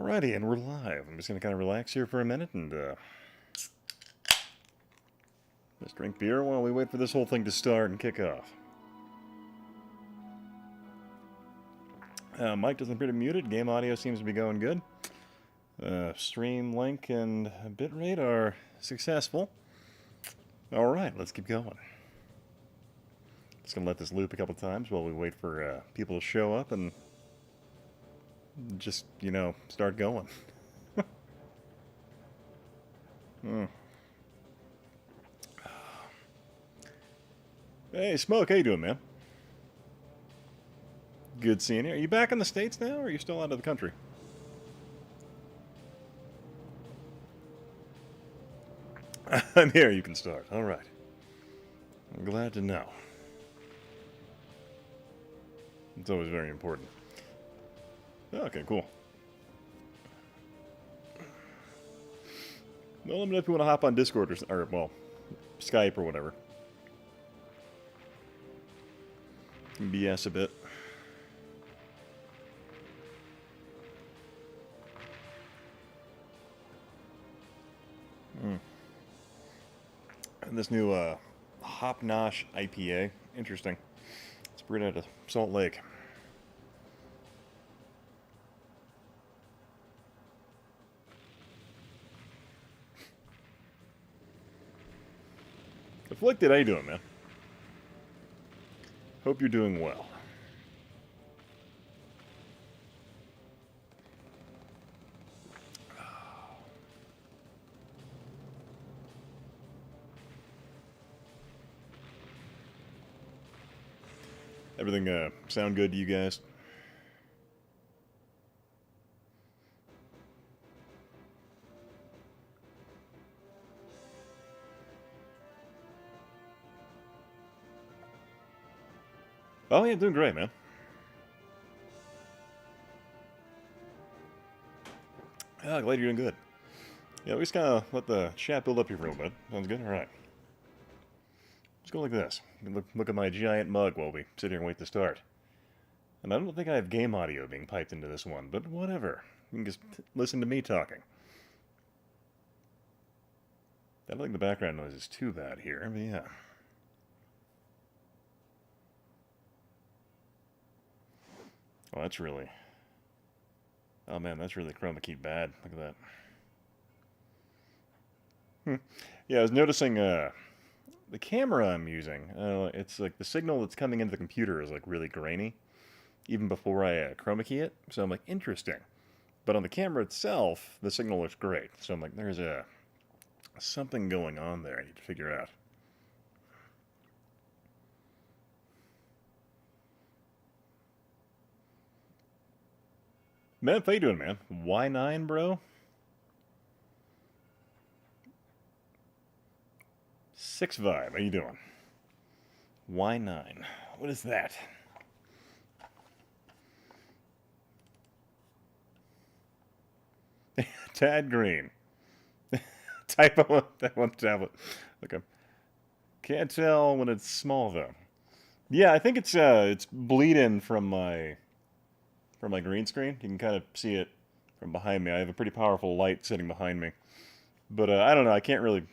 Alrighty, and we're live. I'm just going to kind of relax here for a minute and just drink beer while we wait for this whole thing to start and kick off. Mic doesn't appear to be muted. Game audio seems to be going good. Stream link and bitrate are successful. Alright, let's keep going. Just going to let this loop a couple times while we wait for people to show up and just, start going. Hey, Smoke, how you doing, man? Good seeing you. Are you back in the States now, or are you still out of the country? I'm here, you can start. All right. I'm glad to know. It's always very important. Okay, cool. Well, let me know if you want to hop on Discord or well, Skype or whatever. BS a bit. And this new Hop Nosh IPA, interesting. It's brewed out of Salt Lake. Afflicted, how you doing, man? Hope you're doing well. Everything sound good to you guys? Oh yeah, doing great, man. Oh, glad you're doing good. Yeah, we just kind of let the chat build up here for a little bit. Sounds good? Alright. Let's go like this. Look at my giant mug while we sit here and wait to start. And I don't think I have game audio being piped into this one, but whatever. You can just listen to me talking. I don't think the background noise is too bad here, but yeah. Oh, that's really... Oh man, that's really chroma key bad. Look at that. Yeah, I was noticing the camera I'm using. It's like the signal that's coming into the computer is like really grainy, even before I chroma key it. So I'm like, interesting. But on the camera itself, the signal looks great. So I'm like, there's something going on there I need to figure out. Man, how you doing, man? Y9, bro? 6 Vibe, how you doing? Y9. What is that? Tad Green. Typo on that one tablet. Okay. Can't tell when it's small though. Yeah, I think it's bleeding from my green screen. You can kind of see it from behind me. I have a pretty powerful light sitting behind me. But I don't know, I can't really...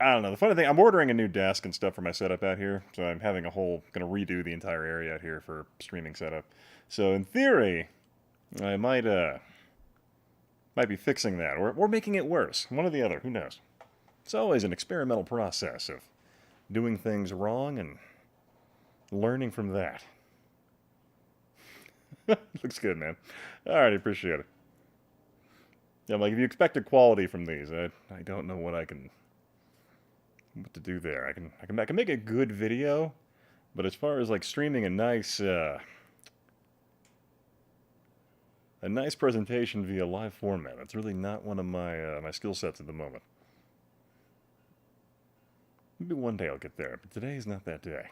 I don't know. The funny thing, I'm ordering a new desk and stuff for my setup out here, so I'm having gonna redo the entire area out here for streaming setup. So in theory, I might be fixing that, or making it worse. One or the other, who knows? It's always an experimental process of doing things wrong and learning from that. Looks good, man. Alright, appreciate it. Yeah, like if you expected quality from these, I don't know what to do there. I can make a good video, but as far as like streaming a nice presentation via live format, that's really not one of my my skill sets at the moment. Maybe one day I'll get there, but today is not that day.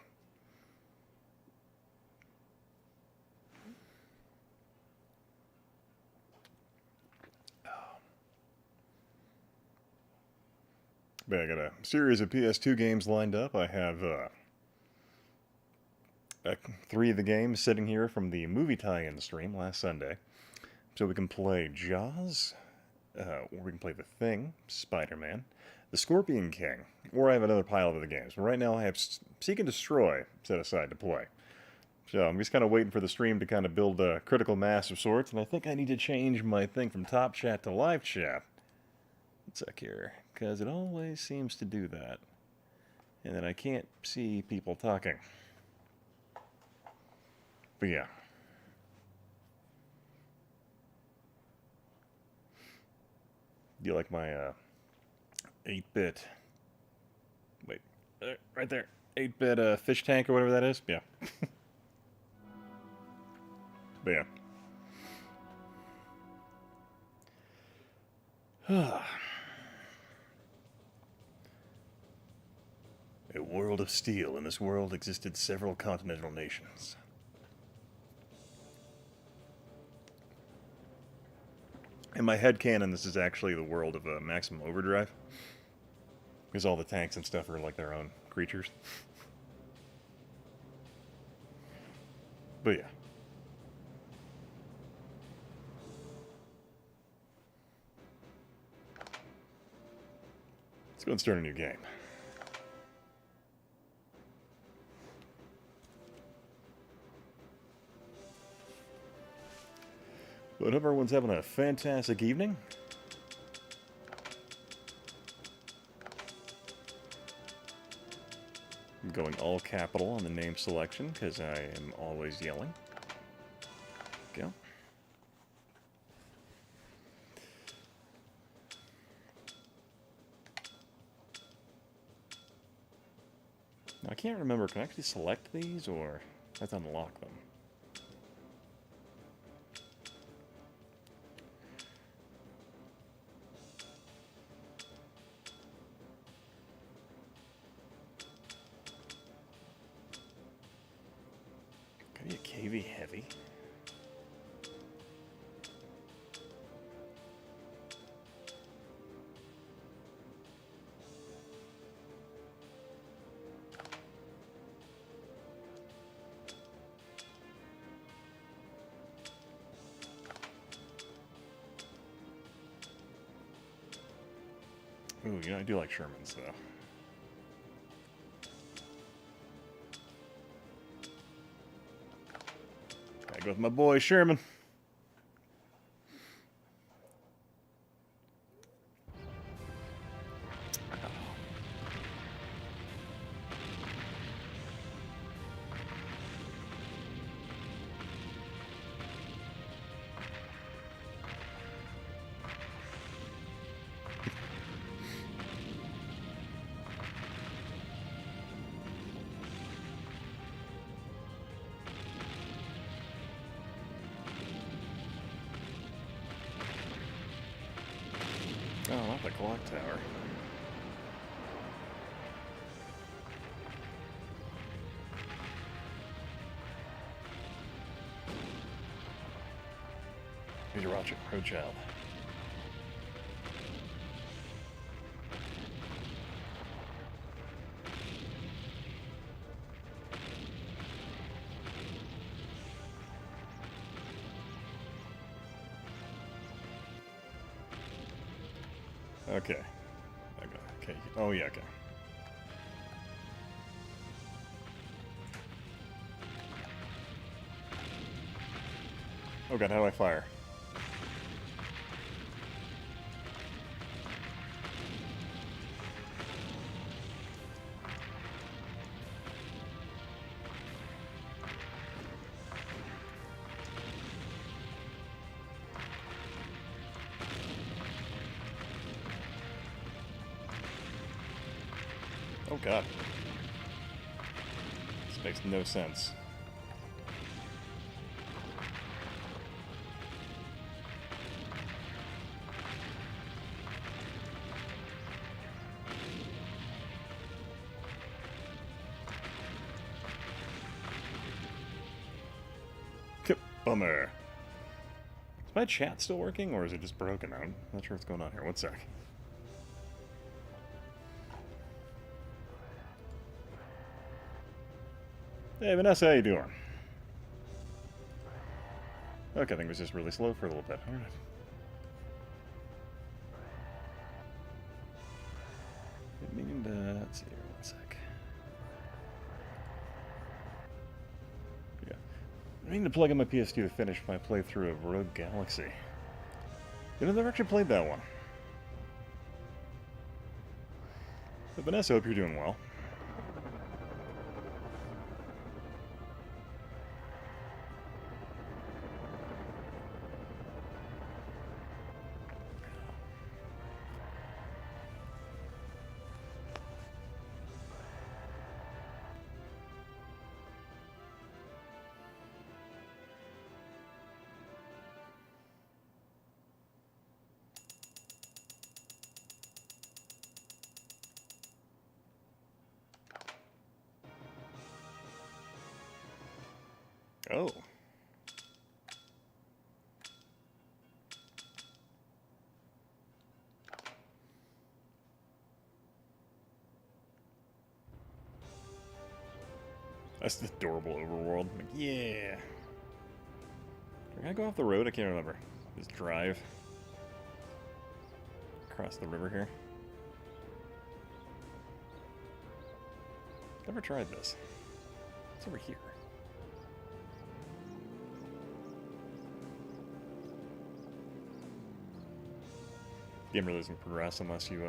But I got a series of PS2 games lined up. I have 3 of the games sitting here from the movie tie-in stream last Sunday. So we can play Jaws, or we can play The Thing, Spider-Man, The Scorpion King, or I have another pile of other games. But right now I have Seek and Destroy set aside to play. So I'm just kind of waiting for the stream to kind of build a critical mass of sorts, and I think I need to change my thing from top chat to live chat. One sec here, because it always seems to do that. And then I can't see people talking. But yeah. Do you like my 8-bit... Wait, right there. 8-bit fish tank or whatever that is? Yeah. But yeah. A world of steel. In this world existed several continental nations. In my headcanon, this is actually the world of Maximum Overdrive. Because all the tanks and stuff are like their own creatures. But yeah. Let's go and start a new game. But I hope everyone's having a fantastic evening. I'm going all capital on the name selection because I am always yelling. Go. Now, I can't remember, can I actually select these or let's unlock them? Could be a KV heavy. Ooh, you know, I do like Shermans, though. Gotta go with my boy, Sherman. Oh, not the clock tower. Here's your road child. Okay. Okay. Oh, yeah, okay. Oh god, how do I fire? Oh god. This makes no sense. Bummer. Is my chat still working, or is it just broken? I'm not sure what's going on here. One sec. Hey, Vanessa, how you doing? Okay, I think it was just really slow for a little bit. Alright. Meaning to... Let's see here, 1 sec. Yeah. I meaning to plug in my PS2 to finish my playthrough of Rogue Galaxy. You know, I've never actually played that one. But Vanessa, I hope you're doing well. Oh. That's the adorable overworld. Like, yeah. Can I go off the road? I can't remember. Just drive. Across the river here. Never tried this. It's over here. Game really doesn't progress unless you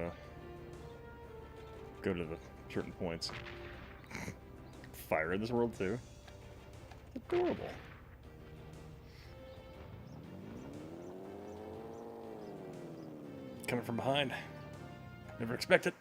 go to the certain points. Fire in this world too. Adorable. Coming from behind. Never expect it.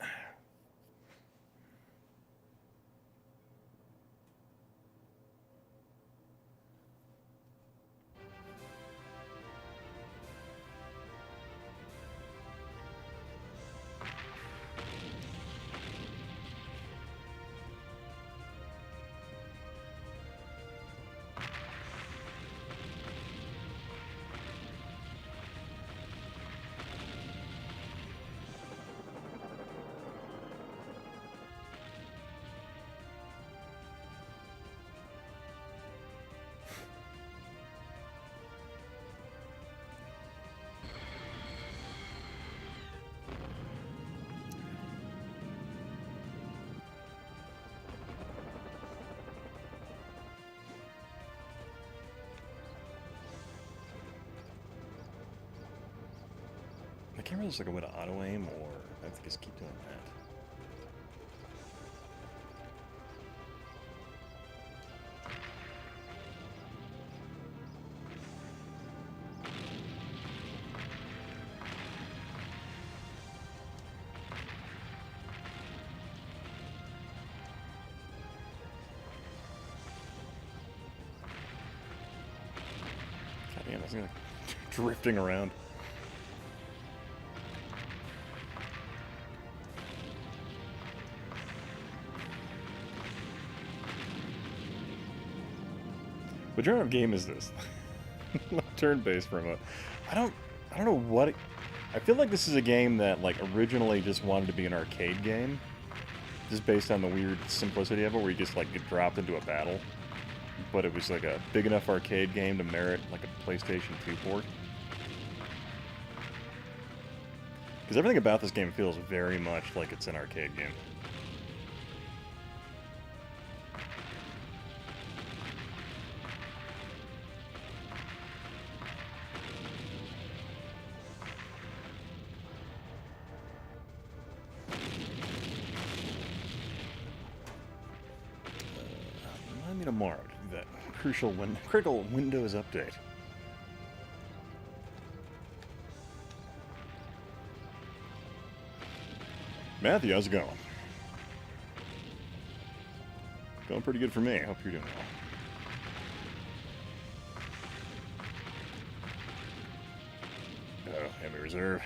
I can't remember if there's like a way to auto-aim, or I have to just keep doing that. God damn, it's drifting around. What genre of game is this? Turn-based for a moment. I don't know what it, I feel like this is a game that like originally just wanted to be an arcade game, just based on the weird simplicity of it, where you just like get dropped into a battle. But it was like a big enough arcade game to merit like a PlayStation 2 port. Because everything about this game feels very much like it's an arcade game. Tomorrow to do that critical Windows update. Matthew, how's it going? Going pretty good for me. I hope you're doing well. Oh, enemy reserve.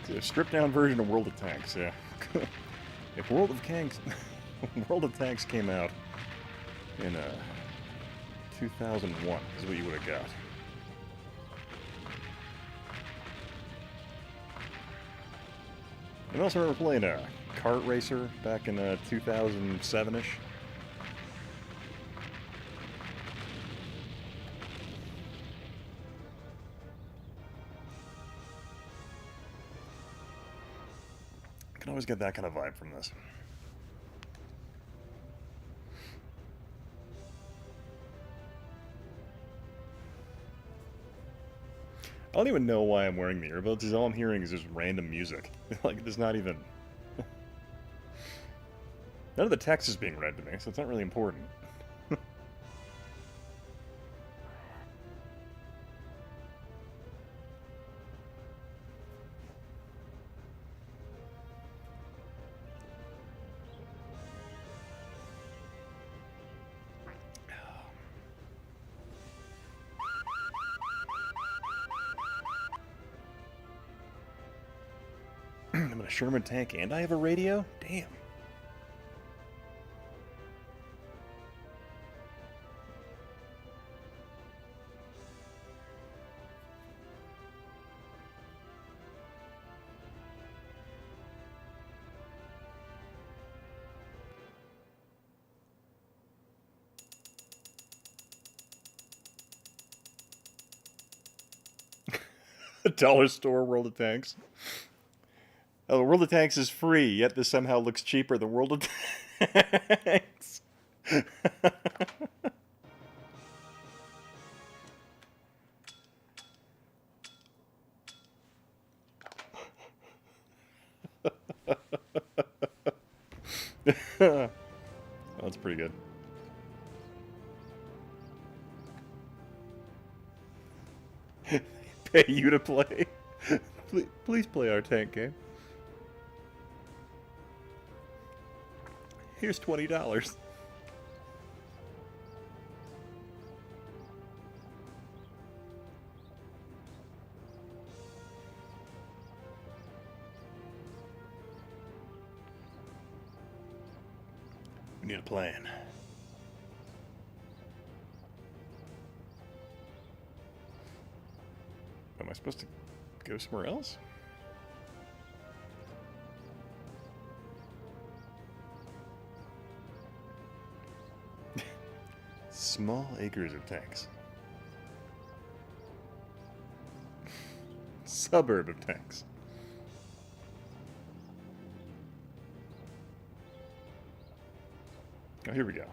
It's a stripped-down version of World of Tanks, yeah. If World of Tanks... World of Tanks came out in 2001, is what you would have got. I also remember playing a kart racer back in 2007-ish. I can always get that kind of vibe from this. I don't even know why I'm wearing the earbuds, because all I'm hearing is just random music. Like, there's not even... None of the text is being read to me, so it's not really important. I'm in a Sherman tank and I have a radio? Damn. A dollar store World of Tanks. Oh, the World of Tanks is free, yet this somehow looks cheaper than World of Tanks. Oh, that's pretty good. Pay you to play. Please play our tank game. Here's $20. We need a plan. Am I supposed to go somewhere else? Small acres of tanks. Suburb of tanks. Oh, here we go.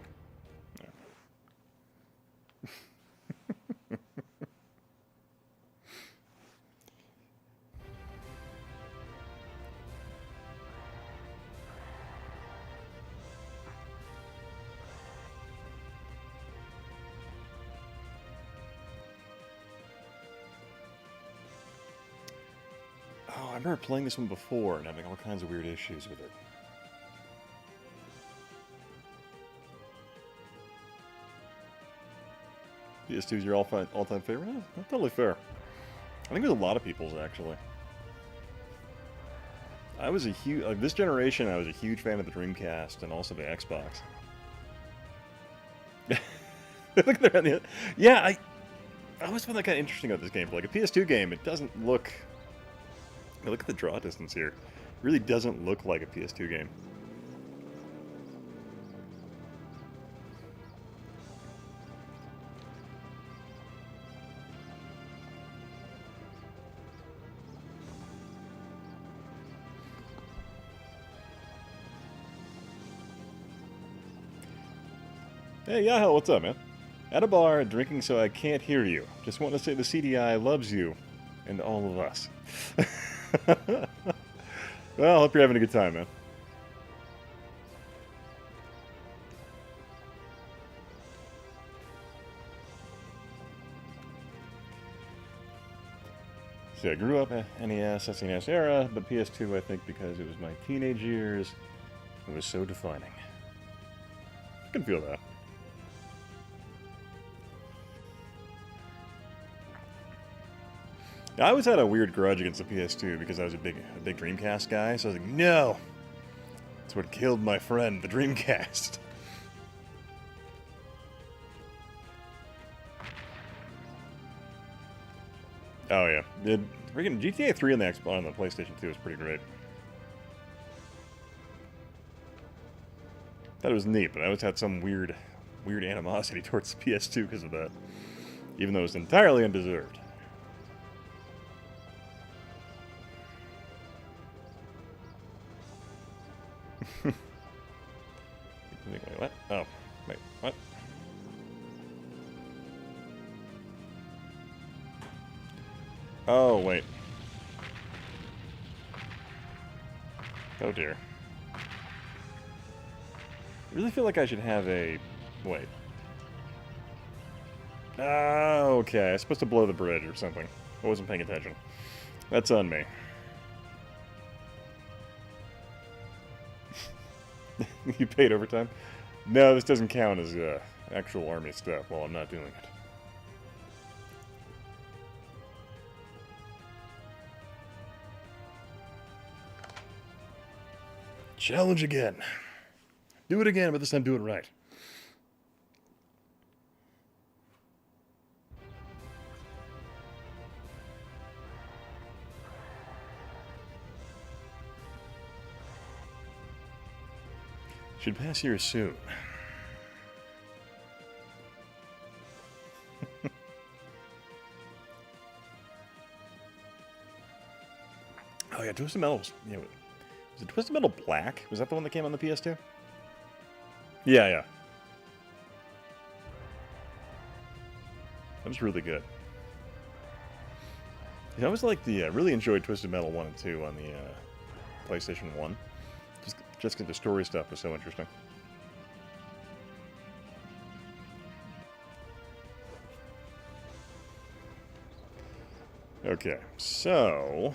Oh, I remember playing this one before and having all kinds of weird issues with it. PS2 is your all-time favorite? That's totally fair. I think it was a lot of people's, actually. I was a huge... Like, this generation, I was a huge fan of the Dreamcast and also the Xbox. Look at the... Yeah, I always found that kind of interesting about this game. For like a PS2 game, it doesn't look... Look at the draw distance here. It really doesn't look like a PS2 game. Hey, Yahoo, what's up, man? At a bar, drinking so I can't hear you. Just want to say the CDI loves you and all of us. Well, hope you're having a good time, man. See, I grew up in NES, SNES era, but PS2, I think, because it was my teenage years, it was so defining. I can feel that. I always had a weird grudge against the PS2 because I was a big Dreamcast guy, so I was like, no! That's what killed my friend, the Dreamcast. Oh yeah, freaking GTA 3 on the PlayStation 2 was pretty great. Thought it was neat, but I always had some weird animosity towards the PS2 because of that, even though it was entirely undeserved. Wait, what? Oh, wait, what? Oh, wait. Oh dear. I really feel like I should have a... Wait. Okay. I was supposed to blow the bridge or something. I wasn't paying attention. That's on me. You paid overtime? No, this doesn't count as actual army stuff while I'm not doing it. Challenge again. Do it again, but this time do it right. Should pass here soon. Oh yeah, Twisted Metal's... Yeah, was it Twisted Metal Black? Was that the one that came on the PS2? Yeah, yeah. That was really good. Yeah, I was like the... really enjoyed Twisted Metal 1 and 2 on the PlayStation 1. Just because the story stuff was so interesting. Okay, so...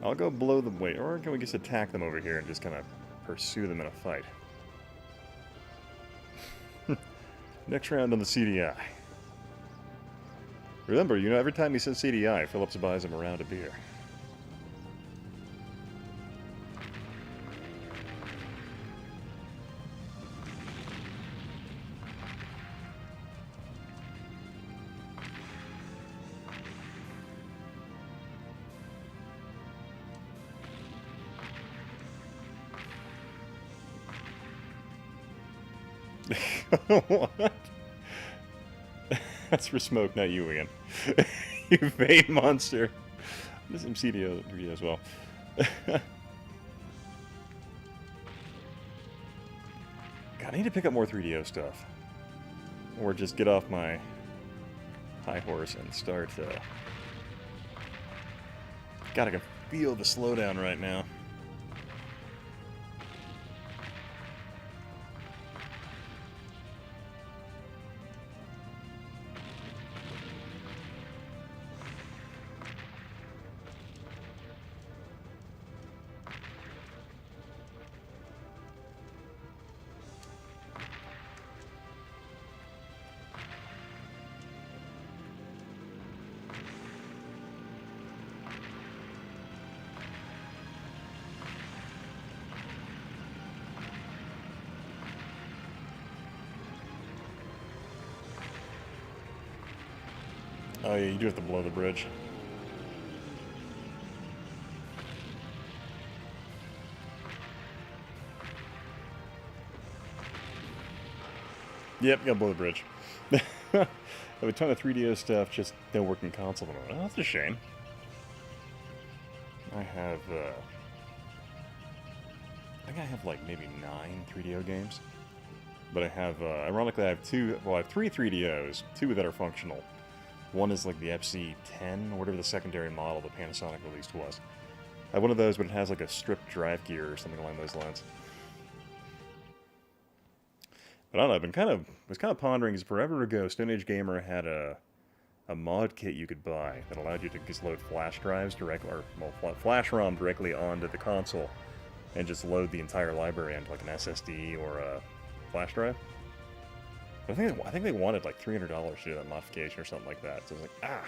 I'll go below the... Wait, or can we just attack them over here and just kind of pursue them in a fight? Next round on the CDI. Remember, you know, every time he says CDI, Phillips buys him a round of beer. What? That's for Smoke, not you, Ian. You vain monster. There's some CDO 3D as well. God, I need to pick up more 3DO stuff. Or just get off my high horse and start... God, I can feel the slowdown right now. Oh yeah, you do have to blow the bridge. Yep, gotta blow the bridge. I have a ton of 3DO stuff, just no working console at the moment. Oh, that's a shame. I have, I think I have like maybe 9 3DO games. But I have, ironically, I have 3 3DOs, 2 that are functional. One is like the FC10, or whatever the secondary model the Panasonic released was. I have one of those, but it has like a stripped drive gear or something along those lines. But I don't know, was kind of pondering, because forever ago, Stone Age Gamer had a mod kit you could buy that allowed you to just load flash drives directly, or well, flash ROM directly onto the console, and just load the entire library onto like an SSD or a flash drive. I think they wanted like $300 to do that modification or something like that. So I was like, ah.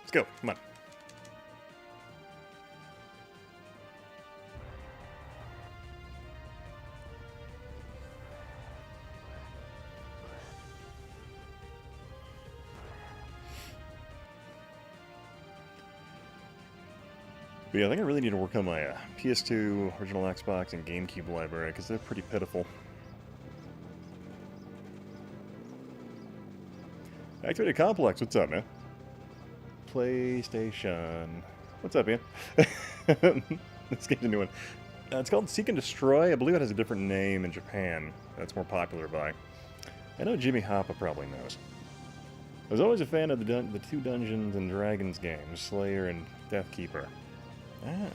Let's go. Come on. But yeah, I think I really need to work on my PS2, original Xbox, and GameCube library, because they're pretty pitiful. Activated Complex, what's up, man? PlayStation. What's up, Ian? Let's get a new one. It's called Seek and Destroy. I believe it has a different name in Japan that's more popular by. I know Jimmy Hoppa probably knows. I was always a fan of the two Dungeons and Dragons games, Slayer and Deathkeeper. Ah.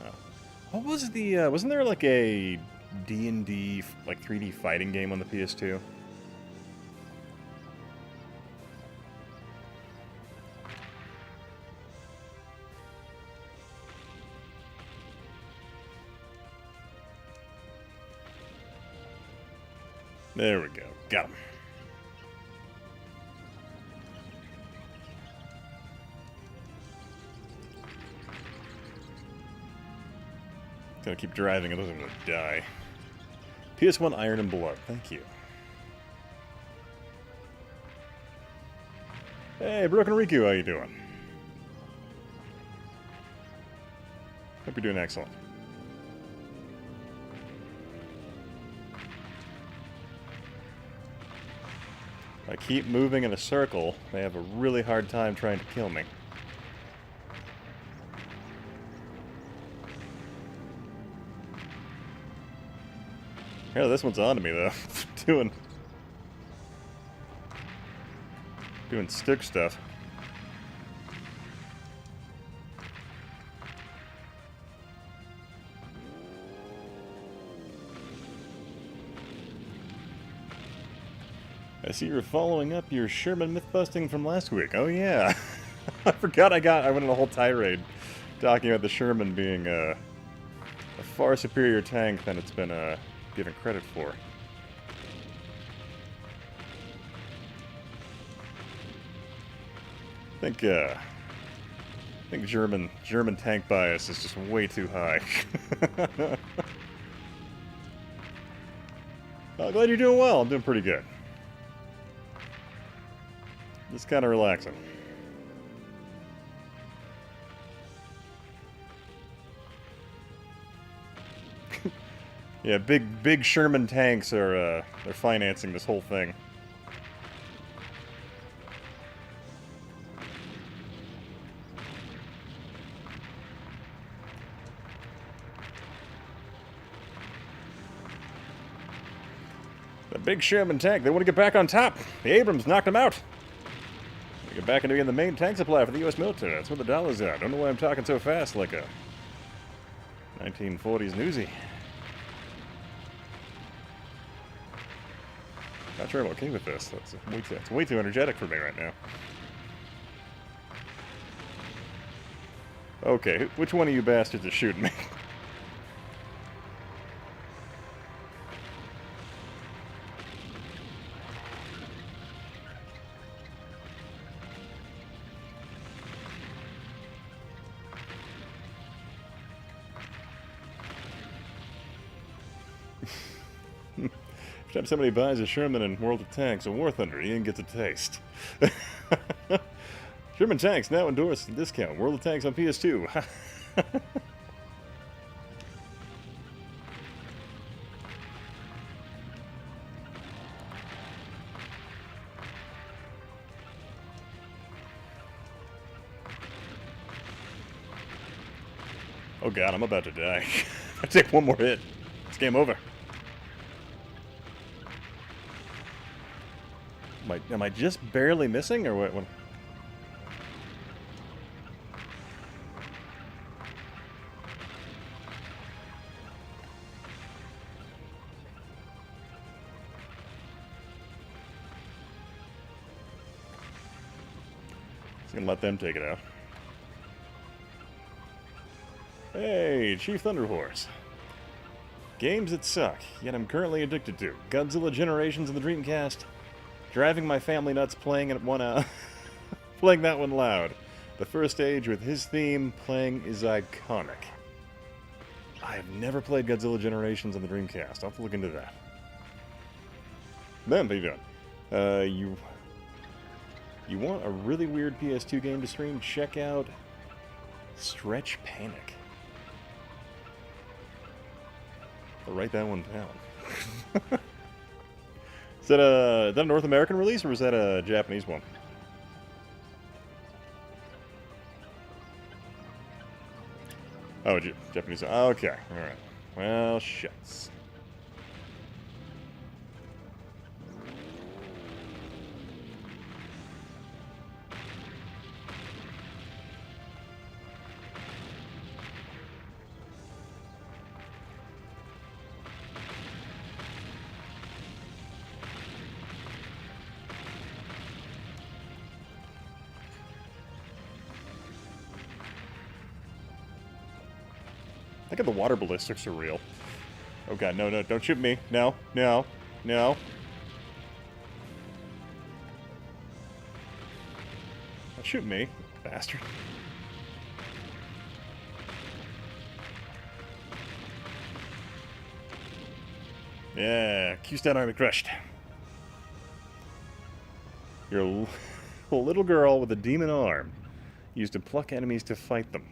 What was the, wasn't there like a D&D, like 3D fighting game on the PS2? There we go. Got him. Gotta keep driving, otherwise I'm gonna die. PS1 Iron and Blood, thank you. Hey, Broken Riku, how you doing? Hope you're doing excellent. If I keep moving in a circle, they have a really hard time trying to kill me. Yeah, this one's on to me though. doing stick stuff. I see you're following up your Sherman myth busting from last week. Oh yeah, I forgot I went on a whole tirade talking about the Sherman being a far superior tank than it's been given credit for. I think German tank bias is just way too high. Well, glad you're doing well. I'm doing pretty good. Just kind of relaxing. Yeah, big Sherman tanks are they're financing this whole thing. The big Sherman tank, they want to get back on top. The Abrams knocked them out. They get back into being the main tank supply for the U.S. military. That's where the dollar's at. I don't know why I'm talking so fast like a 1940s newsie. Not sure I'm okay with this. It's way too energetic for me right now. Okay, which one of you bastards is shooting me? Every time somebody buys a Sherman in World of Tanks or War Thunder, Ian gets a taste. Sherman Tanks now endorsed discount. World of Tanks on PS2. Oh god, I'm about to die. I take one more hit. It's game over. Am I just barely missing, or what? Just gonna let them take it out. Hey, Chief Thunderhorse. Games that suck, yet I'm currently addicted to. Godzilla Generations in the Dreamcast. Driving my family nuts playing it one out. Playing that one loud. The first stage with his theme playing is iconic. I've never played Godzilla Generations on the Dreamcast. I'll have to look into that. Then, what are you doing? You want a really weird PS2 game to stream? Check out Stretch Panic. I'll write that one down. Is that a North American release, or was that a Japanese one? Oh, Japanese. Okay, alright. Well, shucks. I think the water ballistics are real. Oh god, no, no, don't shoot me. No, no, no. Don't shoot me, bastard. Yeah, Q-Stat Army crushed. You're a little girl with a demon arm. Used to pluck enemies to fight them.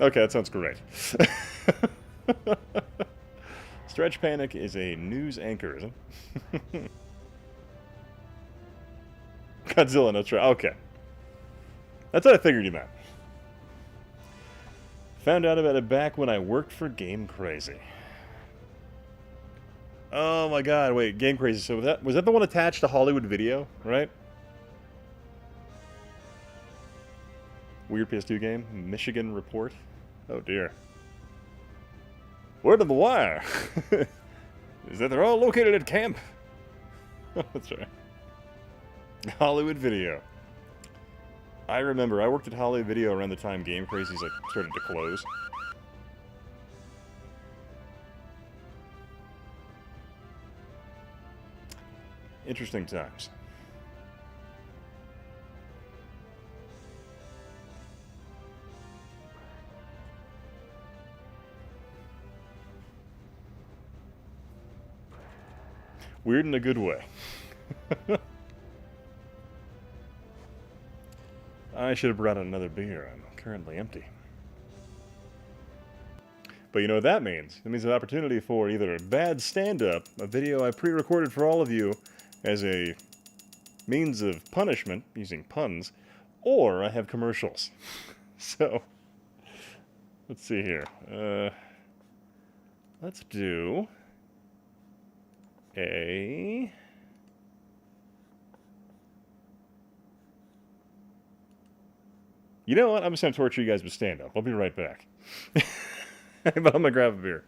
Okay, that sounds great. Stretch Panic is a news anchor, isn't it? Godzilla, no try. Okay. That's what I figured you meant. Found out about it back when I worked for Game Crazy. Oh my god, wait, Game Crazy. So was that the one attached to Hollywood Video, right? Weird PS2 game, Michigan Report. Oh dear. Word on the wire is that they're all located at camp. That's right. Hollywood Video. I remember I worked at Hollywood Video around the time Game Crazy's like started to close. Interesting times. Weird in a good way. I should have brought another beer. I'm currently empty. But you know what that means? It means an opportunity for either a bad stand-up, a video I pre-recorded for all of you as a means of punishment, using puns, or I have commercials. So, let's see here. Let's do a... You know what? I'm just going to torture you guys with stand-up. I'll be right back. But I'm going to grab a beer.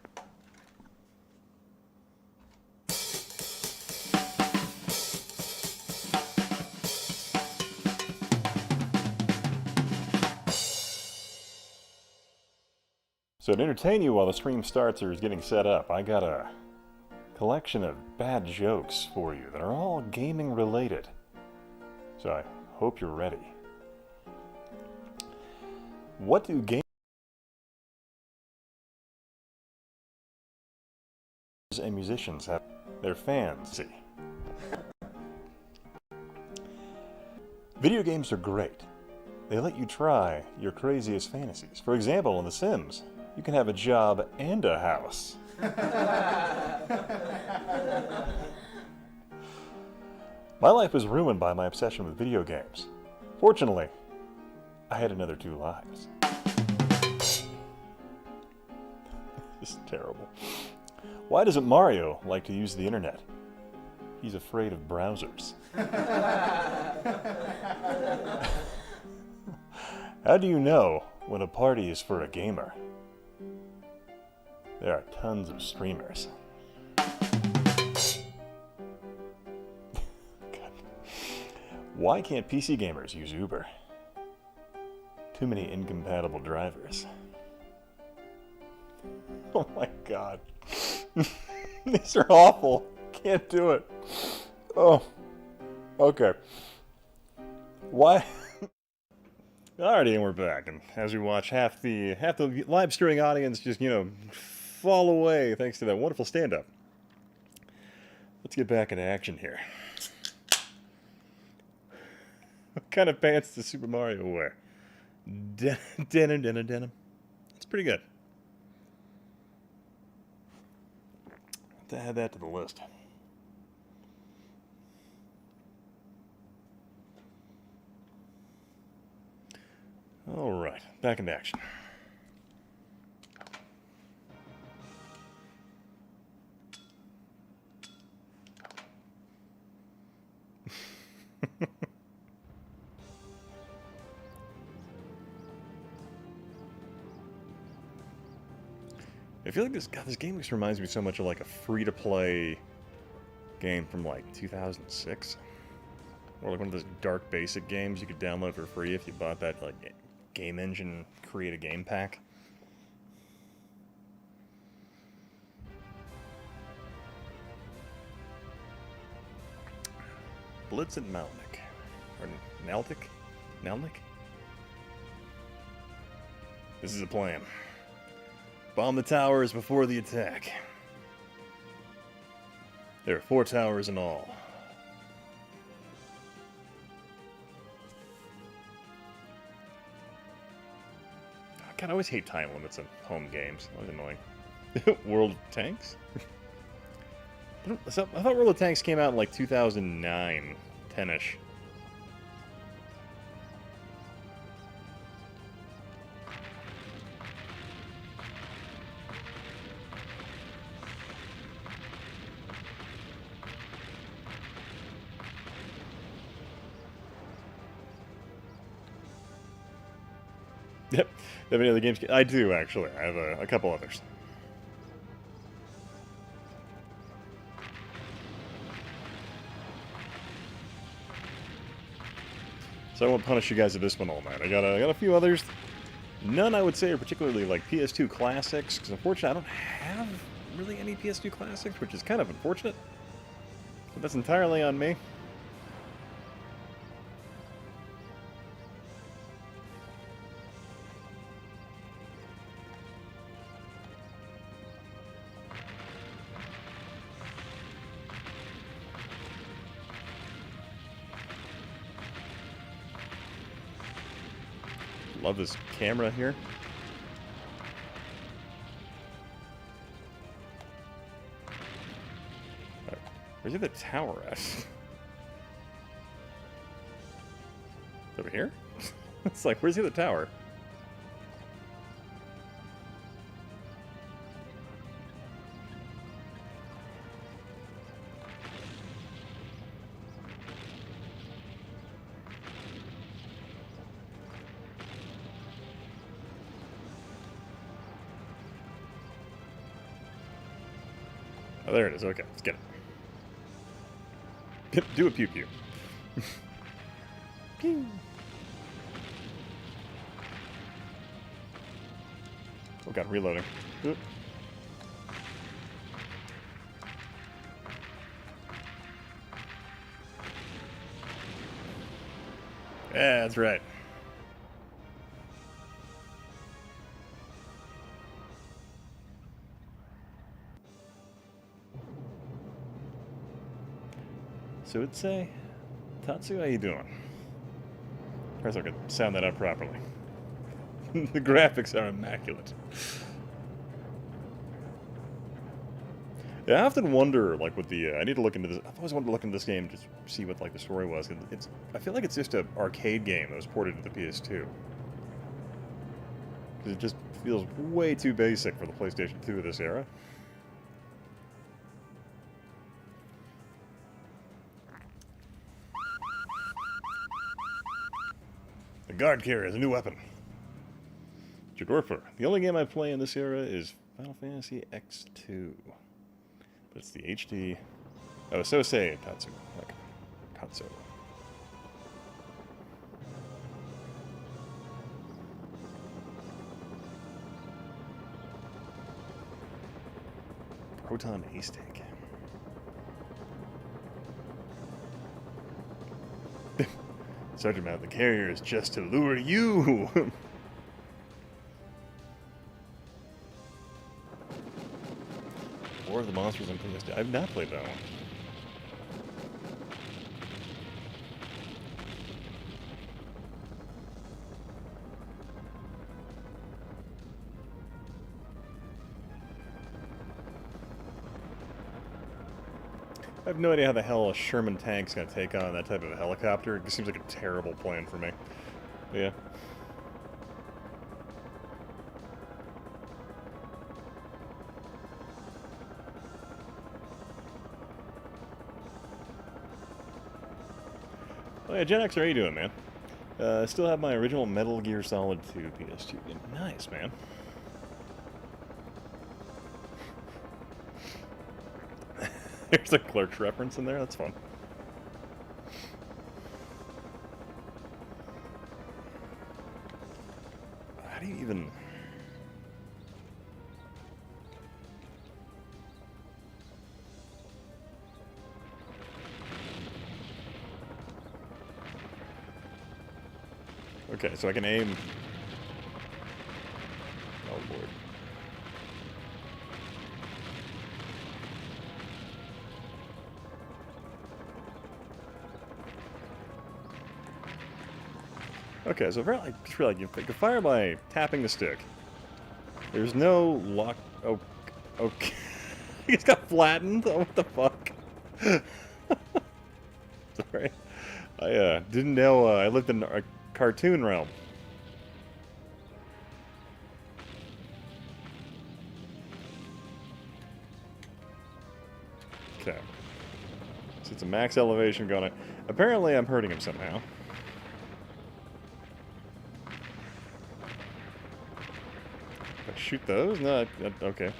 So to entertain you while the stream starts or is getting set up, I got a collection of bad jokes for you that are all gaming related. So I hope you're ready. What do gamers and musicians have their fans see? Video games are great. They let you try your craziest fantasies. For example, in The Sims, you can have a job and a house. My life was ruined by my obsession with video games. Fortunately, I had another 2 lives. This is terrible. Why doesn't Mario like to use the internet? He's afraid of browsers. How do you know when a party is for a gamer? There are tons of streamers. Why can't PC gamers use Uber? Too many incompatible drivers. Oh my god. These are awful. Can't do it. Oh. Okay. Why? Alrighty, and we're back. And as we watch half the live streaming audience just, fall away thanks to that wonderful stand-up. Let's get back into action here. What kind of pants does Super Mario wear? Denim. That's pretty good. Have to add that to the list. Alright, back into action. I feel like this game just reminds me so much of like a free-to-play game from like 2006. Or like one of those dark basic games you could download for free if you bought that like game engine create a game pack. Blitz at Malnik. Or Nalnik? This is a plan. Bomb the towers before the attack. There are 4 towers in all. God, I always hate time limits on home games. That was annoying. World of Tanks? I thought World of Tanks came out in like 2009, 10-ish. Yep. Have any other games? I do, actually. I have a couple others. So I won't punish you guys with this one all night. I got a few others. None, I would say, are particularly like PS2 classics, because unfortunately I don't have really any PS2 classics, which is kind of unfortunate. But that's entirely on me. Love this camera here. Where's the tower at? Over here? It's like, where's the other tower? Oh, there it is. Okay, let's get it. Do a pew pew. Pew. Oh god, reloading. Oop. Yeah, that's right. So it'd say, Tatsu, how you doing? Perhaps I could sound that out properly. The graphics are immaculate. Yeah, I often wonder, like, with the, I need to look into this, I've always wanted to look into this game to see what, like, the story was. I feel like it's just an arcade game that was ported to the PS2. Because it just feels way too basic for the PlayStation 2 of this era. The guard carrier is a new weapon. Jagorfer. The only game I play in this era is Final Fantasy X2. But it's the HD. Oh, so say Tatsu. Okay. Tatsu. Proton A-Stake. Sergeant Matt, the carrier is just to lure you! War of the Monsters on PlayStation. I've not played that one. I have no idea how the hell a Sherman tank's gonna take on that type of a helicopter. It just seems like a terrible plan for me. But yeah. Oh yeah, Gen X, how are you doing, man? Still have my original Metal Gear Solid 2 PS2 game. Nice, man. There's a Clerks reference in there. That's fun. How do you even... Okay, so I can aim... Oh, Lord. Okay, so I just realized you can fire by tapping the stick. There's no lock... Oh, okay. It's got flattened? Oh, what the fuck? Sorry. I didn't know I lived in a cartoon realm. Okay. So it's a max elevation going on. Apparently I'm hurting him somehow. If I shoot those? No, okay.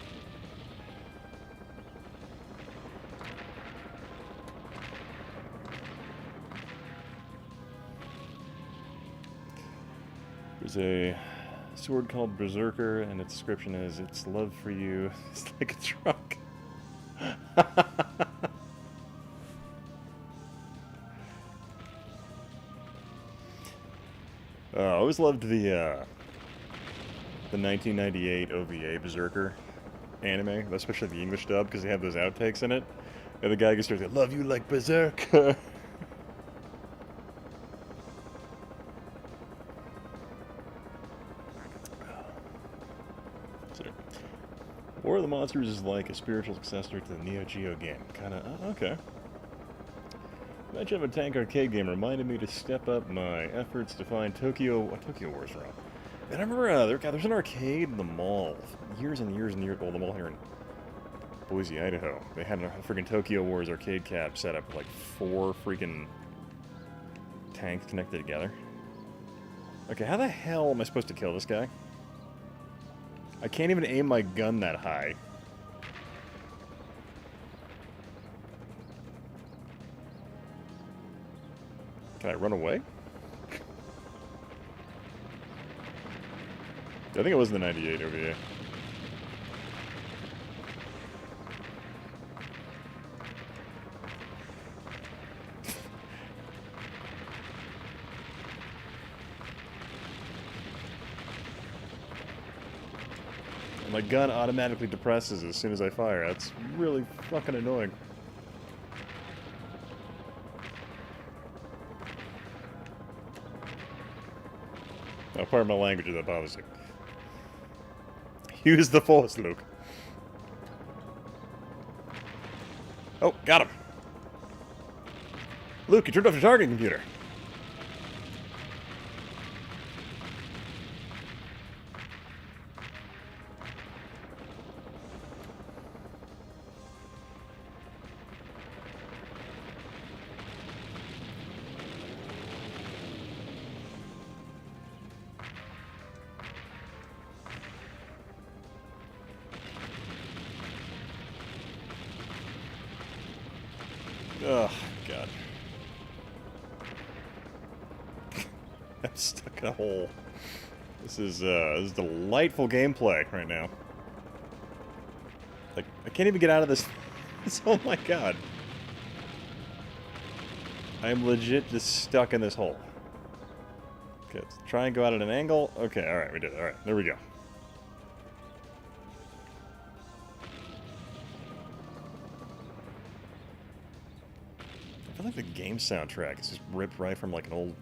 There's a sword called Berserker, and its description is, its love for you is like a truck. I always loved the 1998 OVA Berserker anime, especially the English dub, because they have those outtakes in it. And the guy gets starts, I love you like Berserk. War of the Monsters is like a spiritual successor to the Neo Geo game. Kinda, okay. Mention of a tank arcade game reminded me to step up my efforts to find Tokyo Wars from. And I remember, there's an arcade in the mall, years and years and years, well, the mall here in Boise, Idaho. They had a freaking Tokyo Wars arcade cab set up with like 4 freaking tanks connected together. Okay, how the hell am I supposed to kill this guy? I can't even aim my gun that high. Can I run away? I think it was the 98 OVA. My gun automatically depresses as soon as I fire. That's really fucking annoying. Oh, pardon my language if that bothers you. Use the force, Luke. Oh, got him. Luke, you turned off your targeting computer. Oh, God. I'm stuck in a hole. This is delightful gameplay right now. Like, I can't even get out of this. Oh my god. I'm legit just stuck in this hole. Okay, let's try and go out at an angle. Okay, alright, we did it. Alright, there we go. I feel like the game soundtrack is just ripped right from like an old...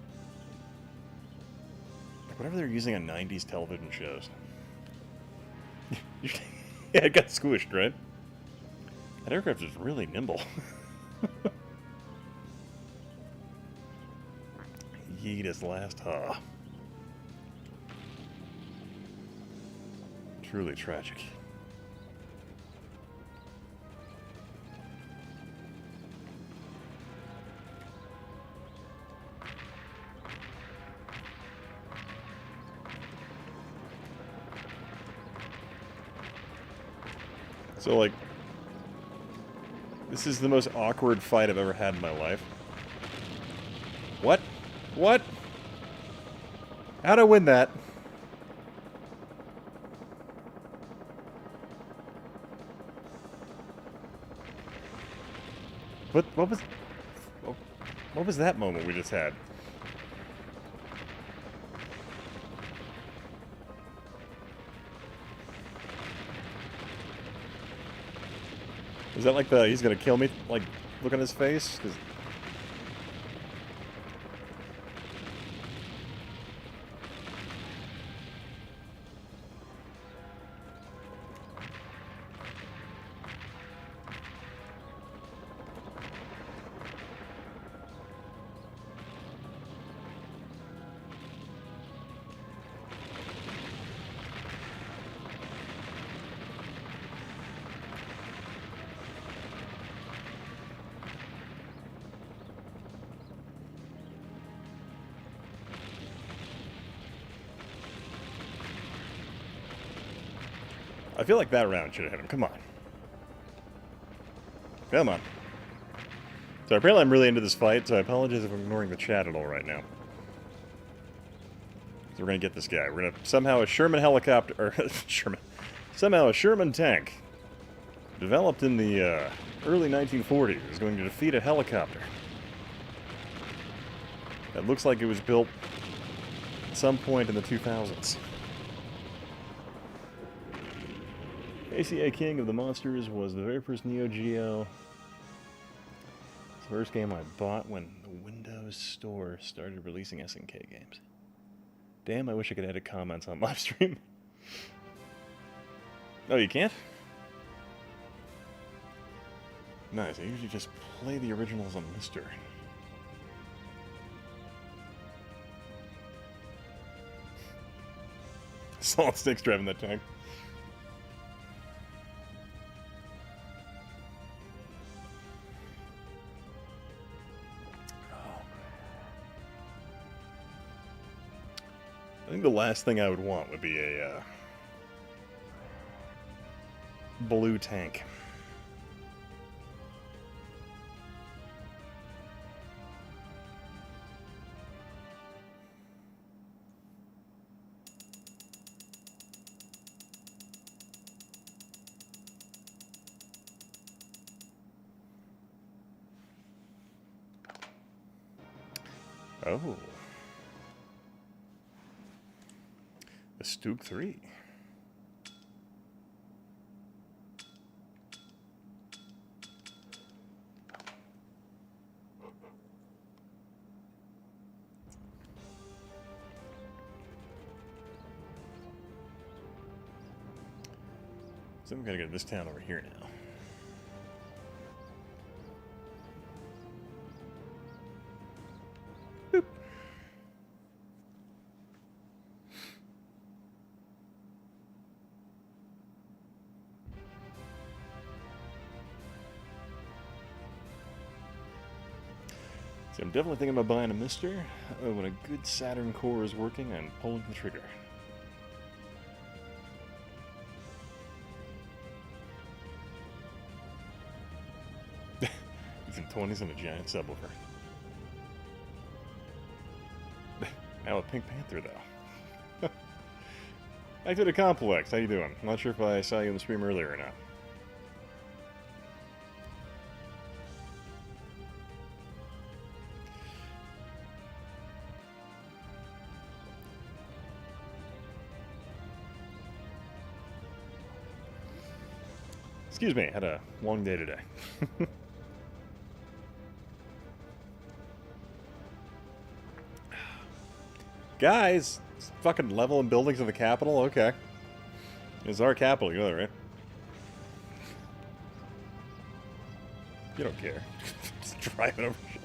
like whatever they're using on 90s television shows. Yeah, it got squished, right? That aircraft is really nimble. Yeet his last ha. Truly tragic. So, like, this is the most awkward fight I've ever had in my life. What? What? How'd I win that? What was that moment we just had? Is that like the he's gonna kill me, like, look on his face? 'Cause I feel like that round should have hit him. Come on. Come on. So apparently I'm really into this fight, so I apologize if I'm ignoring the chat at all right now. So we're gonna get this guy. We're gonna somehow a Sherman helicopter, or somehow a Sherman tank, developed in the early 1940s, is going to defeat a helicopter. That looks like it was built at some point in the 2000s. ACA King of the Monsters was the very first Neo Geo. It's the first game I bought when the Windows Store started releasing SNK games. Damn, I wish I could edit comments on live stream. Oh, you can't? Nice, I usually just play the originals on Mister. Solid Snake's driving that tank. I think the last thing I would want would be a blue tank. Oh. The Stoop 3. So I'm gonna go to this town over here now. Boop. So I'm definitely thinking about buying a Mister when a good Saturn core is working and pulling the trigger. Some 20s and a giant subwoofer. Now a Pink Panther, though. Back to the complex. How you doing? I'm not sure if I saw you in the stream earlier or not. Excuse me, had a long day today. Guys, fucking level and buildings of the capital? Okay. It's our capital, you know that, right? You don't care. Just driving over shit.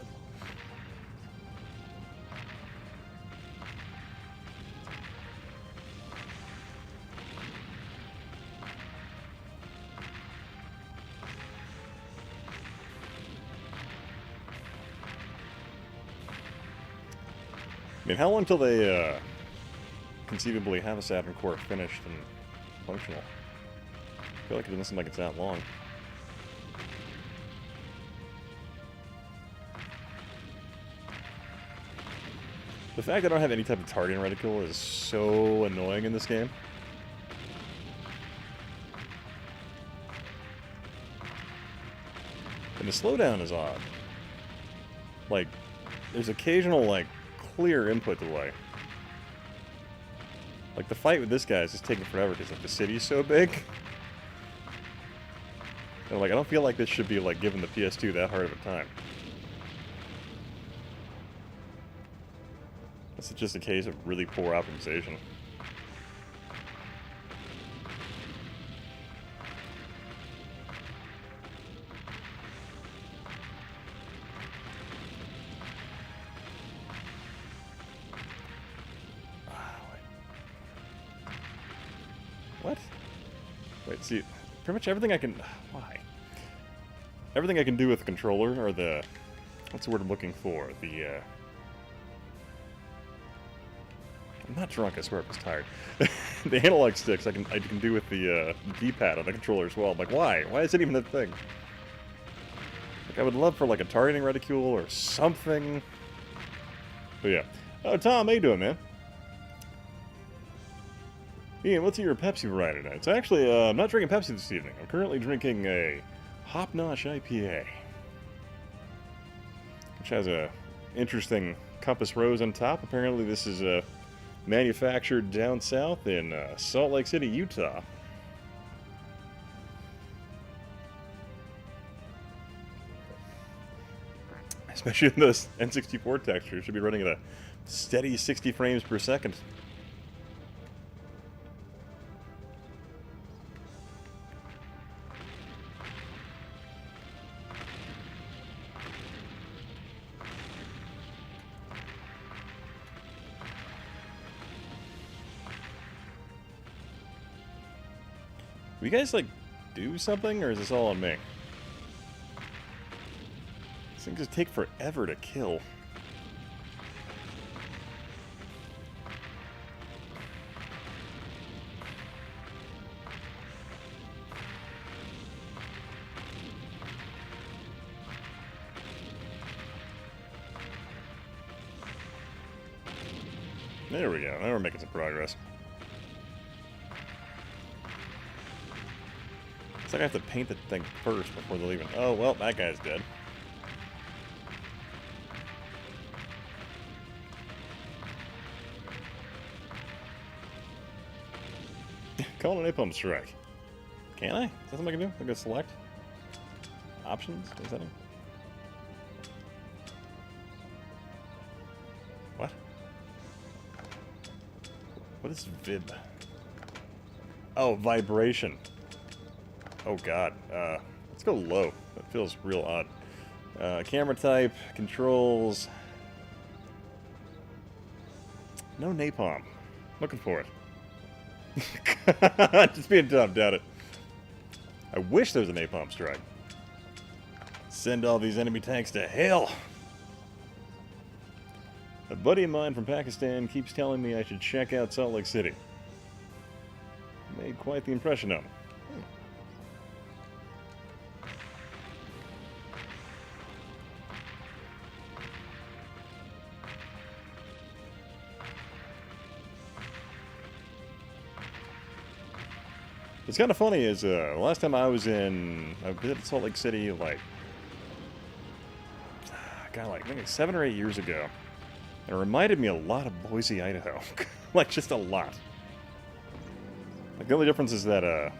I mean, how long till they, conceivably have a Saturn core finished and functional? I feel like it doesn't seem like it's that long. The fact I don't have any type of targeting reticle is so annoying in this game. And the slowdown is odd. Like, there's occasional, like, clear input delay. Like, the fight with this guy is just taking forever because, like, the city's so big. And, like, I don't feel like this should be, like, giving the PS2 that hard of a time. This is just a case of really poor optimization. What? Wait, see, pretty much everything I can... Why? Everything I can do with the controller, or the... What's the word I'm looking for? The, I'm not drunk, I swear, I'm just tired. The analog sticks I can do with the D-pad on the controller as well. I'm like, why? Why is it even a thing? Like, I would love for, like, a targeting reticule or something. But yeah. Oh, Tom, how you doing, man? Ian, what's your Pepsi variety tonight? It's actually, I'm not drinking Pepsi this evening. I'm currently drinking a Hop Nosh IPA, which has a interesting compass rose on top. Apparently this is manufactured down south in Salt Lake City, Utah. Especially in those N64 textures, should be running at a steady 60 frames per second. Will you guys, like, do something, or is this all on me? These things just take forever to kill. There we go. Now we're making some progress. It's like I have to paint the thing first before they'll even... Oh, well, that guy's dead. Call an napalm strike. Can I? Is that something I can do? I can select? Options? What is that? What? What is Vib? Oh, vibration. Oh god, let's go low. That feels real odd. Camera type, controls. No napalm. Looking for it. Just being dumb, doubt it. I wish there was a napalm strike. Send all these enemy tanks to hell. A buddy of mine from Pakistan keeps telling me I should check out Salt Lake City. Made quite the impression on him. What's kind of funny is, last time I was I visited Salt Lake City, like, God, like, maybe 7 or 8 years ago. And it reminded me a lot of Boise, Idaho. Like, just a lot. Like, the only difference is that,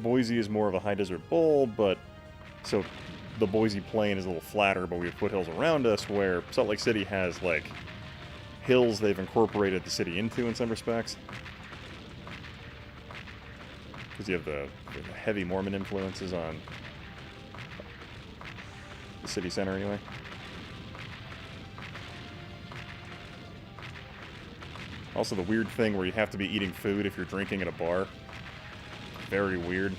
Boise is more of a high desert bowl, but so the Boise plain is a little flatter, but we have foothills around us, where Salt Lake City has, like, hills they've incorporated the city into in some respects. Because you have the heavy Mormon influences on the city center, anyway. Also, the weird thing where you have to be eating food if you're drinking at a bar. Very weird.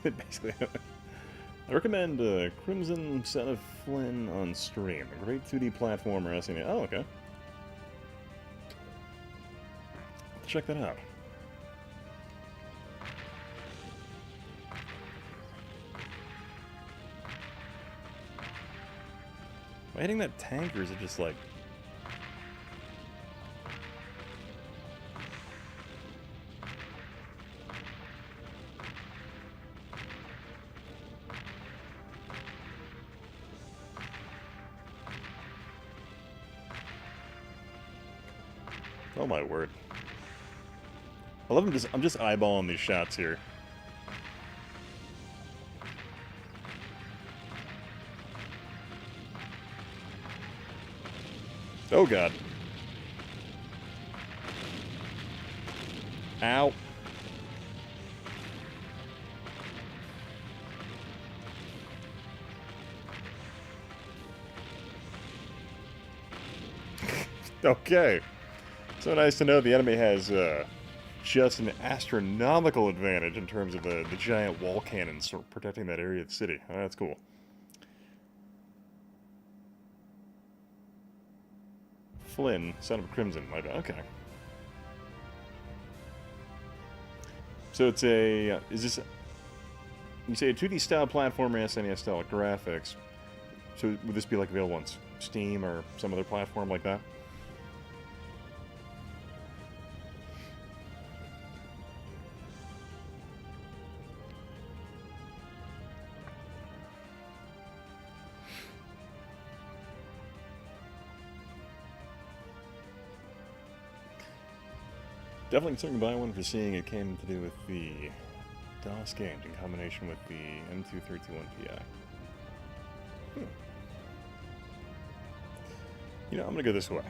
Basically, I recommend Crimson Son of Flynn on stream. A great 2D platformer. Oh, okay. Check that out. Am I hitting that tank, or is it just like... Oh my word. I love I'm just eyeballing these shots here. Oh god. Ow. Okay. So nice to know the enemy has just an astronomical advantage in terms of the giant wall cannons sort of protecting that area of the city. Oh, that's cool. Flynn, son of Crimson, my bad. Okay. So it's a... is this... You say a 2D style platformer, SNES style graphics. So would this be like available on Steam or some other platform like that? Definitely considering buying one for seeing it came to do with the DOS games in combination with the M2321 Ti. You know, I'm gonna go this way.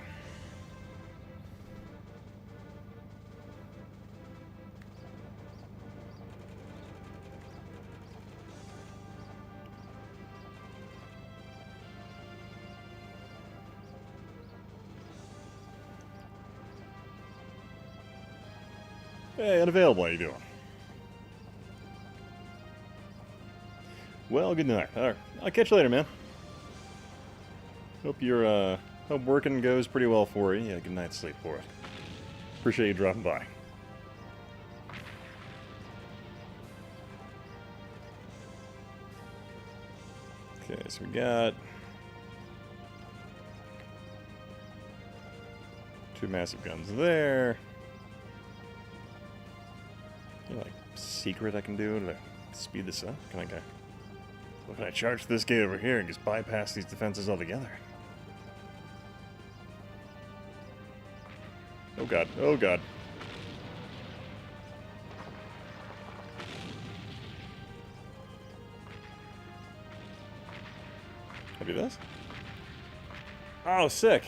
Hey, unavailable, how you doing? Well, good night. Alright, I'll catch you later, man. Hope your, hope working goes pretty well for you. Yeah, good night's sleep for it. Appreciate you dropping by. Okay, so we got... two massive guns there. Like secret I can do to speed this up? Can I go? What can I charge this gate over here and just bypass these defenses altogether? Oh god, oh god. Can I do this? Oh, sick.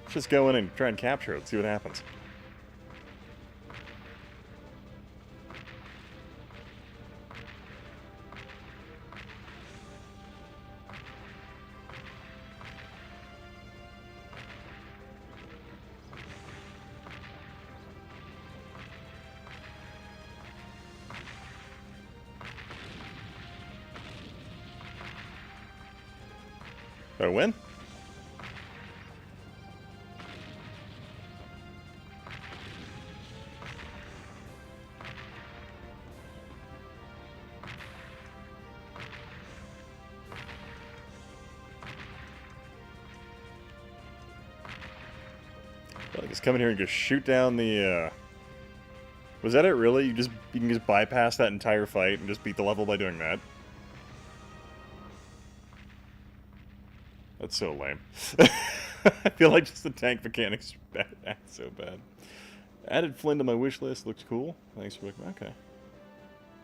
Let's just go in and try and capture it, see what happens. Did I win? Like, just come in here and just shoot down the, Was that it, really? You can just bypass that entire fight and just beat the level by doing that? That's so lame. I feel like just the tank mechanics act so bad. Added Flynn to my wish list. Looks cool. Thanks for looking. Okay.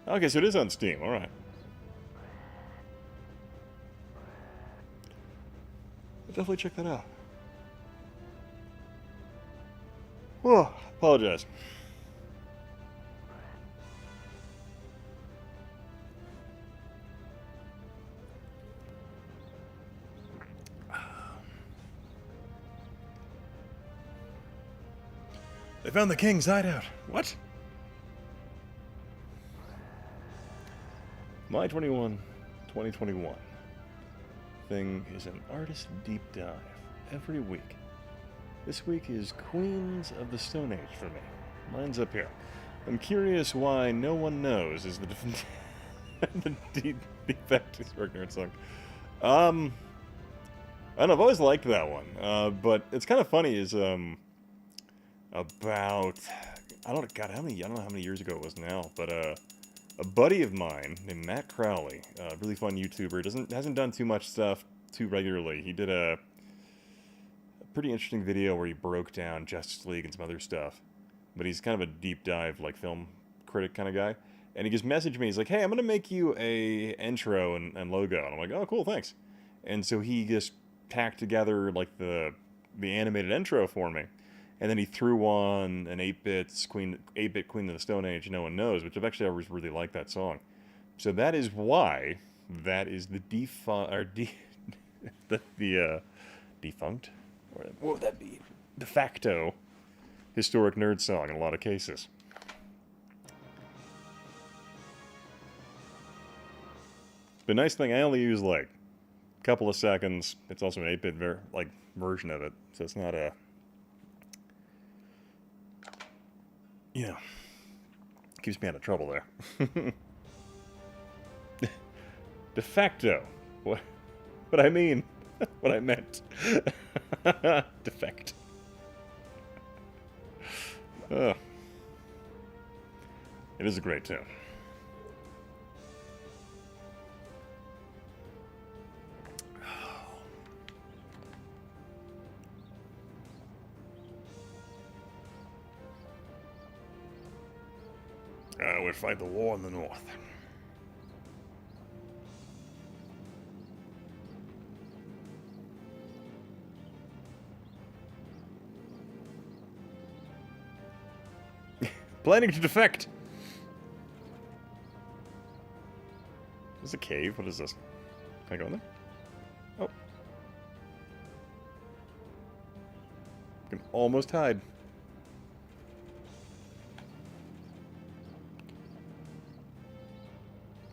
Okay, so it is on Steam. Alright. I'll definitely check that out. Oh, apologize. They found the king's hideout. What? My 2021 thing is an artist deep dive every week. This week is Queens of the Stone Age for me. Mine's up here. I'm curious why no one knows is the defect Historicnerd song. I don't know, I've always liked that one. But it's kind of funny is about I don't know how many years ago it was now, but a buddy of mine named Matt Crowley, a really fun YouTuber, hasn't done too much stuff too regularly. He did a pretty interesting video where he broke down Justice League and some other stuff, but he's kind of a deep dive like film critic kind of guy. And he just messaged me. He's like, "Hey, I'm gonna make you a intro and logo." And I'm like, "Oh, cool, thanks." And so he just tacked together like the animated intro for me. And then he threw on an 8-bit Queen of the Stone Age, No One Knows, which I've actually always really liked that song. So that is why that is the defunct, or what would that be? De facto Historicnerd song in a lot of cases. The nice thing, I only use like a couple of seconds. It's also an 8-bit version of it, so it's not a keeps me out of trouble there. De facto. What I mean. What I meant. Defect. It is a great tune. We fight the war in the north. Planning to defect. Is this a cave? What is this? Can I go in there? Oh. I can almost hide.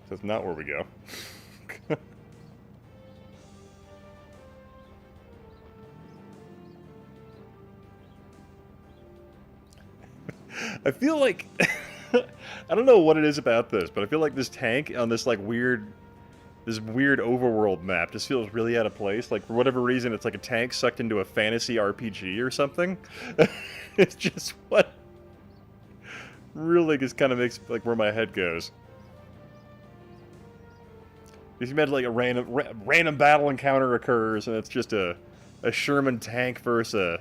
That's not where we go. I feel like I don't know what it is about this, but I feel like this tank on this weird overworld map just feels really out of place. Like for whatever reason, it's like a tank sucked into a fantasy RPG or something. It's just what really just kind of makes like where my head goes. If you imagine like a random battle encounter occurs, and it's just a Sherman tank versus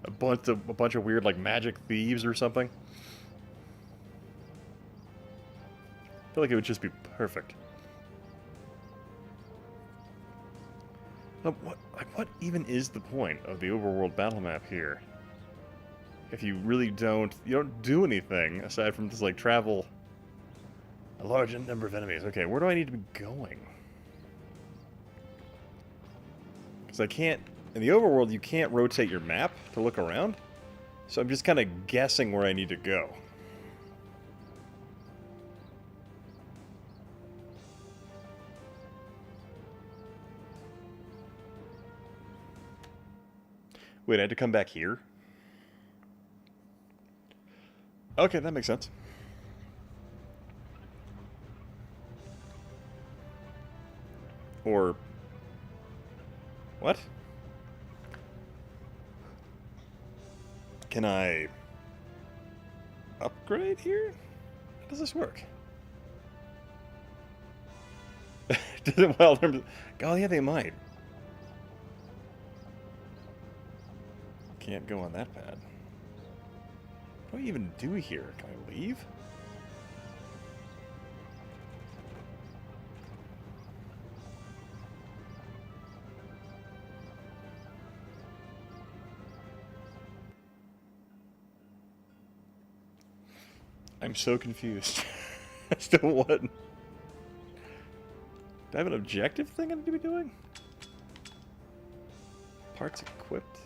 a bunch of weird like magic thieves or something. I feel like it would just be perfect. What even is the point of the overworld battle map here? If you really don't do anything aside from just like travel a large number of enemies. Okay, where do I need to be going? Because I can't in the overworld you can't rotate your map to look around. So I'm just kind of guessing where I need to go. Wait, I had to come back here? Okay, that makes sense. Or... what? Can I upgrade here? How does this work? Does it well? Oh yeah, they might. Can't go on that pad. What do I even do here? Can I leave? I'm so confused as to what. Do I have an objective thing I need to be doing? Parts equipped?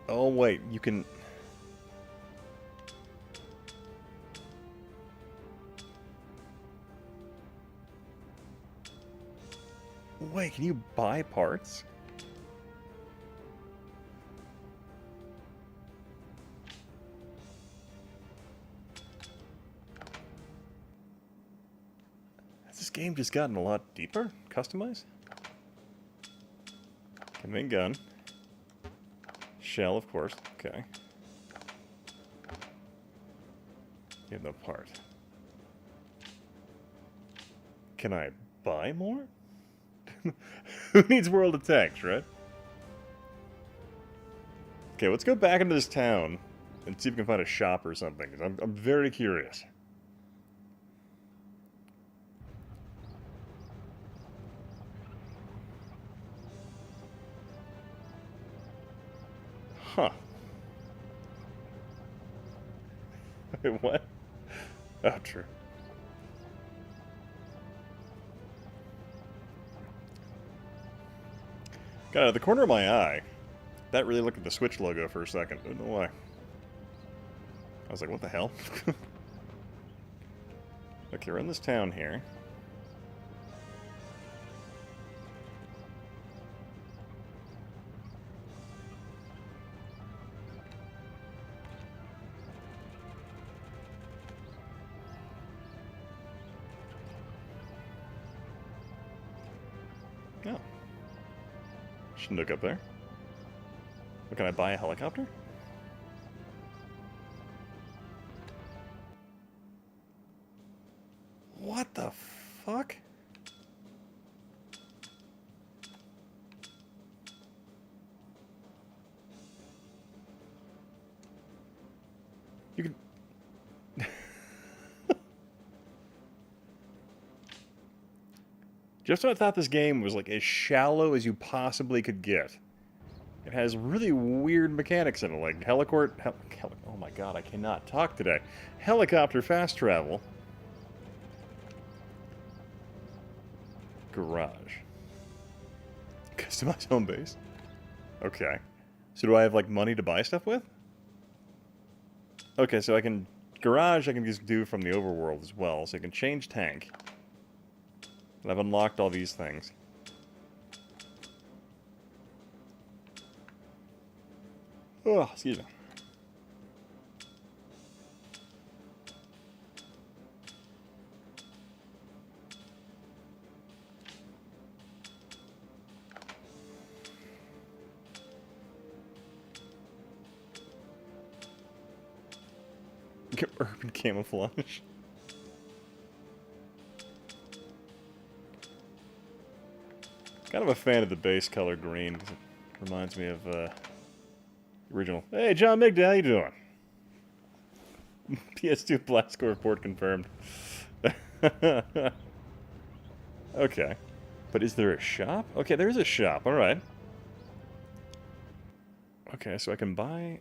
Oh, wait, you can... Wait, can you buy parts? Has this game just gotten a lot deeper? Customize? Okay, main gun. Shell, of course. Okay. You have no part. Can I buy more? Who needs world of tanks, right? Okay, let's go back into this town and see if we can find a shop or something. I'm very curious. Huh. Wait, what? Oh, true. God, out of the corner of my eye, that really looked at the Switch logo for a second. I don't know why. I was like, what the hell? Okay, we're in this town here. Oh. Shouldn't look up there. What, can I buy a helicopter? What the fuck? You can... Just when I thought this game was like as shallow as you possibly could get. It has really weird mechanics in it, like oh my god, I cannot talk today. Helicopter fast travel. Garage. Customize home base. Okay. So do I have, like, money to buy stuff with? Okay, so I can... Garage I can just do from the overworld as well, so I can change tank. And I've unlocked all these things. Oh, excuse me. Urban camouflage. Kind of a fan of the base color green. It reminds me of the original. Hey, John Migdal, how you doing? PS2 Black Score report confirmed. Okay. But is there a shop? Okay, there is a shop. All right. Okay, so I can buy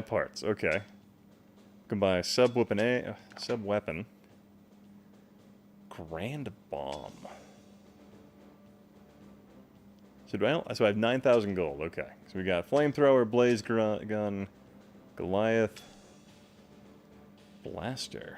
parts. Okay. I can buy sub-weapon. Grand bomb. So so I have 9,000 gold. Okay. So we got flamethrower, blaze gun, Goliath, blaster.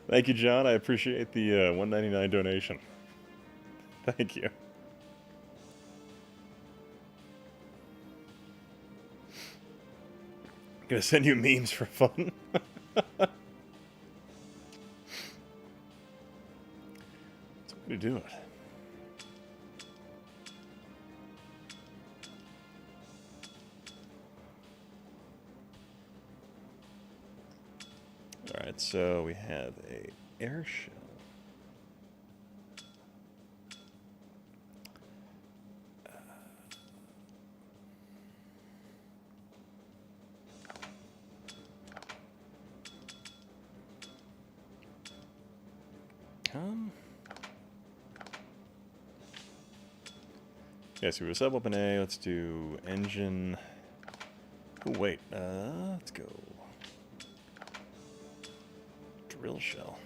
Thank you, John. I appreciate the $1.99 donation. Thank you. Gonna send you memes for fun. That's a way to do it. Alright, so we have a air shell. Yeah, so we sub up an A. Let's do engine. Oh, wait. Let's go. Drill shell.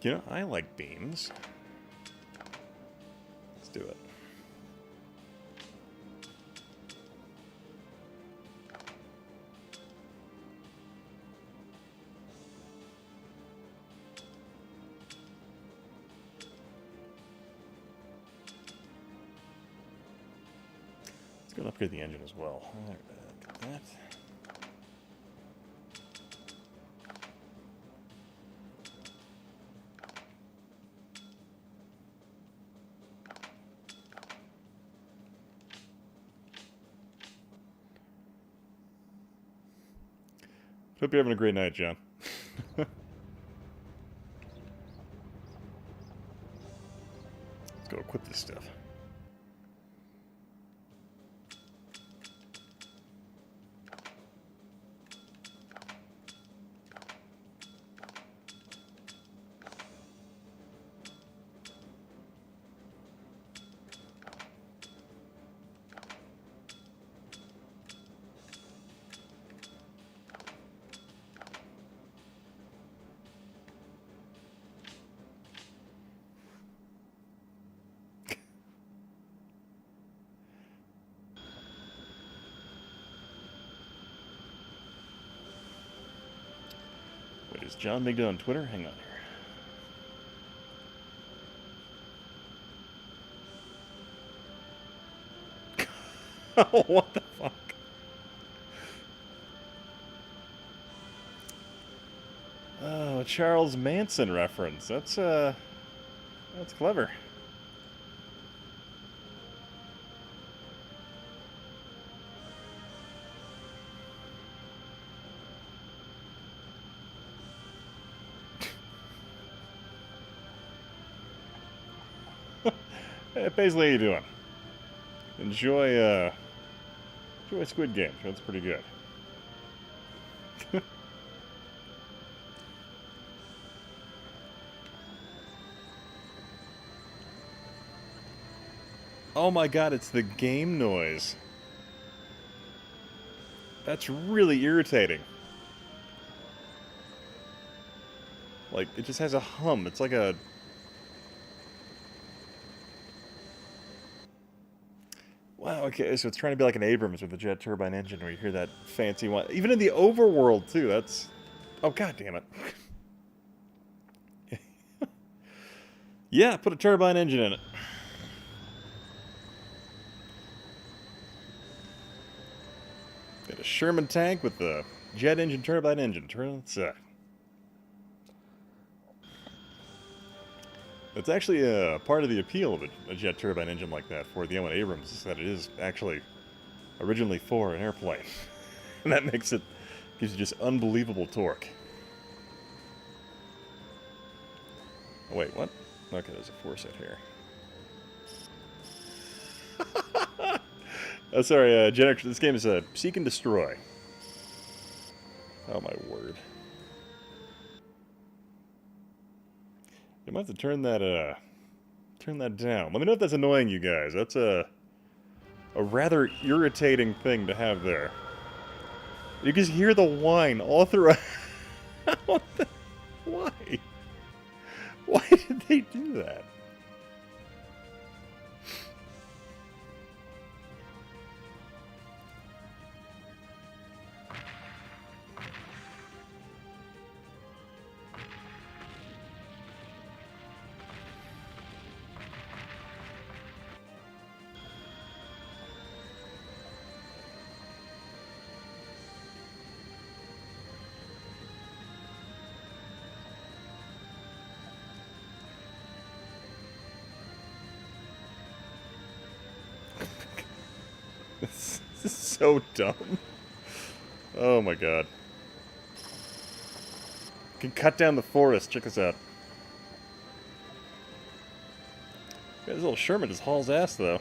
You know, I like beams. Let's do it. Let's go and upgrade the engine as well. Alright, got that. Hope you're having a great night, John. Let's go equip this stuff. Is John Big on Twitter? Hang on here. Oh, what the fuck? Oh, a Charles Manson reference. That's clever. Hey, Paisley, how you doing? Enjoy Squid Game. That's pretty good. Oh my god, it's the game noise. That's really irritating. Like, it just has a hum. It's like a... Wow, okay, so it's trying to be like an Abrams with a jet turbine engine where you hear that fancy one. Even in the overworld, too, that's... Oh, god damn it. Yeah, put a turbine engine in it. Got a Sherman tank with the jet engine, turbine engine. Turn on its side. That's actually part of the appeal of a jet turbine engine like that for the M1 Abrams is that it is actually originally for an airplane. And that makes it, gives you just unbelievable torque. Oh, wait, what? Okay, there's a force out here. Oh, sorry, this game is Seek and Destroy. Oh, my word. You might have to turn that down. Let me know if that's annoying you guys. That's a rather irritating thing to have there. You can hear the whine all throughout. Why? Why did they do that? So dumb. Oh my god. You can cut down the forest. Check this out. Yeah, this little Sherman just hauls ass, though.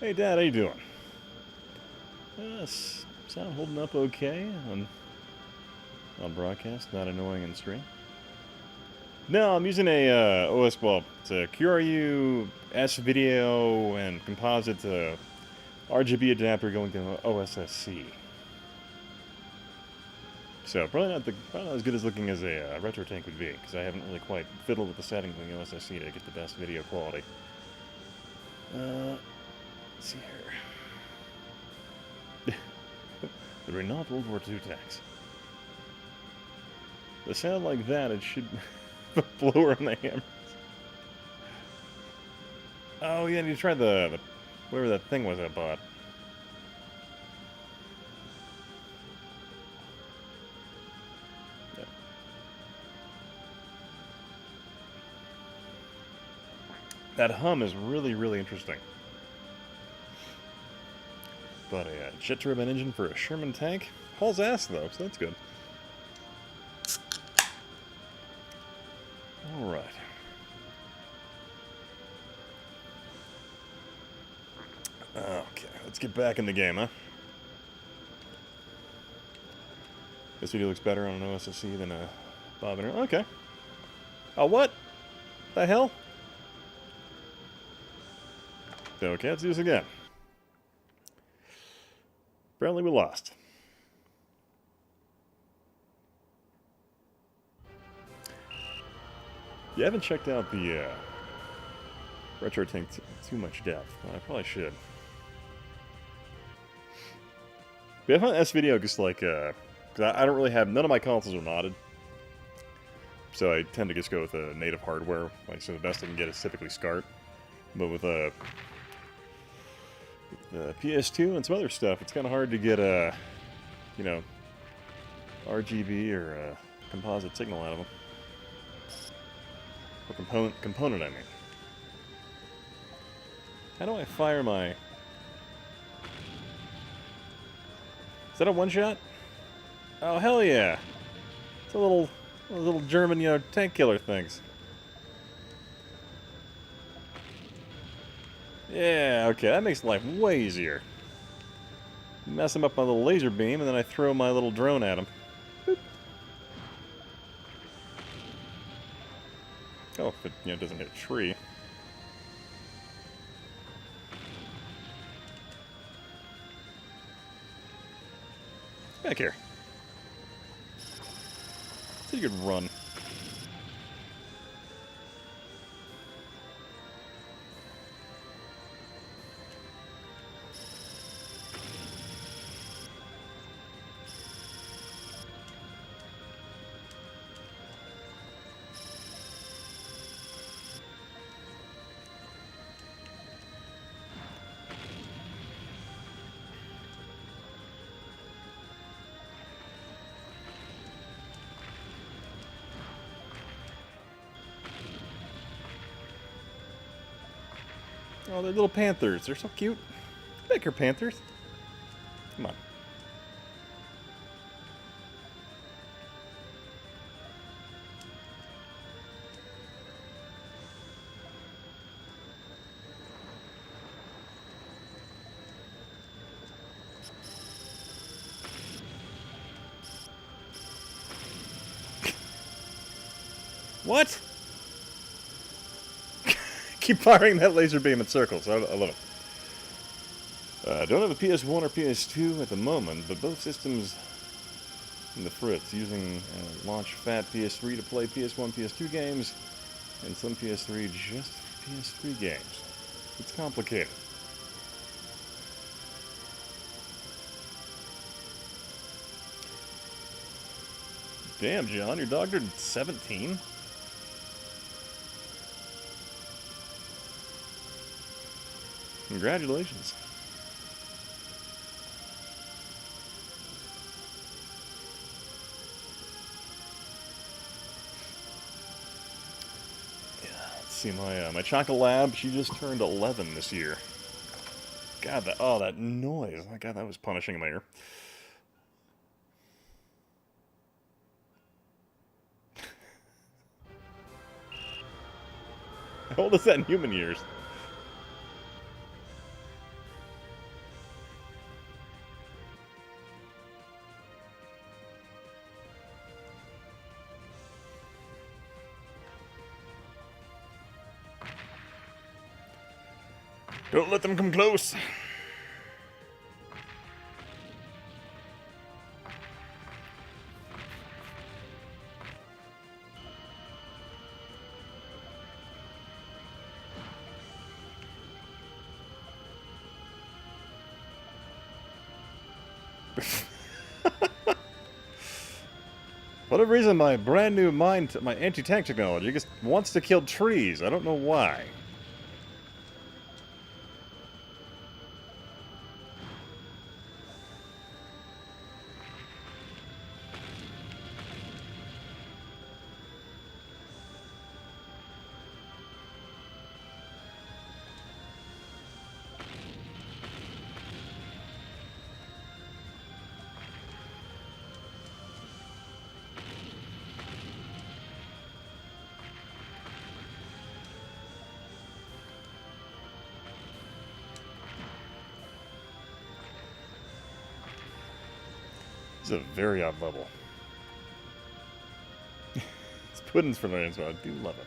Hey, Dad, how you doing? Sound holding up okay on broadcast, not annoying in stream? No, I'm using a well, it's a QRU S video and composite RGB adapter going to OSSC. So probably not as good as looking as a retro tank would be, because I haven't really quite fiddled with the settings on the OSSC to get the best video quality. Let's see here. The Renault World War II tanks. The sound like that, it should the blower on the hammers. Oh yeah, you tried the whatever that thing was I bought. Yeah. That hum is really, really interesting. But a jet turbine engine for a Sherman tank hauls ass though, so that's good. All right. Okay, let's get back in the game, huh? This video looks better on an OSSC than a Bob and Earl. Okay. Oh, what? The hell? Okay, let's do this again. Apparently we lost. Yeah, I haven't checked out the retro tank too much depth. I probably should. But I found S video just like, cause I don't really have, none of my consoles are modded. So I tend to just go with native hardware. Like, so the best I can get is typically SCART. But with PS2 and some other stuff, it's kind of hard to get a, you know, RGB or a composite signal out of them. Or component, I mean. How do I fire my... Is that a one-shot? Oh, hell yeah! It's a little German, you know, tank killer things. Yeah, okay, that makes life way easier. Mess him up with a little laser beam, and then I throw my little drone at him. Boop. Oh, if it, you know, doesn't hit a tree. Back here. So you could run. Oh, they're little panthers. They're so cute. Back here, panthers. Come on. What? Keep firing that laser beam in circles. I love it. I don't have a PS1 or PS2 at the moment, but both systems in the fritz, using launch fat PS3 to play PS1, PS2 games, and some PS3 just for PS3 games. It's complicated. Damn, John, your dog turned 17? Congratulations. Let's see, my chocolate lab, she just turned 11 this year. God, that noise. My God, that was punishing in my ear. How old is that in human years? Don't let them come close. For whatever reason, my brand new my anti-tank technology just wants to kill trees. I don't know why. This is a very odd level. It's puddings for learning, so I do love it.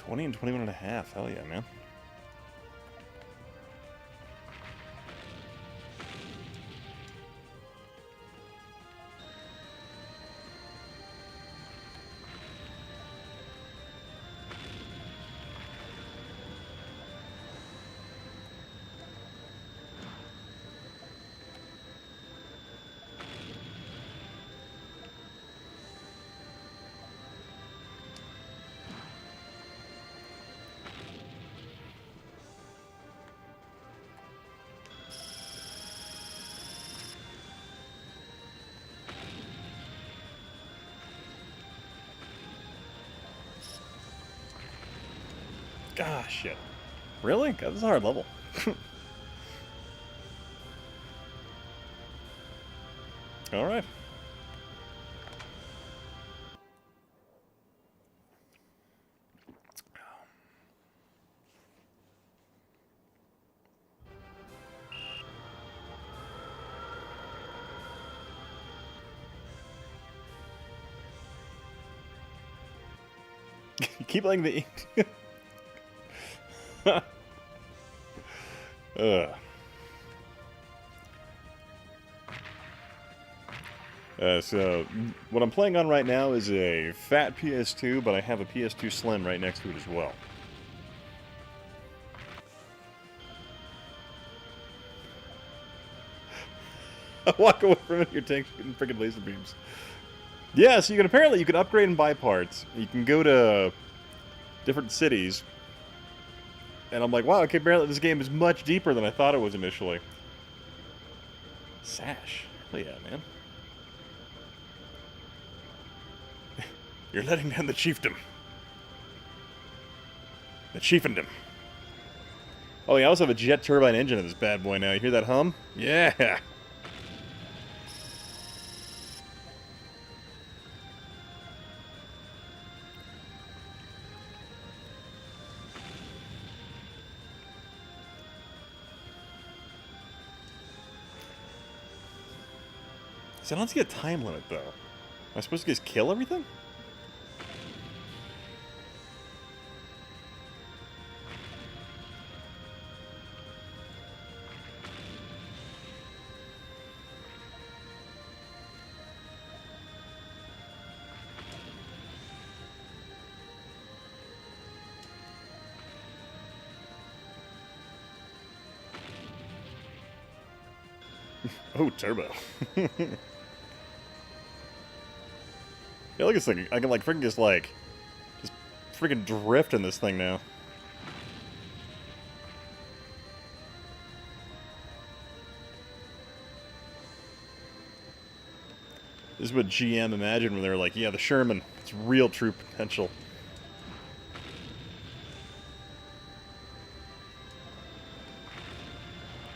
$20 and $21.5. Hell yeah, man. Gosh, shit. Really? God, this is a hard level. Alright. Keep letting the ink. So, what I'm playing on right now is a fat PS2, but I have a PS2 Slim right next to it as well. Walk away from it, your tank's getting freaking laser beams. Yeah, so you can upgrade and buy parts. You can go to different cities. And I'm like, wow, okay, apparently this game is much deeper than I thought it was initially. Sash. Hell yeah, man. You're letting down the chiefdom. The chiefendom. Oh, yeah, I also have a jet turbine engine in this bad boy now. You hear that hum? Yeah! So I don't see a time limit, though. Am I supposed to just kill everything? Oh, turbo. Yeah, look at this thing. I can, like, freaking just freaking drift in this thing now. This is what GM imagined when they were like, yeah, the Sherman, it's real true potential.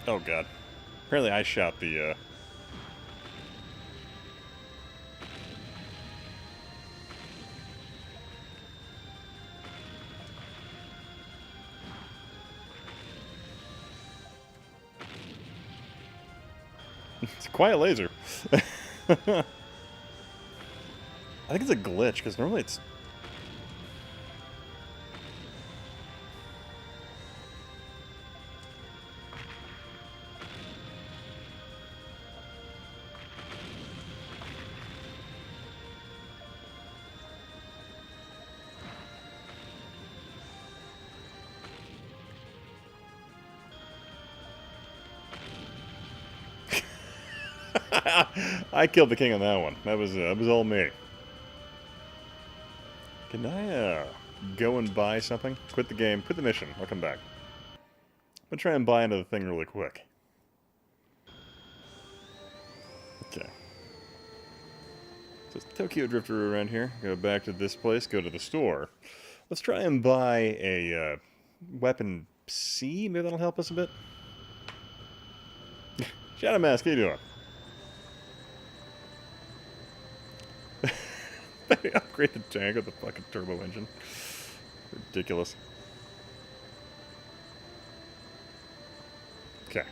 Oh, God. Apparently I shot the, It's a quiet laser. I think it's a glitch, because normally it's... I killed the king on that one. That was all me. Can I, go and buy something? Quit the game, quit the mission, I'll come back. I'm gonna try and buy another thing really quick. Okay. So it's Tokyo Drifter around here. Go back to this place, go to the store. Let's try and buy a, weapon C? Maybe that'll help us a bit? Shadow Mask, how you doing? They upgrade the tank with the fucking turbo engine. Ridiculous. Okay.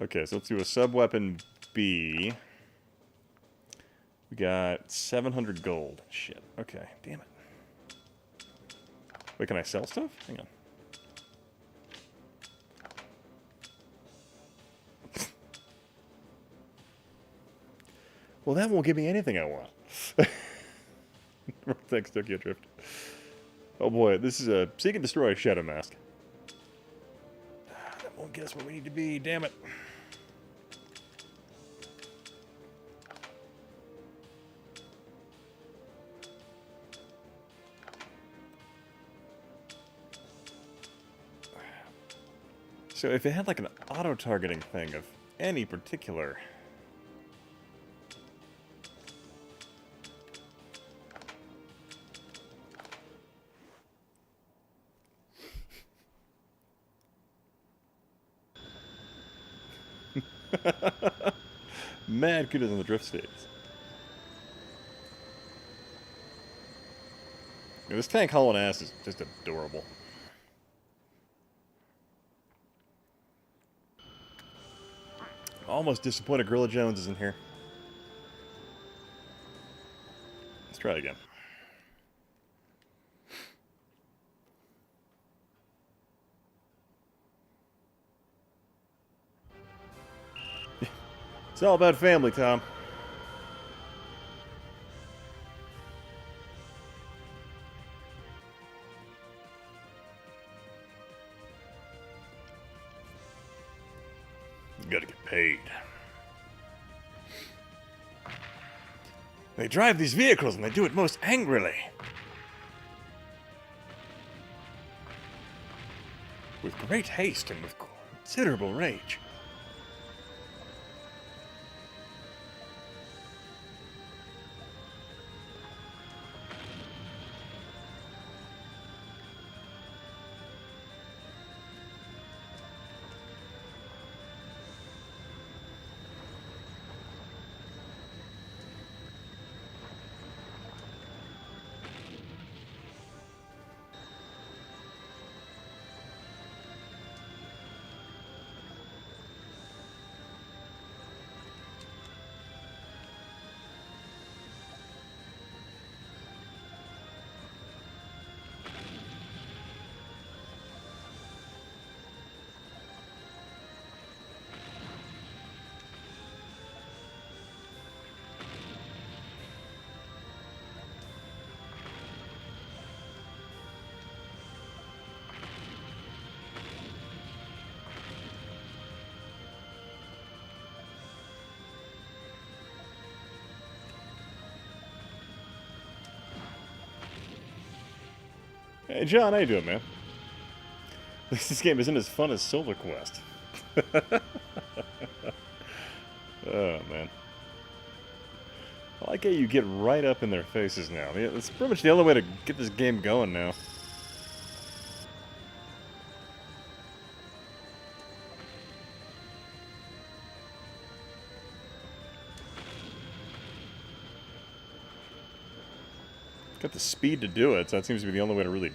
Okay, so let's do a sub-weapon B. We got 700 gold. Shit. Okay, damn it. Wait, can I sell stuff? Hang on. Well, that won't give me anything I want. Thanks, Tokyo Drift. Oh boy, this is a Seek and Destroy Shadow Mask. That won't get us where we need to be, damn it. So if it had like an auto-targeting thing of any particular... Mad kudos on the drift states. Yeah, this tank hauling ass is just adorable. Almost disappointed Gorilla Jones isn't here. Let's try it again. It's all about family, Tom. You gotta get paid. They drive these vehicles and they do it most angrily. With great haste and with considerable rage. Hey, John, how you doing, man? This game isn't as fun as Silver Quest. Oh, man. I like how you get right up in their faces now. Yeah, that's pretty much the only way to get this game going now. Got the speed to do it, so that seems to be the only way to really...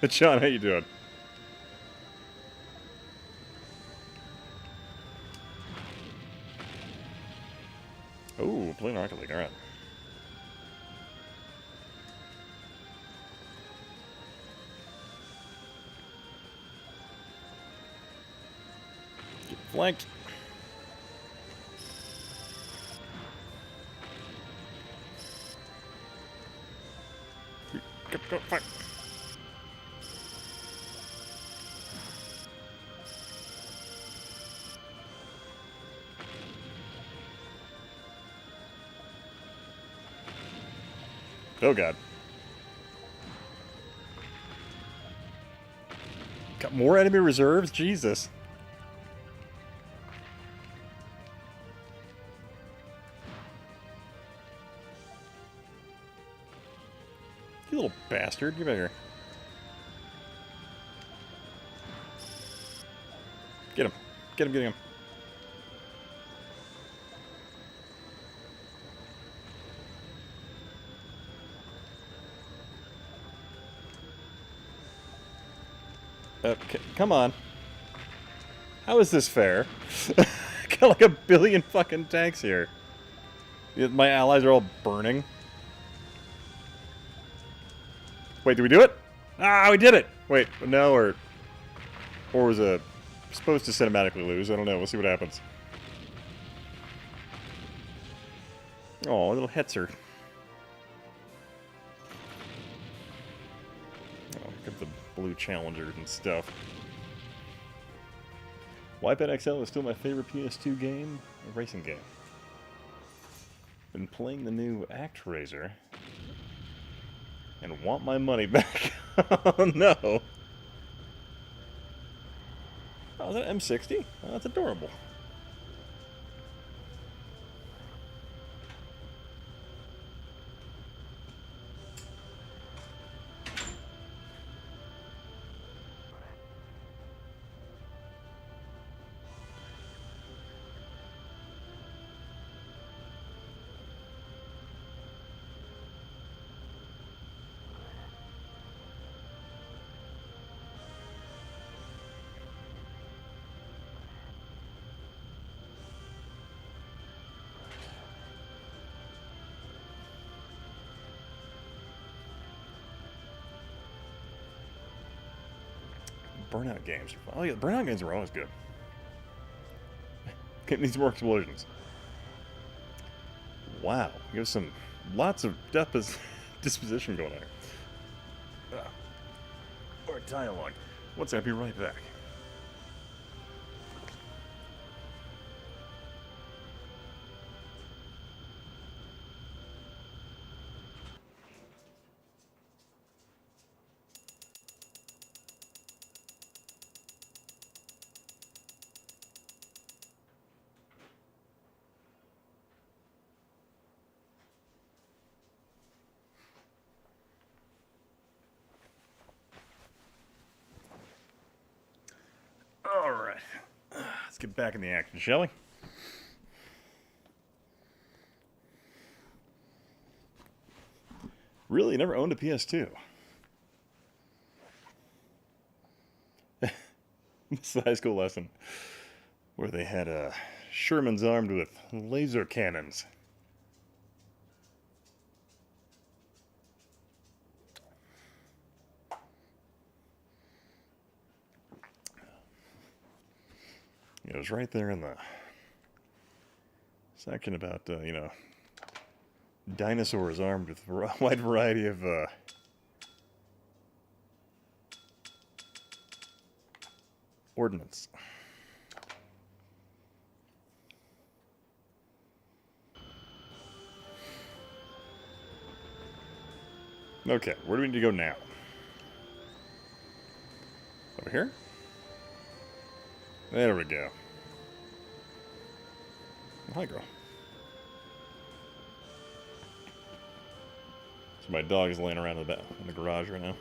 John, how you doing? Oh, playing Rocket League, alright. Get flanked. Go, fuck. Oh, God. Got more enemy reserves? Jesus. You little bastard. Get back here. Get him. Get him, get him. Okay, come on. How is this fair? Got like a billion fucking tanks here. My allies are all burning. Wait, did we do it? Ah, we did it! Wait, no, or was it supposed to cinematically lose? I don't know. We'll see what happens. Oh, little Hetzer. Oh, look at the blue challengers and stuff. Wipeout XL is still my favorite PS2 game, a racing game. Been playing the new ActRaiser and want my money back. Oh no! Oh, is that an M60? Oh, that's adorable. Burnout games are fun. Oh yeah, the Burnout games are always good. Get these more explosions. Wow, you have lots of disposition going on here. Or dialogue. What's that? I'll be right back. Alright. Let's get back in the action, shall we? Really? Never owned a PS2. This is a high school lesson where they had Shermans armed with laser cannons. It was right there in the section about, you know, dinosaurs armed with a wide variety of ordnance. Okay, where do we need to go now? Over here? There we go. Hi, girl. So my dog is laying around in the garage right now.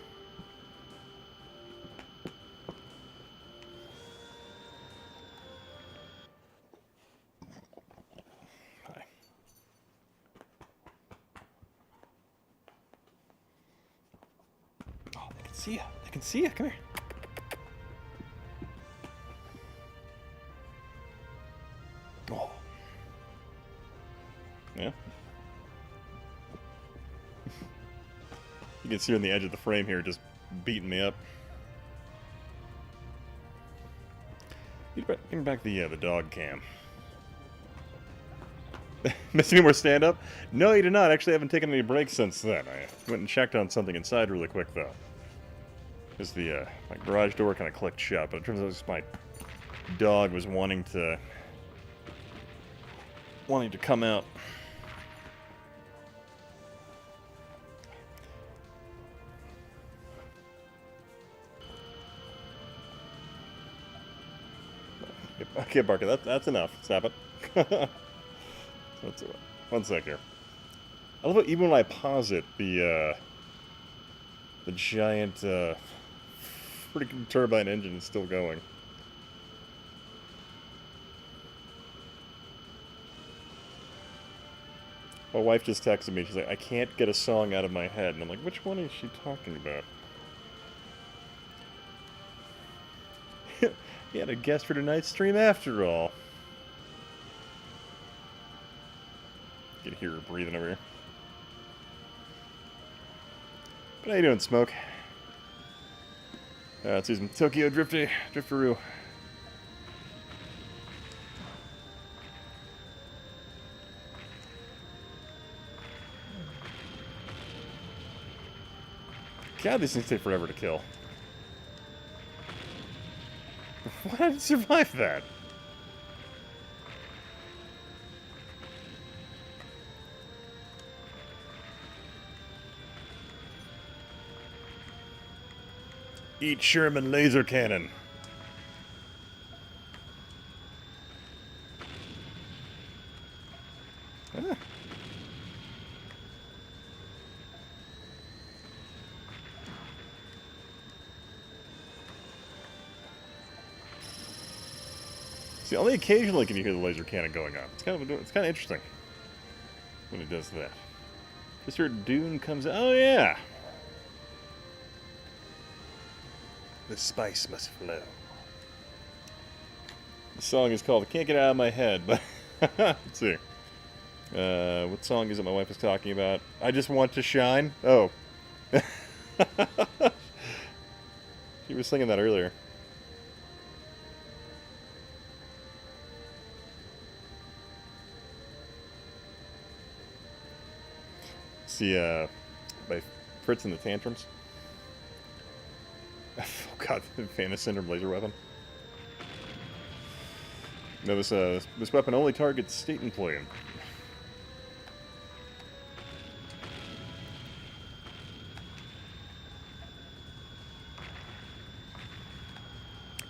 Hi. Oh, they can see you. They can see you. Come here. Oh. Yeah. You can see her on the edge of the frame here, just beating me up. Bring back the dog cam. Miss any more stand-up? No, you did not. Actually, I haven't taken any breaks since then. I went and checked on something inside really quick, though. Because my garage door kind of clicked shut, but it turns out my dog was wanting to come out. Okay, Barker, that's enough. Stop it. That's it. One sec here. I love how even when I pause it, the giant freaking turbine engine is still going. My wife just texted me. She's like, I can't get a song out of my head. And I'm like, which one is she talking about? He had a guest for tonight's stream after all. You can hear her breathing over here. But how you doing, Smoke? Let's do some Tokyo Drifteroo. God, these things take forever to kill. Why did it survive that? Eat Sherman laser cannon. Ah. See, only occasionally can you hear the laser cannon going on. It's kind of interesting when it does that. Mr. Dune comes out. Oh yeah. The spice must flow. The song is called I Can't Get It Out of My Head, but let's see. What song is it my wife is talking about? I Just Want to Shine? Oh. She was singing that earlier. See, by Fritz and the Tantrums. Oh god, the famous Syndrome laser weapon. No, this weapon only targets state employee.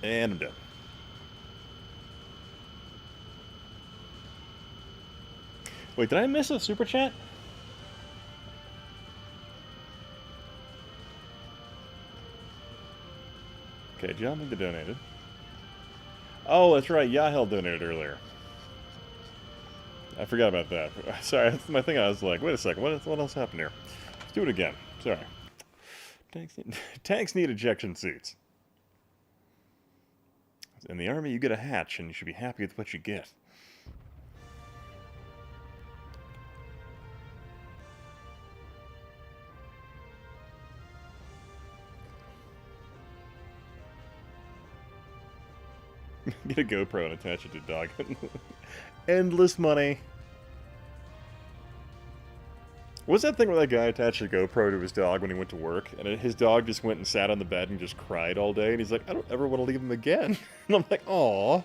And I'm dead. Wait, did I miss a super chat? Okay, John Minka donated. Oh, that's right, Yahel donated earlier. I forgot about that. Sorry, that's my thing. I was like, wait a second, what else happened here? Let's do it again. Sorry. Tanks need ejection seats. In the Army, you get a hatch, and you should be happy with what you get. Get a GoPro and attach it to a dog. Endless money. What's that thing where that guy attached a GoPro to his dog when he went to work, and his dog just went and sat on the bed and just cried all day, and he's like, I don't ever want to leave him again. And I'm like, aww.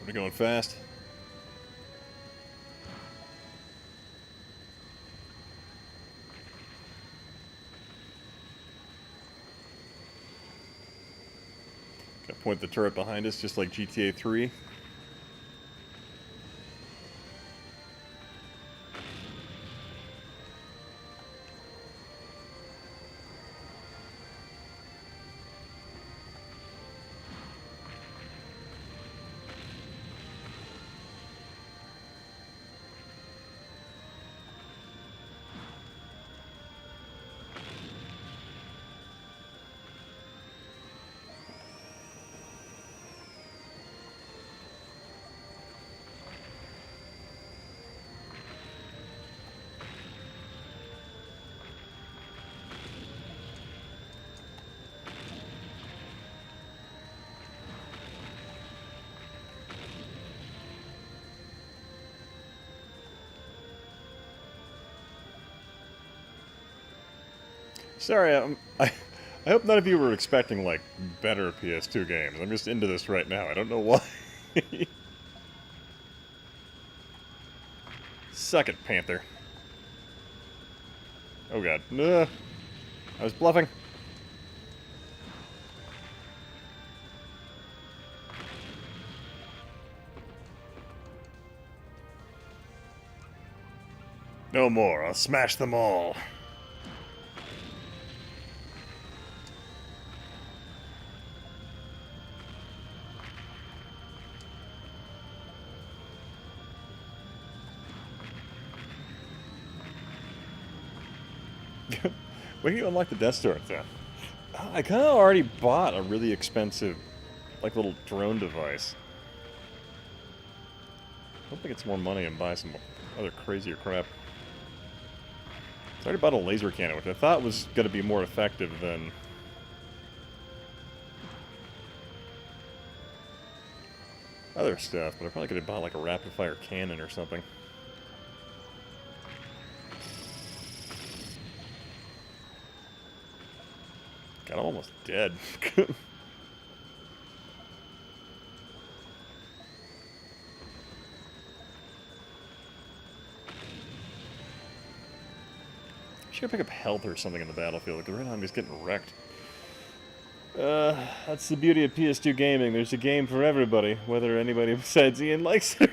We're going fast. Gotta point the turret behind us, just like GTA 3. Sorry, I hope none of you were expecting, like, better PS2 games. I'm just into this right now. I don't know why. Suck it, Panther. Oh god. I was bluffing. No more. I'll smash them all. Where do you unlock the Death Star then? I kind of already bought a really expensive, like, little drone device. I hope I get some more money and buy some other crazier crap. I already bought a laser cannon, which I thought was going to be more effective than other stuff, but I probably could have bought like a rapid-fire cannon or something. God, I'm almost dead. Should pick up health or something in the battlefield, because right now I'm just getting wrecked. That's the beauty of PS2 gaming. There's a game for everybody, whether anybody besides Ian likes it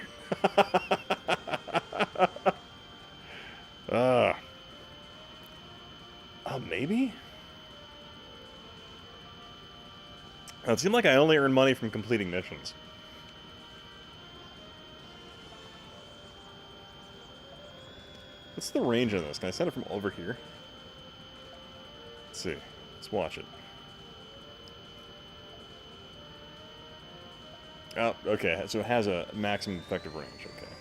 or maybe? It seemed like I only earn money from completing missions. What's the range on this? Can I set it from over here? Let's see. Let's watch it. Oh, okay, so it has a maximum effective range, okay.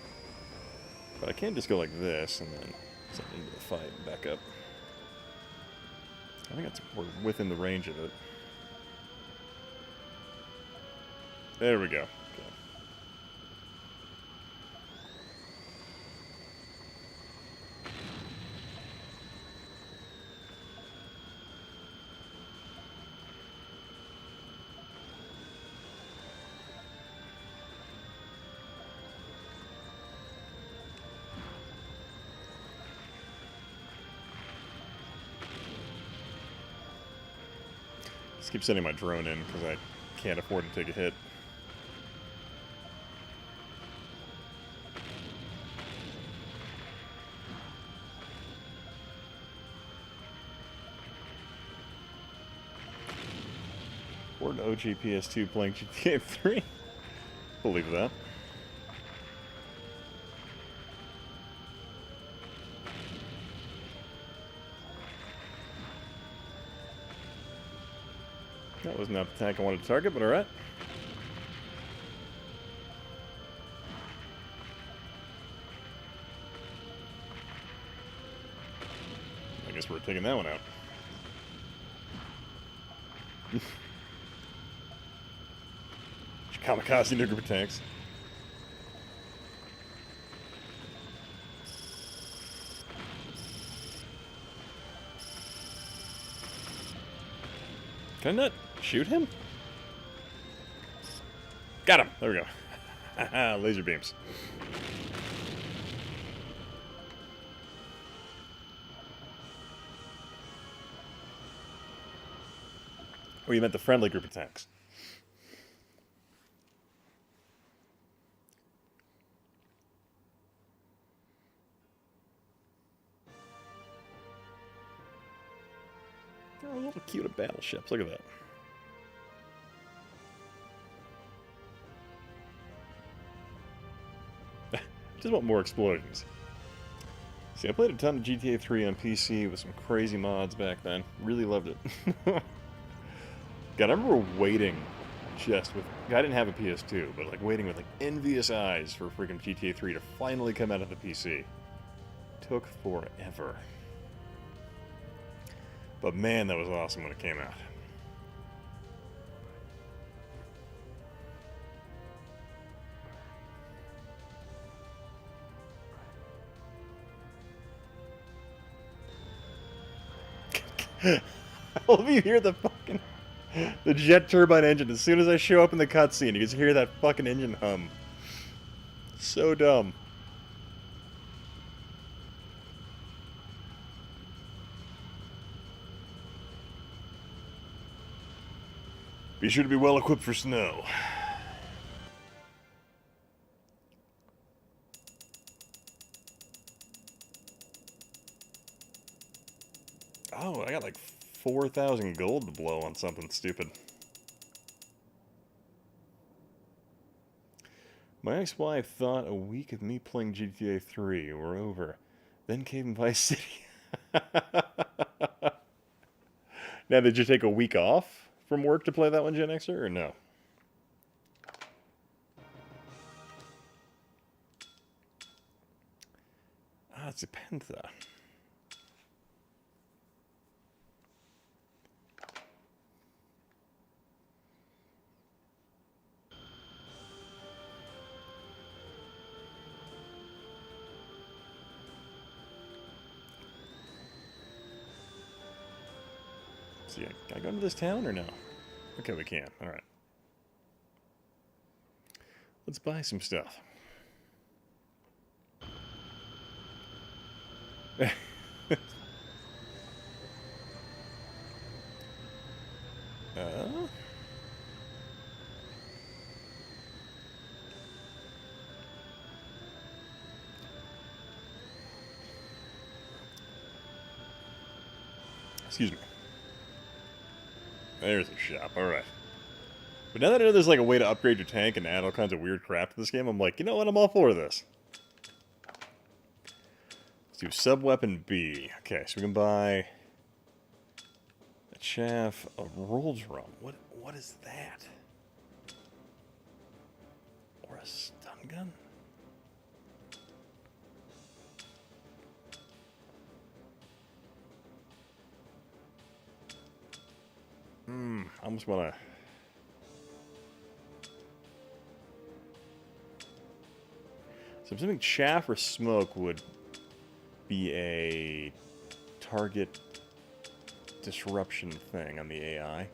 But I can't just go like this and then set into the fight and back up. I think we're within the range of it. There we go. Okay. Just keep sending my drone in because I can't afford to take a hit. Or an OG PS2 playing GTA 3. Believe that. That was not the tank I wanted to target, but alright. I guess we're taking that one out. Kamikaze nuclear tanks. Can I not shoot him? Got him! There we go. Laser beams. Or you meant the friendly group of tanks. Oh, little cute battleships. Look at that. Just want more explosions. See, I played a ton of GTA 3 on PC with some crazy mods back then. Really loved it. God, I remember waiting just with... I didn't have a PS2, but like waiting with like envious eyes for freaking GTA 3 to finally come out of the PC. Took forever. But man, that was awesome when it came out. I love you hear the fucking... the jet turbine engine. As soon as I show up in the cutscene, you just hear that fucking engine hum. So dumb. Be sure to be well equipped for snow. Oh, I got like 4,000 gold to blow on something stupid. My ex-wife thought a week of me playing GTA 3 were over. Then came Vice City. Now, did you take a week off from work to play that one, Gen Xer, or no? Ah, it's a Penta. See, can I go into this town or no? Okay, we can. All right. Let's buy some stuff. Excuse me. There's a shop, alright. But now that I know there's like a way to upgrade your tank and add all kinds of weird crap to this game, I'm like, you know what, I'm all for this. Let's do sub-weapon B. Okay, so we can buy a chaff, a roll drum. What is that? Or a stun gun? I almost want to... So I'm assuming chaff or smoke would be a target disruption thing on the AI.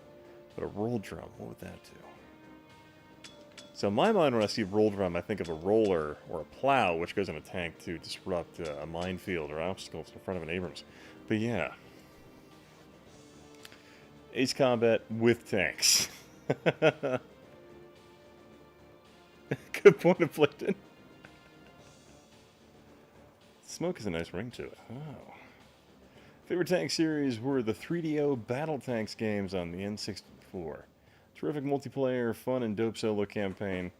But a roll drum, what would that do? So in my mind, when I see roll drum, I think of a roller or a plow, which goes in a tank to disrupt a minefield or obstacles in front of an Abrams. But yeah. Ace Combat with tanks. Good point inflicted. Smoke has a nice ring to it. Oh. Favorite tank series were the 3DO Battle Tanks games on the N64. Terrific multiplayer, fun and dope solo campaign.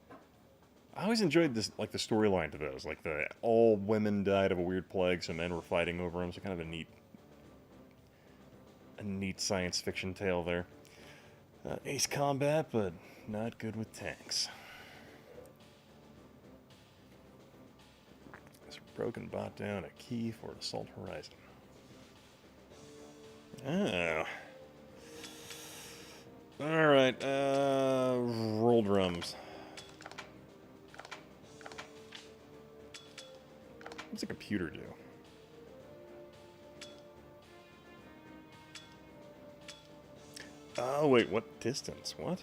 I always enjoyed this, like the storyline to those. Like the all women died of a weird plague, so men were fighting over them. So kind of a neat science fiction tale there. Ace Combat, but not good with tanks. This broken bot down a key for Assault Horizon. Oh. Alright, roll drums. What's a computer do? Oh, wait, what distance? What?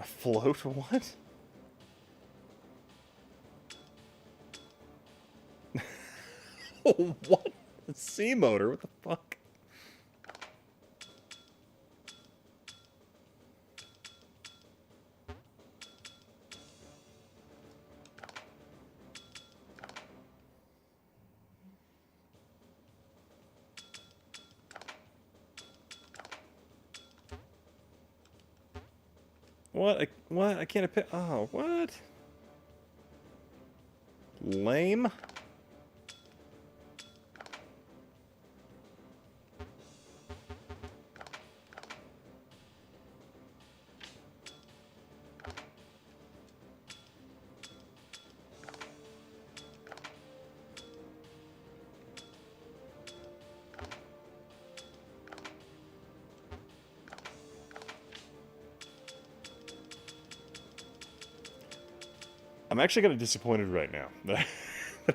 float? What? What? A sea motor? What the fuck? What? What? I can't pick. Oh, what? Lame? I'm actually kind of disappointed right now that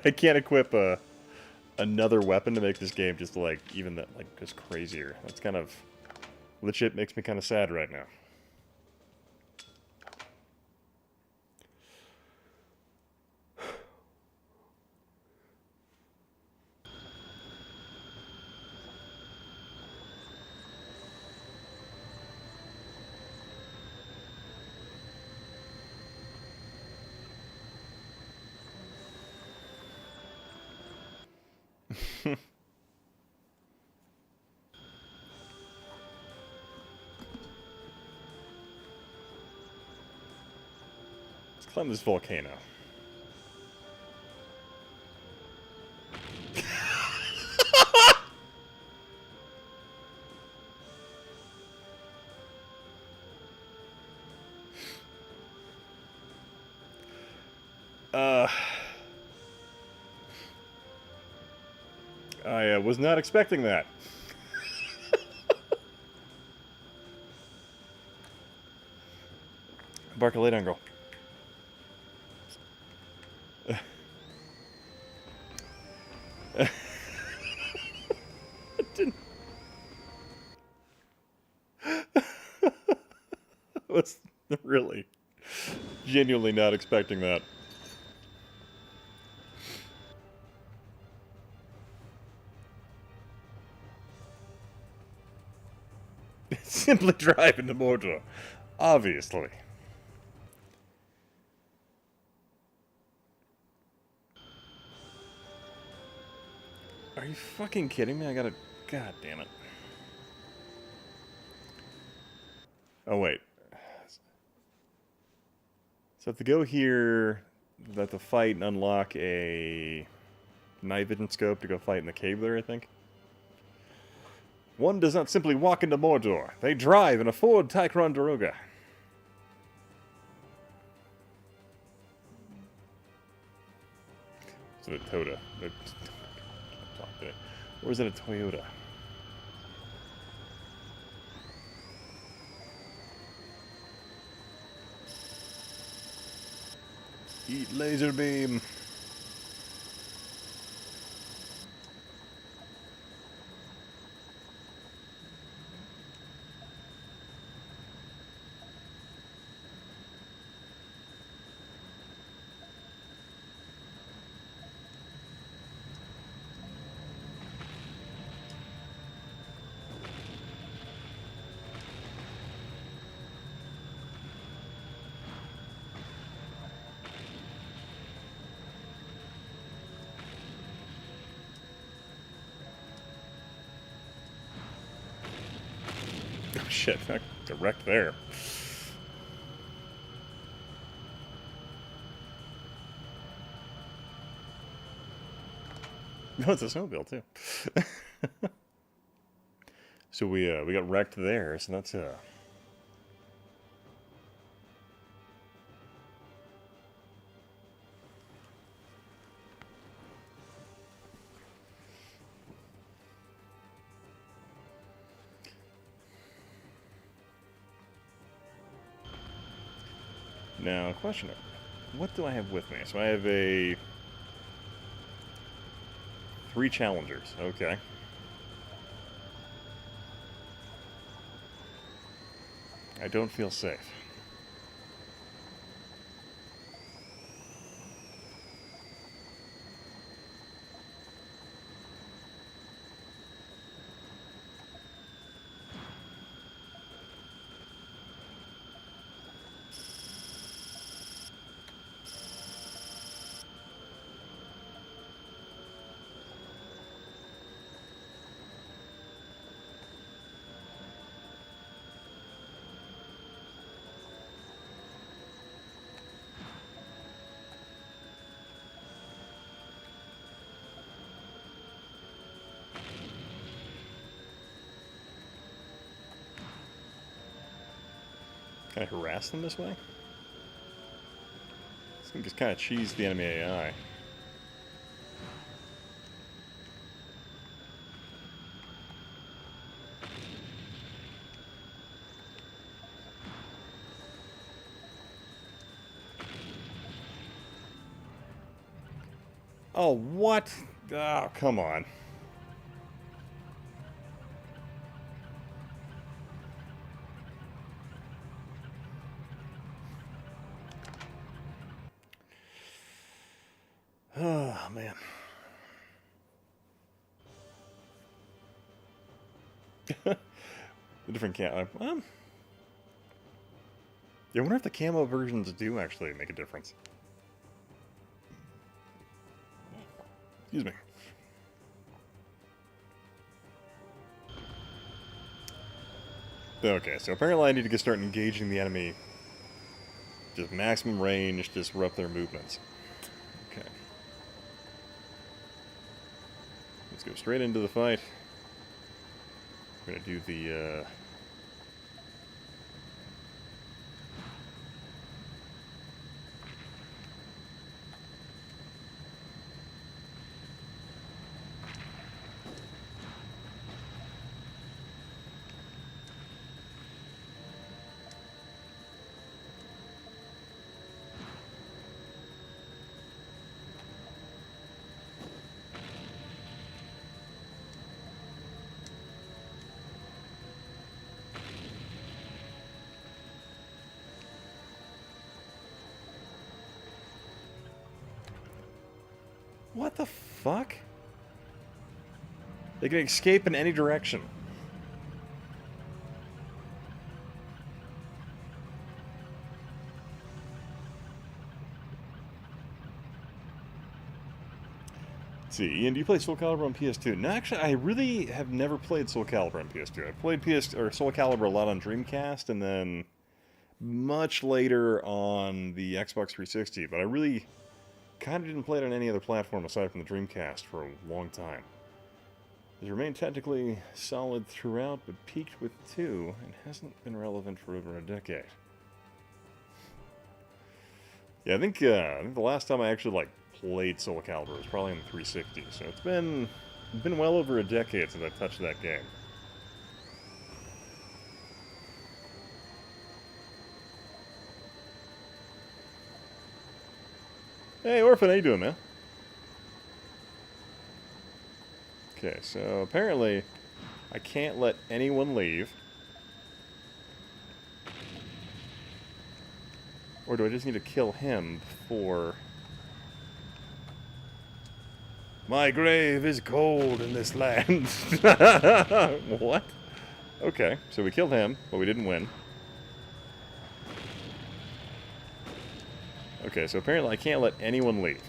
I can't equip another weapon to make this game just like even that like just crazier. That's kind of legit makes me kind of sad right now. Let's climb this volcano. I was not expecting that. Barker, lay down, girl. Didn't... was really genuinely not expecting that. Simply drive into Mordor. Obviously. Are you fucking kidding me? I gotta... God damn it. Oh, wait. So I have to go here, I have to fight and unlock a night vision scope to go fight in the cave there, I think. One does not simply walk into Mordor. They drive in a Ford Ticonderoga. Is it a Toyota? Or is it a Toyota? Eat laser beam. Oh shit, direct there. No, it's a snowmobile too. So we got wrecked there, so that's Now, question, what do I have with me? So I have 3 challengers, okay. I don't feel safe. Can I harass them this way? This can just kind of cheese the enemy AI. Oh, what? Oh, come on. Oh, man. The different camo. Yeah, I wonder if the camo versions do actually make a difference. Excuse me. Okay, so apparently I need to get started engaging the enemy. Just maximum range, disrupt their movements. Okay. Let's go straight into the fight. We're gonna do the, What the fuck? They can escape in any direction. Let's see, Ian, do you play Soul Calibur on PS2? No, actually, I really have never played Soul Calibur on PS2. I played Soul Calibur a lot on Dreamcast, and then much later on the Xbox 360, but I really kind of didn't play it on any other platform aside from the Dreamcast for a long time. It's remained technically solid throughout, but peaked with 2, and hasn't been relevant for over a decade. Yeah, I think the last time I actually played Soul Calibur was probably on the 360, so it's been well over a decade since I've touched that game. Hey, Orphan, how you doing, man? Okay, so apparently I can't let anyone leave. Or do I just need to kill him before... My grave is cold in this land. What? Okay, so we killed him, but we didn't win. Okay, so apparently I can't let anyone leave.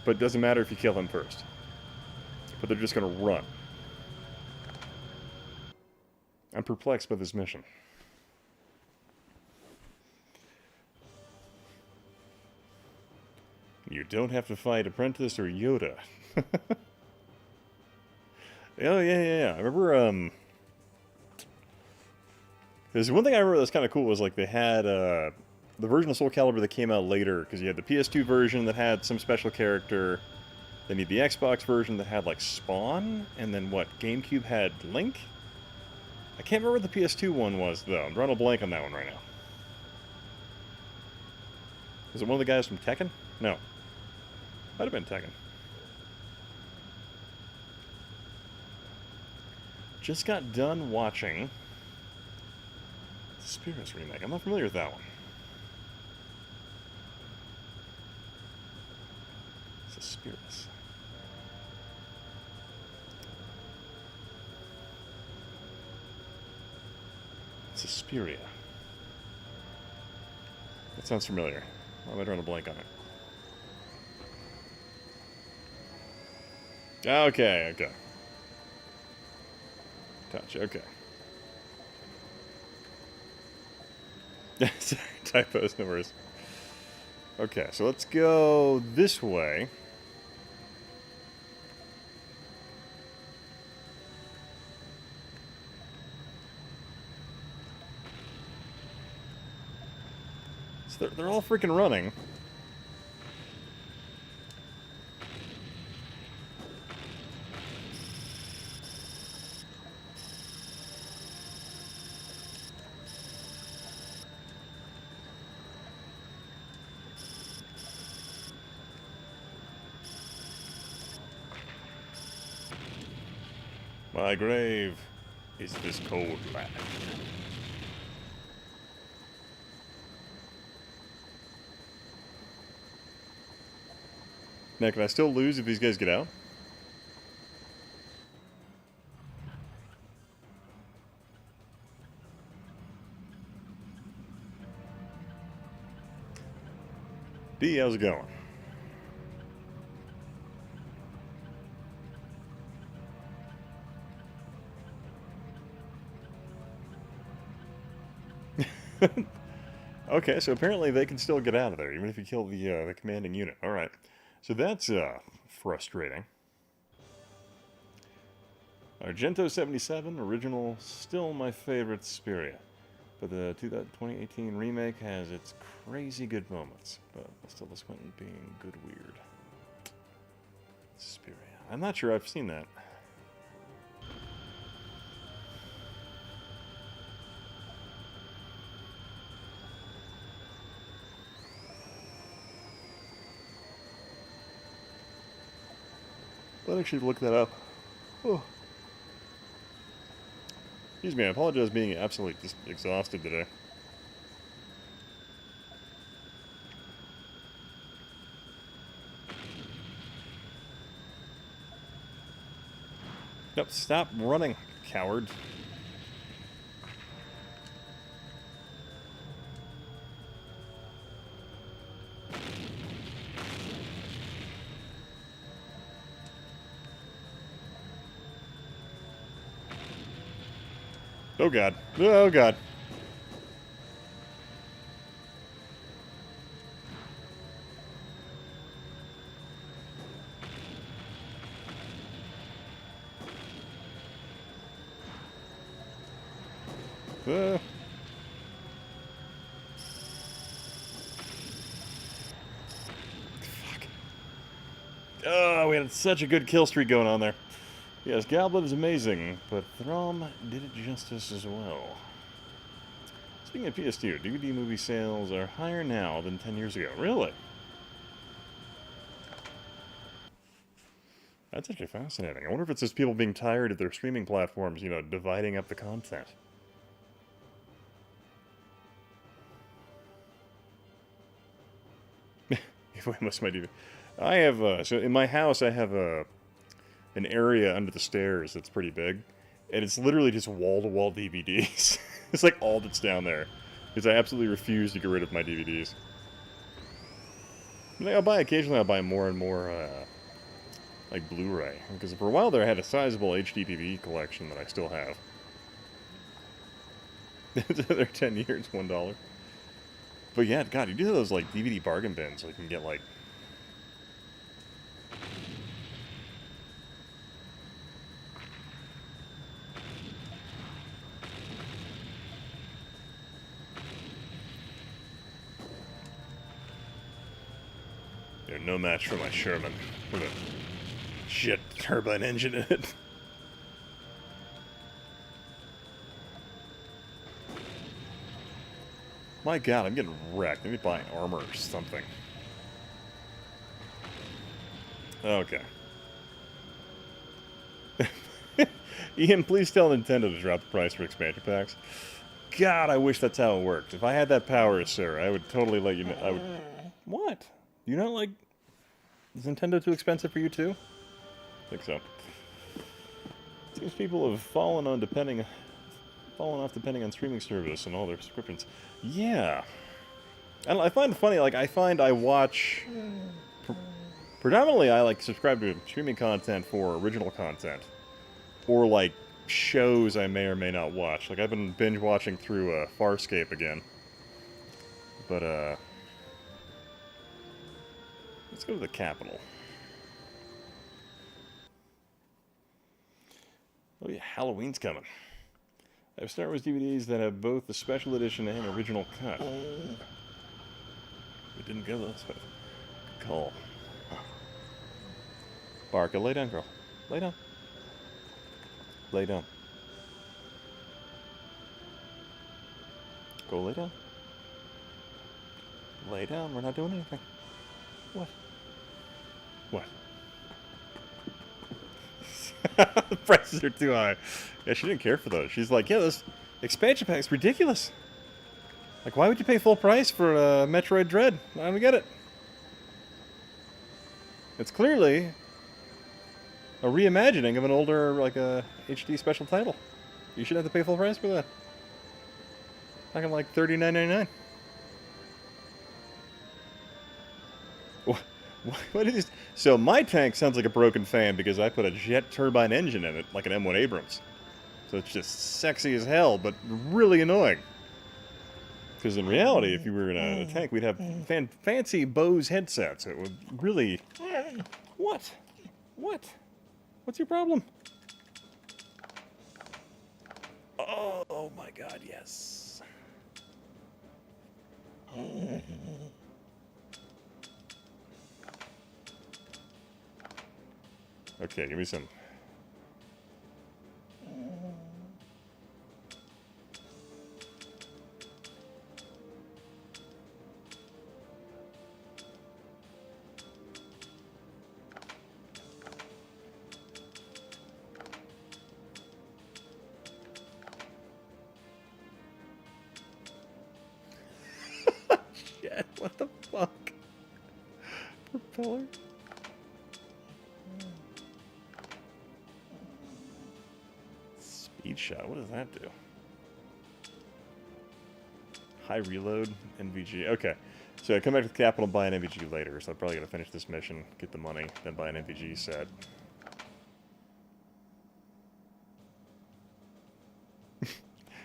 But it doesn't matter if you kill him first. But they're just gonna run. I'm perplexed by this mission. You don't have to fight Apprentice or Yoda. Oh, yeah. I remember, there's one thing I remember that's kind of cool was, they had, the version of Soul Calibur that came out later, because you had the PS2 version that had some special character, then you had the Xbox version that had, Spawn, and then what, GameCube had Link? I can't remember what the PS2 one was, though. I'm drawing a blank on that one right now. Was it one of the guys from Tekken? No. Might have been Tekken. Just got done watching Spirits remake. I'm not familiar with that one. It's a Spirits. Suspiria. That sounds familiar. Why am I drawing a blank on it? Okay. Touch, okay. Sorry, typos, no worries. Okay, so let's go this way. So they're all freaking running. My grave is this cold land. Now, can I still lose if these guys get out? D, how's it going? Okay, so apparently they can still get out of there, even if you kill the commanding unit. Alright. So that's frustrating. Argento 77, original, still my favorite Suspiria. But the 2018 remake has its crazy good moments. But still, this one being good weird. Suspiria. I'm not sure I've seen that. I'll actually look that up. Oh. Excuse me, I apologize for being absolutely just exhausted today. Nope, stop running, coward. Oh god. Oh god. Fuck. Oh, we had such a good kill streak going on there. Yes, Goblet is amazing, but Throm did it justice as well. Speaking of PS2, DVD movie sales are higher now than 10 years ago. Really? That's actually fascinating. I wonder if it's just people being tired of their streaming platforms, you know, dividing up the content. What's my DVD? I have, so in my house, I have an area under the stairs that's pretty big, and it's literally just wall-to-wall DVDs. It's like all that's down there, because I absolutely refuse to get rid of my DVDs. I mean, occasionally I'll buy more and more, like Blu-ray, because for a while there I had a sizable HDTV collection that I still have. They're 10 years, $1. But yeah, God, you do those, like, DVD bargain bins, so you can get, like... They're no match for my Sherman, with a shit turbine engine in it. My god, I'm getting wrecked. I need to buy armor or something. Okay. Ian, please tell Nintendo to drop the price for expansion packs. God, I wish that's how it worked. If I had that power, sir, I would totally let you know. I would... What? You not like... Is Nintendo too expensive for you, too? I think so. Seems people have fallen off depending on streaming service and all their subscriptions. Yeah. I find it funny, like, I watch... Predominantly, I, like, subscribe to streaming content for original content. Or, like, shows I may or may not watch. Like, I've been binge-watching through Farscape again. But, let's go to the Capitol. Oh yeah, Halloween's coming. I have Star Wars DVDs that have both the special edition and original cut. We didn't go this way. Call. Barca, lay down, girl. Lay down. Lay down. Go lay down. Lay down. We're not doing anything. What? What? The prices are too high. Yeah, she didn't care for those. She's like, yeah, this expansion pack's ridiculous. Like, why would you pay full price for Metroid Dread? I don't get it. It's clearly a reimagining of an older, like, a HD special title. You shouldn't have to pay full price for that. Talking like $39.99. What is this? So my tank sounds like a broken fan because I put a jet turbine engine in it, like an M1 Abrams. So it's just sexy as hell, but really annoying. Because in reality, if you were in a tank, we'd have fancy Bose headsets. It would really... What? What? What's your problem? Oh my god, yes. Okay, give me some. Shit, what the fuck? Propeller? Speed shot, what does that do? High reload, NVG. Okay, so I come back to the capital and buy an NVG later, so I'm probably going to finish this mission, get the money, then buy an NVG set.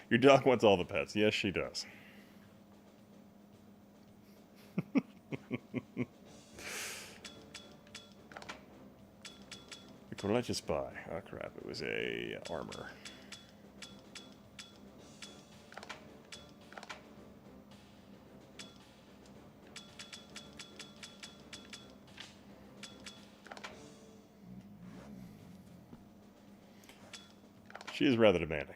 Your dog wants all the pets. Yes, she does. What did I just buy? Oh crap, it was a armor. She is rather demanding.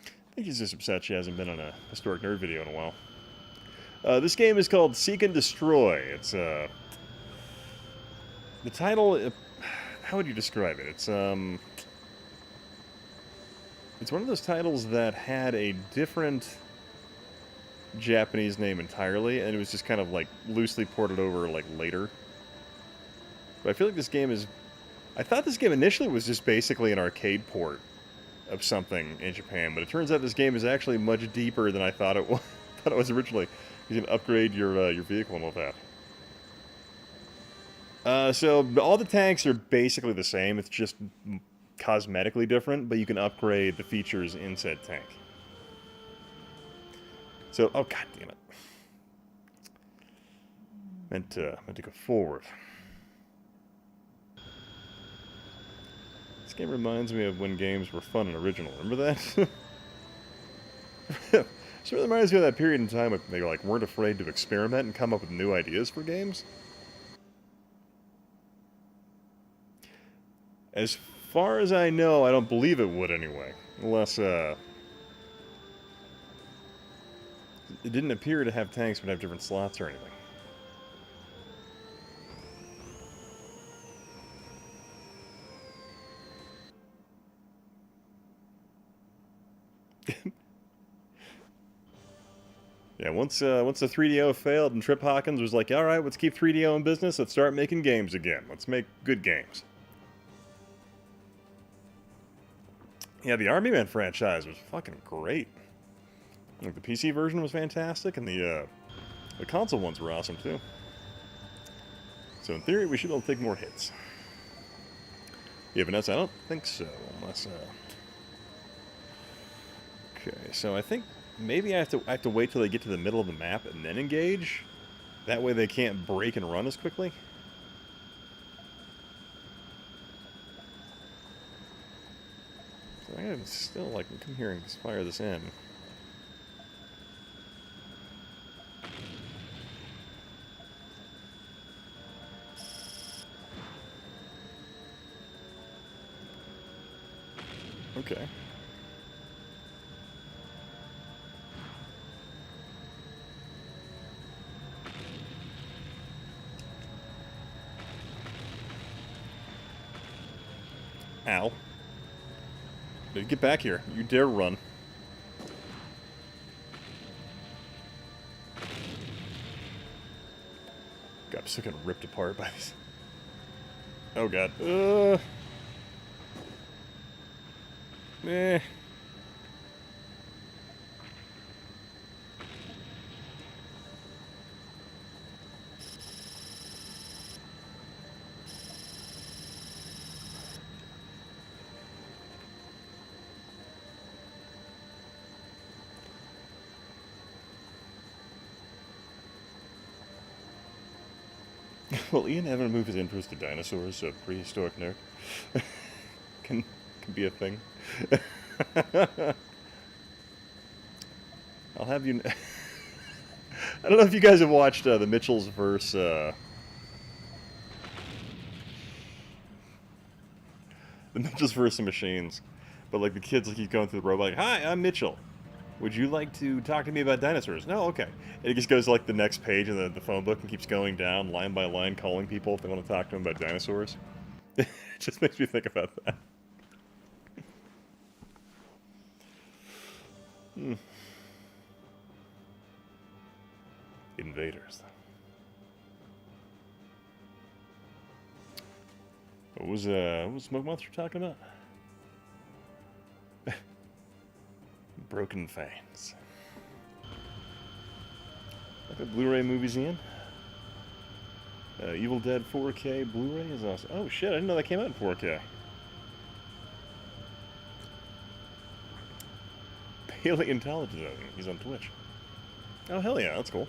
I think he's just upset she hasn't been on a Historic Nerd video in a while. This game is called Seek and Destroy. It's the title. How would you describe it? It's one of those titles that had a different Japanese name entirely, and it was just kind of like loosely ported over like later. But I feel like this game is. I thought this game initially was just basically an arcade port of something in Japan, but it turns out this game is actually much deeper than I thought it was. Thought it was originally. You can upgrade your vehicle and all that. So all the tanks are basically the same. It's just cosmetically different, but you can upgrade the features in said tank. So, oh god damn it! Meant to go forward. This game reminds me of when games were fun and original. Remember that? It really reminds me of that period in time when they weren't afraid to experiment and come up with new ideas for games. As far as I know, I don't believe it would anyway. Unless, it didn't appear to have tanks would have different slots or anything. Yeah, once the 3DO failed and Trip Hawkins was like, alright, let's keep 3DO in business, let's start making games again. Let's make good games. Yeah, the Army Man franchise was fucking great. Like, the PC version was fantastic, and the console ones were awesome too. So in theory, we should be able to take more hits. Yeah, Vanessa, I don't think so, unless, Okay, so I think maybe I have to wait till they get to the middle of the map and then engage. That way they can't break and run as quickly. So I gotta still, come here and just fire this in. Okay. Ow. Get back here. You dare run. God, I'm still getting ripped apart by these. Oh god. Eh. Well, Ian having to move his interest to dinosaurs, a prehistoric nerd, can be a thing. I'll have you. I don't know if you guys have watched the Mitchells versus the Mitchells versus the Machines, but like the kids like he's going through the robot, like, "Hi, I'm Mitchell. Would you like to talk to me about dinosaurs?" No, okay. And it just goes to, like, the next page in the phone book and keeps going down, line by line, calling people if they want to talk to him about dinosaurs. It just makes me think about that. Invaders. What was Smoke Monster talking about? Broken Fangs. Like a Blu-ray movies, Ian? Evil Dead 4K Blu-ray is awesome. Oh shit, I didn't know that came out in 4K. Paleontologist, he's on Twitch. Oh hell yeah, that's cool.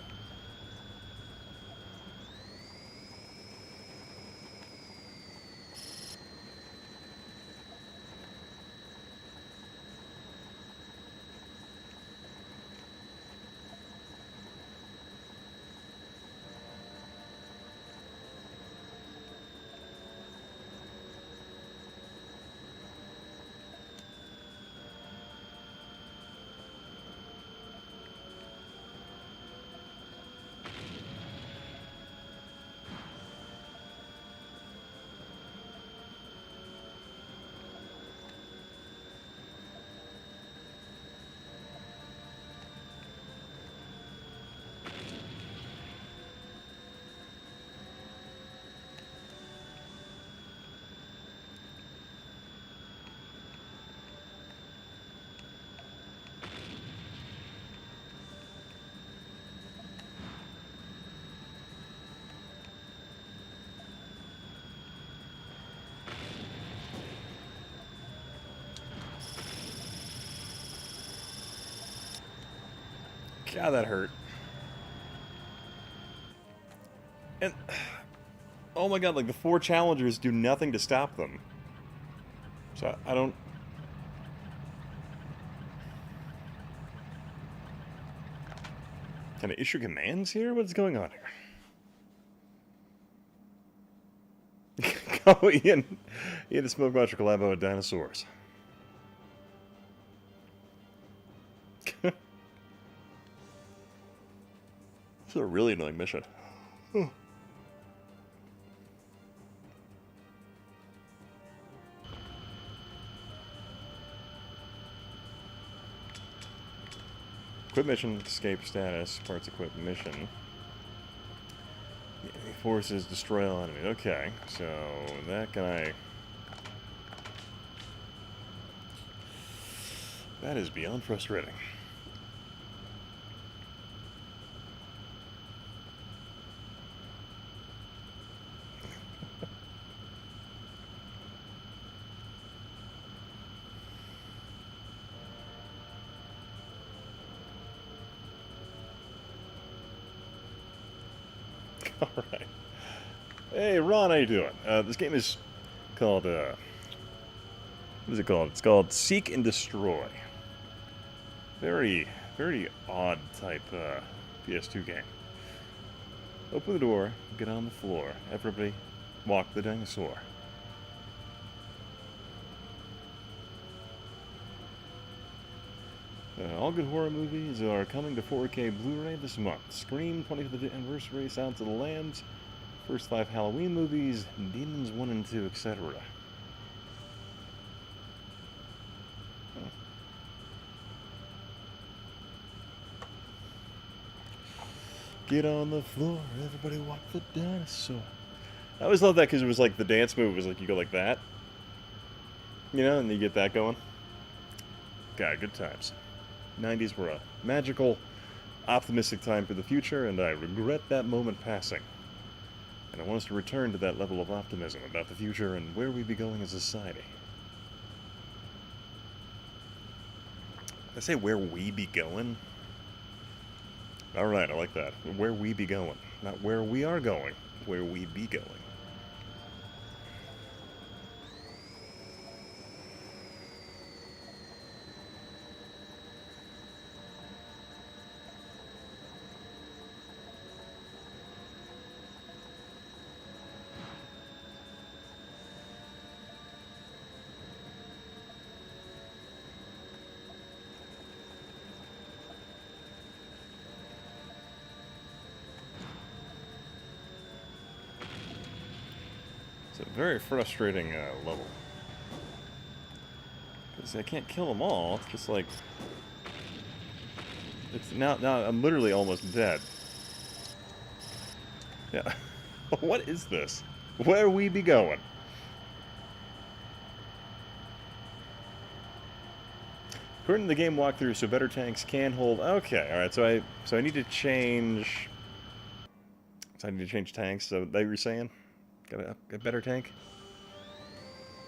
God, that hurt. And, oh my god, like, the 4 challengers do nothing to stop them. So, I don't... Can I issue commands here? What's going on here? Oh, Ian the Smoke Monster collabo with dinosaurs. This is a really annoying mission. Quit mission, escape status, parts equipped mission. Enemy forces destroy all enemy. Okay, so that guy... That is beyond frustrating. Alright. Hey, Ron, how you doing? This game is called, what is it called? It's called Seek and Destroy. Very, very odd type, PS2 game. Open the door, get on the floor. Everybody walk the dinosaur. All good horror movies are coming to 4K Blu-ray this month. Scream 25th anniversary, Silence of the Lambs, first 5 Halloween movies, Demons 1 and 2, etc. Get on the floor, everybody walk the dinosaur. I always loved that because it was like the dance move was like you go like that, you know, and you get that going. God, good times. 90s were a magical, optimistic time for the future, and I regret that moment passing. And I want us to return to that level of optimism about the future and where we be going as a society. Did I say where we be going? Alright, I like that. Where we be going. Not where we are going, where we be going. It's a very frustrating level. Because I can't kill them all. It's just like... It's now I'm literally almost dead. Yeah. What is this? Where we be going? According to the game walkthrough, so better tanks can hold... Okay, alright, so I need to change... So I need to change tanks, so that you were saying? Got a better tank?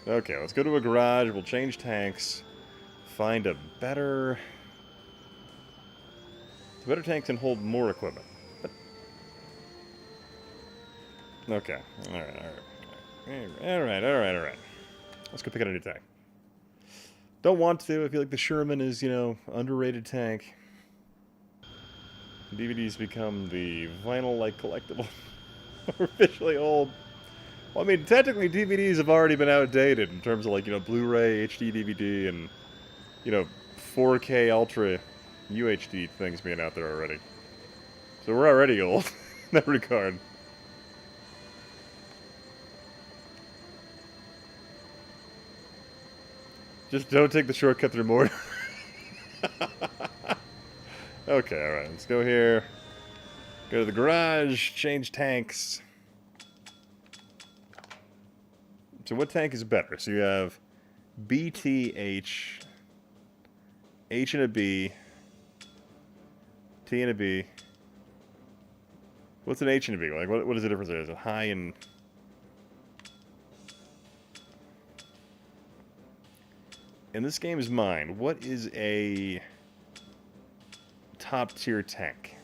Okay, let's go to a garage, we'll change tanks, find a better... The better tank can hold more equipment. But... Okay, alright. Let's go pick out a new tank. Don't want to, I feel like the Sherman is, you know, underrated tank. DVDs become the vinyl-like collectible. We're officially old. Well, I mean, technically DVDs have already been outdated in terms of, like, you know, Blu-ray, HD DVD, and, you know, 4K Ultra UHD things being out there already. So we're already old in that regard. Just don't take the shortcut through more. Okay, alright, let's go here. Go to the garage, change tanks. So what tank is better? So you have BTH, H and a B, T and a B. What's an H and a B? Like, what is the difference there? Is it high and... And this game is mine. What is a top tier tank?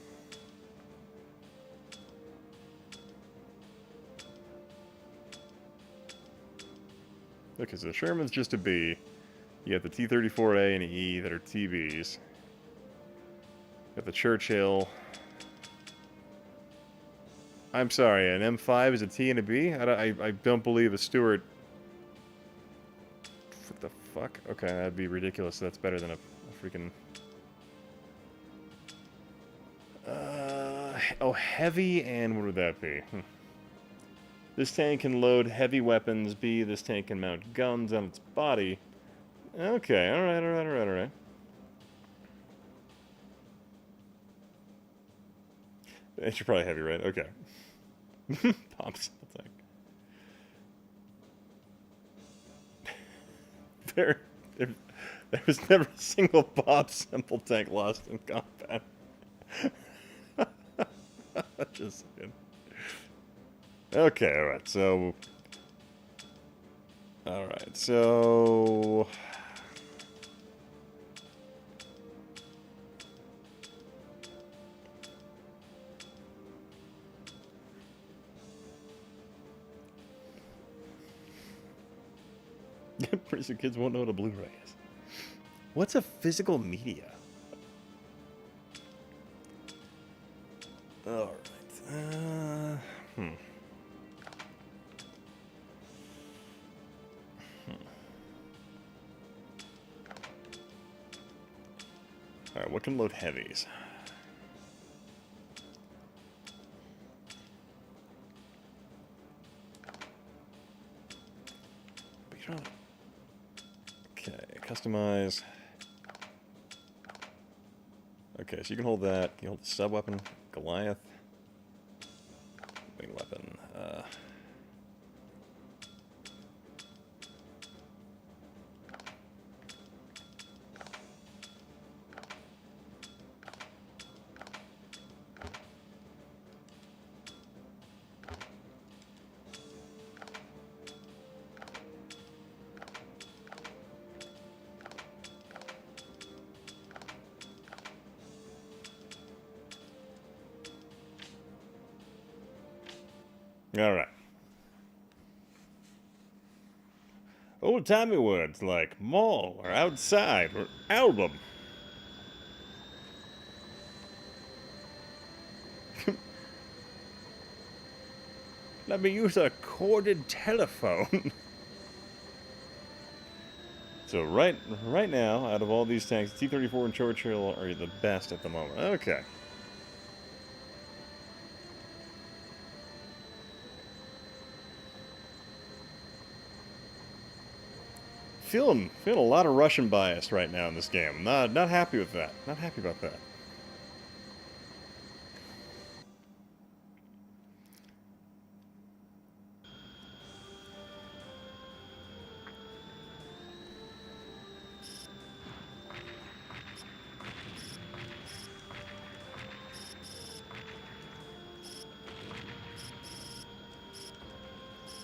Okay, so the Sherman's just a B. You have the T-34A and E that are TBs. You got the Churchill. I'm sorry, an M5 is a T and a B? I don't believe a Stuart... What the fuck? Okay, that'd be ridiculous. That's better than a freaking... oh, heavy, and what would that be? This tank can load heavy weapons. B, this tank can mount guns on its body. Okay, alright. You're probably heavy, right? Okay. Pops. There was never a single Bob Simple tank lost in combat. Just saying. Okay, alright, so... Alright, so... Pretty soon kids won't know what a Blu-ray is. What's a physical media? Alright, Alright, what can load heavies? Okay, customize. Okay, so you can hold that. You hold the sub-weapon, Goliath. Main weapon. Alright. Old-timey words like mall or outside or album. Let me use a corded telephone. So right now, out of all these tanks, T-34 and Churchill are the best at the moment. Okay. Feeling a lot of Russian bias right now in this game. Not happy with that. Not happy about that.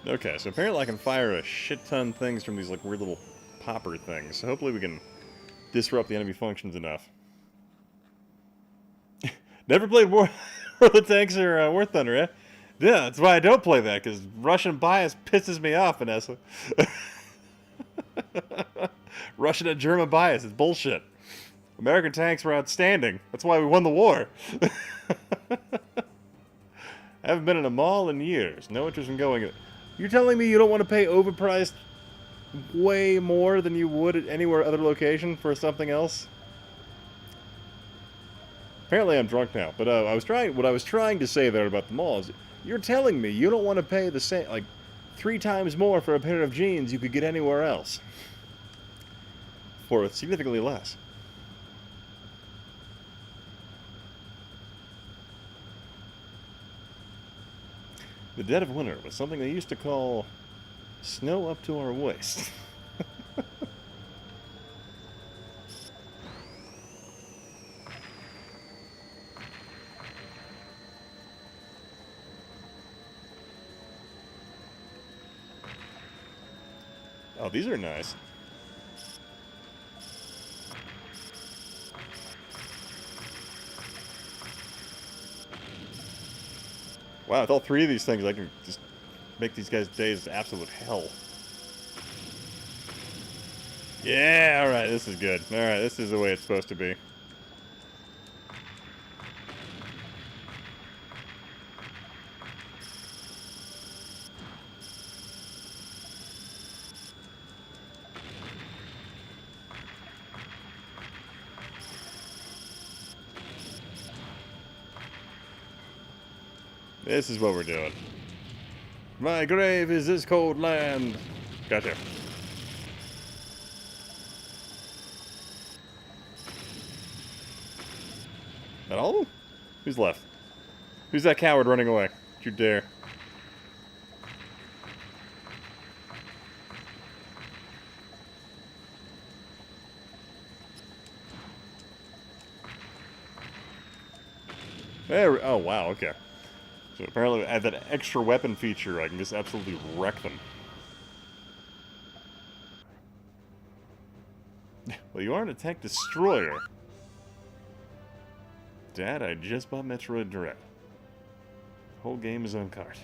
Okay, so apparently I can fire a shit ton of things from these like weird little popper things. So hopefully we can disrupt the enemy functions enough. Never played War of the Tanks or War Thunder, eh? Yeah, that's why I don't play that, because Russian bias pisses me off, Vanessa. Russian and German bias is bullshit. American tanks were outstanding. That's why we won the war. I haven't been in a mall in years. No interest in going. You're telling me you don't want to pay overpriced way more than you would at anywhere other location for something else? Apparently I'm drunk now, but what I was trying to say there about the mall is, you're telling me you don't want to pay the same, like, 3 times more for a pair of jeans you could get anywhere else. For significantly less. The dead of winter was something they used to call snow up to our waist. Oh, these are nice. Wow, with all 3 of these things, I can just make these guys' days absolute hell. Yeah, alright, this is good. Alright, this is the way it's supposed to be. This is what we're doing. My grave is this cold land. Gotcha. That all of them? Who's left? Who's that coward running away? Don't you dare. There. Oh, wow, okay. So apparently, add that extra weapon feature, I can just absolutely wreck them. Well, you aren't a tank destroyer. Dad, I just bought Metroid Dread. The whole game is on cart.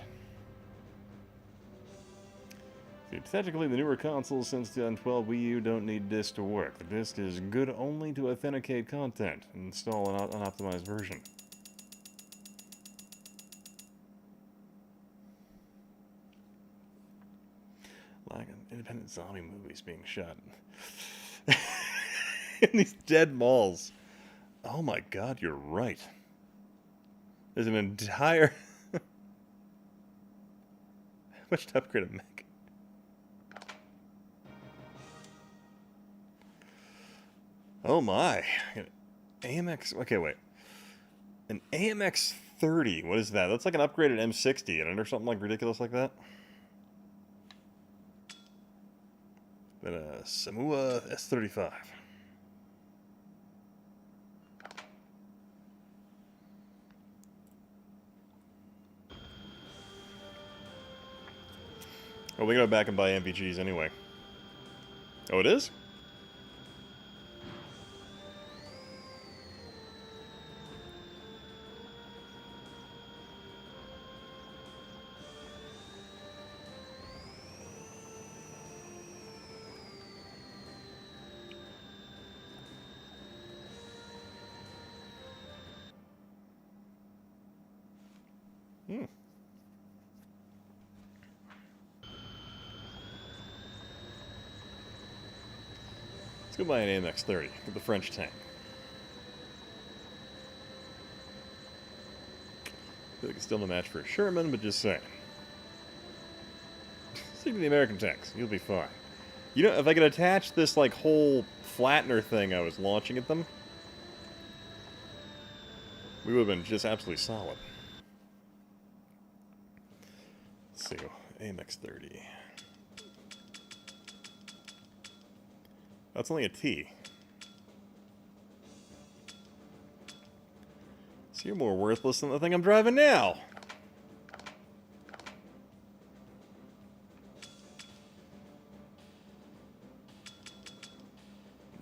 See, technically, the newer consoles since 2012 Wii U don't need disc to work. The disc is good only to authenticate content and install an unoptimized version. Like independent zombie movies being shot in these dead malls. Oh my god, you're right. There's an entire... How much to upgrade a mech? Oh my. AMX... Okay, wait. An AMX 30. What is that? That's like an upgraded M60 in it or something like ridiculous like that. Then a Samua S35. Oh, we gotta go back and buy MVGs anyway. Oh, it is? Hmm. Let's go buy an AMX 30 with the French tank. I feel like it's still no match for a Sherman, but just saying. Stick to the American tanks. You'll be fine. You know, if I could attach this, like, whole flattener thing I was launching at them, we would have been just absolutely solid. Let's see. AMX 30. That's only a T. So you're more worthless than the thing I'm driving now.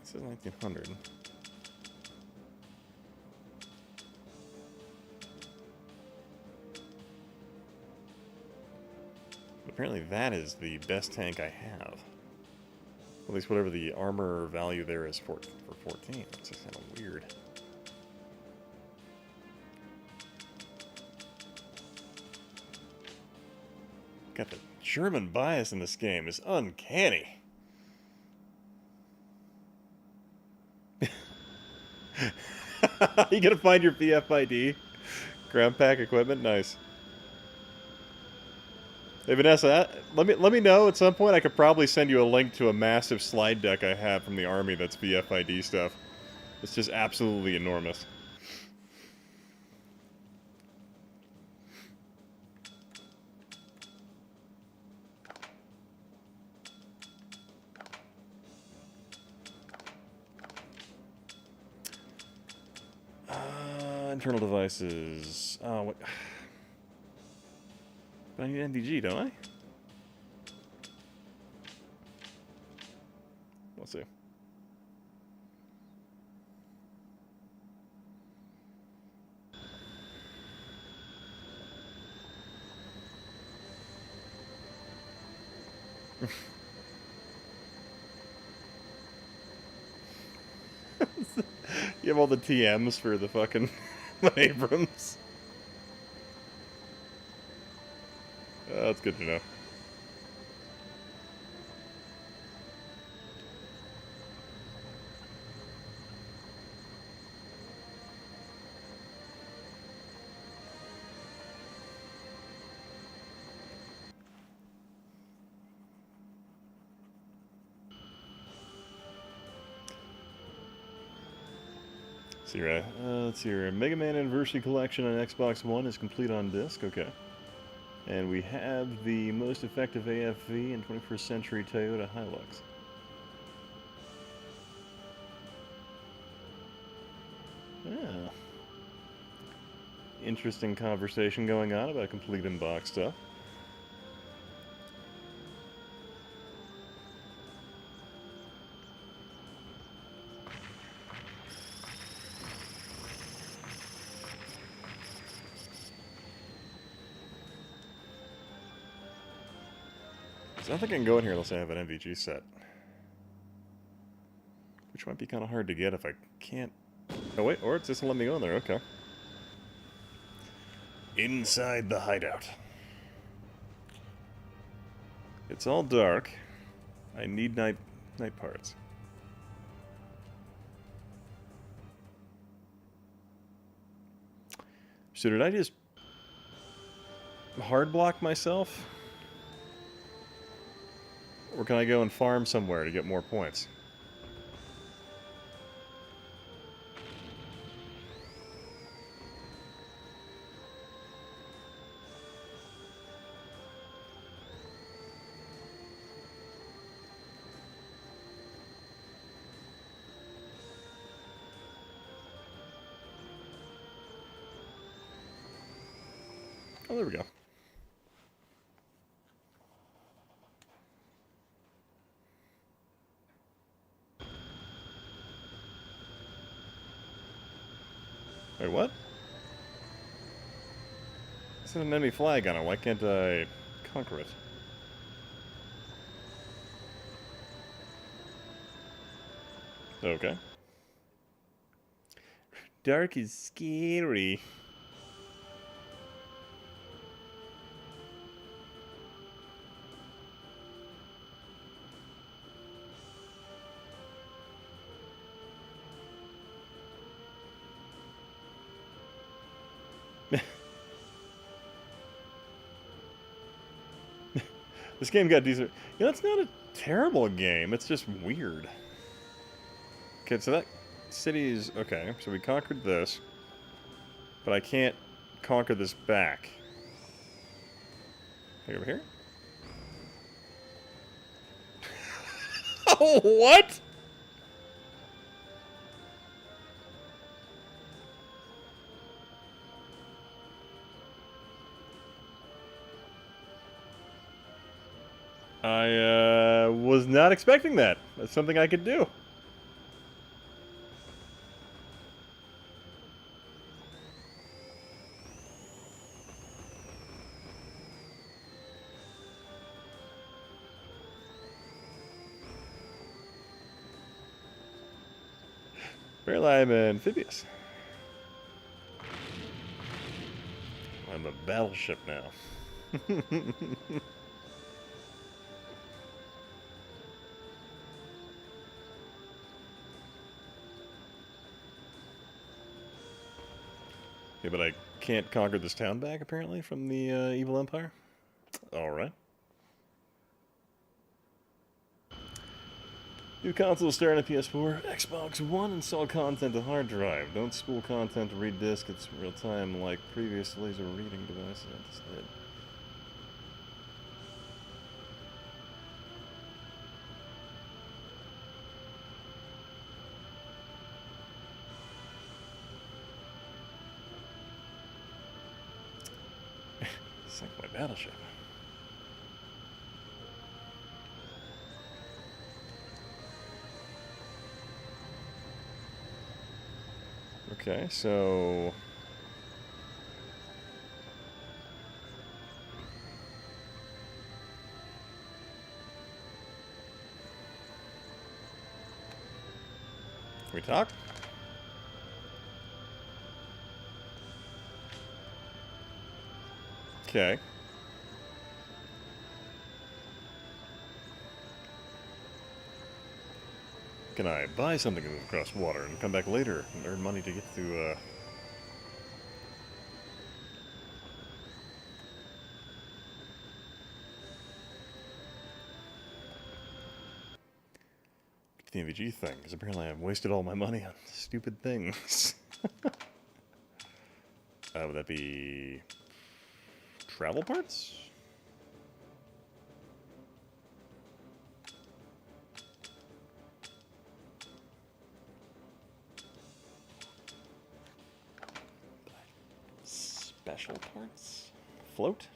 This is 1900. Apparently that is the best tank I have. At least whatever the armor value there is for 14. It's just kind of weird. Got the German bias in this game. It's uncanny. You gotta find your BFID? Ground pack equipment? Nice. Hey Vanessa, let me know at some point. I could probably send you a link to a massive slide deck I have from the army that's BFID stuff. It's just absolutely enormous. Internal devices. Oh, what? But I need NVG, don't I? Let's see. You have all the TMs for the fucking Abrams. That's good to know. Let's see here. Mega Man Anniversary Collection on Xbox One is complete on disc. Okay. And we have the most effective AFV in 21st century Toyota Hilux. Yeah. Interesting conversation going on about complete in-box stuff. I don't think I can go in here unless I have an MVG set. Which might be kind of hard to get if I can't... Oh wait, or it's just let me go in there, okay. Inside the hideout. It's all dark. I need night parts. So did I just hard block myself? Or can I go and farm somewhere to get more points? Oh, there we go. Wait, what? This is an enemy flag on it. Why can't I conquer it? Okay. Dark is scary. This game got decent. You know, it's not a terrible game. It's just weird. Okay, so that city's... Okay, so we conquered this. But I can't conquer this back. Like over here? Oh, what? I was not expecting that. That's something I could do. Apparently I'm amphibious. I'm a battleship now. Okay, but I can't conquer this town back, apparently, from the evil empire? Alright. New console starting on PS4, Xbox One, install content to hard drive. Don't spool content to read disk, it's real time like previous laser reading devices instead. It's like my battleship. Okay, so... Can we talk? Okay. Can I buy something and move across water and come back later and earn money to get to, the MVG thing, because apparently I've wasted all my money on stupid things. Would that be... travel parts? Special parts? Float?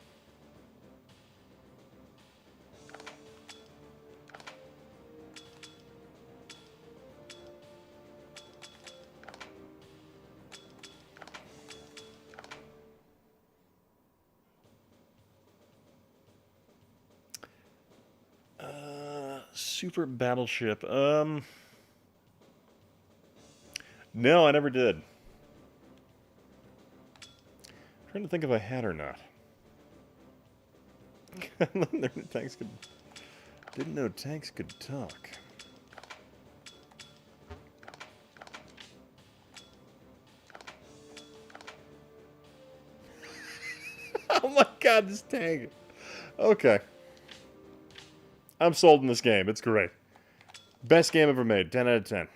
Super battleship. No, I never did. I'm trying to think if I had or not. Tanks could... Didn't know tanks could talk. god, this tank. Okay. I'm sold in this game. It's great. Best game ever made. 10 out of 10.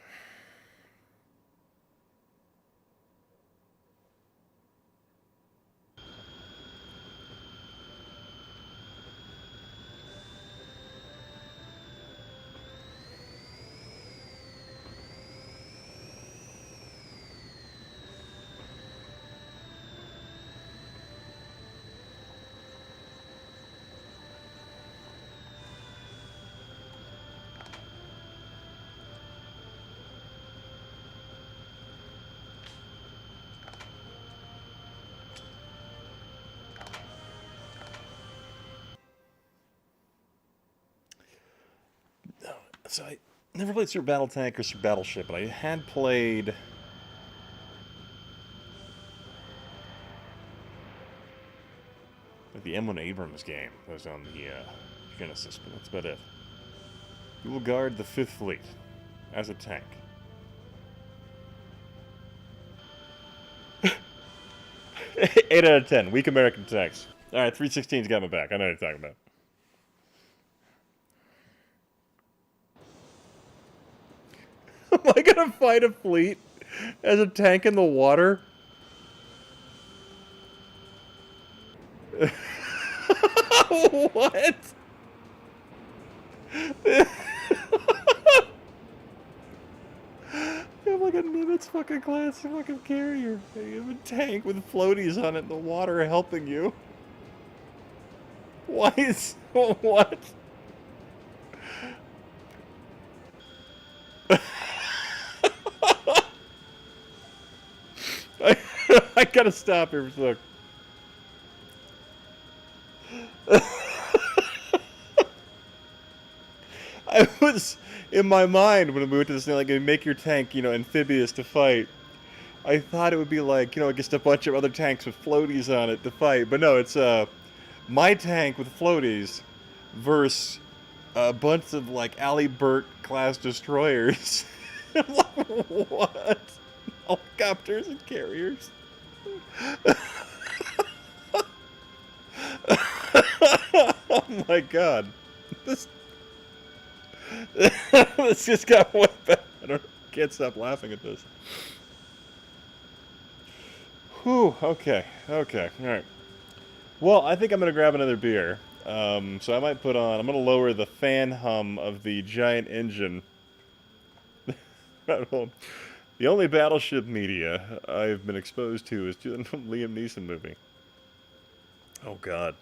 So I never played Super Battletank or Super Battleship, but I had played... like the M1 Abrams game that was on the Genesis, but that's about it. You will guard the 5th Fleet as a tank. Eight out of 10. Weak American tanks. Alright, 316's got my back. I know what you're talking about. Am I gonna fight a fleet as a tank in the water? What? You have like a Nimitz fucking class fucking carrier. You have a tank with floaties on it in the water helping you. Why is... what? I gotta stop here for a sec. I was, in my mind, when we went to this thing, like, make your tank, you know, amphibious to fight. I thought it would be like, you know, just a bunch of other tanks with floaties on it to fight. But no, it's, my tank with floaties versus a bunch of, like, Ali Burt class destroyers. I'm like, what? Helicopters and carriers? Oh my god. This this just got way better. Can't stop laughing at this. Whew, okay, alright. Well, I think I'm gonna grab another beer. So I might I'm gonna lower the fan hum of the giant engine. The only Battleship media I've been exposed to is to the Liam Neeson movie. Oh god.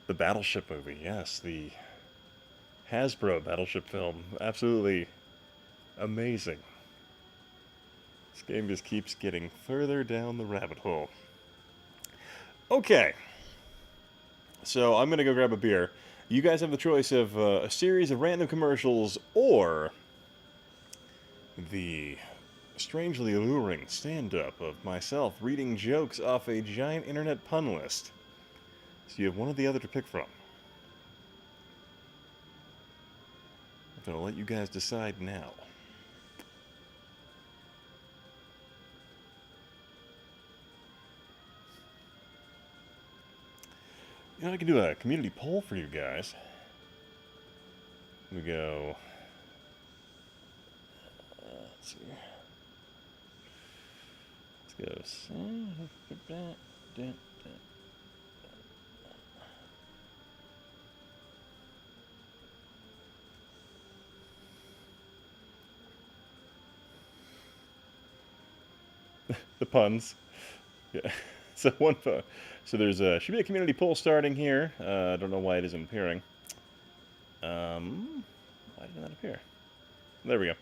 The Battleship movie, yes, the Hasbro Battleship film. Absolutely amazing. This game just keeps getting further down the rabbit hole. Okay. So I'm going to go grab a beer. You guys have the choice of a series of random commercials or the strangely alluring stand-up of myself reading jokes off a giant internet pun list. So you have one or the other to pick from. I'm going to let you guys decide now. You know, I can do a community poll for you guys. We go... let's see. Let's go... the puns. Yeah. So one phone. So there's should be a community poll starting here. I don't know why it isn't appearing. Why didn't that appear? There we go.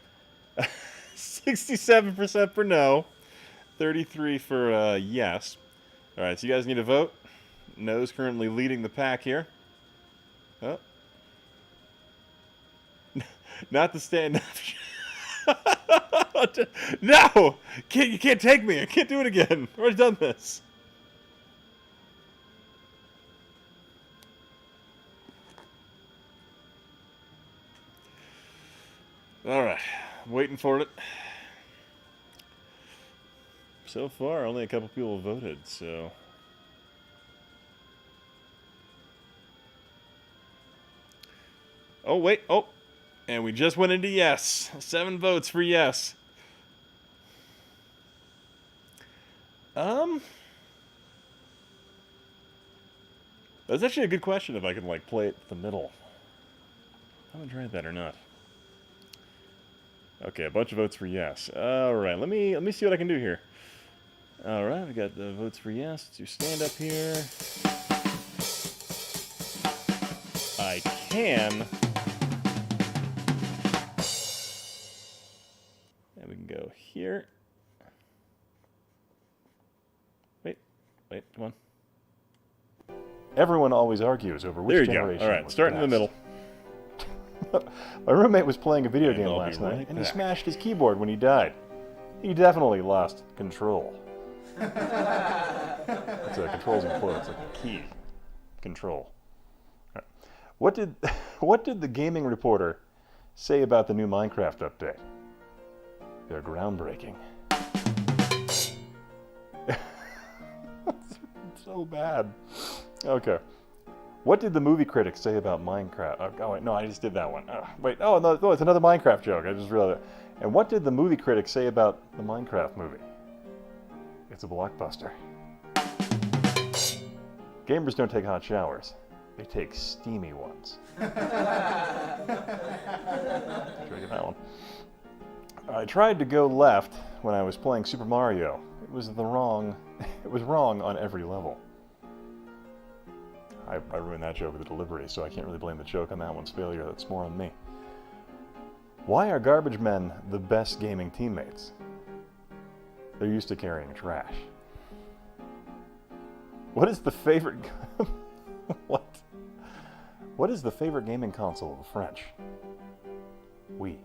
67% for no, 33 for yes. All right, so you guys need to vote. No's currently leading the pack here. Oh. Not the stand-up. No! You can't take me. I can't do it again. I've already done this. Alright. I'm waiting for it. So far, only a couple people have voted, so... Oh, wait. Oh. And we just went into yes. 7 votes for yes. That's actually a good question if I can, like, play it the middle. I haven't tried that or not. Okay, a bunch of votes for yes. Alright, let me see what I can do here. Alright, we got the votes for yes. Let's do stand up here. I can. And we can go here. Wait, come on. Everyone always argues over which generation. All right, starting in the middle. My roommate was playing a video game last night, and he smashed his keyboard when he died. He definitely lost control. It's controls in quotes, like key. Control. Right. What did the Gaming Reporter say about the new Minecraft update? They're groundbreaking. It's so bad. Okay. What did the movie critics say about Minecraft? Oh, wait, no, I just did that one. Wait, no, it's another Minecraft joke. I just realized it. And what did the movie critics say about the Minecraft movie? It's a blockbuster. Gamers don't take hot showers. They take steamy ones. Try to get that one. I tried to go left when I was playing Super Mario. It was wrong on every level. I ruined that joke with the delivery, so I can't really blame the joke on that one's failure. That's more on me. Why are garbage men the best gaming teammates? They're used to carrying trash. What is the favorite... What? What is the favorite gaming console of the French? Wii.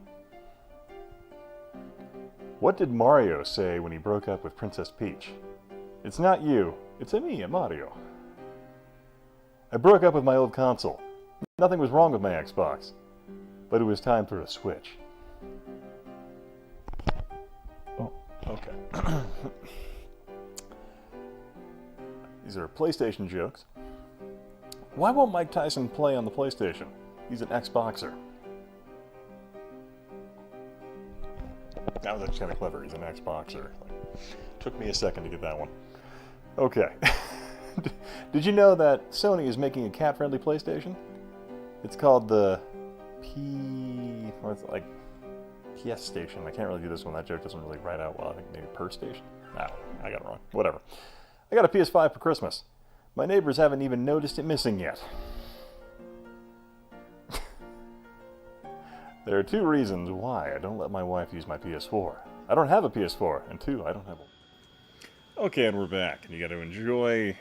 What did Mario say when he broke up with Princess Peach? It's not you, it's me, Mario. I broke up with my old console. Nothing was wrong with my Xbox, but it was time for a Switch. Oh, okay. These are PlayStation jokes. Why won't Mike Tyson play on the PlayStation? He's an ex-boxer. That was actually kind of clever. He's an ex-boxer. Took me a second to get that one. Okay. Did you know that Sony is making a cat-friendly PlayStation? It's called the PS Station. I can't really do this one. That joke doesn't really write out well. I think maybe Per Station. No, I got it wrong. Whatever. I got a PS5 for Christmas. My neighbors haven't even noticed it missing yet. There are 2 reasons why I don't let my wife use my PS4. I don't have a PS4, and 2, I don't have a... Okay, and we're back, and you got to enjoy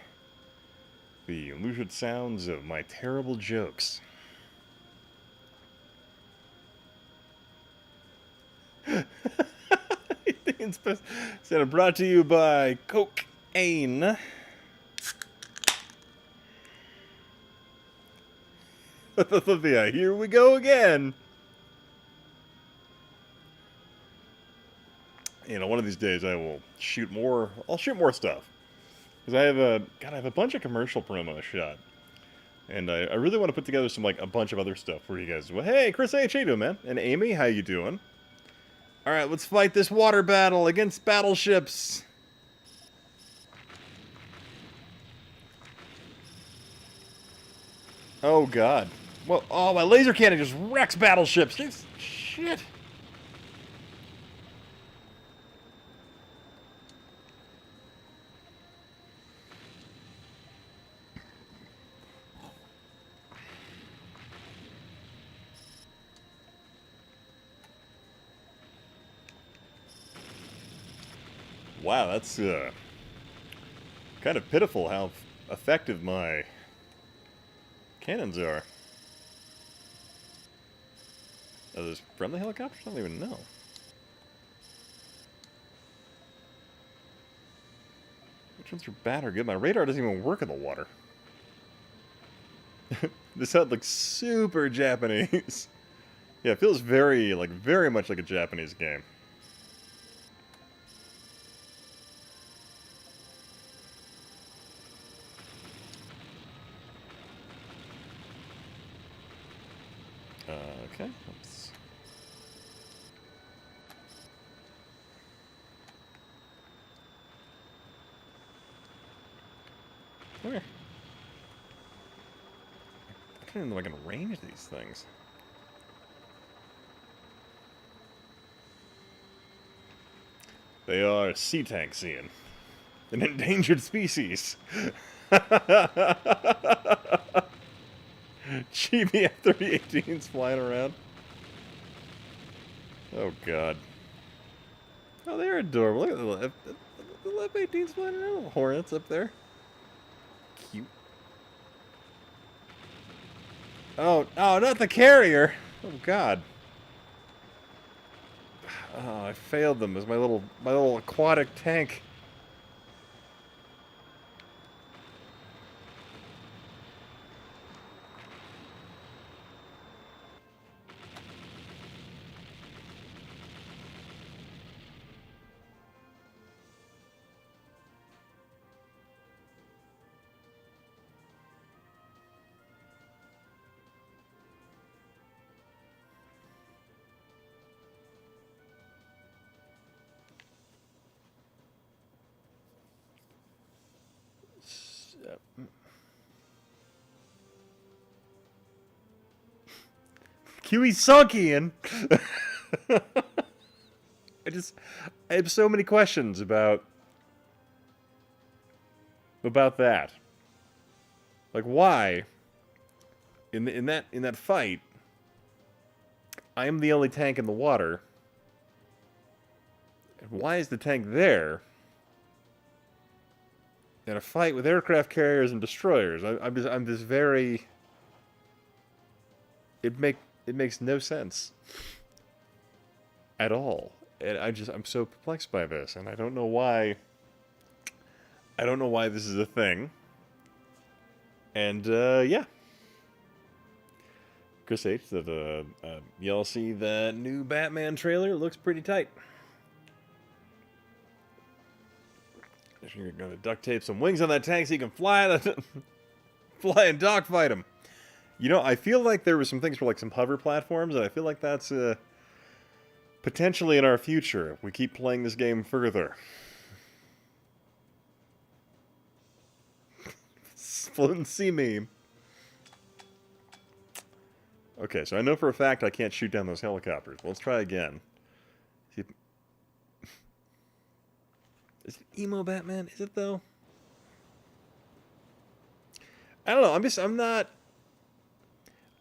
the lucid sounds of my terrible jokes. Instead brought to you by Cocaine. Yeah, here we go again. You know, one of these days I will shoot more. I'll shoot more stuff because I have a bunch of commercial promo shot, and I really want to put together some a bunch of other stuff for you guys. Well, hey, Chris H, how you doing, man? And Amy, how you doing? All right, let's fight this water battle against battleships. Oh God! Well, oh, my laser cannon just wrecks battleships. Shit. Wow, that's kind of pitiful how effective my cannons are. Are those friendly helicopters? I don't even know. Which ones are bad or good? My radar doesn't even work in the water. This sounds like super Japanese. Yeah, it feels very much like a Japanese game. Okay. Let's... Where? I don't even know if I can range these things. They are sea tanks, Ian. An endangered species. Chibi F-3018's flying around. Oh, God. Oh, they're adorable. Look at the F-18's flying around. Little hornets up there. Cute. Oh, not the carrier. Oh, God. Oh, I failed them as my little aquatic tank. QE sunk, Ian. I have so many questions about that. Like, why in that fight I am the only tank in the water? And why is the tank there in a fight with aircraft carriers and destroyers? I'm just very... It makes no sense at all. And I'm so perplexed by this, and I don't know why. I don't know why this is a thing. And yeah. Chris H said, y'all see that new Batman trailer? It looks pretty tight. You're gonna duct tape some wings on that tank so you can fly fly and dogfight him. You know, I feel like there were some things for like some hover platforms, and I feel like that's potentially in our future if we keep playing this game further. Floating sea meme. Okay, so I know for a fact I can't shoot down those helicopters. Well, let's try again. Is it emo Batman? Is it though? I don't know.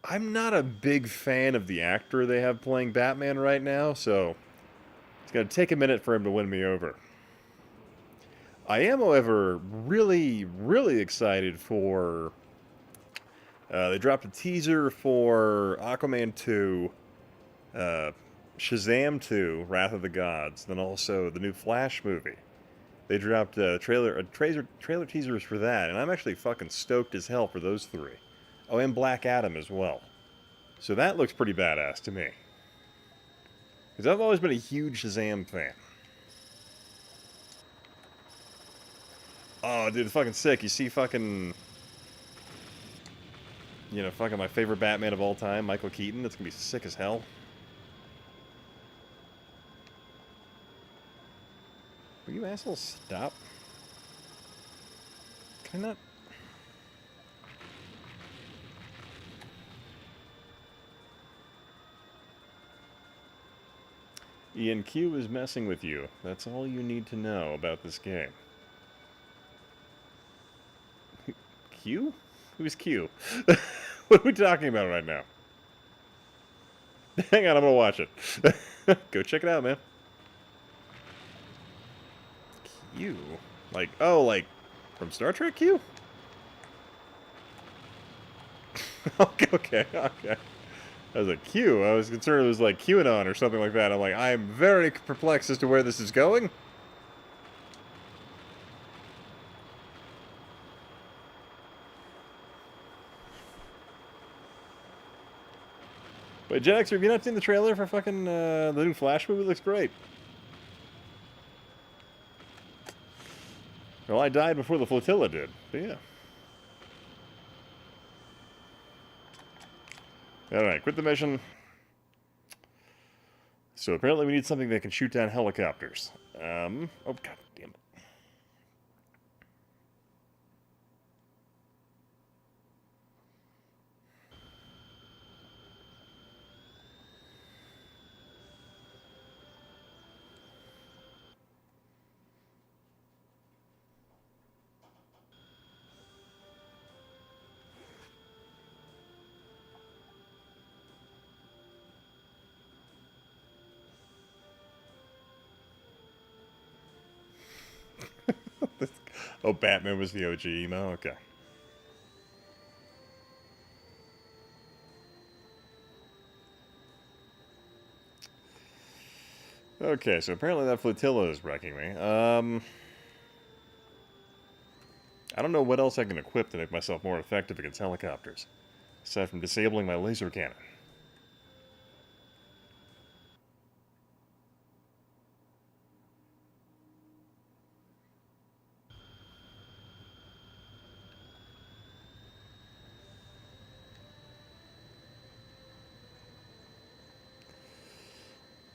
I'm not a big fan of the actor they have playing Batman right now, so it's going to take a minute for him to win me over. I am, however, really, really excited for... they dropped a teaser for Aquaman 2, Shazam 2, Wrath of the Gods, then also the new Flash movie. They dropped trailer teasers for that, and I'm actually fucking stoked as hell for those three. Oh, and Black Adam as well. So that looks pretty badass to me. Because I've always been a huge Shazam fan. Oh, dude, it's fucking sick. You see fucking... You know, fucking my favorite Batman of all time, Michael Keaton. That's gonna be sick as hell. Will you assholes stop? Can I not... Ian, Q is messing with you. That's all you need to know about this game. Q? Who's Q? What are we talking about right now? Hang on, I'm gonna watch it. Go check it out, man. Q? Like, oh, like, from Star Trek Q? Okay. I was like, Q? I was concerned it was like QAnon or something like that. I'm like, I'm very perplexed as to where this is going. But Gen Xer, have you not seen the trailer for fucking the new Flash movie? It looks great. Well, I died before the flotilla did, but yeah. Alright, quit the mission. So apparently we need something that can shoot down helicopters. Oh, god damn it. Oh, Batman was the OG emo? Okay. Okay, so apparently that flotilla is wrecking me. I don't know what else I can equip to make myself more effective against helicopters, aside from disabling my laser cannon.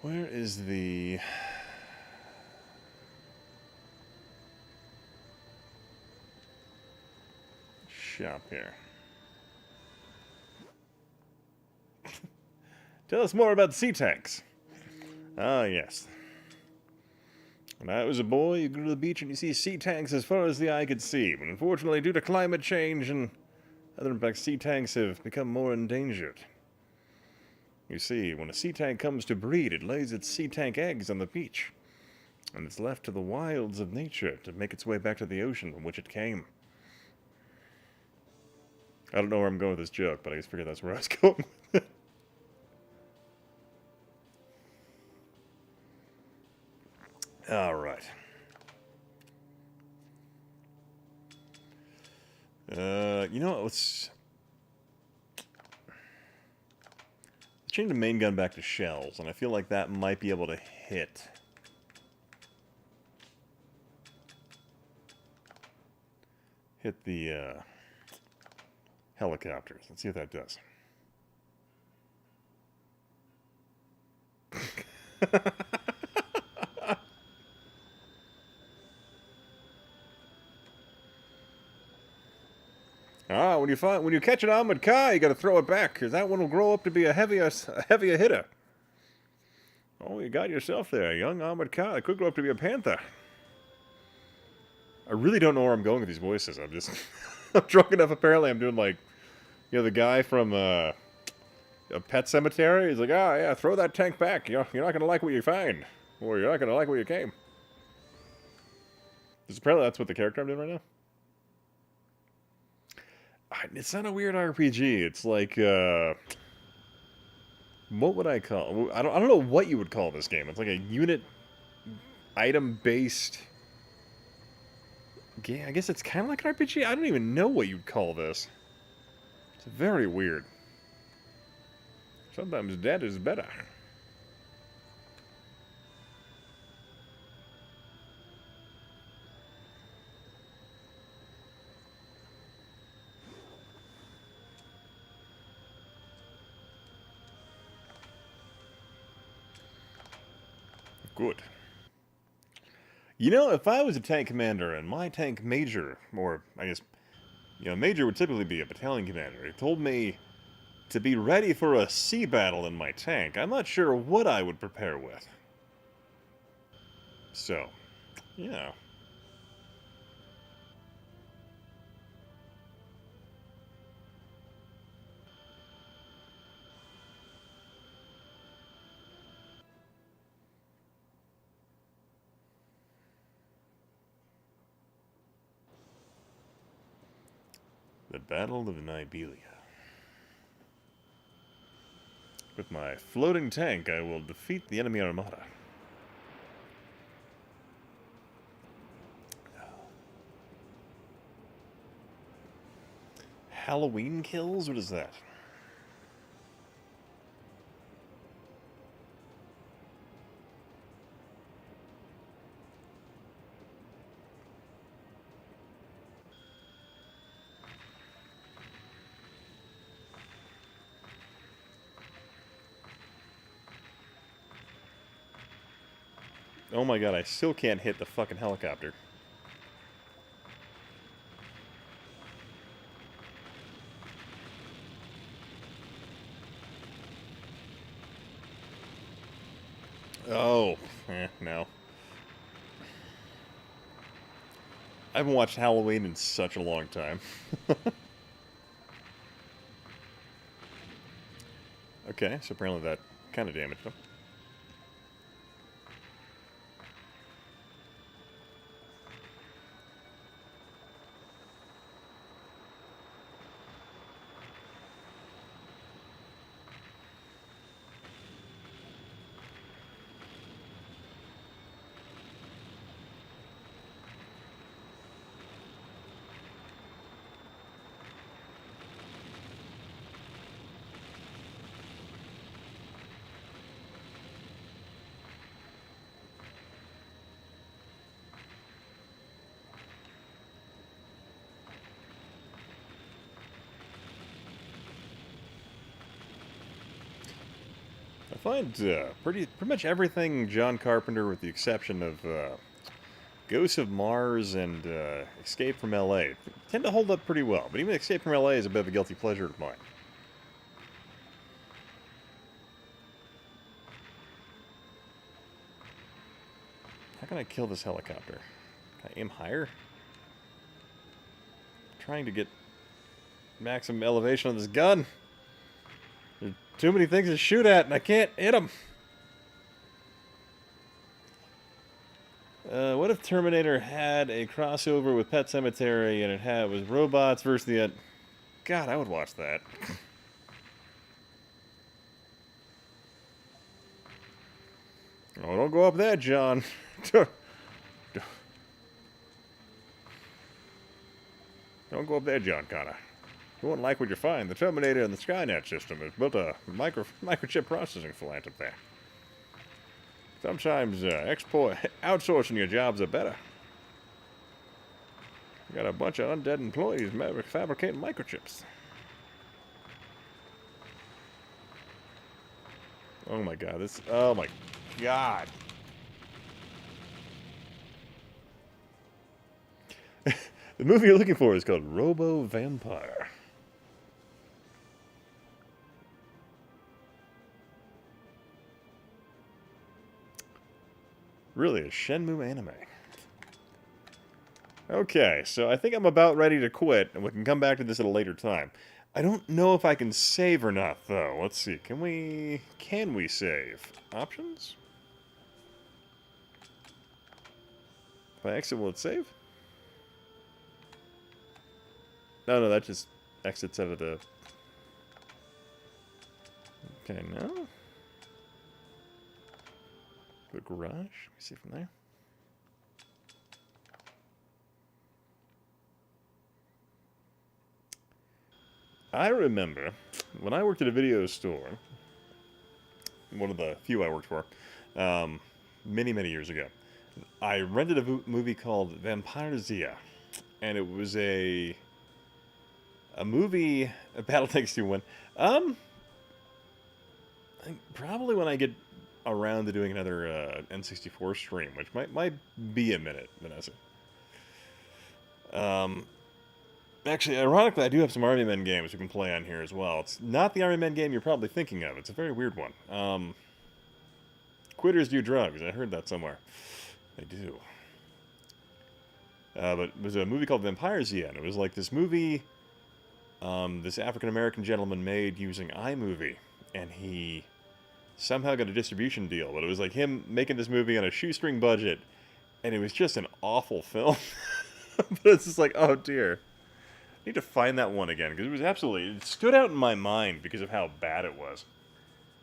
Where is the... shop here? Tell us more about sea tanks. Ah, yes. When I was a boy, you go to the beach and you see sea tanks as far as the eye could see. But unfortunately, due to climate change and other impacts, sea tanks have become more endangered. You see, when a sea tank comes to breed, it lays its sea tank eggs on the beach. And it's left to the wilds of nature to make its way back to the ocean from which it came. I don't know where I'm going with this joke, but I just figured that's where I was going with it. Alright. You know what, let's change the main gun back to shells, and I feel like that might be able to hit. Hit the, helicopters. Let's see what that does. When you catch an armored car, you got to throw it back, because that one will grow up to be a heavier hitter. Oh, you got yourself there, a young armored car. It could grow up to be a panther. I really don't know where I'm going with these voices. I'm just I'm drunk enough. Apparently, I'm doing like, you know, the guy from a Pet Cemetery. He's like, ah, yeah, throw that tank back. You're not gonna like what you find, or you're not gonna like where you came. Apparently, that's what the character I'm doing right now. It's not a weird RPG. It's like, what would I call? I don't know what you would call this game. It's like a unit item-based game. I guess it's kind of like an RPG. I don't even know what you'd call this. It's very weird. Sometimes dead is better. Good. You know, if I was a tank commander and my tank major, or I guess, you know, major would typically be a battalion commander, he told me to be ready for a sea battle in my tank, I'm not sure what I would prepare with. So, yeah. The Battle of Nibelia. With my floating tank, I will defeat the enemy armada. Halloween kills? What is that? Oh my god, I still can't hit the fucking helicopter. Oh, no. I haven't watched Halloween in such a long time. Okay, so apparently that kind of damaged him. I find pretty much everything John Carpenter, with the exception of Ghosts of Mars and Escape from L.A., tend to hold up pretty well. But even Escape from L.A. is a bit of a guilty pleasure of mine. How can I kill this helicopter? Can I aim higher? I'm trying to get maximum elevation on this gun. There's too many things to shoot at, and I can't hit them. What if Terminator had a crossover with Pet Sematary and it was robots versus the... God, I would watch that. Oh, don't go up there, John. Don't go up there, John Connor. You won't like what you find. The Terminator and the Skynet system has built a microchip processing plant up there. Sometimes outsourcing your jobs are better. You got a bunch of undead employees fabricating microchips. Oh my god, oh my god. The movie you're looking for is called Robo Vampire. Really, a Shenmue anime. Okay, so I think I'm about ready to quit, and we can come back to this at a later time. I don't know if I can save or not, though. Let's see. Can we save? Options? If I exit, will it save? No, that just exits out of the... Okay, no. The garage? Let me see from there. I remember when I worked at a video store, one of the few I worked for, many, many years ago, I rented a movie called Vampirezia, and it was a movie, a Battletech 2-1. Probably when I get around to doing another N64 stream, which might be a minute, Vanessa. Actually, ironically, I do have some Army Men games we can play on here as well. It's not the Army Men game you're probably thinking of. It's a very weird one. Quitters do drugs. I heard that somewhere. They do. But it was a movie called Vampirezia, and it was like this movie this African-American gentleman made using iMovie, and he somehow got a distribution deal, but it was like him making this movie on a shoestring budget, and it was just an awful film. But it's just like, oh dear. I need to find that one again, because it stood out in my mind because of how bad it was.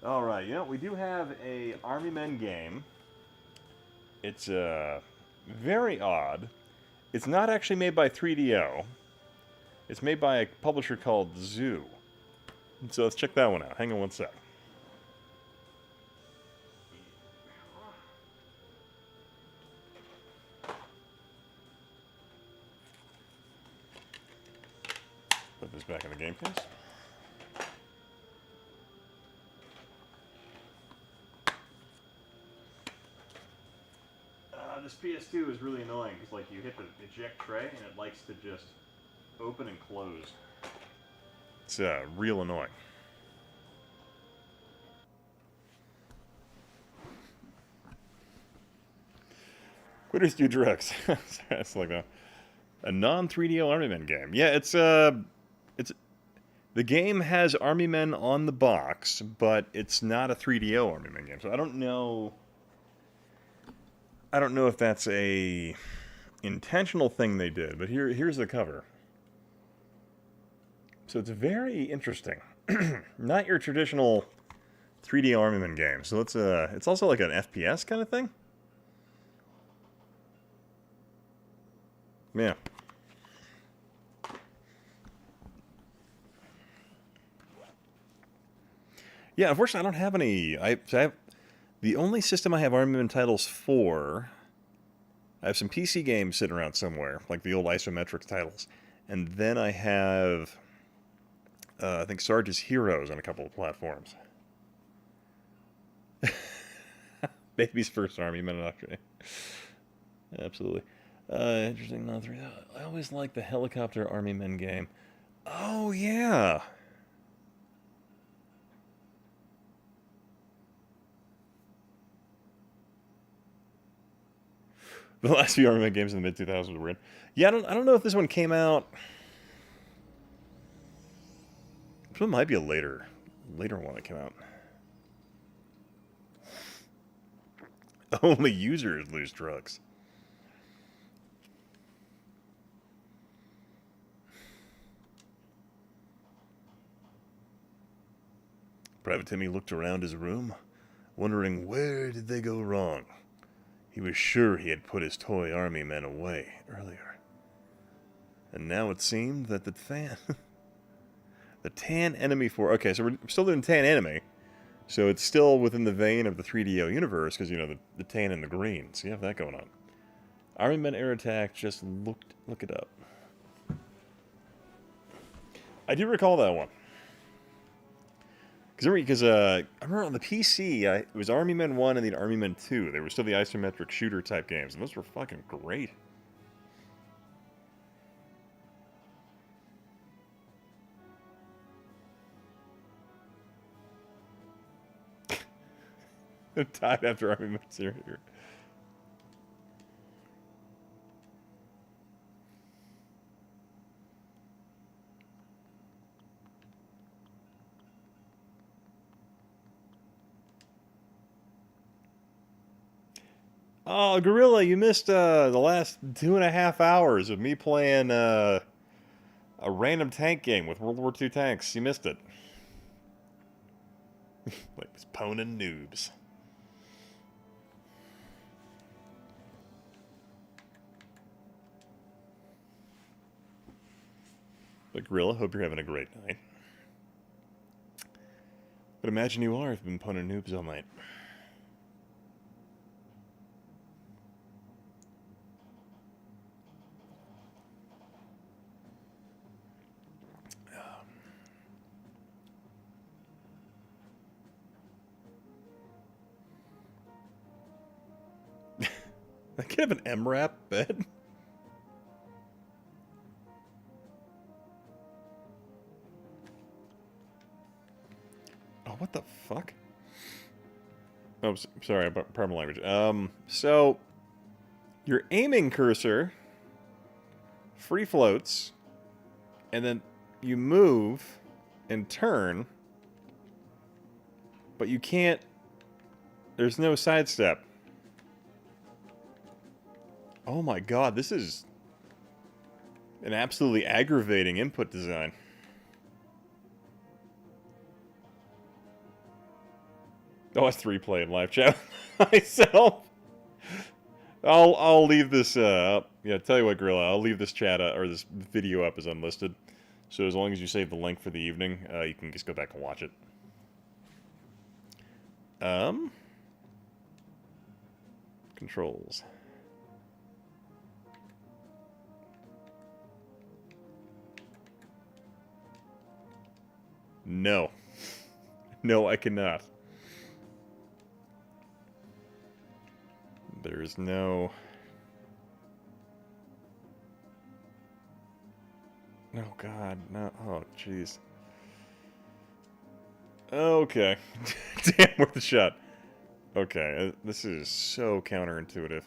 Alright, we do have a Army Men game. It's very odd. It's not actually made by 3DO. It's made by a publisher called Zoo. So let's check that one out. Hang on one sec. Put this back in the game case. this PS2 is really annoying because like you hit the eject tray and it likes to just open and close. It's real annoying. Quitters do drugs. That's like a non-3DO Army Men game. Yeah, it's the game has Army Men on the box, but it's not a 3DO Army Men game. So I don't know if that's a intentional thing they did, but here's the cover. So it's very interesting. Not your traditional 3D Army Men game. So it's also like an FPS kind of thing. Yeah. Yeah, unfortunately, I don't have any. I have the only system I have Army Men titles for. I have some PC games sitting around somewhere, like the old isometric titles, and then I have, I think, Sarge's Heroes on a couple of platforms. Baby's first Army Men, actually. Absolutely. Interesting, not 3. I always liked the helicopter Army Men game. Oh, yeah. The last few Army Men games in the mid-2000s were in. Yeah, I don't know if this one came out. This one might be a later one that came out. Only users lose drugs. Private Timmy looked around his room, wondering where did they go wrong. He was sure he had put his toy Army Men away earlier. And now it seemed that the tan enemy for... Okay, so we're still doing tan enemy. So it's still within the vein of the 3DO universe, because, you know, the tan and the green. So you have that going on. Army Men Air Attack, just look it up. I do recall that one. Because I remember on the PC, it was Army Men 1 and then Army Men 2. They were still the isometric shooter type games, and those were fucking great. Died after Army Men 0. Oh, Gorilla, you missed the last 2.5 hours of me playing a random tank game with World War II tanks. You missed it. Like, it's poning noobs. But Gorilla, hope you're having a great night. But imagine you are if you've been poning noobs all night. I could have an MRAP bed. Oh, what the fuck? Oh, sorry, problem language. So your aiming cursor free floats, and then you move and turn, but you can't. There's no sidestep. Oh my god, this is an absolutely aggravating input design. Oh, it's 3 playing live chat myself. I'll leave this up. Yeah, tell you what, Gorilla, I'll leave this chat or this video up as unlisted. So as long as you save the link for the evening, you can just go back and watch it. Controls. No. No, I cannot. There's no... Oh, God. No. Oh, jeez. Okay. Damn, worth the shot. Okay, this is so counterintuitive.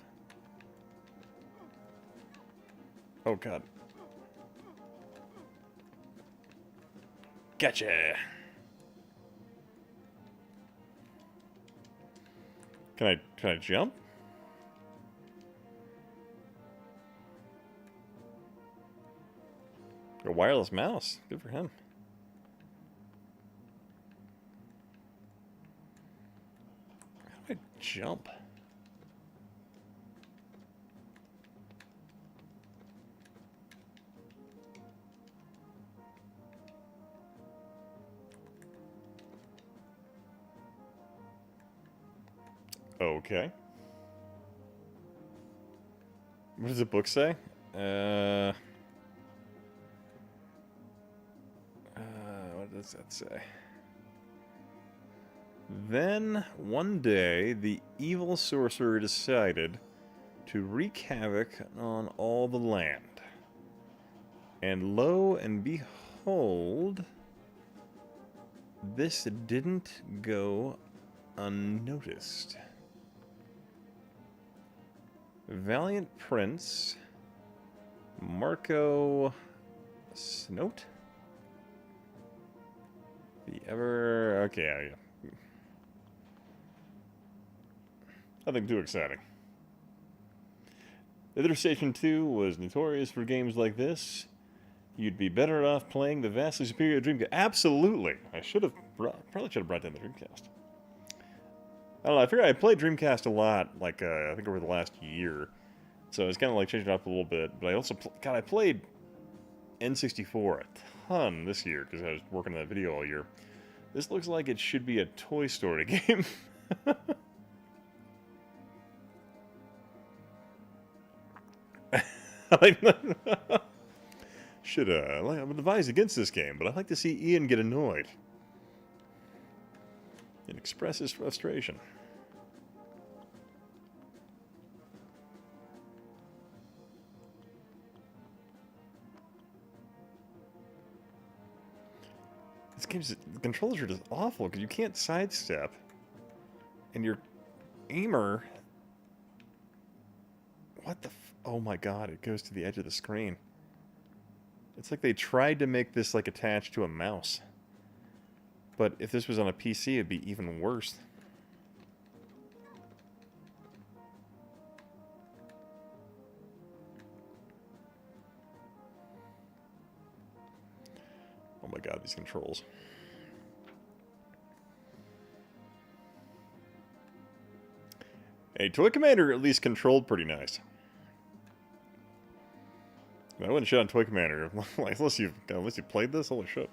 Oh, God. Gotcha! Can I jump? A wireless mouse. Good for him. How do I jump? Okay. What does the book say? What does that say? Then, one day, the evil sorcerer decided to wreak havoc on all the land. And lo and behold, this didn't go unnoticed. Valiant Prince, Marco Snote? The ever... Okay, yeah. Nothing too exciting. Nether Station 2 was notorious for games like this. You'd be better off playing the vastly superior Dreamcast. Absolutely! I probably should have brought down the Dreamcast. I don't know, I figure I played Dreamcast a lot, like, I think over the last year. So it's kind of like changing it up a little bit. But I also, I played N64 a ton this year, because I was working on that video all year. This looks like it should be a Toy Story game. I'm advised against this game, but I'd like to see Ian get annoyed and express his frustration. This game's... the controls are just awful, because you can't sidestep, and your aimer... What the oh my god, it goes to the edge of the screen. It's like they tried to make this, like, attached to a mouse. But if this was on a PC, it'd be even worse. Oh my god, these controls. Hey, Toy Commander at least controlled pretty nice. I wouldn't shit on Toy Commander unless you played this. Holy shit!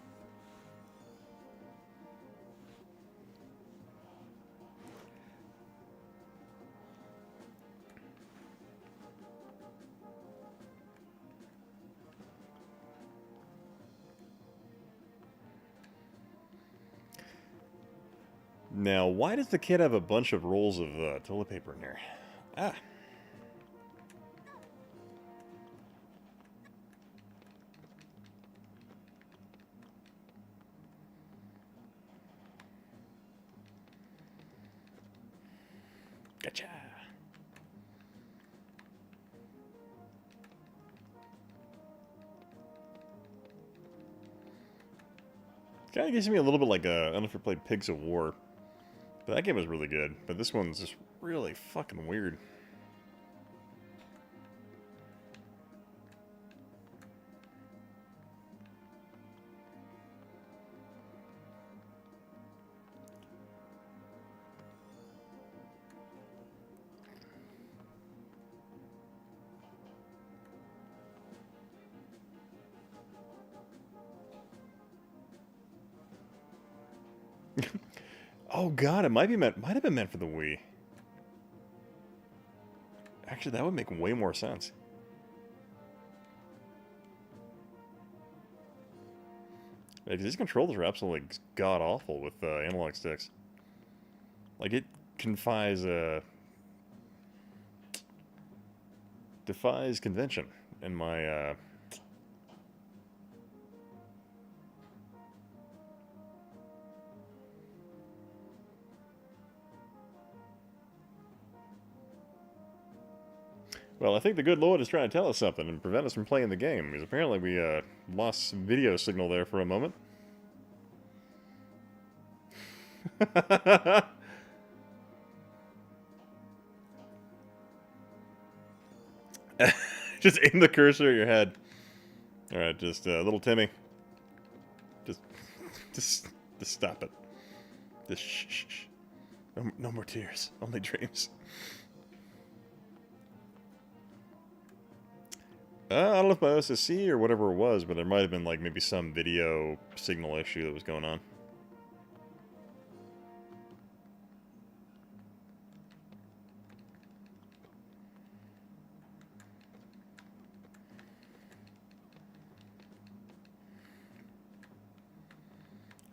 Now, why does the kid have a bunch of rolls of toilet paper in there? Ah. Gotcha. Kind of gives me a little bit like I don't know if you played Pigs of War. But that game was really good. But this one's just really fucking weird. Oh god, it might have been meant for the Wii. Actually, that would make way more sense. Yeah, these controllers are absolutely god awful with analog sticks. Like it defies convention in my Well, I think the good Lord is trying to tell us something and prevent us from playing the game, because apparently we lost some video signal there for a moment. Just aim the cursor at your head. Alright, just little Timmy. Just, just stop it. Just shh. No more tears. Only dreams. I don't know if my OSSC or whatever it was, but there might have been like maybe some video signal issue that was going on.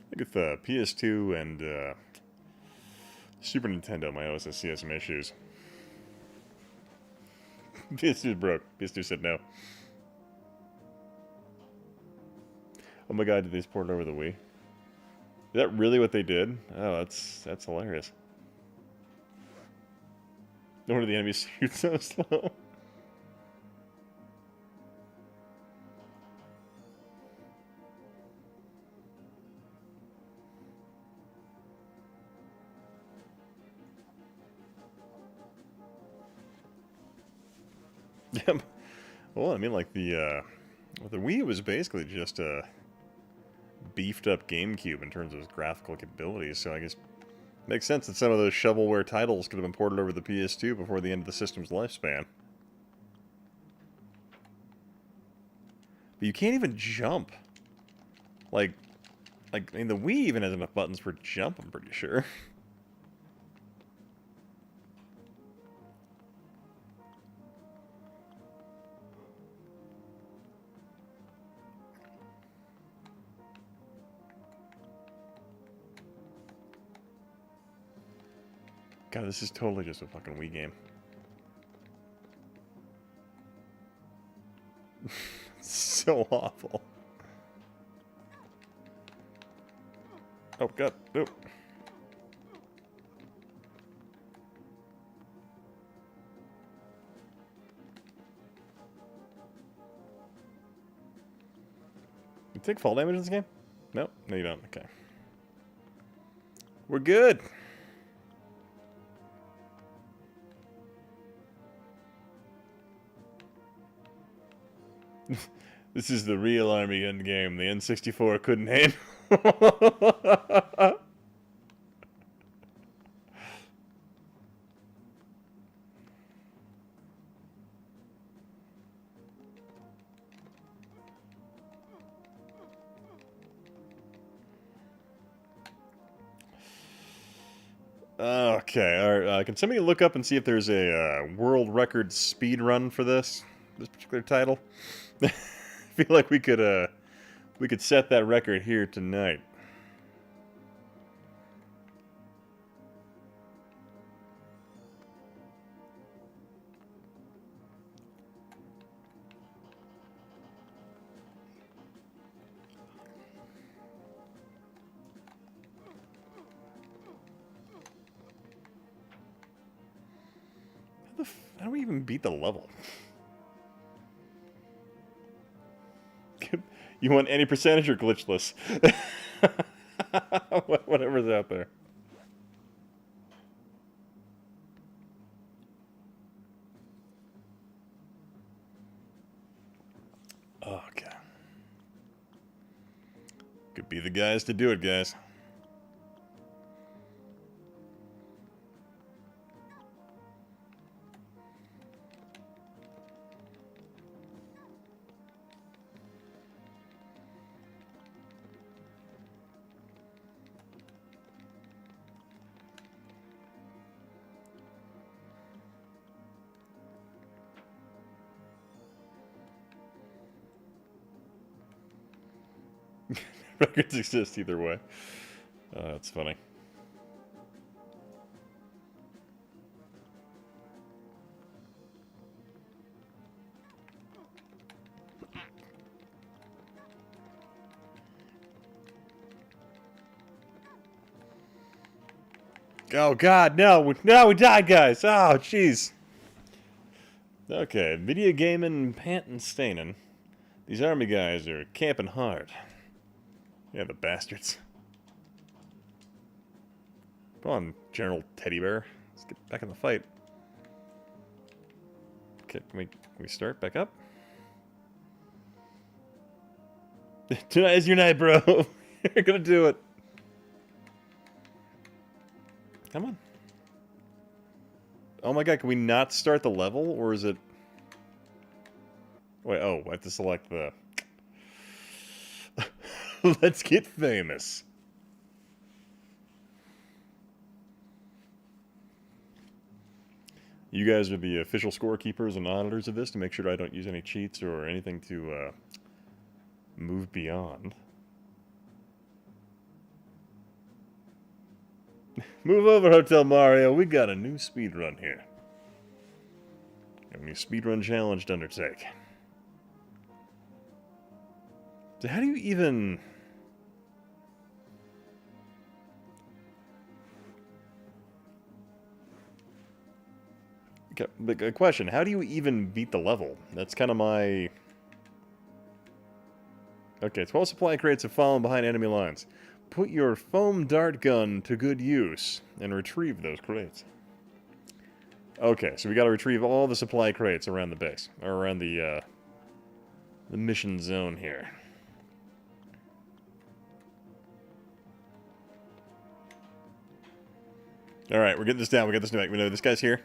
I think with PS2 and Super Nintendo, my OSSC has some issues. PS2 broke. PS2 said no. Oh my god, did they just port it over the Wii? Is that really what they did? Oh, that's hilarious. No wonder the enemies shoot so slow. Yeah, well, I mean, like the Wii was basically just a beefed up GameCube in terms of its graphical capabilities, so I guess it makes sense that some of those shovelware titles could have been ported over the PS2 before the end of the system's lifespan. But you can't even jump. Like, I mean, the Wii even has enough buttons for jump, I'm pretty sure. God, this is totally just a fucking Wii game. So awful. Oh god, nope. You take fall damage in this game? Nope, no you don't, okay. We're good! This is the real Army Gun game the N64 couldn't handle. Okay, alright, can somebody look up and see if there's a world record speed run for this particular title? I feel like we could set that record here tonight. How do we even beat the level? You want any percentage or glitchless? Whatever's out there. Okay. Could be the guys to do it, guys. Records exist either way. That's funny. Oh God, no! No, we died, guys. Oh, jeez. Okay, video gaming, pantin' staining. These army guys are camping hard. Yeah, the bastards. Come on, General Teddy Bear. Let's get back in the fight. Okay, can we start back up? Tonight is your night, bro. You're gonna do it. Come on. Oh my god, can we not start the level, or is it... Wait, oh, I have to select the... Let's get famous. You guys are the official scorekeepers and auditors of this to make sure I don't use any cheats or anything to move beyond. Move over, Hotel Mario. We got a new speedrun here. A new speedrun challenge to undertake. So how do you even... Okay, but question, how do you even beat the level? That's kind of my... Okay, 12 supply crates have fallen behind enemy lines. Put your foam dart gun to good use and retrieve those crates. Okay, so we gotta retrieve all the supply crates around the base, or around the mission zone here. Alright, we're getting this down, we got this back. We know this guy's here.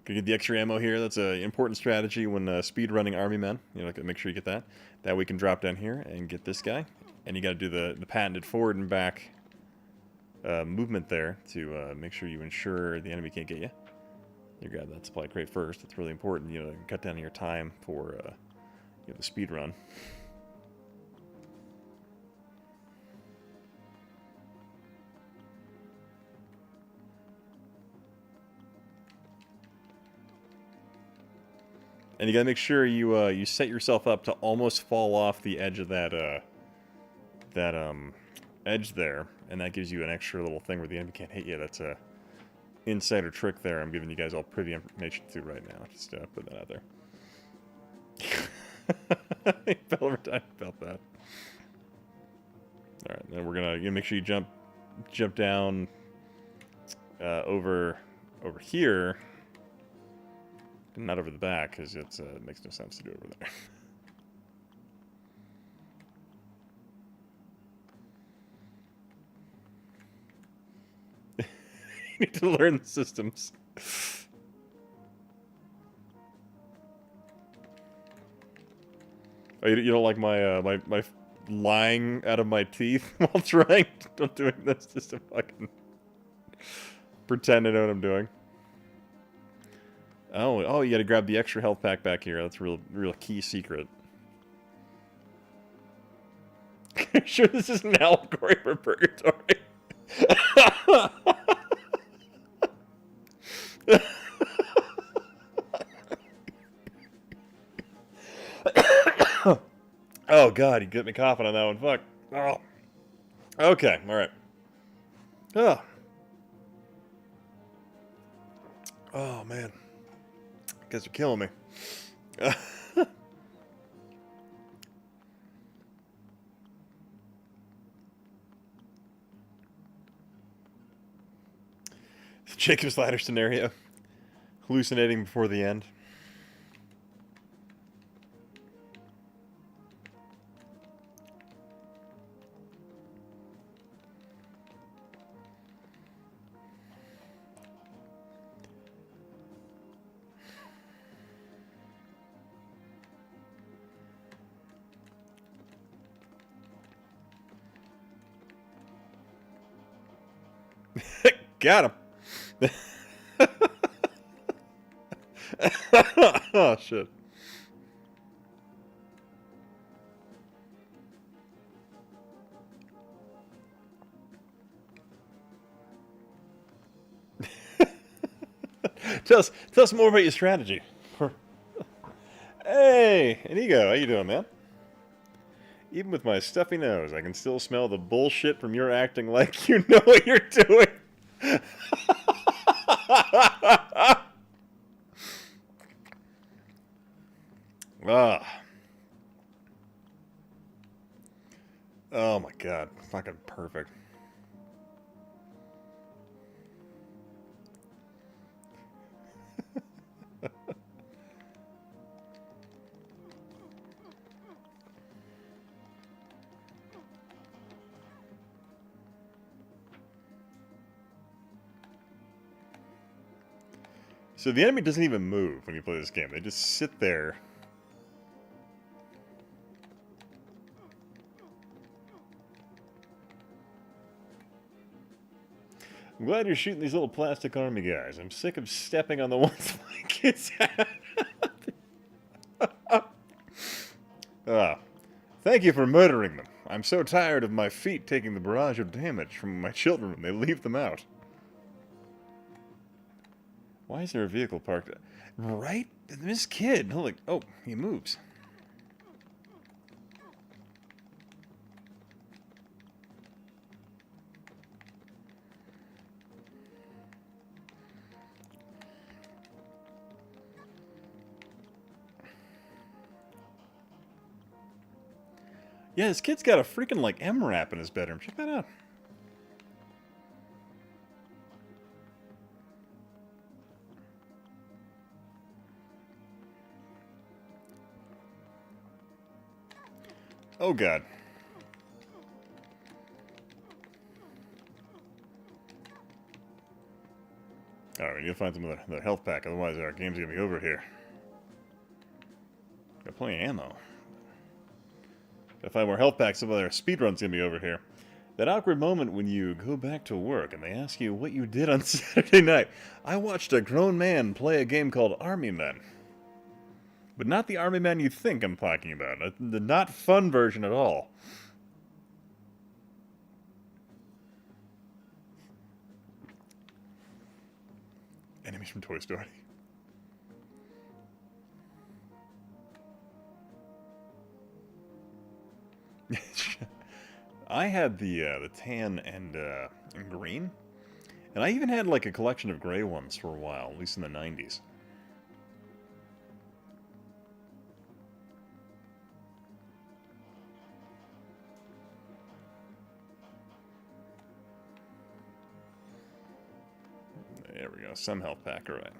Gonna get the extra ammo here. That's an important strategy when speed running army men. You know, make sure you get that. That we can drop down here and get this guy. And you got to do the patented forward and back movement there to make sure you ensure the enemy can't get you. You grab that supply crate first. It's really important. You know, cut down your time for you know, the speed run. And you gotta make sure you you set yourself up to almost fall off the edge of that edge there, and that gives you an extra little thing where the enemy can't hit you. That's a insider trick there. I'm giving you guys all pretty information to right now. Just put that out there. He fell over time about that. All right, then we're gonna make sure you jump down over here. Not over the back, because it makes no sense to do it over there. You need to learn the systems. Oh, you don't like my my lying out of my teeth while trying? Don't doing this just to fucking pretend I know what I'm doing. Oh, you gotta grab the extra health pack back here. That's real key secret. Sure this is an allegory for purgatory? Oh god, you get me coughing on that one. Fuck. Oh. Okay, alright. Oh. Oh man. Guys are killing me. Jacob's ladder scenario. Hallucinating before the end. Got him. Oh, shit. Tell us more about your strategy. Hey, Inigo, how you doing, man? Even with my stuffy nose, I can still smell the bullshit from your acting like you know what you're doing. Ah. Oh my god. Fucking perfect. So the enemy doesn't even move when you play this game. They just sit there. I'm glad you're shooting these little plastic army guys. I'm sick of stepping on the ones my kids have. Thank you for murdering them. I'm so tired of my feet taking the barrage of damage from my children when they leave them out. Why is there a vehicle parked? Right? This kid. Holy. Oh, he moves. Yeah, this kid's got a freaking, like, M-Rap in his bedroom. Check that out. Oh, God. Alright, we need to find some other health pack, otherwise our game's gonna be over here. Got plenty of ammo. Gotta find more health packs, some other speedrun's gonna be over here. That awkward moment when you go back to work and they ask you what you did on Saturday night. I watched a grown man play a game called Army Men. But not the Army Men you think I'm talking about. The not fun version at all. Enemies from Toy Story. I had the tan and green, and I even had like a collection of gray ones for a while, at least in the 90s. There we go, some health pack, all right.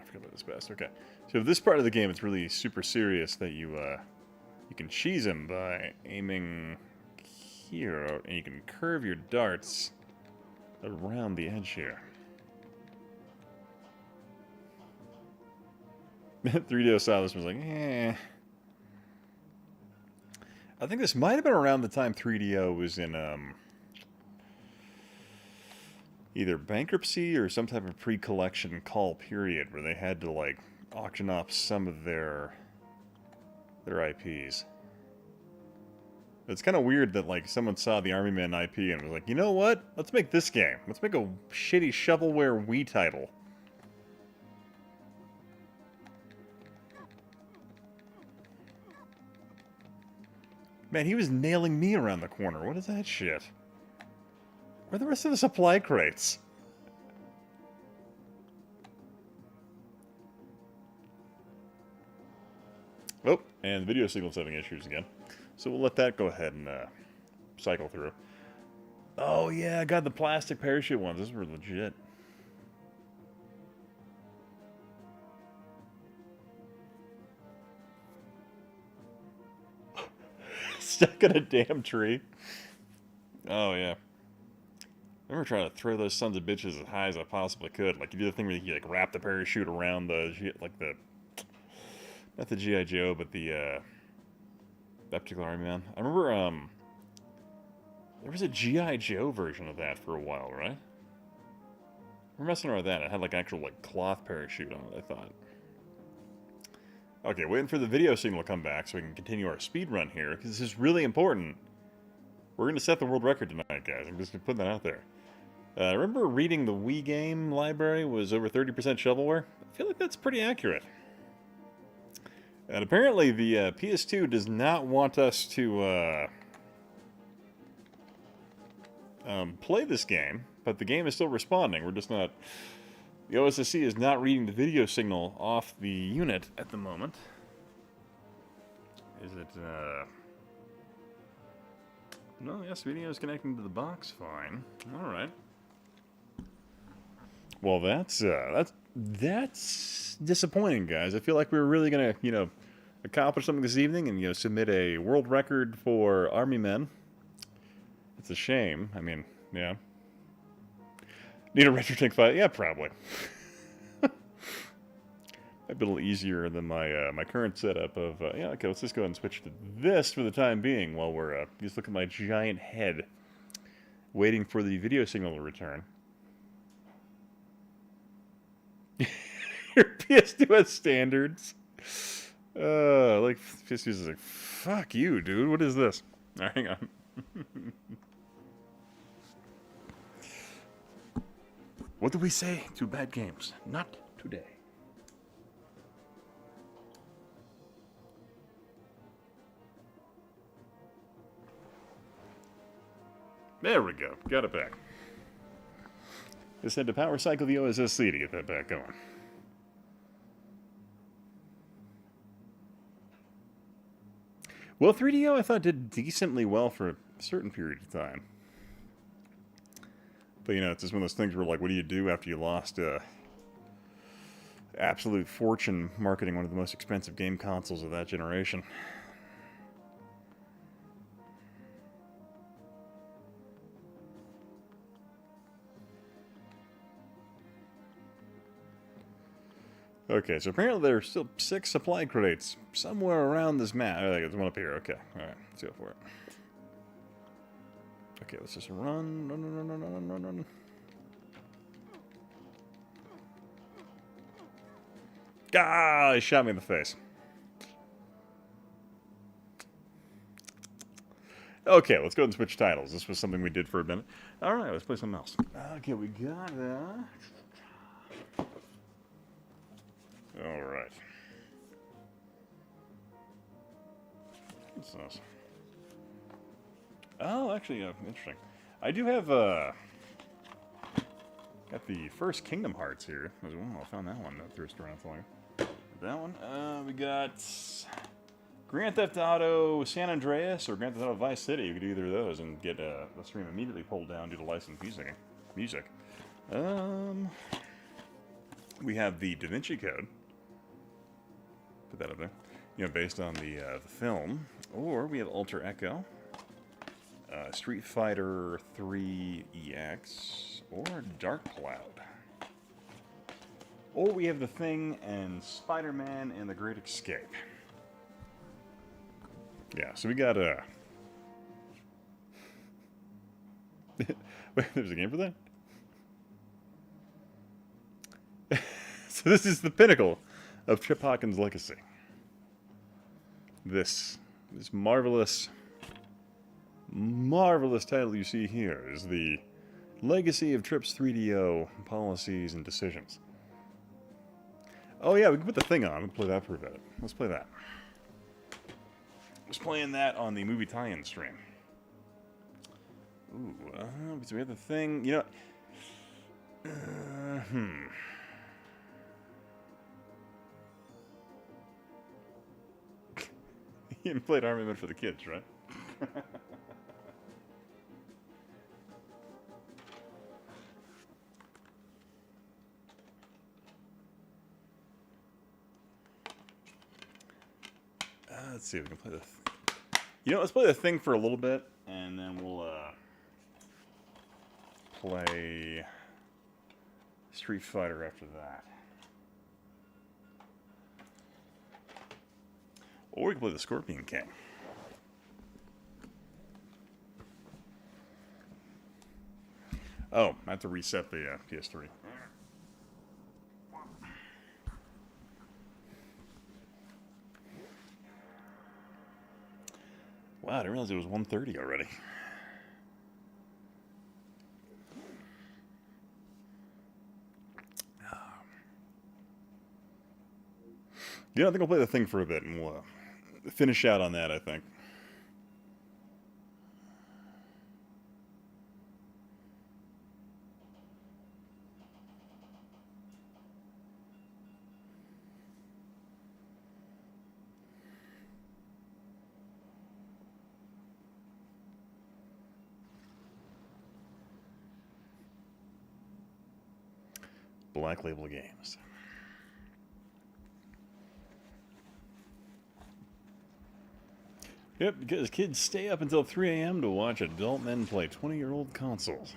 I forgot about this bastard. Okay, so this part of the game, it's really super serious that you can cheese him by aiming here, and you can curve your darts around the edge here. 3DO saw this and was like, eh. I think this might have been around the time 3DO was in either bankruptcy or some type of pre-collection call period where they had to like auction off some of their IPs. It's kind of weird that like someone saw the Army Man IP and was like, you know what? Let's make this game. Let's make a shitty shovelware Wii title. Man, he was nailing me around the corner. What is that shit? Where are the rest of the supply crates? Oh, and the video signal's having issues again. So we'll let that go ahead and cycle through. Oh yeah, I got the plastic parachute ones. Those were legit. Stuck in a damn tree. Oh yeah. I remember trying to throw those sons of bitches as high as I possibly could. Like you do the thing where you like wrap the parachute around the not the G.I. Joe, but that particular Army Man. I remember there was a G.I. Joe version of that for a while, right? We're messing around with that. It had like actual like cloth parachute on it, I thought. Okay, waiting for the video signal to come back so we can continue our speed run here, because this is really important. We're going to set the world record tonight, guys. I'm just going to put that out there. I remember reading the Wii game library was over 30% shovelware. I feel like that's pretty accurate. And apparently the PS2 does not want us to play this game, but the game is still responding. We're just not... The OSSC is not reading the video signal off the unit at the moment. Is it, No, yes, video is connecting to the box fine. Alright. Well, that's disappointing, guys. I feel like we were really gonna, accomplish something this evening and, submit a world record for Army Men. It's a shame. I mean, yeah. Need a retro tank fight? Yeah, probably. Might be a little easier than my current setup of, yeah, okay, let's just go ahead and switch to this for the time being while we're, just look at my giant head waiting for the video signal to return. Your PS2 has standards. Like, PS2 is like, fuck you, dude, what is this? Alright, hang on. What do we say to bad games? Not today. There we go. Got it back. Just had to power cycle the OSSC to get that back going. Well, 3DO I thought did decently well for a certain period of time. But, it's just one of those things where, like, what do you do after you lost absolute fortune marketing one of the most expensive game consoles of that generation? Okay, so apparently there are still 6 supply crates somewhere around this map. I think there's one up here. Okay, alright, let's go for it. Okay, let's just run. Ah, he shot me in the face. Okay, let's go ahead and switch titles. This was something we did for a minute. Alright, let's play something else. Okay, we got Alright. What's this? Oh, actually, interesting. I do have, got the first Kingdom Hearts here as well. I found that one thirst around for you. That one. We got Grand Theft Auto San Andreas or Grand Theft Auto Vice City. You could do either of those and get the stream immediately pulled down due to licensed music. We have the Da Vinci Code. Put that up there. Based on the film. Or we have Alter Echo. Street Fighter 3 EX. Or Dark Cloud. Or we have The Thing and Spider-Man and The Great Escape. Yeah, so we got Wait, there's a game for that? So this is the pinnacle of Trip Hawkins' legacy. This marvelous title you see here is the legacy of Trip's 3DO policies and decisions. Oh yeah, we can put the Thing on and play that for a bit. Let's play that. I was playing that on the movie tie-in stream. Ooh, so we have the Thing, You played Army Men for the kids, right? Let's see if we can play the... let's play the Thing for a little bit, and then we'll, play Street Fighter after that. Or we can play the Scorpion King. Oh, I have to reset the PS3. Wow, I didn't realize it was 1:30 already. I think I'll play the Thing for a bit, and we'll finish out on that, I think. Black Label Games. Yep, because kids stay up until 3 a.m. to watch adult men play 20-year-old consoles.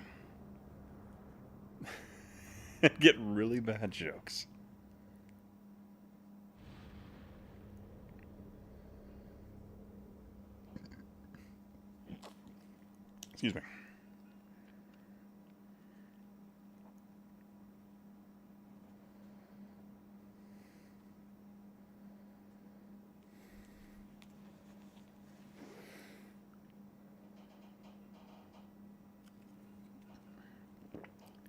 And get really bad jokes. Excuse me.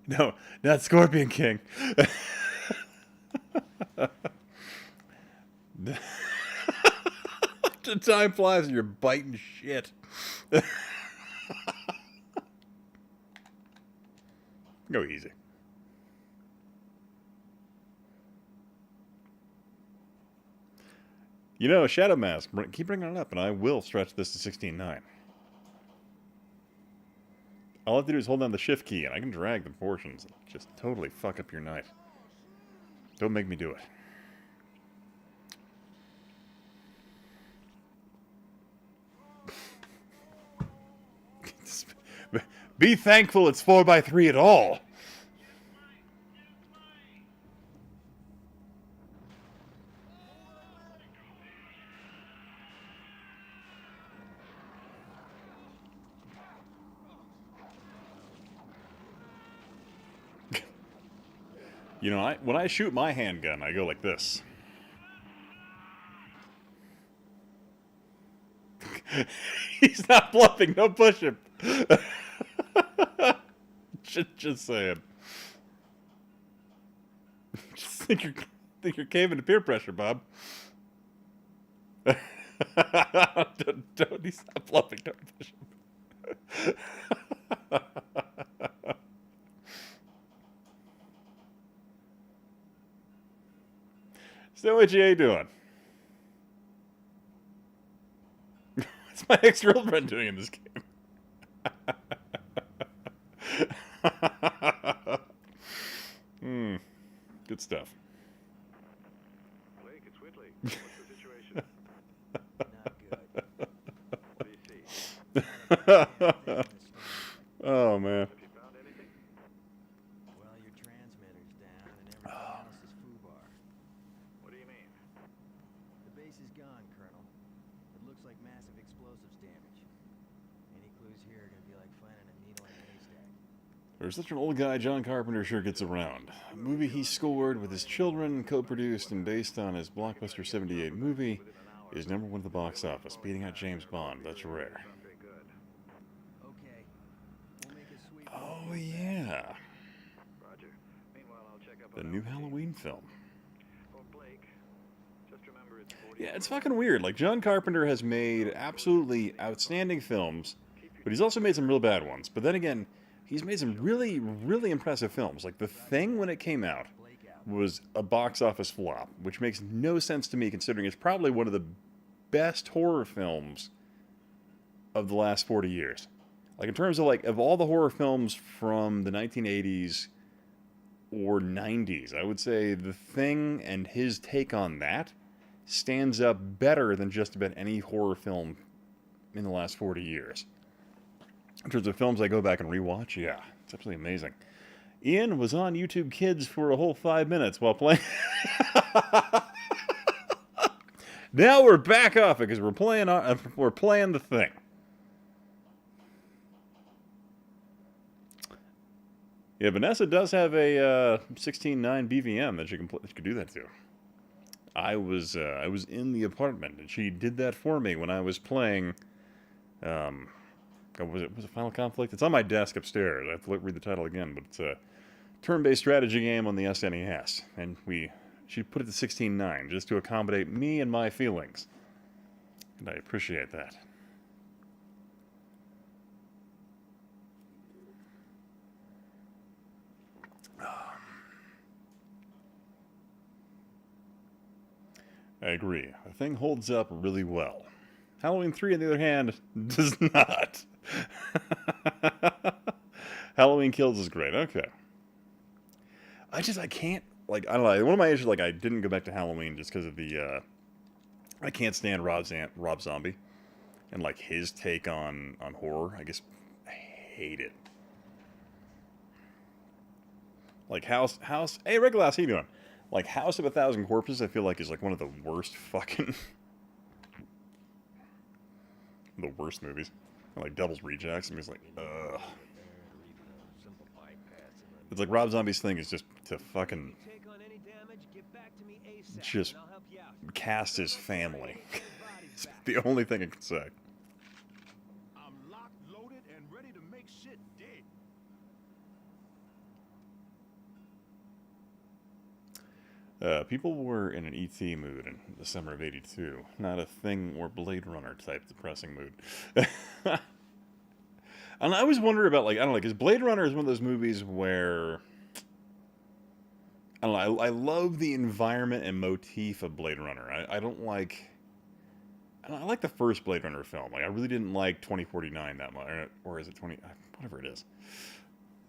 No, not Scorpion King. The time flies and you're biting shit. Go easy. You know, Shadow Mask, keep bringing it up, and I will stretch this to 16:9. All I have to do is hold down the shift key, and I can drag the portions and just totally fuck up your night. Don't make me do it. Be thankful it's 4x3 at all. You know, when I shoot my handgun, I go like this. He's not bluffing. Don't push him. just saying. Just think you're caving to peer pressure, Bob. don't. He's not bluffing. Don't push him. So what you doing? What's my ex-girlfriend doing in this game? Good stuff. Blake, it's Whitley. What's the situation? Not good. What do you see? Oh, man. Have you found anything? Well, your transmitter's down and everything else is foobar. What do you mean? The base is gone, Colonel. It looks like massive explosives damage. Any clues here are gonna be like finding a needle in a haystack. There's such an old guy John Carpenter sure gets around. A movie he scored with his children, co-produced and based on his blockbuster 78 movie, is #1 at the box office, beating out James Bond. That's rare. Very good. Okay. We'll make a sweep. Oh, yeah. Roger. Meanwhile, I'll check up The on new Alfie. Halloween film. Oh, Blake. Just remember it's 40. Yeah, it's fucking weird. Like, John Carpenter has made absolutely outstanding films, but he's also made some real bad ones. But then again, he's made some really, really impressive films. Like, The Thing, when it came out, was a box office flop, which makes no sense to me considering it's probably one of the best horror films of the last 40 years. Like, in terms of, like, of all the horror films from the 1980s or 90s, I would say The Thing and his take on that stands up better than just about any horror film in the last 40 years. In terms of films I go back and rewatch, yeah, it's absolutely amazing. Ian was on YouTube Kids for a whole 5 minutes while playing. Now we're back off it because we're playing The Thing. Yeah, Vanessa does have a 16:9 BVM that you can do that to. I was in the apartment and she did that for me when I was playing. Was it Final Conflict? It's on my desk upstairs. I have to read the title again, but it's a turn-based strategy game on the SNES, and she put it to 16:9 just to accommodate me and my feelings, and I appreciate that. I agree. The Thing holds up really well. Halloween 3, on the other hand, does not. Halloween Kills is great. Okay. I can't, like, I don't know. One of my issues, like, I didn't go back to Halloween just because of the, I can't stand Rob Zombie. And, like, his take on horror. I hate it. Like, hey, Red Glass, how you doing? Like, House of a Thousand Corpses, I feel like is, like, one of the worst fucking, the worst movies. And, like, Devil's Rejects, and he's like, ugh. It's like Rob Zombie's thing is just to fucking just cast his family. It's the only thing I can say. I'm locked, loaded, and ready to make shit dead. People were in an E.T. mood in the summer of '82, not a Thing or Blade Runner type depressing mood. And I always wonder about, like, I don't know, because Blade Runner is one of those movies where, I don't know, I love the environment and motif of Blade Runner. I don't like, I like the first Blade Runner film. Like, I really didn't like 2049 that much, or is it 20, whatever it is.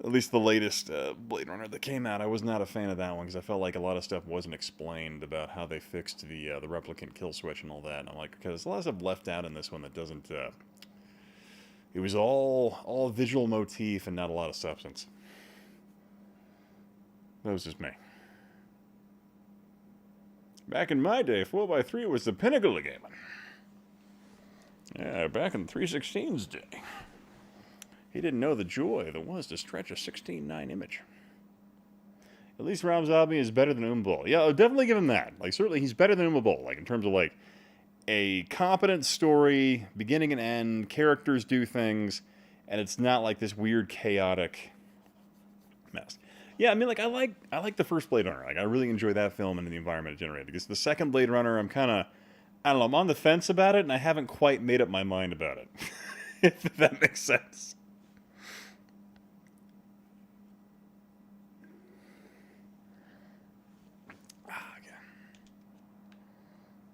At least the latest Blade Runner that came out, I was not a fan of that one, because I felt like a lot of stuff wasn't explained about how they fixed the replicant kill switch and all that. And I'm like, okay, there's a lot of stuff left out in this one that doesn't, it was all visual motif and not a lot of substance. That was just me. Back in my day, 4x3 was the pinnacle of gaming. Yeah, back in 316's day. He didn't know the joy that was to stretch a 16:9 image. At least Rob Zombie is better than Umbul. Yeah, I'll definitely give him that. Like, certainly he's better than Umbul. Like, in terms of, like, a competent story, beginning and end, characters do things, and it's not like this weird, chaotic mess. Yeah, I mean, like, I like the first Blade Runner. Like, I really enjoy that film and the environment it generated. Because the second Blade Runner, I'm kind of, I don't know, I'm on the fence about it, and I haven't quite made up my mind about it. If that makes sense.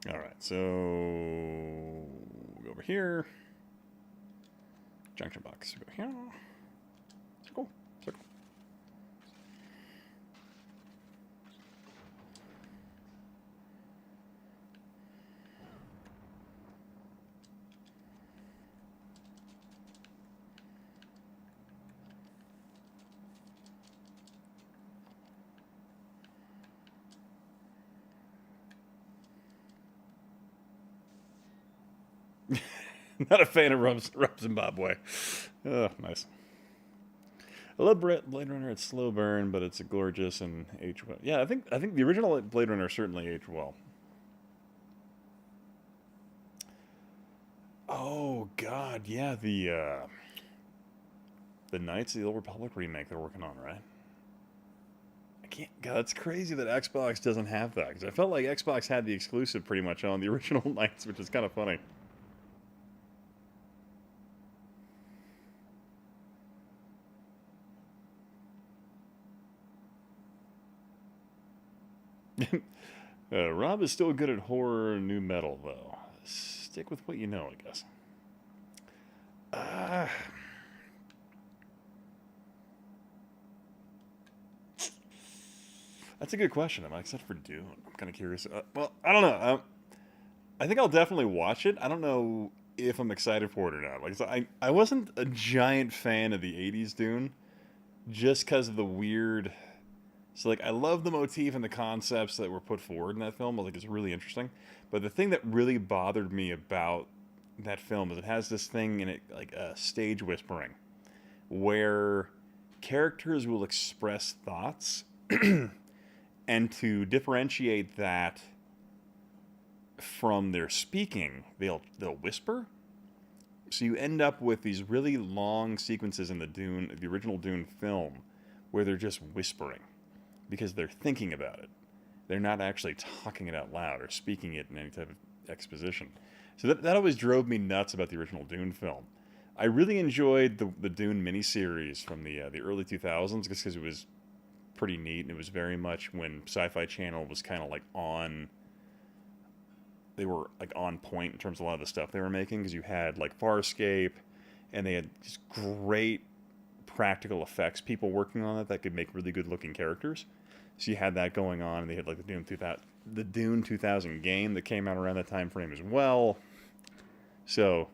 Alright, so we'll go over here. Junction box. Go here. Circle. Circle. Not a fan of Rob Zimbabwe. Oh, nice. I love Blade Runner. It's slow burn, but it's a gorgeous and aged well. Yeah, I think the original Blade Runner certainly aged well. Oh God, yeah, the Knights of the Old Republic remake they're working on, right? I can't. God, it's crazy that Xbox doesn't have that, because I felt like Xbox had the exclusive pretty much on the original Knights, which is kind of funny. Rob is still good at horror and new metal, though. Stick with what you know, I guess. That's a good question. I'm excited for Dune. I'm kind of curious. Well, I don't know. I think I'll definitely watch it. I don't know if I'm excited for it or not. Like, so I wasn't a giant fan of the '80s Dune, just because of the weird. So, like, I love the motif and the concepts that were put forward in that film. I think it's really interesting. But the thing that really bothered me about that film is it has this thing in it, like stage whispering, where characters will express thoughts, and to differentiate that from their speaking, they'll whisper. So you end up with these really long sequences in the original Dune film, where they're just whispering. Because they're thinking about it. They're not actually talking it out loud or speaking it in any type of exposition. So that always drove me nuts about the original Dune film. I really enjoyed the Dune miniseries from the early 2000s just because it was pretty neat, and it was very much when Sci-Fi Channel was kind of like on... They were like on point in terms of a lot of the stuff they were making, because you had like Farscape, and they had just great practical effects people working on it that could make really good looking characters. So you had that going on, and they had like the Dune 2000 game that came out around that time frame as well. So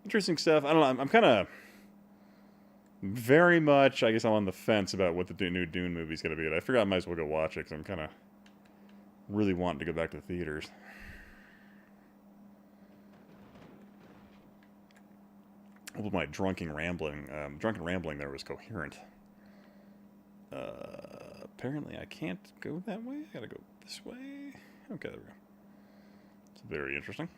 interesting stuff. I don't know. I'm kind of very much, I guess, I'm on the fence about what the new Dune movie's going to be. But I figured I might as well go watch it because I'm kind of really wanting to go back to the theaters. Hope my drunken rambling there was coherent. Apparently I can't go that way. I gotta go this way. Okay, there we go. It's very interesting.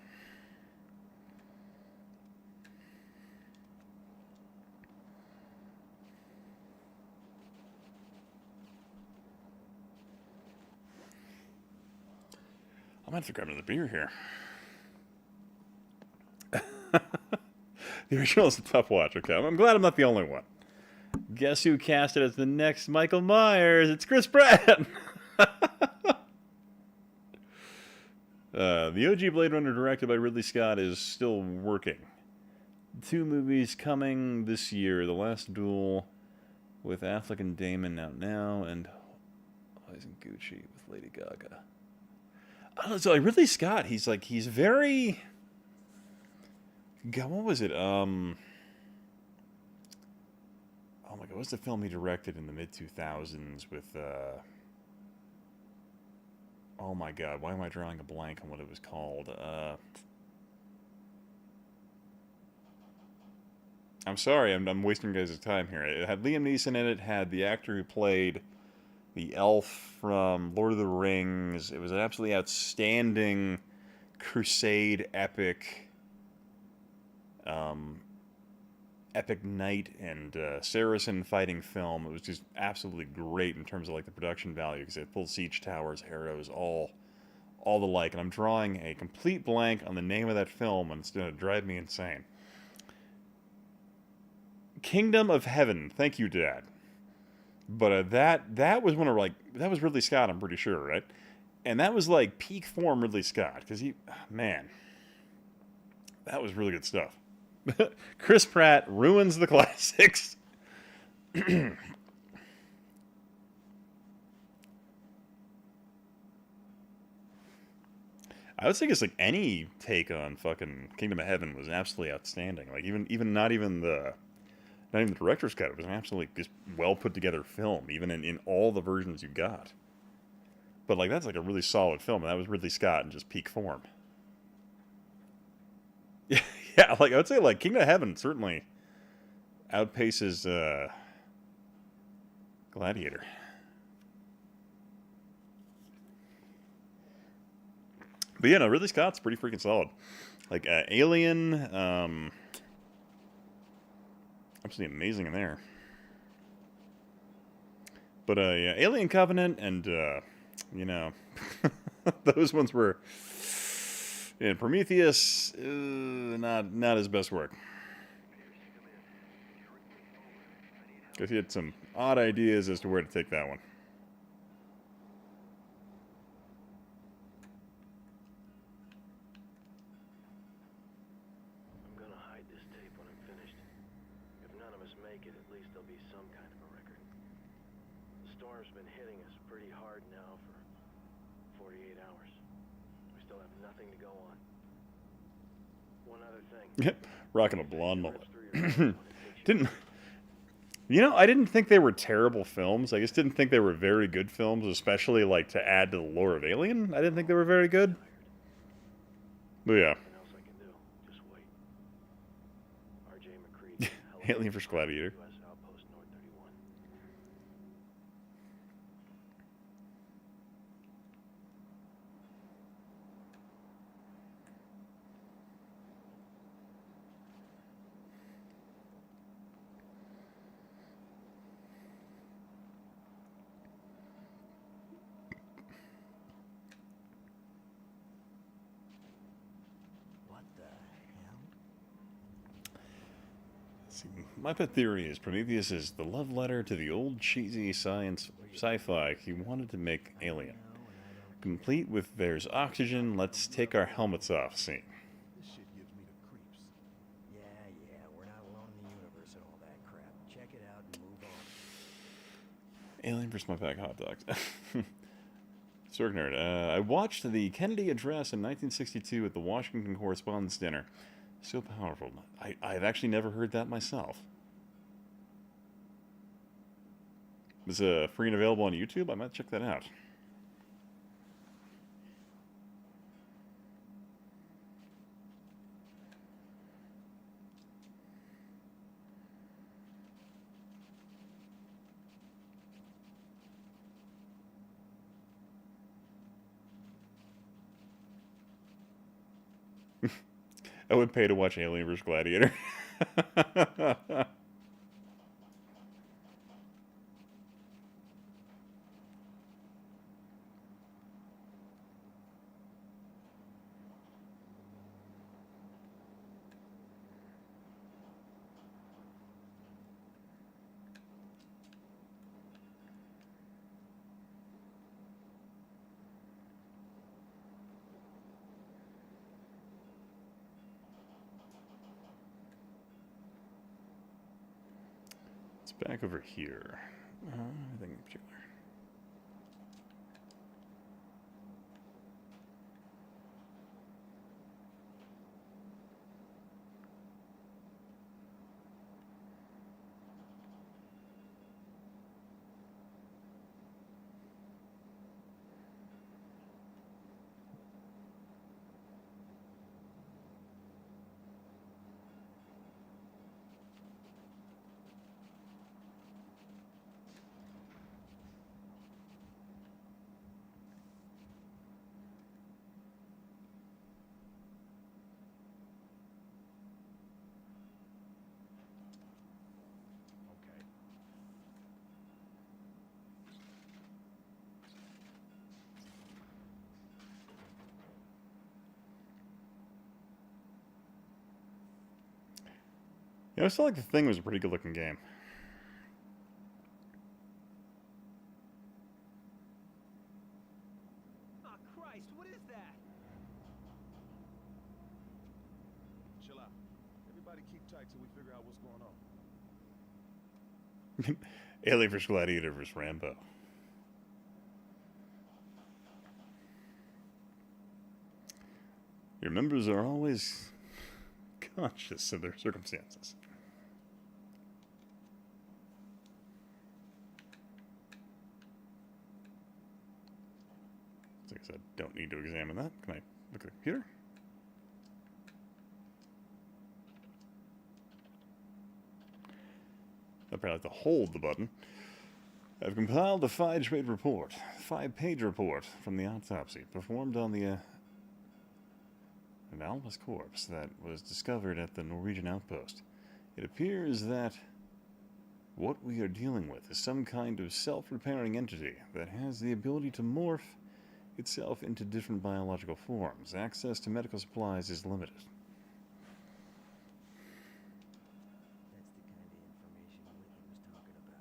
I might have to grab another beer here. The original is a tough watch, okay? I'm glad I'm not the only one. Guess who cast it as the next Michael Myers? It's Chris Pratt! The OG Blade Runner, directed by Ridley Scott, is still working. 2 movies coming this year. The Last Duel with Affleck and Damon out now, and Hoysen Gucci with Lady Gaga. I don't know, so like Ridley Scott, he's very... God, what was it? Oh my God, what's the film he directed in the mid-2000s with, oh my God, why am I drawing a blank on what it was called? I'm sorry, I'm wasting you guys' time here. It had Liam Neeson in it, had the actor who played the elf from Lord of the Rings. It was an absolutely outstanding crusade epic epic knight and Saracen fighting film. It was just absolutely great in terms of like the production value because it had full siege towers, arrows, all the like. And I'm drawing a complete blank on the name of that film, and it's going to drive me insane. Kingdom of Heaven. Thank you, Dad. But that was one of that was Ridley Scott, I'm pretty sure, right? And that was like peak form Ridley Scott because man, that was really good stuff. Chris Pratt ruins the classics. I would say it's like any take on fucking Kingdom of Heaven was absolutely outstanding. Like even not even the director's cut. It was an absolutely just well put together film, even in all the versions you got. But like that's like a really solid film, and that was Ridley Scott in just peak form. Yeah, like I would say, like Kingdom of Heaven certainly outpaces Gladiator. But yeah, no, Ridley Scott's pretty freaking solid. Like Alien, absolutely amazing in there. But yeah, Alien Covenant and those ones were. And Prometheus, not his best work. Because he had some odd ideas as to where to take that one. I'm gonna hide this tape when I'm finished. If none of us make it, at least there'll be some kind of a record. The storm's been hitting us pretty hard now for 48 hours. We still have nothing to go on. One other thing. Yep, rocking a blonde mullet. I didn't think they were terrible films. I just didn't think they were very good films, especially like to add to the lore of Alien. I didn't think they were very good. But yeah. Nothing else I can do. Just wait. RJ McCready. Alien vs. Gladiator. US Outpost North 31. What the hell? See, my pet theory is Prometheus is the love letter to the old cheesy sci-fi he wanted to make Alien. Complete with "there's oxygen, let's take our helmets off" scene. This shit gives me the creeps. Yeah, we're not alone in the universe and all that crap. Check it out and move on. Alien vs. My Pack Hot Dogs. Historicnerd. I watched the Kennedy address in 1962 at the Washington Correspondents' Dinner. So powerful. I've actually never heard that myself. Is free and available on YouTube? I might check that out. I would pay to watch Alien vs. Gladiator. It's back over here. Anything in particular? Okay. Yeah, I still like The Thing was a pretty good looking game. Oh, Christ, what is that? Chill out. Everybody keep tight till we figure out what's going on. Alien vs. Gladiator vs. Rambo. Your members are always conscious of their circumstances. So I guess I don't need to examine that. Can I look at the computer? I probably have to hold the button. I've compiled a five-page report from the autopsy performed on the anomalous corpse that was discovered at the Norwegian outpost. It appears that what we are dealing with is some kind of self-repairing entity that has the ability to morph itself into different biological forms. Access to medical supplies is limited. That's the kind of information Whitney was talking about. I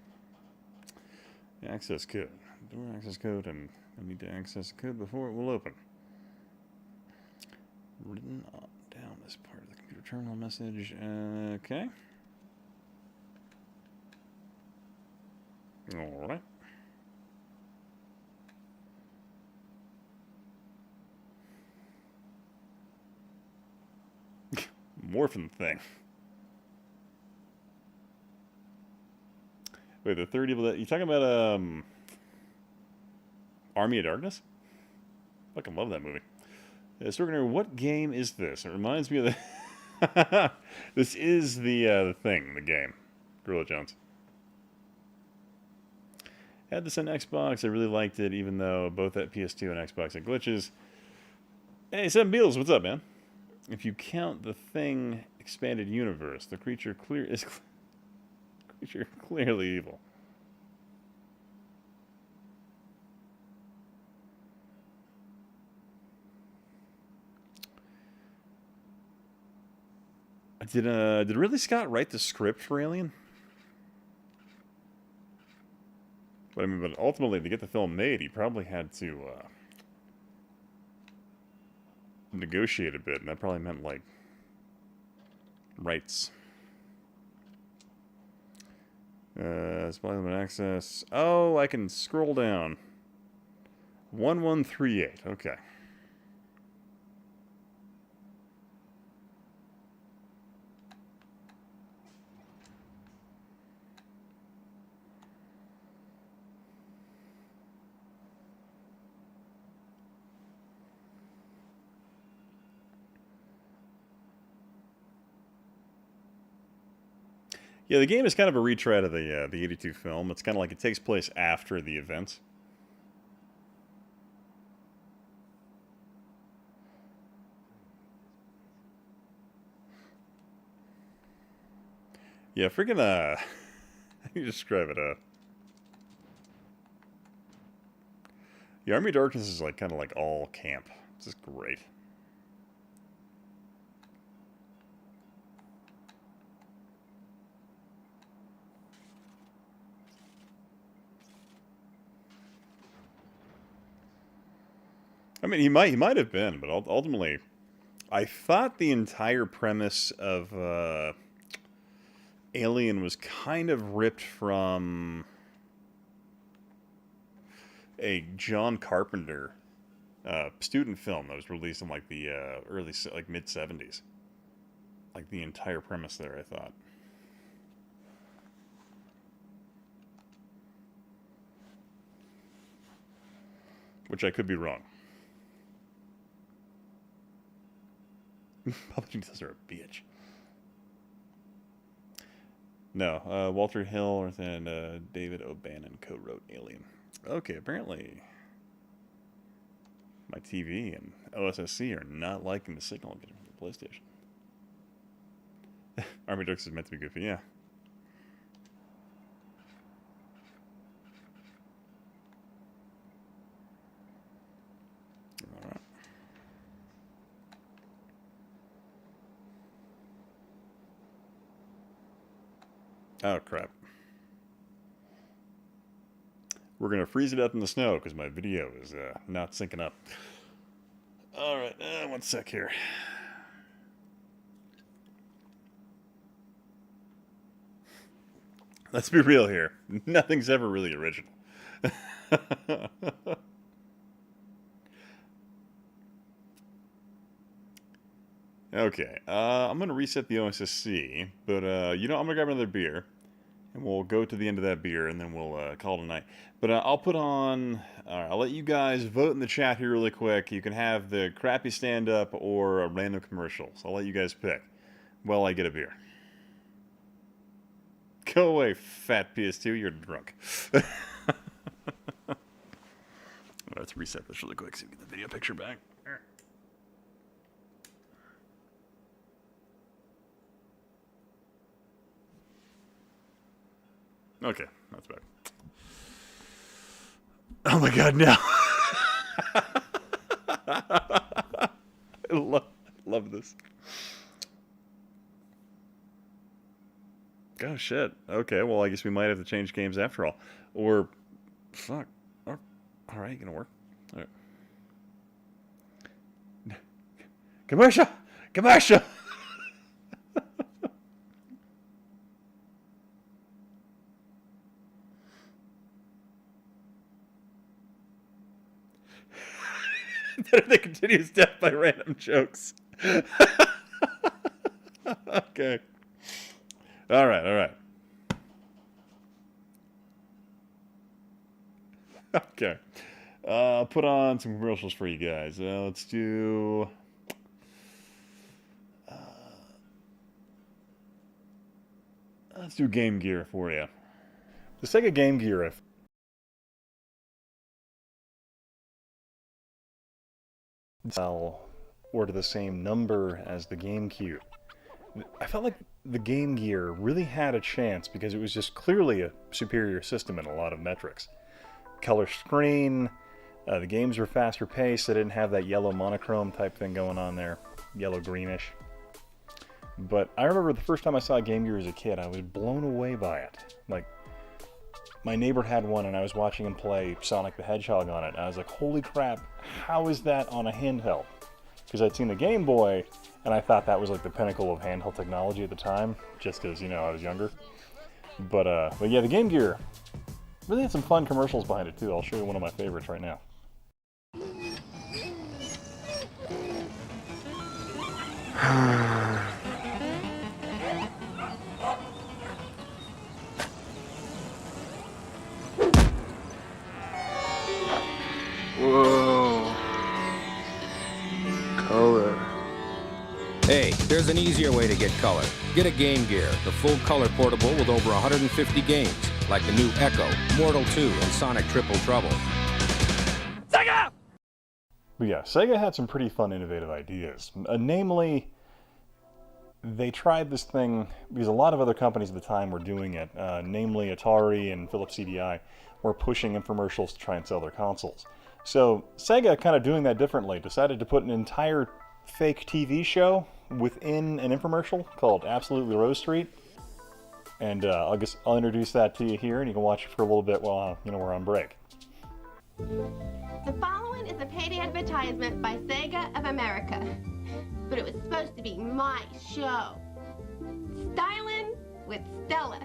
gotta find that report. Access code. Door access code, and I need to access the code before it will open. Written down as part of the computer terminal message. Okay. Alright. Morphin thing. Wait, the third evil that you talking about Army of Darkness? Fucking love that movie. Historicnerd, what game is this? It reminds me of the this is the thing, the game. Gorilla Jones. Had this on Xbox, I really liked it, even though both at PS2 and Xbox had glitches. Hey, Seven Beatles, what's up, man? If you count the Thing expanded universe, the creature clearly evil. Did Ridley Scott write the script for Alien? But I mean, but ultimately, to get the film made, he probably had to negotiate a bit, and that probably meant, like, rights. Supply limit access. Oh, I can scroll down. 1138, okay. Yeah, the game is kind of a retread of the 82 film. It's kind of like it takes place after the events. Yeah, freaking, how do you describe it, the Army of Darkness is, like, kind of like all camp. This is great. I mean, he might have been, but ultimately, I thought the entire premise of Alien was kind of ripped from a John Carpenter student film that was released in like the mid 70s. Like the entire premise there, I thought. Which I could be wrong. Publishing are a bitch. No, Walter Hill and David O'Bannon co-wrote Alien. Okay, apparently my TV and OSSC are not liking the signal I'm getting from the PlayStation. Army Darkness is meant to be goofy, yeah. Alright. Oh, crap. We're going to freeze it up in the snow because my video is not syncing up. Alright, one sec here. Let's be real here. Nothing's ever really original. Okay, I'm going to reset the OSSC, but, I'm going to grab another beer, and we'll go to the end of that beer, and then we'll call it a night. But I'll put on, I'll let you guys vote in the chat here really quick. You can have the crappy stand-up or a random commercial, so I'll let you guys pick while I get a beer. Go away, fat PS2, you're drunk. Let's reset this really quick so we get the video picture back. Okay, that's better. Oh my god, no. I love this. Oh shit. Okay, well I guess we might have to change games after all. Or, fuck. Or, alright, gonna work. Alright. Commercial! Commercial! Better than continuous death by random jokes. Okay. Alright, alright. Okay. I'll put on some commercials for you guys. Let's do... let's do Game Gear for you. The Sega Game Gear, or to the same number as the GameCube. I felt like the Game Gear really had a chance because it was just clearly a superior system in a lot of metrics. Color screen, the games were faster paced, they didn't have that yellow monochrome type thing going on there, yellow-greenish. But I remember the first time I saw a Game Gear as a kid, I was blown away by it. Like, my neighbor had one and I was watching him play Sonic the Hedgehog on it, and I was like, holy crap, how is that on a handheld? because I'd seen the Game Boy, and I thought that was like the pinnacle of handheld technology at the time, just because, you know, I was younger. But yeah, the Game Gear really had some fun commercials behind it too. I'll show you one of my favorites right now. Whoa. Color. Hey, there's an easier way to get color. Get a Game Gear, the full color portable with over 150 games, like the new Echo, Mortal 2, and Sonic Triple Trouble. Sega! But yeah, Sega had some pretty fun, innovative ideas. Namely, they tried this thing because a lot of other companies at the time were doing it. Namely, Atari and Philips CDI were pushing infomercials to try and sell their consoles. So Sega, kind of doing that differently, decided to put an entire fake TV show within an infomercial called Absolutely Rose Street. And I'll introduce that to you here, and you can watch it for a little bit while we're on break. The following is a paid advertisement by Sega of America, but it was supposed to be my show. Styling with Stella.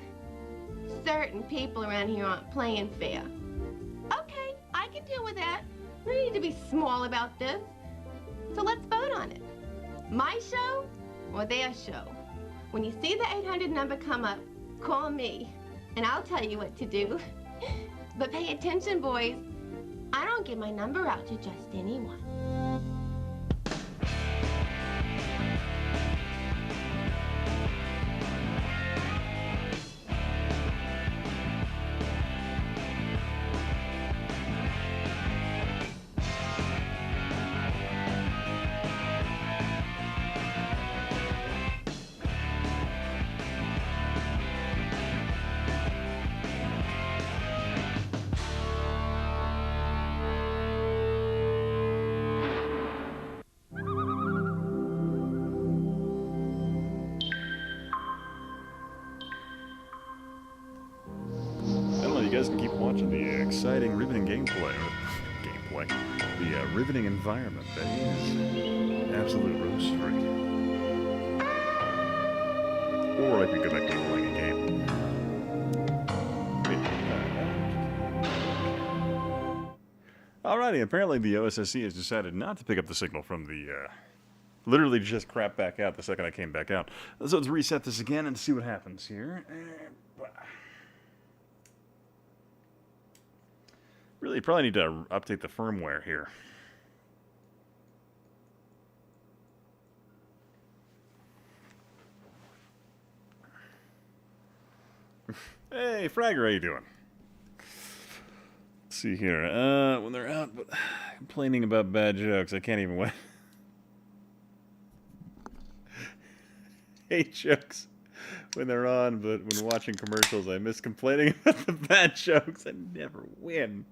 Certain people around here aren't playing fair. Okay, I can deal with that. No need to be small about this. So let's vote on it. My show or their show? When you see the 800 number come up, call me, and I'll tell you what to do. But pay attention, boys. I don't give my number out to just anyone. You guys can keep watching the exciting, riveting the riveting environment that is Absolute Rose Street. Or I could go back to playing a game. Alrighty, apparently the OSSC has decided not to pick up the signal from the, literally just crap back out the second I came back out. So let's reset this again and see what happens here. Really, probably need to update the firmware here. Hey, Fragger, how you doing? Let's see here. When they're out, but complaining about bad jokes, I can't even wait. Hate jokes when they're on, but when watching commercials, I miss complaining about the bad jokes. I never win.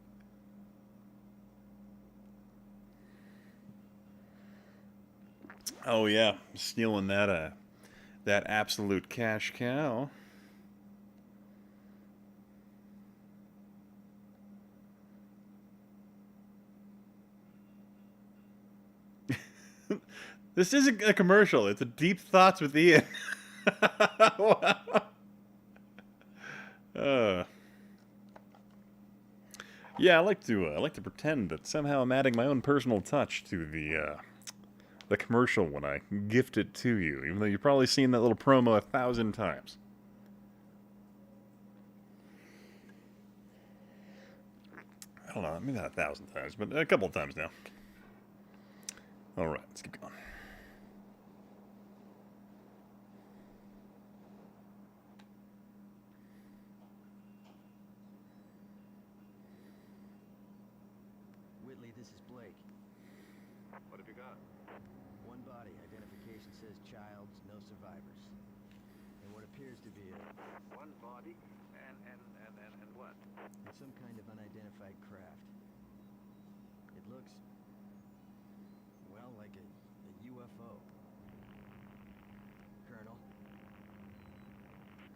Oh yeah, stealing that that absolute cash cow. This isn't a commercial. It's a Deep Thoughts with Ian. Yeah, I like to pretend that somehow I'm adding my own personal touch to the commercial when I gift it to you, even though you've probably seen that little promo 1,000 times. I don't know, maybe not 1,000 times, but a couple of times now. Alright, let's keep going. Whitley, this is Blake. What have you got? One body. Identification says Childs, no survivors. And what appears to be One body and what? some kind of unidentified craft. It looks, well, like a UFO. Colonel?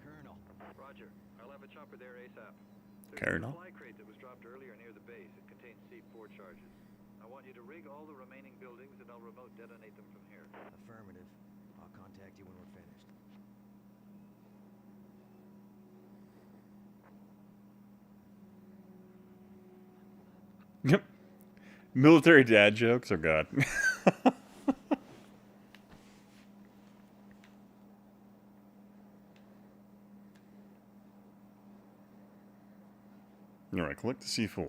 Colonel? Roger. I'll have a chopper there ASAP. There's Colonel? a supply crate that was dropped earlier near the base. It contains C4 charges. I want you to rig all the remaining buildings and I'll remote detonate them from here. Affirmative. I'll contact you when we're finished. Yep. Military dad jokes? Oh, God. All right, collect the C4.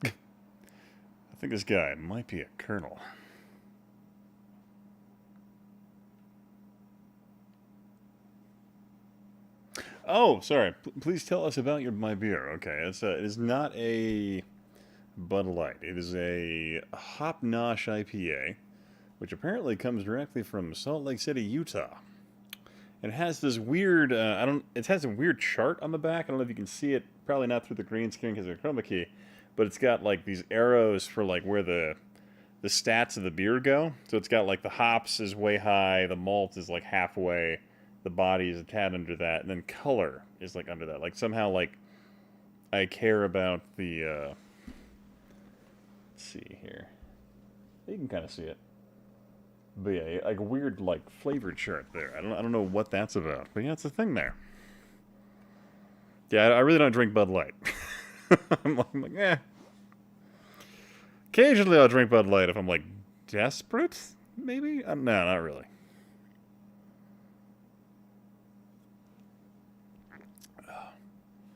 I think this guy might be a colonel. Oh, sorry. Please tell us about my beer. Okay, it is not a Bud Light. It is a Hop Nosh IPA, which apparently comes directly from Salt Lake City, Utah. It has this weird, it has a weird chart on the back. I don't know if you can see it. Probably not through the green screen because of the chroma key, but it's got like these arrows for like where the stats of the beer go. So it's got like the hops is way high, the malt is like halfway, the body is a tad under that, and then color is like under that. Like somehow like I care about the let's see here. You can kind of see it. But yeah, like a weird like flavor chart there. I don't know what that's about. But yeah, it's a thing there. Yeah, I really don't drink Bud Light. I'm like, eh. Occasionally I'll drink Bud Light if I'm like desperate, maybe? No, not really.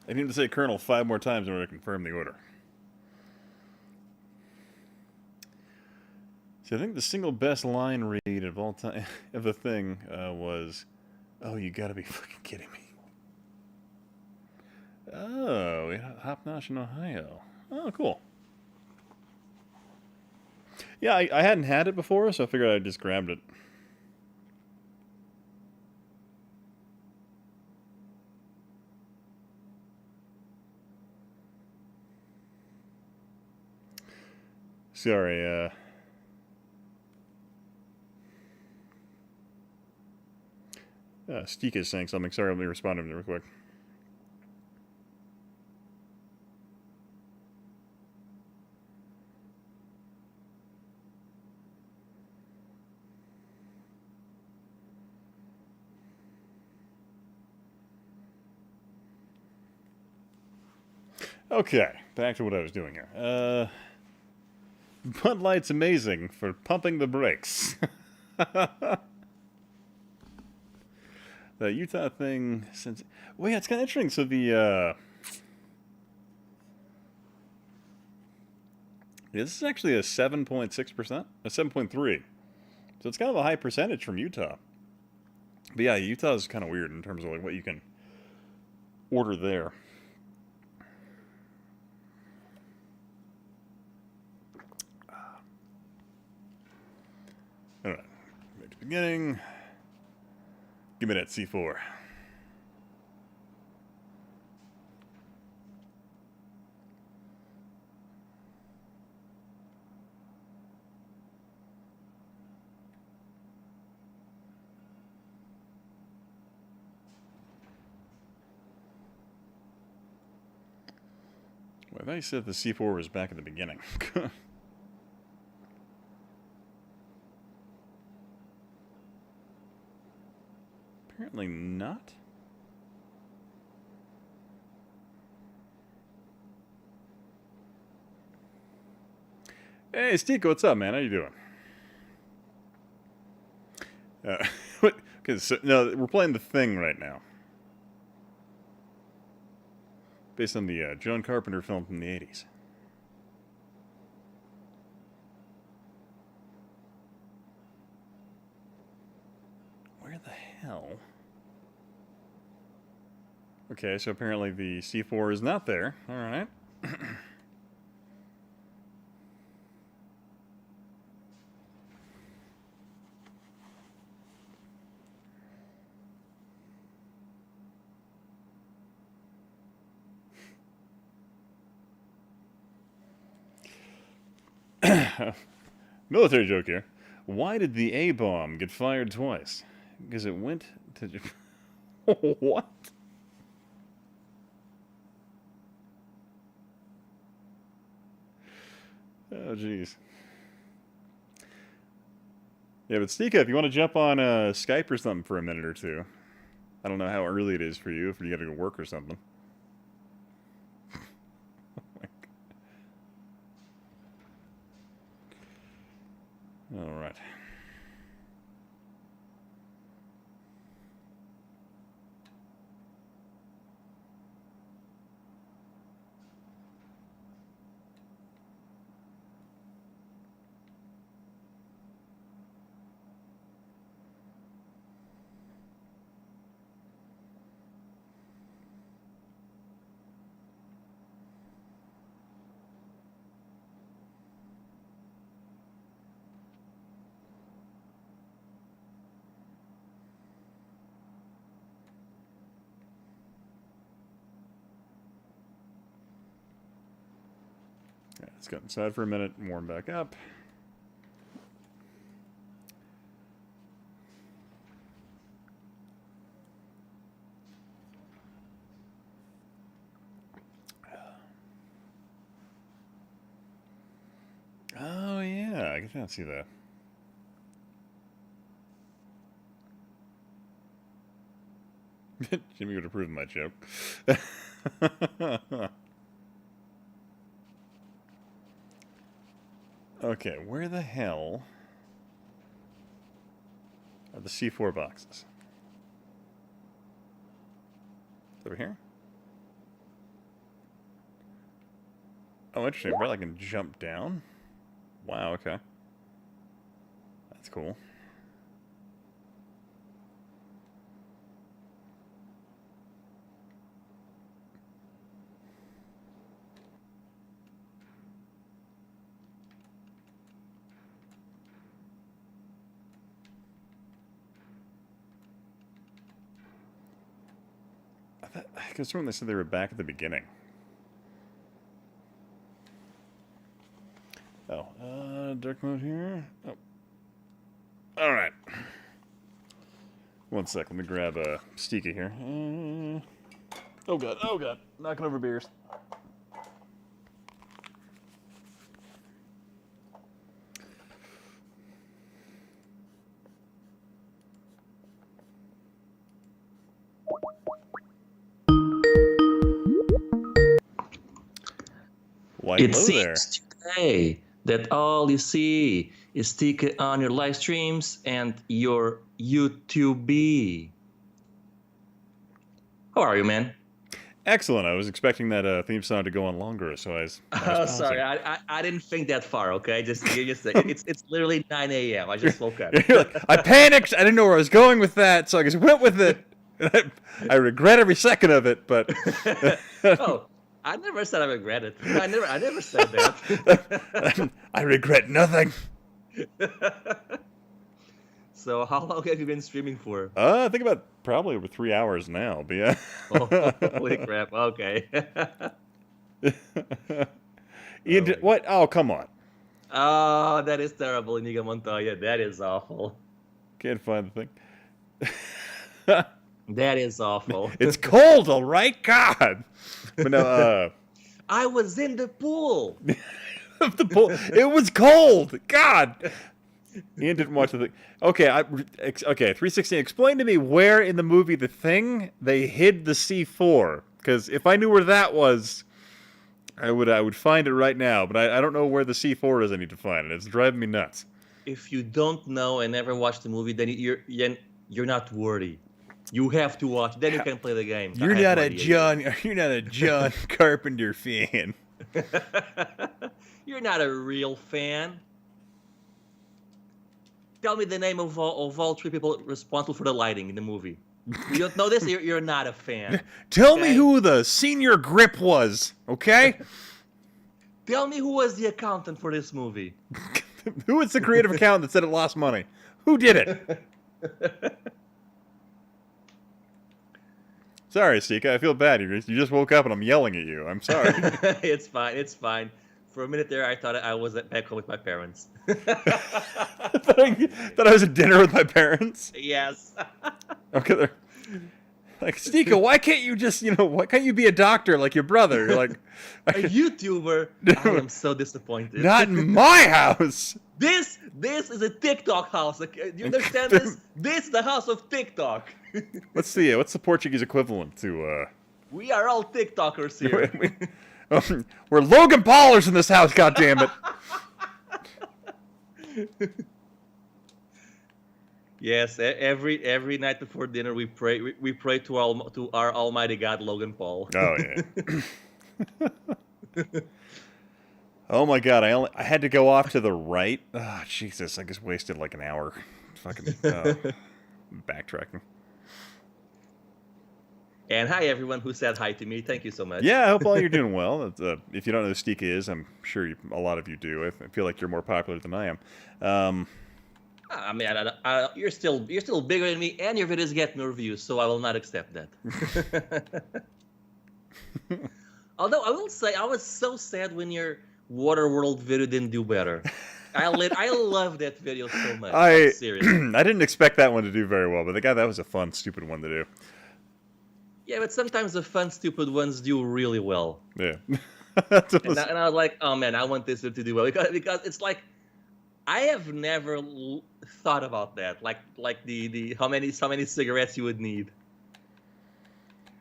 I need to say Colonel 5 more times in order to confirm the order. So I think the single best line read of all time of the thing was, "Oh, you gotta be fucking kidding me!" Oh, Hop Nosh in Ohio. Oh, cool. Yeah, I hadn't had it before, so I figured I just grabbed it. Sorry, Steek is saying something. Sorry, let me respond to him real quick. Okay, back to what I was doing here. Bud Light's amazing for pumping the brakes. The Utah thing, since... Well, yeah, it's kind of interesting. So the, yeah, this is actually a 7.6%, a 7.3. So it's kind of a high percentage from Utah. But yeah, Utah is kind of weird in terms of like what you can order there. All right, back to the beginning. Give me that C4. Well, I thought you said the C4 was back at the beginning. Apparently not. Hey, Steeko, what's up, man? How you doing? What? Okay, so, no, we're playing The Thing right now. Based on the John Carpenter film from the 80s. Where the hell? Okay, so apparently the C4 is not there. All right. Military joke here. Why did the A-bomb get fired twice? Because it went to Japan. What? Oh, jeez. Yeah, but Stika, if you want to jump on Skype or something for a minute or two. I don't know how early it is for you, if you got to go work or something. All right. Yeah, let's go inside for a minute and warm back up. Oh, yeah, I can see that. Jimmy would approve of my joke. Okay, where the hell are the C4 boxes? Over here? Oh, interesting. Probably I can jump down. Wow, okay. That's cool. I could have sworn they said they were back at the beginning. Oh, dark mode here. Oh. All right. One sec. Let me grab a Stika here. Oh god. Oh god. Knocking over beers. Why, It hello there. seems today that all you see is Stika on your live streams and your YouTube. How are you, man? Excellent. I was expecting that theme song to go on longer, so I was Oh, pausing. sorry, I didn't think that far. Okay, it's literally 9 a.m. I just woke up. You're like, I panicked. I didn't know where I was going with that, so I just went with it. I regret every second of it, but Oh, I never said I regret it. I never said that. I regret nothing. So, how long have you been streaming for? I think about probably over 3 hours now, but yeah. Oh, holy crap! Okay. Ian, what? Oh, come on. Oh, that is terrible, Inigo Montoya. That is awful. Can't find the thing. That is awful. It's cold, all right? God. But no, I was in the pool. the pool. It was cold. God. Ian didn't watch the thing. Okay, okay. 316. Explain to me where in the movie The Thing they hid the C4. Because if I knew where that was, I would find it right now. But I don't know where the C4 is. I need to find it. It's driving me nuts. If you don't know and never watched the movie, then you're not worthy. You have to watch. Then you can play the game. You're not a John Carpenter fan. You're not a real fan. Tell me the name of all three people responsible for the lighting in the movie. You don't know this? You're not a fan. Tell me who the senior grip was, okay? Tell me who was the accountant for this movie. Who was the creative accountant that said it lost money? Who did it? Sorry, Stika. I feel bad. You just woke up and I'm yelling at you. I'm sorry. It's fine. It's fine. For a minute there, I thought I was back home with my parents. Thought I was at dinner with my parents. Yes. Okay, they're like, Stika, why can't you just, why can't you be a doctor like your brother? You're like, A YouTuber? I am so disappointed. not in my house. This is a TikTok house. Okay? Do you understand this? This is the house of TikTok. What's the Portuguese equivalent to? We are all TikTokers here. We're Logan Paulers in this house. God damn it. Yes, every night before dinner we pray to our Almighty God, Logan Paul. Oh yeah. Oh my God! I had to go off to the right. Oh, Jesus! I just wasted like an hour. Fucking backtracking. And hi everyone who said hi to me. Thank you so much. Yeah, I hope all you're doing well. If you don't know who Stika is, I'm sure a lot of you do. I feel like you're more popular than I am. I mean, you're still bigger than me, and your videos get more views, so I will not accept that. Although I will say, I was so sad when your Waterworld video didn't do better. I love that video so much. Seriously. I didn't expect that one to do very well, but that was a fun, stupid one to do. Yeah, but sometimes the fun, stupid ones do really well. Yeah. And I was like, oh man, I want this to do well because it's like I have never thought about that, like the how many cigarettes you would need,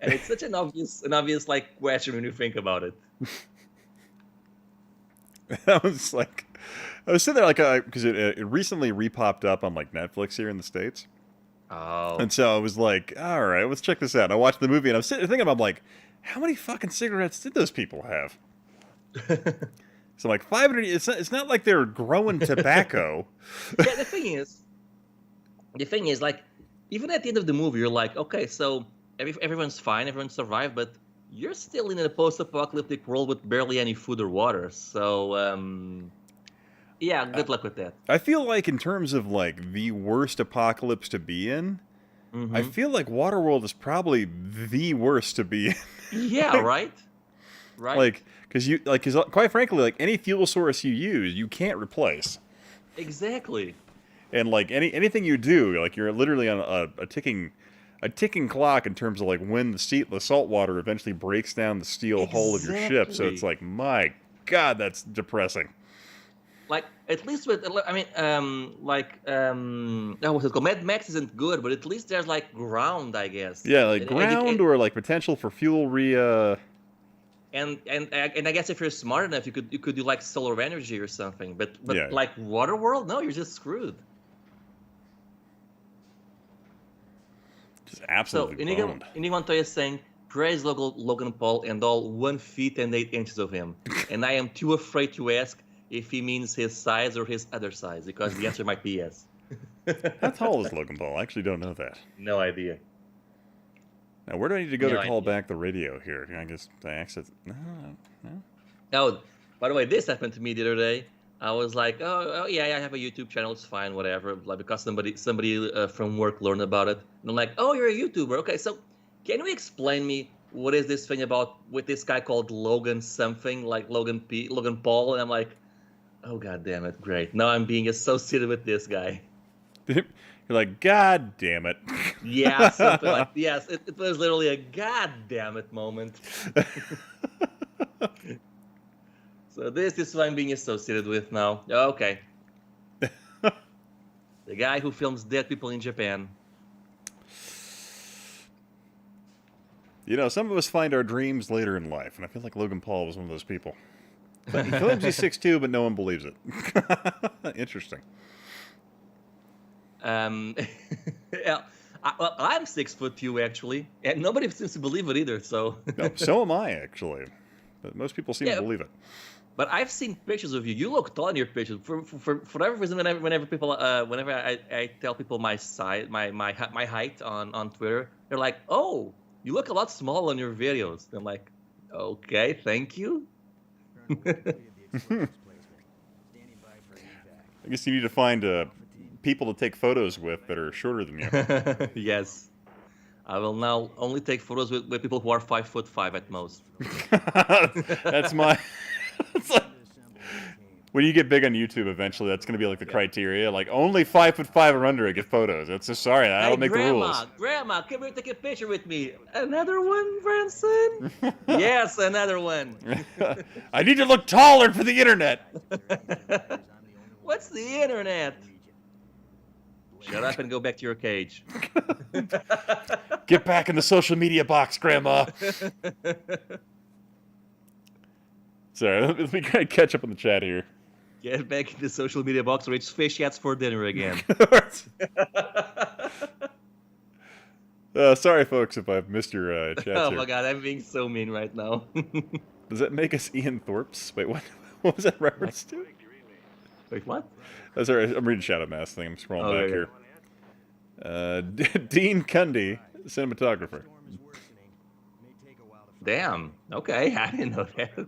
and it's such an obvious like question when you think about it. I was sitting there like because it recently repopped up on like Netflix here in the States. Oh. And so I was like, all right, let's check this out. I watched the movie and I'm sitting thinking, I'm like, how many fucking cigarettes did those people have? So I'm like, 500. It's not like they're growing tobacco. Yeah, the thing is, like, even at the end of the movie, you're like, okay, so everyone's fine, everyone survived, but you're still in a post-apocalyptic world with barely any food or water. So, yeah, good luck with that. I feel like in terms of like the worst apocalypse to be in, I feel like Waterworld is probably the worst to be in. Yeah, right. Right. Like, because quite frankly, like any fuel source you use, you can't replace. Exactly. And like anything you do, like you're literally on a ticking clock in terms of like when the salt water eventually breaks down the steel hull of your ship. So it's like, my God, that's depressing. Like, at least with, I mean, what's it called? Mad Max isn't good, but at least there's, like, ground, I guess. Yeah, like ground or, like, potential for fuel And I guess if you're smart enough, you could do, like, solar energy or something. But yeah. Like, Waterworld? No, you're just screwed. Just absolutely boned. Anyone is saying, praise Logan Paul and all 1 feet and 8 inches of him. And I am too afraid to ask if he means his size or his other size, because the answer might be yes. How tall is Logan Paul? I actually don't know that. No idea. Now, where do I need to go to call back the radio here? I guess the access. No. Oh, by the way, this happened to me the other day. I was like, oh yeah, I have a YouTube channel. It's fine, whatever. Like, because somebody from work learned about it. And I'm like, oh, you're a YouTuber. Okay, so can you explain me what is this thing about with this guy called Logan something, like Logan Paul? And I'm like, oh, God damn it. Great. Now I'm being associated with this guy. You're like, God damn it. Yeah, something like, yes, it was literally a God damn it moment. So this is what I'm being associated with now. Okay. The guy who films dead people in Japan. You know, some of us find our dreams later in life, and I feel like Logan Paul was one of those people. He claims he's 6'2", but no one believes it. Interesting. Yeah, I'm 6'2" actually, and nobody seems to believe it either. So. No, so am I actually, but most people seem to believe it. But I've seen pictures of you. You look tall in your pictures. For whatever reason, whenever I tell people my size, my height on Twitter, they're like, "Oh, you look a lot smaller on your videos." I'm like, "Okay, thank you." I guess you need to find people to take photos with that are shorter than you. Yes. I will now only take photos with people who are 5'5" at most. That's my... when you get big on YouTube, eventually that's going to be like the criteria. Like only 5'5" or under get photos. It's just sorry, I don't make the rules. Grandma, come here, take a picture with me. Another one, Branson? Yes, another one. I need to look taller for the internet. What's the internet? Shut up and go back to your cage. Get back in the social media box, Grandma. Sorry, let me catch up on the chat here. Get back in the social media box or it's fish hats for dinner again. Sorry, folks, if I've missed your chat. Oh here. my god, I'm being so mean right now. Does that make us Ian Thorpes? Wait, what was that reference to? Wait, what? Oh, sorry, I'm reading Shadow Mask thing. I'm scrolling back yeah. here. Dean Cundy, cinematographer. Damn. Okay, I didn't know that.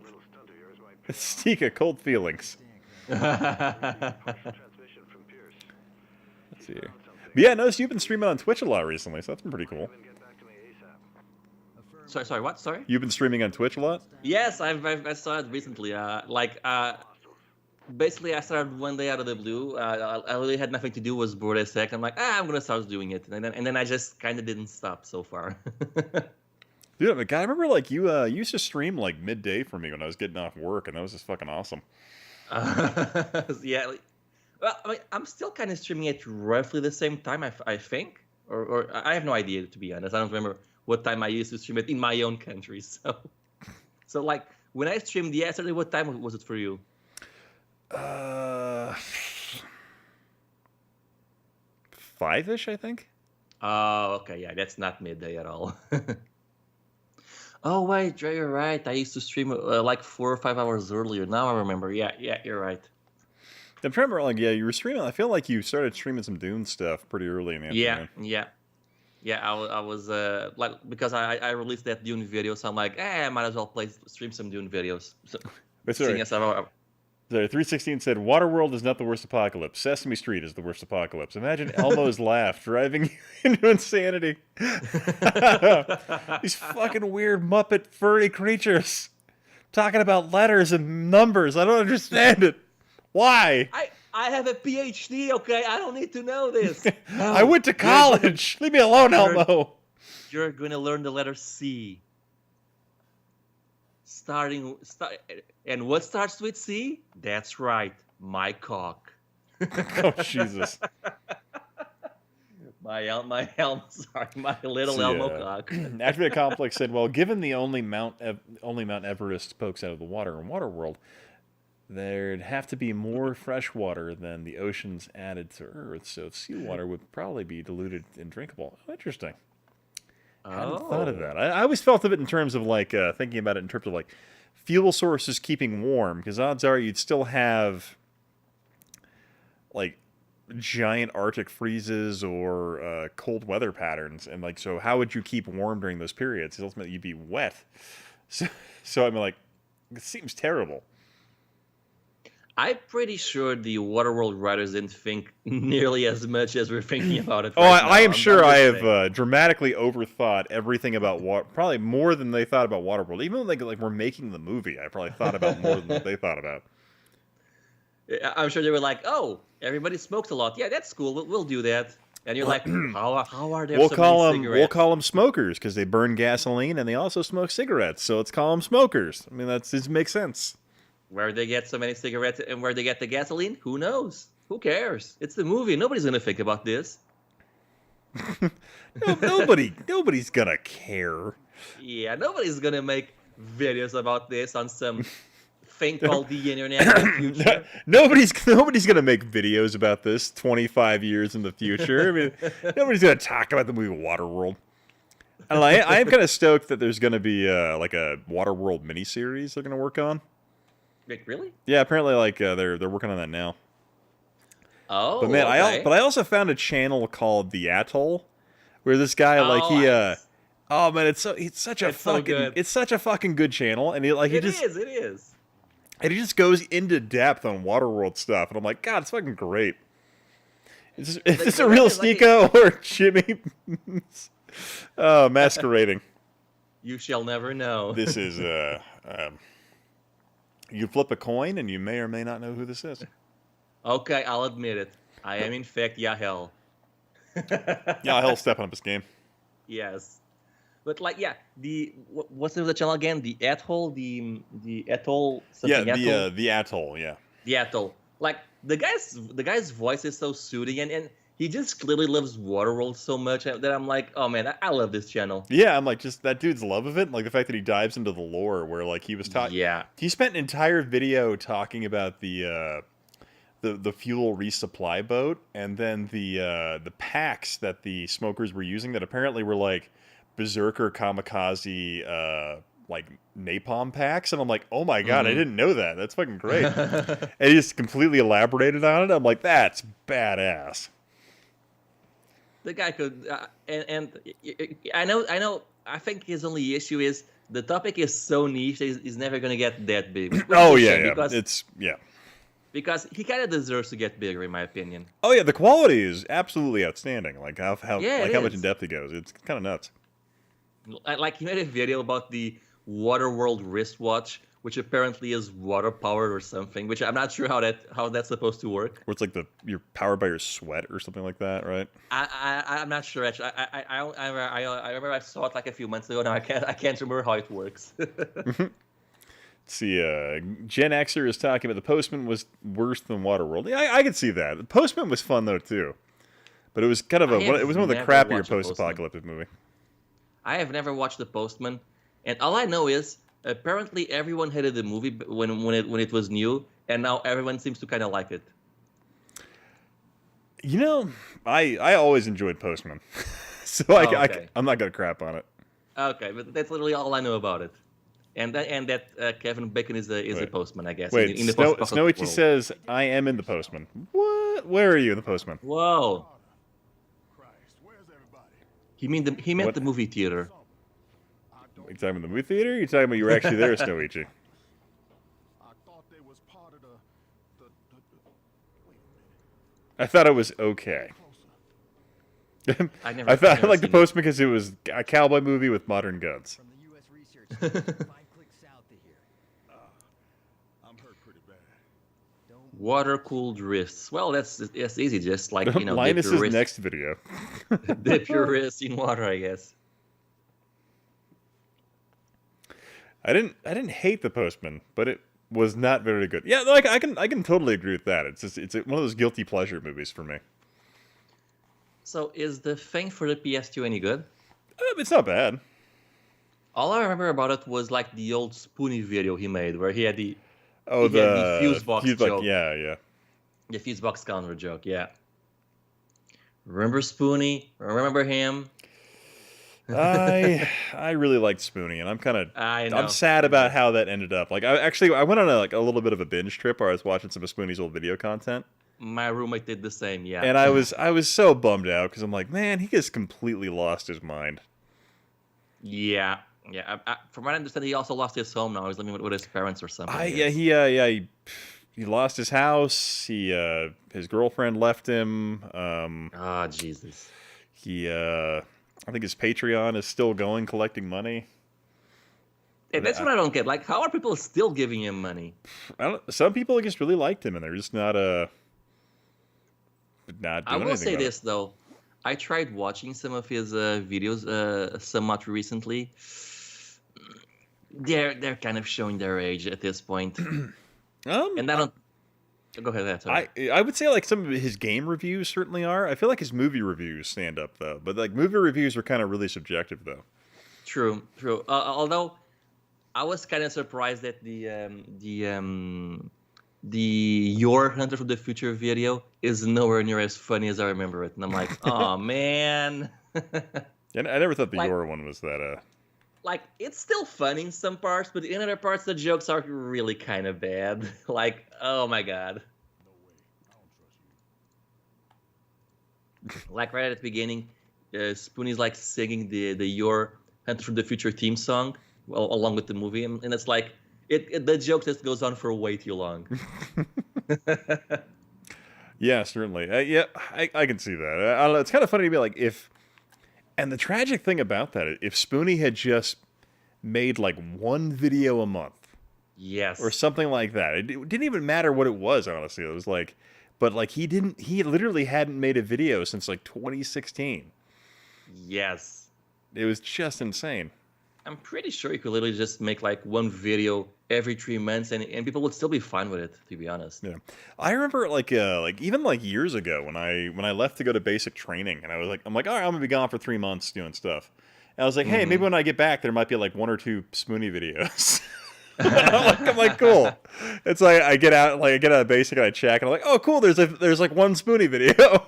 Stika, cold feelings. Transmission from Pierce. Let's see here. But yeah, I noticed you've been streaming on Twitch a lot recently, so that's been pretty cool. Get back to me ASAP. Sorry, what? Sorry? You've been streaming on Twitch a lot? Yes, I started recently. Basically, I started one day out of the blue. I really had nothing to do. Was bored as heck. I'm like, I'm gonna start doing it, and then I just kind of didn't stop so far. Dude, I remember like you used to stream like midday for me when I was getting off work, and that was just fucking awesome. Yeah. Well, I mean, I'm still kind of streaming at roughly the same time. I think, or I have no idea, to be honest. I don't remember what time I used to stream it in my own country. So like when I streamed yesterday, what time was it for you? 5-ish, I think. Oh, okay, yeah, that's not midday at all. Oh wait, Dre, you're right. I used to stream like 4 or 5 hours earlier. Now I remember. Yeah, you're right. I'm trying to remember, like, yeah, you were streaming. I feel like you started streaming some Dune stuff pretty early in the afternoon. Yeah. I was like, because I released that Dune video, so I'm like, I might as well stream some Dune videos. So, Sorry, 316 said, Waterworld is not the worst apocalypse. Sesame Street is the worst apocalypse. Imagine Elmo's laugh driving you into insanity. These fucking weird Muppet furry creatures talking about letters and numbers. I don't understand it. Why? I have a PhD, okay? I don't need to know this. No, I went to college. Leave me alone, Elmo. You're going to learn the letter C. And what starts with C? That's right, my cock. Oh, Jesus. My little Elmo cock. Attribute Complex said, well, given the only Mount Everest pokes out of the water in Waterworld, there'd have to be more fresh water than the oceans added to Earth, so seawater would probably be diluted and drinkable. Oh, interesting. I hadn't thought of that. I always felt of it in terms of, like, thinking about it in terms of, like, fuel sources keeping warm, because odds are you'd still have, like, giant Arctic freezes or cold weather patterns, and, like, so how would you keep warm during those periods? Because ultimately you'd be wet. So I mean, like, it seems terrible. I'm pretty sure the Waterworld writers didn't think nearly as much as we're thinking about it. I am sure I have dramatically overthought everything about probably more than they thought about Waterworld. Even when they were making the movie, I probably thought about more than what they thought about. I'm sure they were like, "Oh, everybody smokes a lot. Yeah, that's cool. We'll do that." And you're like, "How are there so many cigarettes?" We'll call them smokers because they burn gasoline and they also smoke cigarettes. So let's call them smokers. I mean, it makes sense. Where they get so many cigarettes and where they get the gasoline, who knows? Who cares? It's the movie. Nobody's gonna think about this. Nobody's gonna care. Yeah, nobody's gonna make videos about this on some thing called the internet in the future. Nobody's gonna make videos about this 25 years in the future. I mean, nobody's gonna talk about the movie Waterworld. I am kind of stoked that there's gonna be like a Waterworld miniseries they're gonna work on. Wait, really? Yeah, apparently, like they're working on that now. Oh, but man, okay. I also found a channel called The Atoll, where this guy oh man, it's such a fucking good channel, and it is. And he just goes into depth on Waterworld stuff, and I'm like, God, it's fucking great. Is this a real Stika or Jimmy masquerading? You shall never know. This is You flip a coin, and you may or may not know who this is. Okay, I'll admit it. I am in fact Yahel. Yeah, he'll step up his game. Yes. But like, yeah, what's the name of the channel again? The Atoll, the Atoll. Yeah, Atoll? the atoll. Yeah. The Atoll. Like the guy's voice is so soothing, and he just clearly loves Waterworld so much that I'm like, oh man, I love this channel. Yeah, I'm like, just that dude's love of it, like the fact that he dives into the lore, where like he was talking. Yeah. He spent an entire video talking about the fuel resupply boat, and then the packs that the smokers were using that apparently were like berserker kamikaze like napalm packs, and I'm like, oh my god, I didn't know that. That's fucking great. And he just completely elaborated on it. I'm like, that's badass. The guy could, and I know. I think his only issue is the topic is so niche that he's never gonna get that big. Oh yeah, yeah. Because he kind of deserves to get bigger, in my opinion. Oh yeah, the quality is absolutely outstanding. Like how much in depth he goes. It's kind of nuts. Like he made a video about the Waterworld wristwatch, which apparently is water powered or something. Which I'm not sure how that's supposed to work. Where it's like you're powered by your sweat or something like that, right? I'm not sure actually. I remember I saw it like a few months ago. Now I can't remember how it works. Let's see, Gen Xer is talking about the Postman was worse than Waterworld. Yeah, I could see that. The Postman was fun though too, but it was kind of it was one of the crappier post-apocalyptic movie. I have never watched The Postman, and all I know is apparently everyone hated the movie when it was new, and now everyone seems to kind of like it. You know, I always enjoyed Postman, so I'm not gonna crap on it. Okay, but that's literally all I know about it. And that Kevin Bacon is a postman, I guess. Wait, in the Snowichi says, I am in The Postman. What? Where are you in The Postman? Whoa. Christ, where's everybody? He meant the movie theater. Are you talking about the movie theater? Or are you talking about you were actually there, Snowichi? I thought they was part of the wait a minute. I thought it was okay. I thought I liked The Postman because it was a cowboy movie with modern guns. From the U.S. Research Center, 5 clicks south of here. I'm hurt pretty bad. Water-cooled wrists. Well, that's easy. Just like, you know, Linus's next video. Dip your wrist in water, I guess. I didn't hate The Postman, but it was not very good. Yeah, like I can totally agree with that. It's one of those guilty pleasure movies for me. So is the thing for the PS2 any good? It's not bad. All I remember about it was like the old Spoonie video he made, where he had the fuse box joke. Yeah. The fuse box counter joke, yeah. Remember Spoonie? Remember him? I really liked Spoonie, and I'm sad about how that ended up. Like I went on a little bit of a binge trip where I was watching some of Spoonie's old video content. My roommate did the same, yeah. And I was so bummed out because I'm like, man, he just completely lost his mind. Yeah. From what I understand, he also lost his home now. He's living with his parents or something. He lost his house. His girlfriend left him. Jesus. I think his Patreon is still going, collecting money. Hey, that's what I don't get. Like, how are people still giving him money? Some people just really liked him, and they're just not doing I will say about this, though. I tried watching some of his videos somewhat recently. They're kind of showing their age at this point. And I don't... Go ahead, sorry. I would say like some of his game reviews certainly are. I feel like his movie reviews stand up, though. But like movie reviews are kind of really subjective, though. True. Although I was kind of surprised that the Your Hunter from the Future video is nowhere near as funny as I remember it, and I'm like, oh man. And I never thought the Your one was that. Like, it's still funny in some parts, but in other parts the jokes are really kind of bad. Like, oh my god. No way. I don't trust you. Like right at the beginning, Spoonie's like singing the Your Hunter from the Future theme song, well, along with the movie, and it's like the joke just goes on for way too long. Yeah, certainly. I can see that. I don't know, it's kind of funny to be like and the tragic thing about that, if Spoonie had just made like one video a month, Yes. or something like that. It didn't even matter what it was, honestly. It was like, but like he literally hadn't made a video since like 2016. Yes. It was just insane. I'm pretty sure you could literally just make like one video every 3 months, and people would still be fine with it, to be honest. Yeah, I remember like even like years ago when I left to go to basic training, and I'm like, all right, I'm gonna be gone for 3 months doing stuff. And I was like, hey, maybe when I get back, there might be like 1 or 2 Spoonie videos. I'm like, cool. It's like I get out of basic and I check, and I'm like, oh, cool. There's like 1 Spoonie video.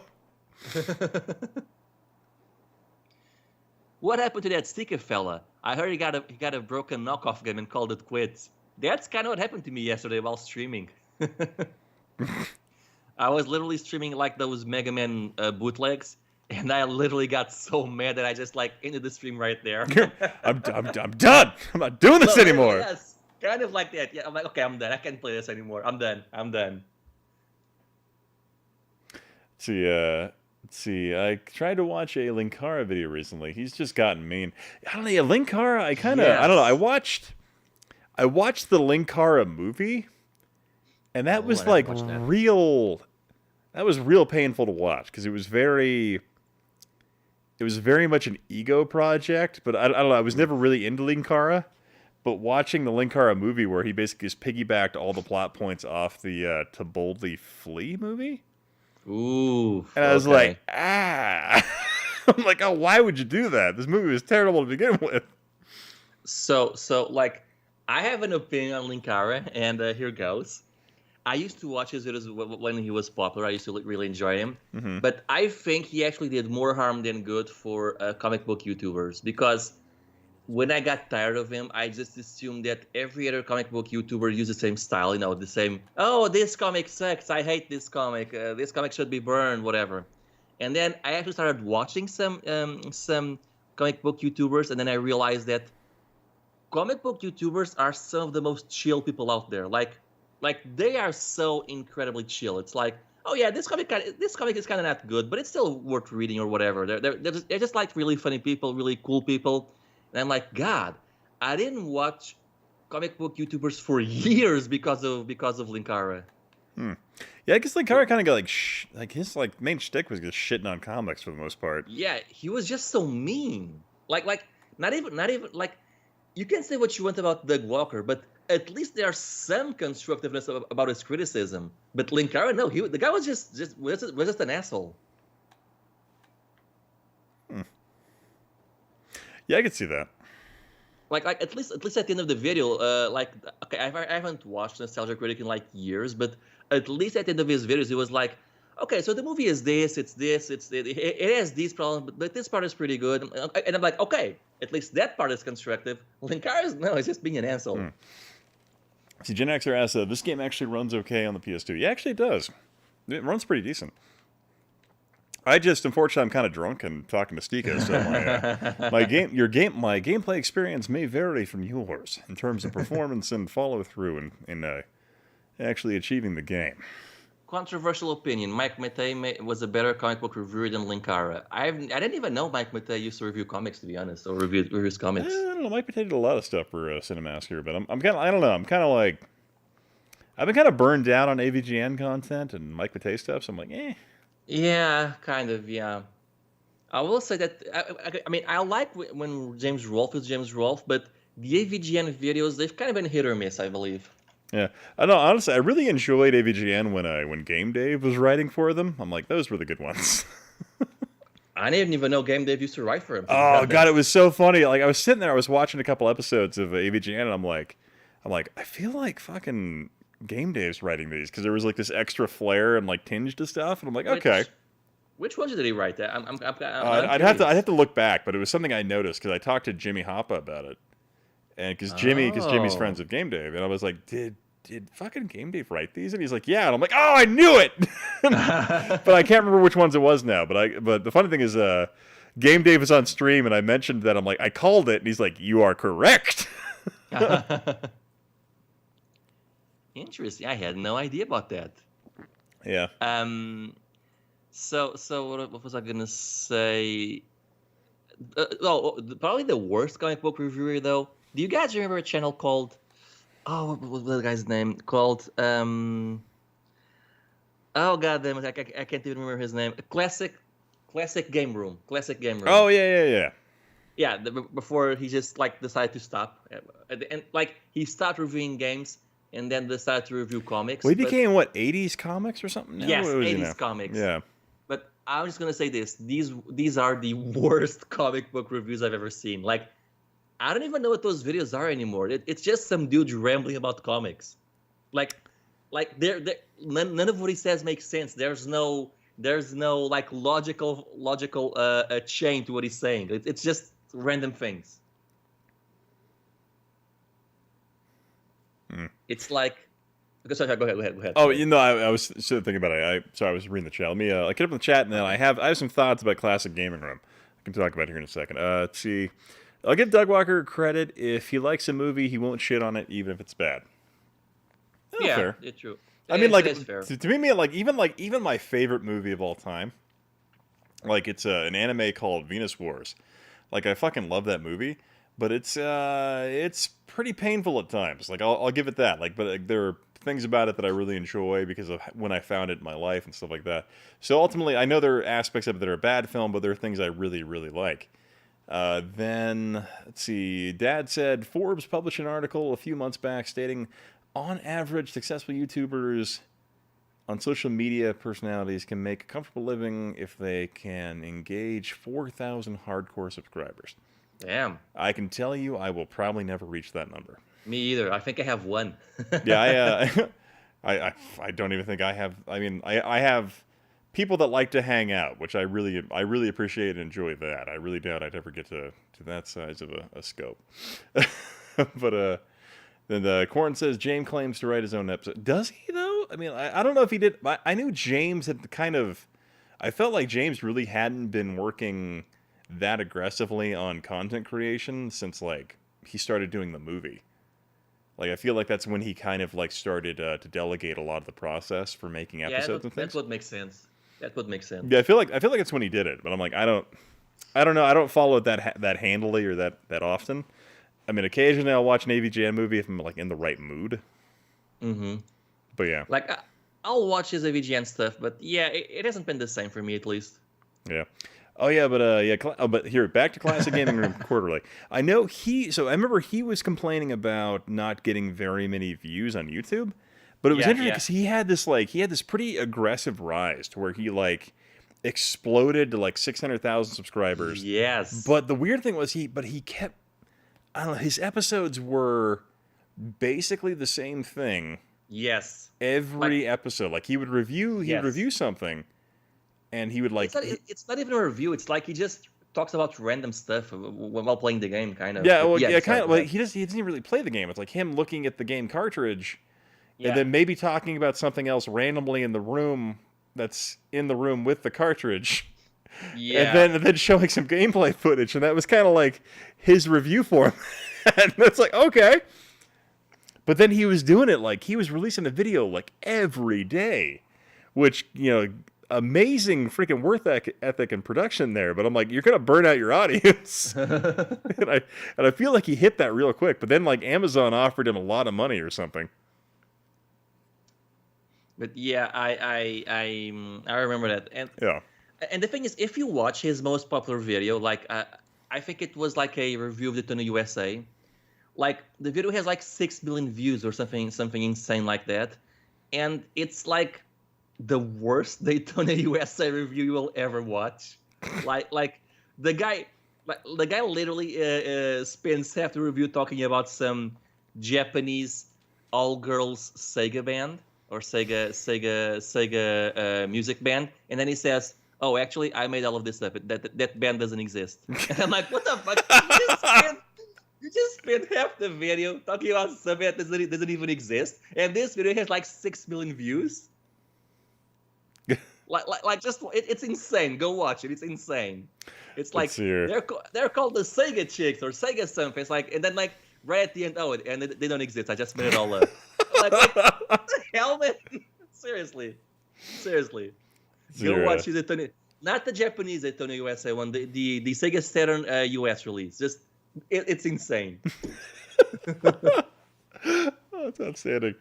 What happened to that sticker fella? I heard he got a broken knockoff game and called it quits. That's kind of what happened to me yesterday while streaming. I was literally streaming like those Mega Man bootlegs, and I literally got so mad that I just like ended the stream right there. I'm done. I'm not doing this anymore. Yes, kind of like that. Yeah, I'm like, okay, I'm done. I can't play this anymore. I'm done. Let's see. I tried to watch a Linkara video recently. He's just gotten mean. I don't know. Linkara. I don't know. I watched the Linkara movie, and that was like real. That was real painful to watch because it was very much an ego project. But I don't know. I was never really into Linkara. But watching the Linkara movie, where he basically just piggybacked all the plot points off the To Boldly Flee movie. Ooh. And I was like, I'm like, oh, why would you do that? This movie was terrible to begin with. So like, I have an opinion on Linkara, and here goes. I used to watch his videos when he was popular. I used to really enjoy him. Mm-hmm. But I think he actually did more harm than good for comic book YouTubers, because when I got tired of him, I just assumed that every other comic book YouTuber used the same style, the same, oh, this comic sucks, I hate this comic should be burned, whatever. And then I actually started watching some comic book YouTubers, and then I realized that comic book YouTubers are some of the most chill people out there. Like they are so incredibly chill. It's like, oh yeah, this comic is kind of not good, but it's still worth reading or whatever. They're just like really funny people, really cool people. And I'm like, God, I didn't watch comic book YouTubers for years because of Linkara. Yeah, I guess Linkara kind of got like his like main shtick was just shitting on comics for the most part. Yeah, he was just so mean. Like not even like, you can say what you want about Doug Walker, but at least there's some constructiveness about his criticism. But Linkara, no, the guy was just an asshole. Yeah, I could see that. Like at least at the end of the video, okay, I haven't watched Nostalgia Critic in like years, but at least at the end of his videos, he was like, okay, so the movie is this, it has these problems, but this part is pretty good. And I'm like, okay, at least that part is constructive. Linkara's, no, he's just being an asshole. See, Gen Xer asks, this game actually runs okay on the PS2. Yeah, actually it does. It runs pretty decent. Unfortunately, I'm kind of drunk and talking to Stika, so my gameplay experience may vary from yours in terms of performance and follow through in actually achieving the game. Controversial opinion: Mike Matei was a better comic book reviewer than Linkara. I didn't even know Mike Matei used to review comics, to be honest, or review his comics. I don't know. Mike Matei did a lot of stuff for Cinemasker, but I'm kind of, I don't know. I'm kind of like, I've been kind of burned down on AVGN content and Mike Matei stuff, so I'm like, eh. Yeah, kind of, yeah. I will say that, I mean, I like when James Rolfe is James Rolfe, but the AVGN videos, they've kind of been hit or miss, I believe. Yeah, I know. Honestly, I really enjoyed AVGN when Game Dave was writing for them. I'm like, those were the good ones. I didn't even know Game Dave used to write for him. Oh, God, it was so funny. Like, I was sitting there, I was watching a couple episodes of AVGN, and I'm like, I feel like fucking Game Dave's writing these, because there was like this extra flair and like tinge to stuff, and I'm like, okay. Which ones did he write that? I'd have to look back, but it was something I noticed because I talked to Jimmy Hoppa about it, and because Jimmy's friends with Game Dave, and I was like, did fucking Game Dave write these? And he's like, yeah, and I'm like, oh, I knew it, but I can't remember which ones it was now. But the funny thing is, Game Dave was on stream, and I mentioned that I'm like, I called it, and he's like, you are correct. Interesting. I had no idea about that. Yeah. So what was I gonna say? Probably the worst comic book reviewer though. Do you guys remember a channel called? Oh, what was the guy's name called? Oh god damn it! I can't even remember his name. Classic Game Room. Classic Game Room. Oh yeah. Yeah. Before he just like decided to stop, and like he stopped reviewing games and then decided to review comics. Well, he but- became what, 80s comics or something? Now? Yes, What was he 80s now? comics. Yeah. But I'm just gonna say this: these are the worst comic book reviews I've ever seen. Like, I don't even know what those videos are anymore. It's just some dude rambling about comics. Like none of what he says makes sense. There's no like logical chain to what he's saying. It's just random things. It's like. Sorry, go ahead. Oh, I was sort of thinking about it. Sorry, I was reading the chat. Let me I get up in the chat, and then I have some thoughts about Classic Gaming Room. I can talk about it here in a second. Let's see. I'll give Doug Walker credit. If he likes a movie, he won't shit on it, even if it's bad. Oh, Yeah, fair. it's true. I mean, like, it's fair. to me, even my favorite movie of all time, like it's an anime called Venus Wars. Like, I fucking love that movie, but it's pretty painful at times. Like, I'll give it that. Like, but like, there are things about it that I really enjoy because of when I found it in my life and stuff like that. So ultimately, I know there are aspects of it that are a bad film, but there are things I really, really like. Then, let's see, Dad said, Forbes published an article a few months back stating, on average, successful YouTubers on social media personalities can make a comfortable living if they can engage 4,000 hardcore subscribers. Damn. I can tell you I will probably never reach that number. Me either. I think I have one. Yeah, I don't even think I have. I mean, I have people that like to hang out, which I really appreciate and enjoy that. I really doubt I'd ever get to that size of a scope. But then the Corn says James claims to write his own episode. Does he though? I mean, I don't know if he did. I knew James had kind of. I felt like James really hadn't been working that aggressively on content creation since like he started doing the movie. Like, I feel like that's when he kind of, like, started to delegate a lot of the process for making episodes and things. That's what makes sense. That would make sense. Yeah, I feel like it's when he did it, but I'm like, I don't know. I don't follow it that handily or that often. I mean, occasionally I'll watch an AVGN movie if I'm, like, in the right mood. Mm-hmm. But, yeah. Like, I'll watch his AVGN stuff, but, yeah, it hasn't been the same for me, at least. Yeah. Oh yeah, but here, back to Classic Gaming Room Quarterly. I know I remember he was complaining about not getting very many views on YouTube, but it was interesting because he had this pretty aggressive rise to where he like exploded to like 600,000 subscribers. Yes. But the weird thing was he kept, I don't know, his episodes were basically the same thing. Yes. Every episode, like he would review something. And he would like. It's not even a review. It's like he just talks about random stuff while playing the game, kind of. Yeah, well, yeah, kind of. Like he doesn't even really play the game. It's like him looking at the game cartridge, and then maybe talking about something else randomly in the room that's in the room with the cartridge. Yeah. And then showing some gameplay footage, and that was kind of like his review for him. And it's like, okay. But then he was doing it like he was releasing a video like every day, which amazing freaking work ethic and production there, but I'm like, you're gonna burn out your audience. and I feel like he hit that real quick, but then like Amazon offered him a lot of money or something. But yeah, I remember that, and the thing is, if you watch his most popular video, like I think it was like a review of Daytona USA, like the video has like 6 million views or something insane like that, and it's like the worst Daytona USA review you will ever watch. like the guy literally spends half the review talking about some Japanese all-girls Sega band or Sega music band, and then he says, "Oh, actually, I made all of this stuff. That band doesn't exist." And I'm like, "What the fuck? You just spent half the video talking about something that doesn't even exist, and this video has like 6 million views." It's insane. Go watch it. It's insane. It's like they're called the Sega chicks or Sega something. It's like, and then like right at the end, and they don't exist. I just made it all up. Like, what the hell, man? Seriously. Go watch the not the Japanese Daytona USA one, the Sega Saturn US release. Just it's insane. That's outstanding.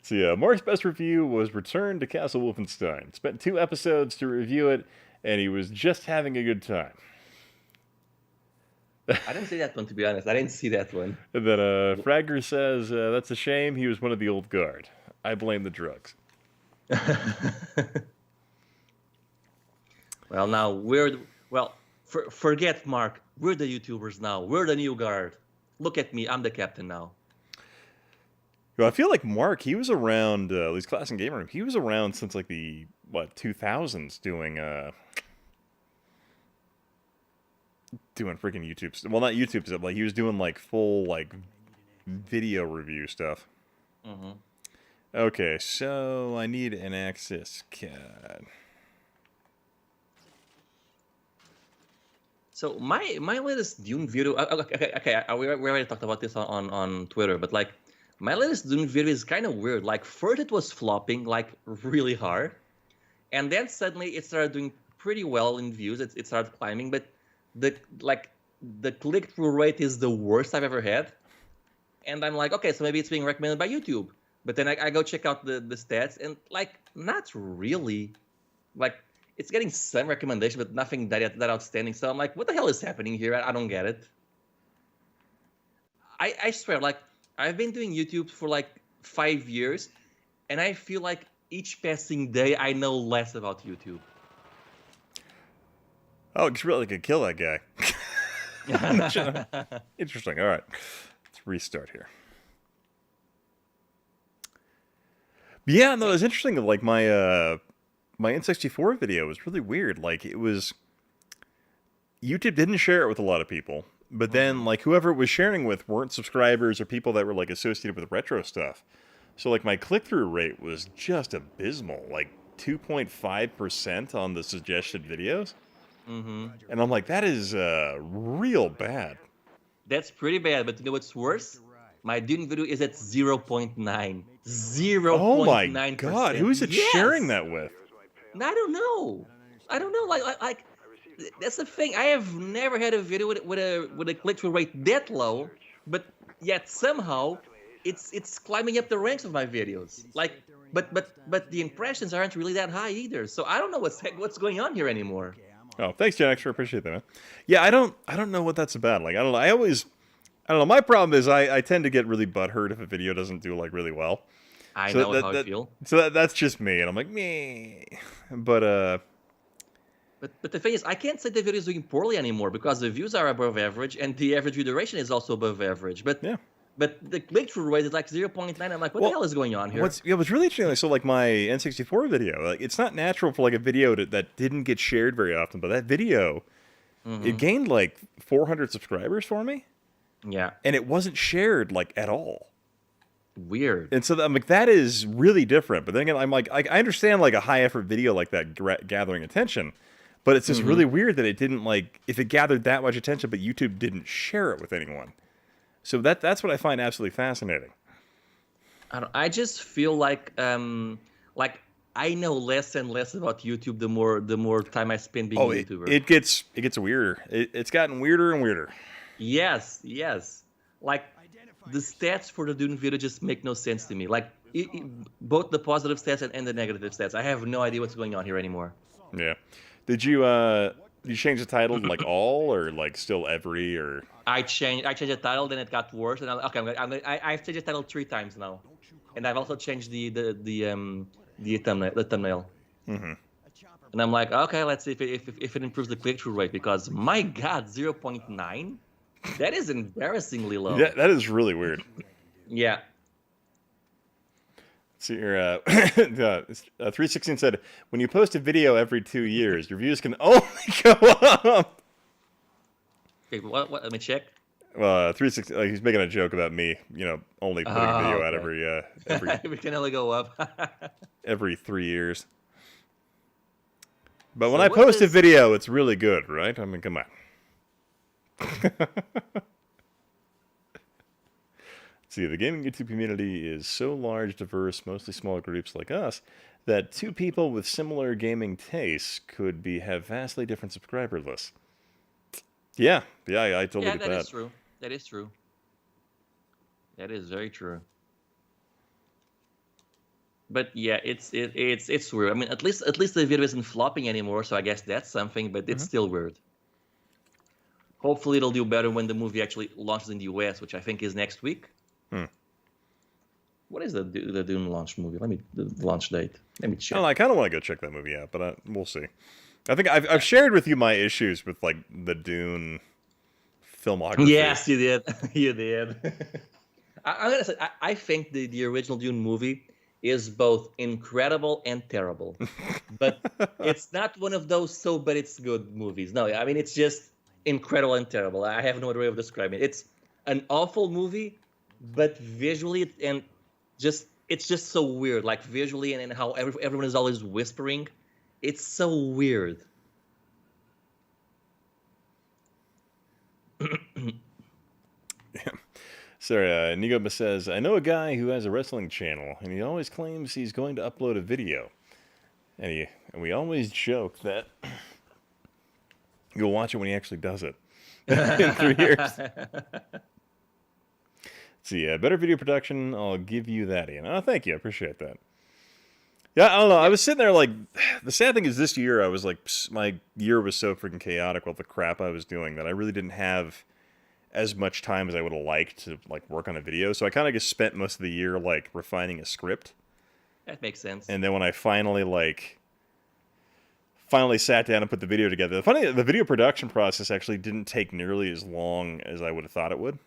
So, Mark's best review was Return to Castle Wolfenstein. Spent 2 episodes to review it, and he was just having a good time. I didn't see that one, to be honest. I didn't see that one. And then Fragger says, that's a shame. He was one of the old guard. I blame the drugs. Well, now forget Mark. We're the YouTubers now. We're the new guard. Look at me. I'm the captain now. Well, I feel like Mark, he was around, at least Class and Gamer, he was around since like the, 2000s doing freaking YouTube stuff. Well, not YouTube stuff, like he was doing like full like video review stuff. Mm-hmm. Okay, so I need an access card. So my latest Dune video. Okay. We already talked about this on Twitter, but like my latest Dune video is kind of weird. Like first it was flopping like really hard, and then suddenly it started doing pretty well in views. It started climbing, but the click-through rate is the worst I've ever had. And I'm like, okay, so maybe it's being recommended by YouTube. But then I go check out the stats, and like not really. Like it's getting some recommendation, but nothing that outstanding. So I'm like, what the hell is happening here? I don't get it. I swear, like I've been doing YouTube for like 5 years, and I feel like each passing day I know less about YouTube. Oh, it's really could kill that guy. Interesting. All right, let's restart here. Yeah, no, it's interesting. Like my my N64 video was really weird. Like it was, YouTube didn't share it with a lot of people, but then like whoever it was sharing with weren't subscribers or people that were like associated with retro stuff. So like my click-through rate was just abysmal, like 2.5% on the suggested videos. Mm-hmm. And I'm like, that is real bad. That's pretty bad, but you know what's worse? My Dune video is at 0.9. 0.9%. Oh my god, who is it sharing that with? I don't know. Like that's the thing. I have never had a video with a click-through rate that low, but yet somehow it's climbing up the ranks of my videos. Like, but the impressions aren't really that high either. So I don't know what's going on here anymore. Oh, thanks, Gen X. I appreciate that, man. Yeah, I don't know what that's about. Like, I don't know. I don't know. My problem is I tend to get really butthurt if a video doesn't do like really well. I know how I feel. So that's just me, and I'm like, meh. But the thing is, I can't say the video is doing poorly anymore because the views are above average and the average view duration is also above average. But yeah. But the click-through rate is like 0.9. I'm like, what the hell is going on here? What's really interesting, like, so like my N64 video, like it's not natural for like a video that didn't get shared very often, but that video, it gained like 400 subscribers for me. Yeah. And it wasn't shared like at all. Weird. And so I'm like, that is really different. But then again, I'm like, I understand like a high effort video like that gathering attention, but it's just really weird that it didn't like, if it gathered that much attention, but YouTube didn't share it with anyone. So that's what I find absolutely fascinating. I just feel like I know less and less about YouTube the more time I spend being a YouTuber. It gets weirder. It's gotten weirder and weirder. Yes. Like the stats for the Dune video just make no sense to me. Like both the positive stats and the negative stats. I have no idea what's going on here anymore. Yeah. Did you change the title to like all or like still every or? I changed the title, then it got worse, and I've changed the title 3 times now, and I've also changed the thumbnail. Mm-hmm. And I'm like, okay, let's see if it improves the click-through rate because my God, 0.9, that is embarrassingly low. Yeah, that is really weird. Yeah. Let's see here, 316 said, when you post a video every 2 years, your views can only go up. Okay, what? Let me check. 316, he's making a joke about me, only putting a video out every we can only go up. every 3 years. But when I post a video, it's really good, right? I mean, come on. See, the gaming YouTube community is so large, diverse, mostly small groups like us, that 2 people with similar gaming tastes could have vastly different subscriber lists. Yeah, I totally get that. That is true. That is true. That is very true. But yeah, it's weird. I mean, at least the video isn't flopping anymore, so I guess that's something. But it's still weird. Hopefully, it'll do better when the movie actually launches in the US, which I think is next week. What is the Dune launch movie? The launch date. Let me check. I don't know, I kind of want to go check that movie out, but we'll see. I think I've shared with you my issues with like the Dune filmography. Yes, you did. You did. I'm gonna say I think the original Dune movie is both incredible and terrible, but it's not one of those but it's good movies. No, I mean it's just incredible and terrible. I have no other way of describing it. It's an awful movie, but visually and it's just so weird. Like visually and how everyone is always whispering. It's so weird. Yeah. Sorry, Nigoma says, I know a guy who has a wrestling channel, and he always claims he's going to upload a video. And we always joke that you'll watch it when he actually does it. In 3 years. See, better video production, I'll give you that, Ian. Oh, thank you, I appreciate that. Yeah, I don't know, I was sitting there like, the sad thing is this year, I was like, my year was so freaking chaotic with the crap I was doing that I really didn't have as much time as I would have liked to like work on a video. So I kind of just spent most of the year like refining a script. That makes sense. And then when I finally sat down and put the video together, the video production process actually didn't take nearly as long as I would have thought it would.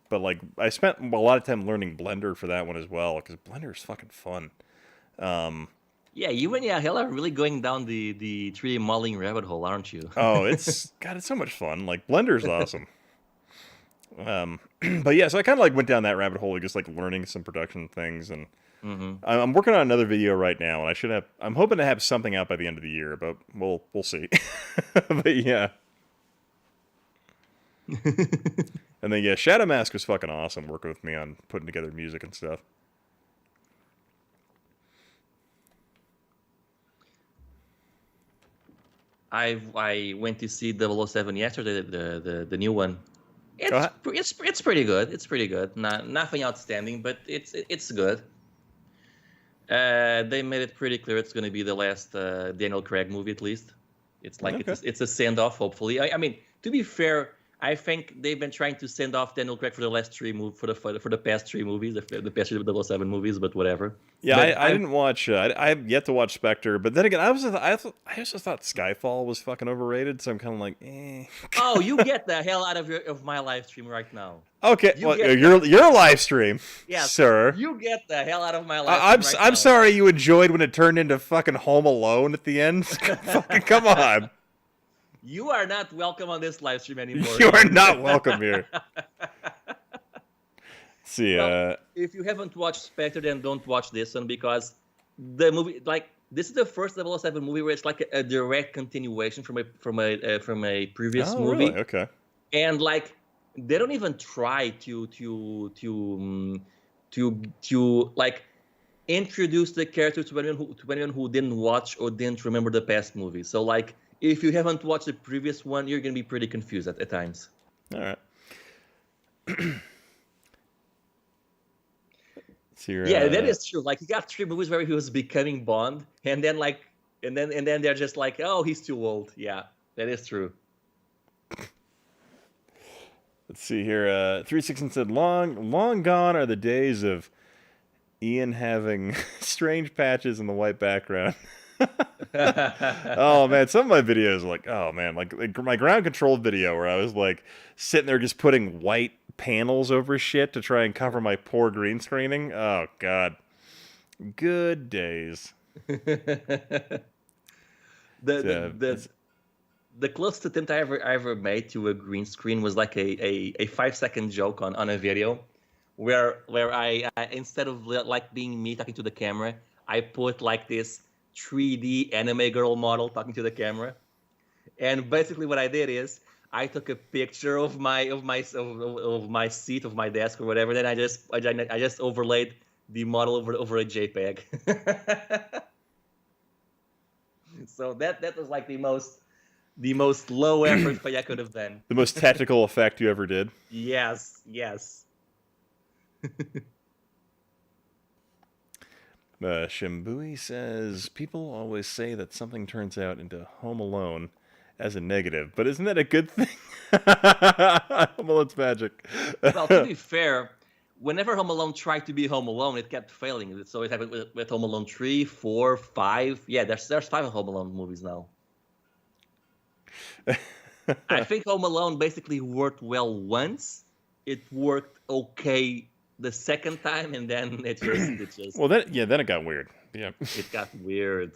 But like I spent a lot of time learning Blender for that one as well, because Blender is fucking fun. Yeah, you and Hell are really going down the 3D modeling rabbit hole, aren't you? Oh, it's so much fun. Like Blender's awesome. But yeah, so I kind of like went down that rabbit hole of just like learning some production things, and I'm working on another video right now, and I'm hoping to have something out by the end of the year, but we'll see. But yeah. And then yeah, Shadow Mask was fucking awesome working with me on putting together music and stuff. I went to see 007 yesterday, the new one. It's pretty good. It's pretty good. Nothing outstanding, but it's good. They made it pretty clear it's going to be the last Daniel Craig movie, at least. It's like it's a send off. Hopefully, I mean, to be fair, I think they've been trying to send off Daniel Craig for the last for the past 3 movies, the past 3 007 movies, but whatever. Yeah, I didn't watch. I have yet to watch Spectre, but then again, I also thought Skyfall was fucking overrated. So I'm kind of like, eh. Oh, you get the hell out of my live stream right now. Okay, your live stream, yes, sir. You get the hell out of my live stream. I'm sorry you enjoyed when it turned into fucking Home Alone at the end. Fucking come on. You are not welcome on this live stream anymore. You are not welcome here. See, well, if you haven't watched Spectre, then don't watch this one, because the movie, like, this is the first 007 movie where it's like a direct continuation from a previous movie. Really? Okay. And like, they don't even try to like introduce the character to anyone who didn't watch or didn't remember the past movie. So like, if you haven't watched the previous one, you're gonna be pretty confused at times. All right. Yeah, that is true. Like, you got 3 movies where he was becoming Bond, and then they're just like, oh, he's too old. Yeah, that is true. Let's see here. 316 said, long gone are the days of Ian having strange patches in the white background. Oh man, some of my videos are like, oh man, like my ground control video where I was like sitting there just putting white panels over shit to try and cover my poor green screening. Oh god, good days. The closest attempt I ever made to a green screen was like a 5-second joke on a video where I instead of like being me talking to the camera, I put like this 3D anime girl model talking to the camera, and basically what I did is I took a picture of my seat, of my desk or whatever. Then I just overlaid the model over a JPEG. So that was like the most low effort thing I could have done. The most tactical effect you ever did. Yes. Shimbui says, people always say that something turns out into Home Alone as a negative, but isn't that a good thing? Home Alone's magic. Well, to be fair, whenever Home Alone tried to be Home Alone, it kept failing. So it happened with Home Alone 3, 4, 5. Yeah, there's 5 Home Alone movies now. I think Home Alone basically worked well once. It worked okay the second time, and then it just Well, then it got weird. Yeah, it got weird.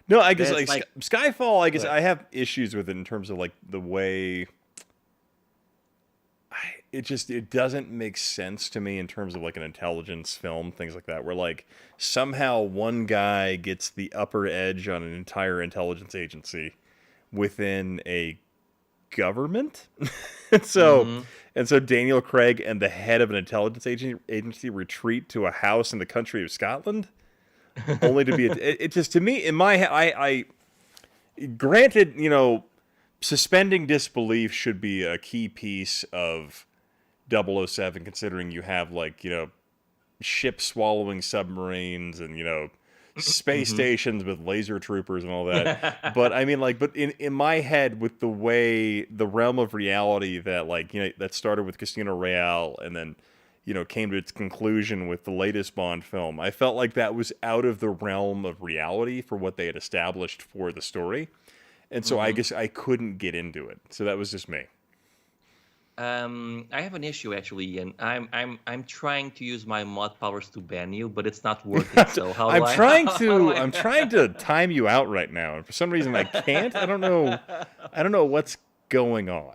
No, I guess That's like Skyfall. I guess I have issues with it in terms of like the way. It doesn't make sense to me in terms of like an intelligence film, things like that, where like somehow one guy gets the upper edge on an entire intelligence agency within a government. and so Daniel Craig and the head of an intelligence agency retreat to a house in the country of Scotland, only to be it just, to me, in my head, I granted, suspending disbelief should be a key piece of 007, considering you have like, ships swallowing submarines and, space stations with laser troopers and all that. But I mean, like, but in my head, with the way the realm of reality that, like, that started with Casino Royale and then, came to its conclusion with the latest Bond film, I felt like that was out of the realm of reality for what they had established for the story. And so I guess I couldn't get into it. So that was just me. I have an issue actually, and I'm trying to use my mod powers to ban you, but it's not working. So how do I? I'm trying to time you out right now, and for some reason I can't. I don't know what's going on.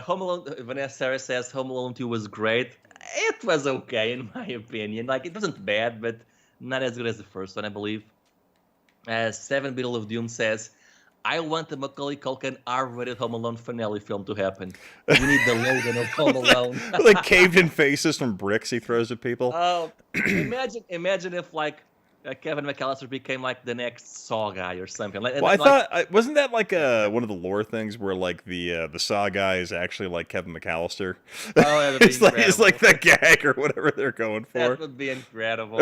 Home Alone. Vanessa Sarah says Home Alone 2 was great. It was okay in my opinion. Like, it wasn't bad, but not as good as the first one, I believe. Seven Beetle of Doom says, I want the Macaulay Culkin R-rated Home Alone finale film to happen. We need the Logan of Home Alone. Like caved-in faces from bricks he throws at people. Oh, imagine if like Kevin McAllister became like the next Saw guy or something. Like, well, I thought wasn't that like one of the lore things where like the Saw guy is actually like Kevin McAllister? Oh, yeah, it's like the gag or whatever they're going for. That would be incredible.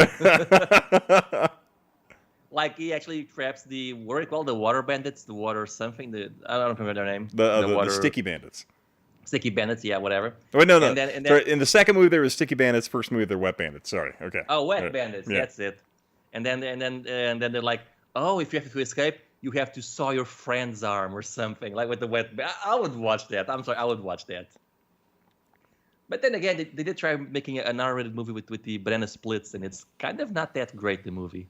Like, he actually traps the, what are they called? The water bandits? The water something? I don't remember their name. The sticky bandits. Sticky bandits, yeah, whatever. Wait, no. And then, sorry, in the second movie, there was sticky bandits. First movie, they're wet bandits. Sorry. Okay. Oh, wet bandits. Yeah. That's it. And then they're like, oh, if you have to escape, you have to saw your friend's arm or something. Like with the wet. I would watch that. I'm sorry, I would watch that. But then again, they did try making an R-rated movie with the banana splits, and it's kind of not that great, the movie.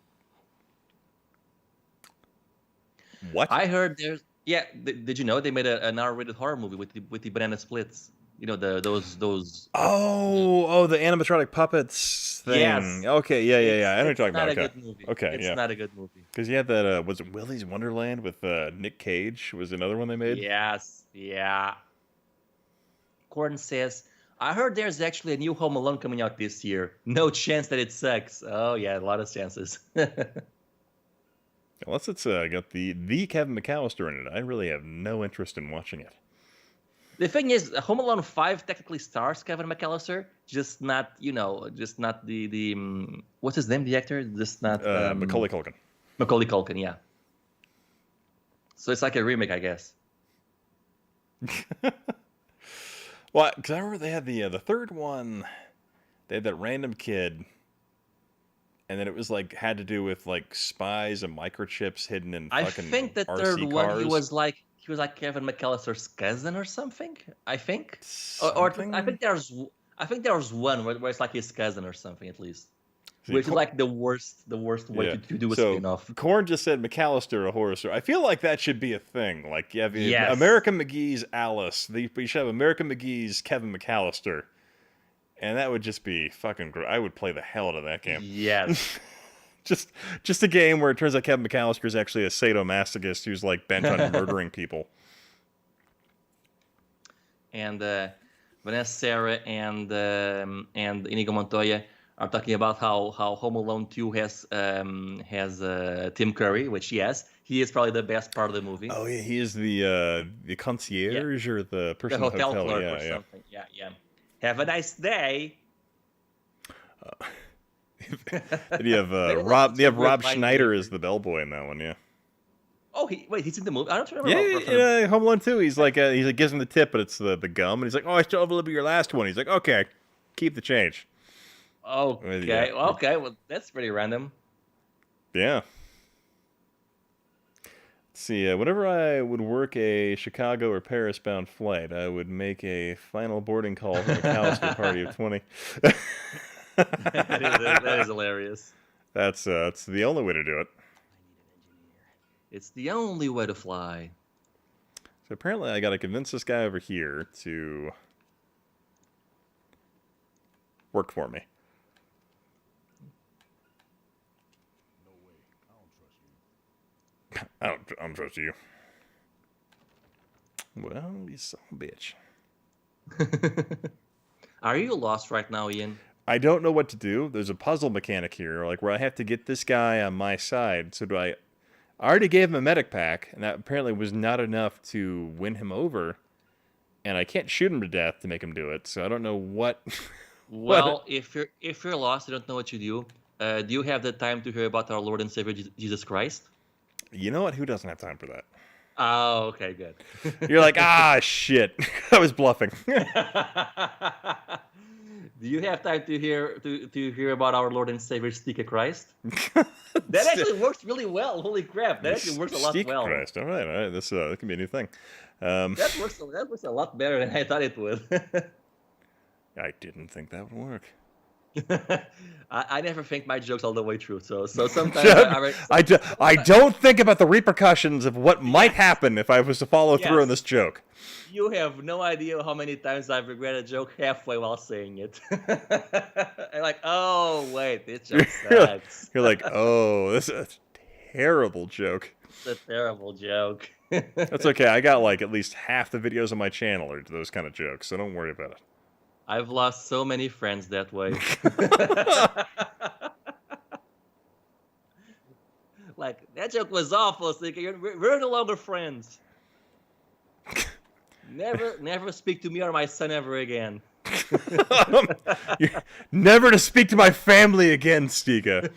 What? I heard there's did you know they made an R-rated horror movie with the banana splits? Those. Oh, the animatronic puppets thing. Yes. Okay, yeah. I know what you're talking about. It's not a good movie. Okay, it's not a good movie. Because you had that. Was it Willy's Wonderland with Nick Cage? Was another one they made? Yes. Yeah. Gordon says, I heard there's actually a new Home Alone coming out this year. No chance that it sucks. Oh yeah, a lot of chances. Unless it's got the Kevin McAllister in it, I really have no interest in watching it. The thing is, Home Alone 5 technically stars Kevin McAllister, just not the what's his name, the actor? Just not Macaulay Culkin. Macaulay Culkin, yeah. So it's like a remake, I guess. Well, because I remember they had the third one. They had that random kid. And then it was like had to do with like spies and microchips hidden in fucking RC cars. I think the third one he was like Kevin McAllister's cousin or something. I think, or I think there's one where it's like his cousin or something at least, which is like the worst way to do a spin-off. Korn just said McAllister, a horror story. I feel like that should be a thing. Like you have Yes. American McGee's Alice. You should have American McGee's Kevin McAllister. And that would just be fucking great. I would play the hell out of that game. Yes. just a game where it turns out Kevin McAllister is actually a sadomasochist who's like bent on murdering people. And Vanessa Sarah and Inigo Montoya are talking about how Home Alone 2 has Tim Curry, which yes, he is probably the best part of the movie. Oh yeah, he is the concierge or the person the hotel in the hotel clerk or something. Yeah. Have a nice day. And you have Maybe Rob. that's You have a weird Rob line Schneider reader. as the bellboy in that one. Yeah. Oh, he's in the movie. I don't remember. Yeah, Rob Schneider. yeah, Home Alone 2. He's like gives him the tip, but it's the gum, and he's like, "Oh, I still have a little bit of your last one." He's like, "Okay, keep the change." Okay. Yeah. Okay. Well, that's pretty random. Yeah. Let's see. Whenever I would work a Chicago or Paris bound flight, I would make a final boarding call for a McAllister party of 20. That is hilarious. That's the only way to do it. It's the only way to fly. So apparently, I got to convince this guy over here to work for me. No way. I don't trust you. I don't trust you. Well, you son of a bitch. Are you lost right now, Ian? I don't know what to do. There's a puzzle mechanic here, like where I have to get this guy on my side. So I already gave him a medic pack, and that apparently was not enough to win him over. And I can't shoot him to death to make him do it. So I don't know what. Well, if you're lost, you don't know what you do. Do you have the time to hear about our Lord and Savior Jesus Christ? You know what? Who doesn't have time for that? Oh, okay, good. You're like, shit. I was bluffing. Do you have time to hear about our Lord and Savior Stick Christ? That actually works really well. Holy crap, that actually works a lot well. Christ. All right. This that can be a new thing. That works a lot better than I thought it would. I didn't think that would work. I never think my jokes all the way through, so sometimes I don't think about the repercussions of what might happen if I was to follow through on this joke. You have no idea how many times I've regretted a joke halfway while saying it. I'm like, oh wait, this joke sucks. You're like, oh, this is a terrible joke. It's a terrible joke. That's okay. I got like at least half the videos on my channel are those kind of jokes, so don't worry about it. I've lost so many friends that way. Like, that joke was awful, so we're no longer friends. Never speak to me or my son ever again. Never to speak to my family again, Stika.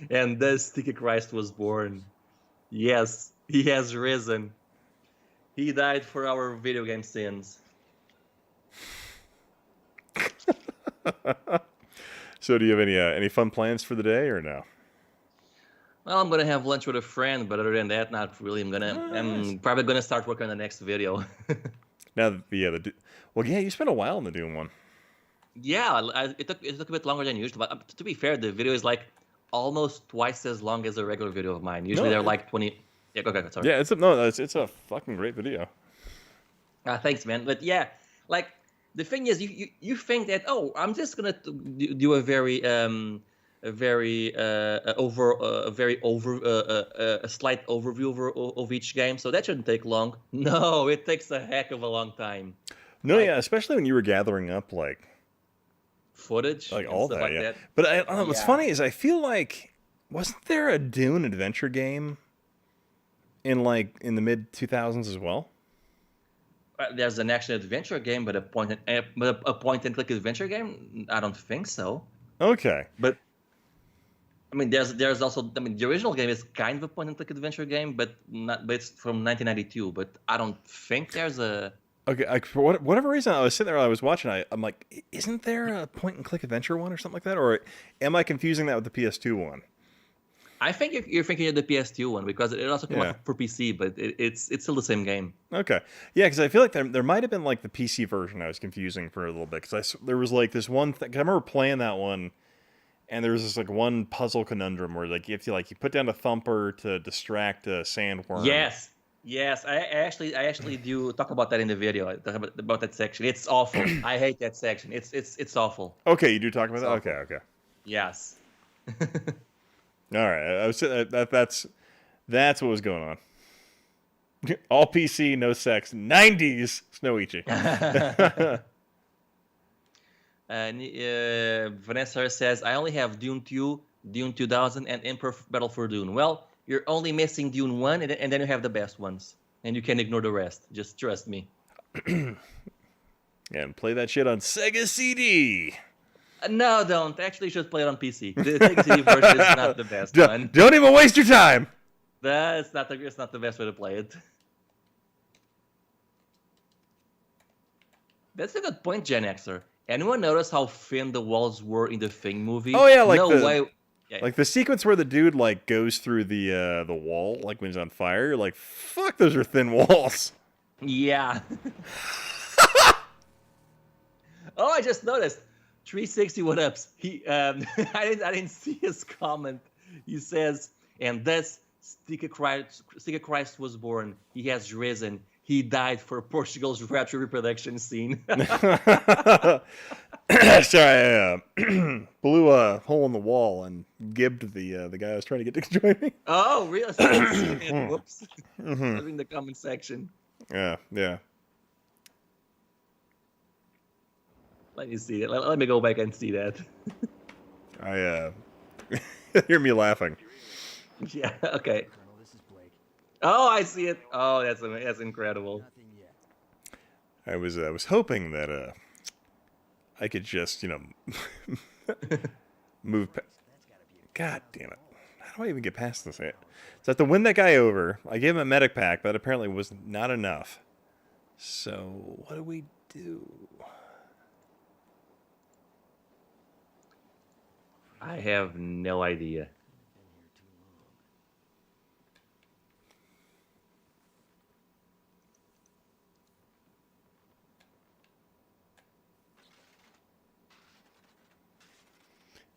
And thus Sticky Christ was born. Yes, he has risen. He died for our video game sins. So, do you have any fun plans for the day or no? Well, I'm gonna have lunch with a friend, but other than that, not really. I'm probably gonna start working on the next video. Now, you spent a while in the Doom one. Yeah, it took a bit longer than usual. But to be fair, the video is like almost twice as long as a regular video of mine. Usually they're like 20. Yeah, go ahead. Sorry. Yeah, it's a fucking great video. Thanks, man. But yeah, like the thing is, you think that I'm just gonna do a slight overview of each game, so that shouldn't take long. No, it takes a heck of a long time. No, yeah, especially when you were gathering up like footage, like and all stuff that. like Yeah, that. but I don't know. What's funny is I feel like wasn't there a Dune adventure game in the mid 2000s as well? There's an action adventure game, but a point and click adventure game. I don't think so. Okay, but I mean, there's also the original game is kind of a point and click adventure game, but it's from 1992. But I don't think there's a. Okay, for whatever reason, I was sitting there, I was watching. I'm like, isn't there a point and click adventure one or something like that, or am I confusing that with the PS2 one? I think you're thinking of the PS2 one because it also came out for PC, but it's still the same game. Okay, yeah, because I feel like there might have been like the PC version I was confusing for a little bit because there was like this one thing. I remember playing that one, and there was this like one puzzle conundrum where like you put down a thumper to distract a sandworm. Yes, I actually do talk about that in the video. I talk about that section. It's awful. I hate that section. It's awful. Okay, you do talk about that. Awful. Okay. Yes. All right, I was that's what was going on. All PC, no sex, 90s Snowichi. Vanessa says, I only have Dune 2, Dune 2000, and Imperfect Battle for Dune. Well, you're only missing Dune 1, and then you have the best ones. And you can ignore the rest. Just trust me. And play that shit on Sega CD. No, don't. Actually, you should play it on PC. The Sega CD version is not the best one. Don't even waste your time. It's not the best way to play it. That's a good point, Gen Xer. Anyone notice how thin the walls were in the Thing movie? Oh yeah, like no way. Yeah. Like the sequence where the dude like goes through the wall, like when he's on fire. You're like, fuck, those are thin walls. Yeah. Oh, I just noticed. 360 what ups. He I didn't see his comment. He says, and thus Sticker Christ was born. He has risen. He died for Portugal's retro reproduction scene. Sorry, I blew a hole in the wall and gibbed the guy I was trying to get to join me. Oh, really? Whoops. In the comment section. Yeah. Let me see it. Let me go back and see that. I hear me laughing. Yeah. Okay. Colonel, this is Blake. Oh, I see it. Oh, that's incredible. Nothing yet. I was hoping that I could just move. God damn it! How do I even get past this? So I have to win that guy over. I gave him a medic pack, but apparently was not enough. So what do we do? I have no idea.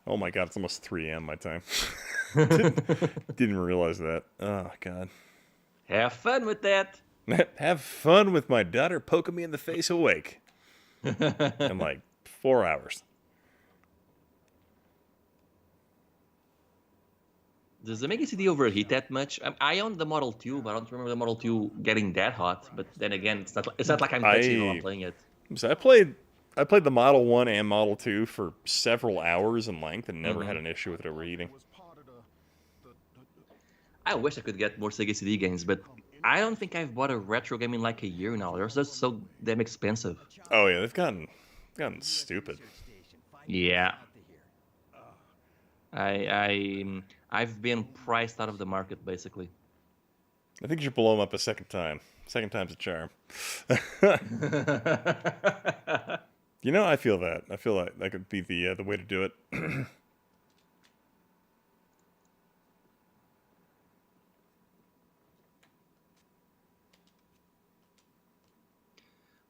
Oh my god, it's almost 3 a.m. my time. Didn't realize that. Oh god. Have fun with that. Have fun with my daughter poking me in the face awake. In like 4 hours. Does the Mega CD overheat that much? I own the Model 2, but I don't remember the Model 2 getting that hot. But then again, it's not like I'm touching it while I'm playing it. So I played the Model 1 and Model 2 for several hours in length and never had an issue with it overheating. I wish I could get more Sega CD games, but I don't think I've bought a retro game in like a year now. They're just so damn expensive. Oh yeah, they've gotten stupid. Yeah. I've been priced out of the market, basically. I think you should blow them up a second time. Second time's a charm. I feel that. I feel like that could be the way to do it.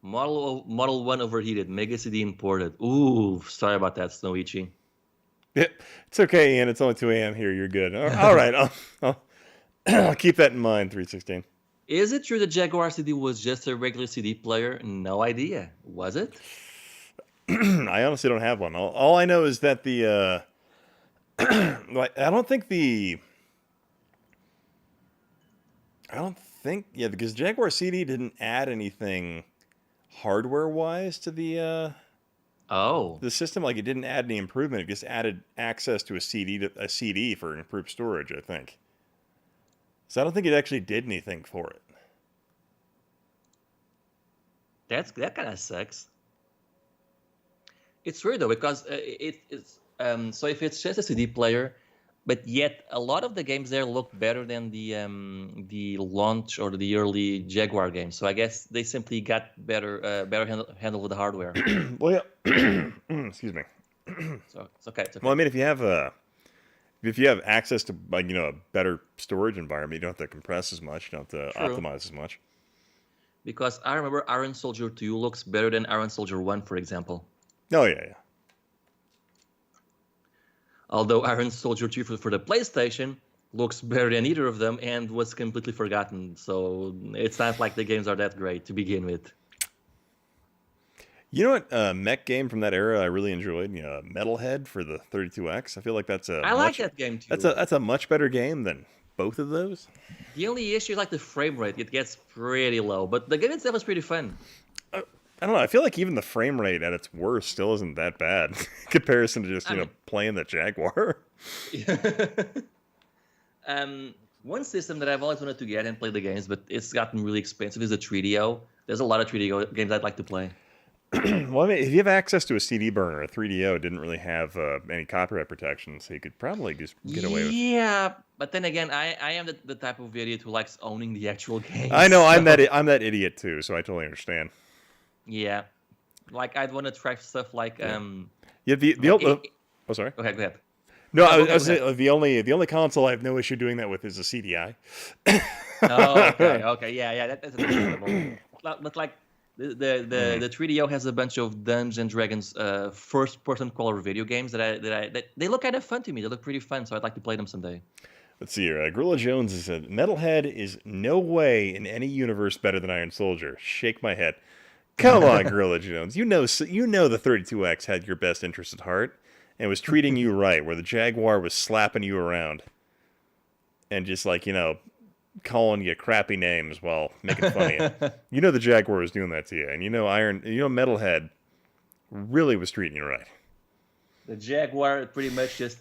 Model 1 overheated, Mega CD imported. Ooh, sorry about that, Snowichi. It's okay, Ian. It's only 2 a.m. here. You're good. All right. I'll keep that in mind, 316. Is it true that Jaguar CD was just a regular CD player? No idea. Was it? I honestly don't have one. All I know is that the I don't think because Jaguar CD didn't add anything hardware-wise to the system. Like, it didn't add any improvement. It just added access to a CD for improved storage, I think. So I don't think it actually did anything for it. That kind of sucks. It's weird though, because so if it's just a CD player, but yet a lot of the games there look better than the launch or the early Jaguar games. So I guess they simply got better handle with the hardware. Well, yeah. Excuse me. So it's okay. Well, I mean, if you have access to a better storage environment, you don't have to compress as much, you don't have to optimize as much. Because I remember Iron Soldier 2 looks better than Iron Soldier 1, for example. Oh yeah. Although Iron Soldier 2 for the PlayStation looks better than either of them and was completely forgotten. So it's not like the games are that great to begin with. You know what mech game from that era I really enjoyed? Metalhead for the 32X. I feel like that's I like that game too. That's a much better game than both of those. The only issue is like the frame rate. It gets pretty low, but the game itself is pretty fun. I don't know. I feel like even the frame rate at its worst still isn't that bad in comparison to just playing the Jaguar. One system that I've always wanted to get and play the games, but it's gotten really expensive, is the 3DO. There's a lot of 3DO games I'd like to play. Well, I mean, if you have access to a CD burner, a 3DO didn't really have any copyright protection, so you could probably just get away with it. Yeah, but then again, I am the type of idiot who likes owning the actual game. I know, I'm that idiot too, so I totally understand. Yeah, like I'd want to try stuff like Yeah, oh, sorry. Go ahead. No, No, I was go ahead. saying, the only console I have no issue doing that with is a CDI. Oh, okay, yeah, that's understandable. But like the 3DO has a bunch of Dungeons and Dragons first-person color video games that they look kind of fun to me. They look pretty fun, so I'd like to play them someday. Let's see here. Gorilla Jones has said, Metalhead is no way in any universe better than Iron Soldier. Shake my head. Come on, Gorilla Jones. You know the 32X had your best interest at heart and was treating you right, where the Jaguar was slapping you around and just like, calling you crappy names while making fun of you. You know the Jaguar was doing that to you, and Metalhead really was treating you right. The Jaguar pretty much just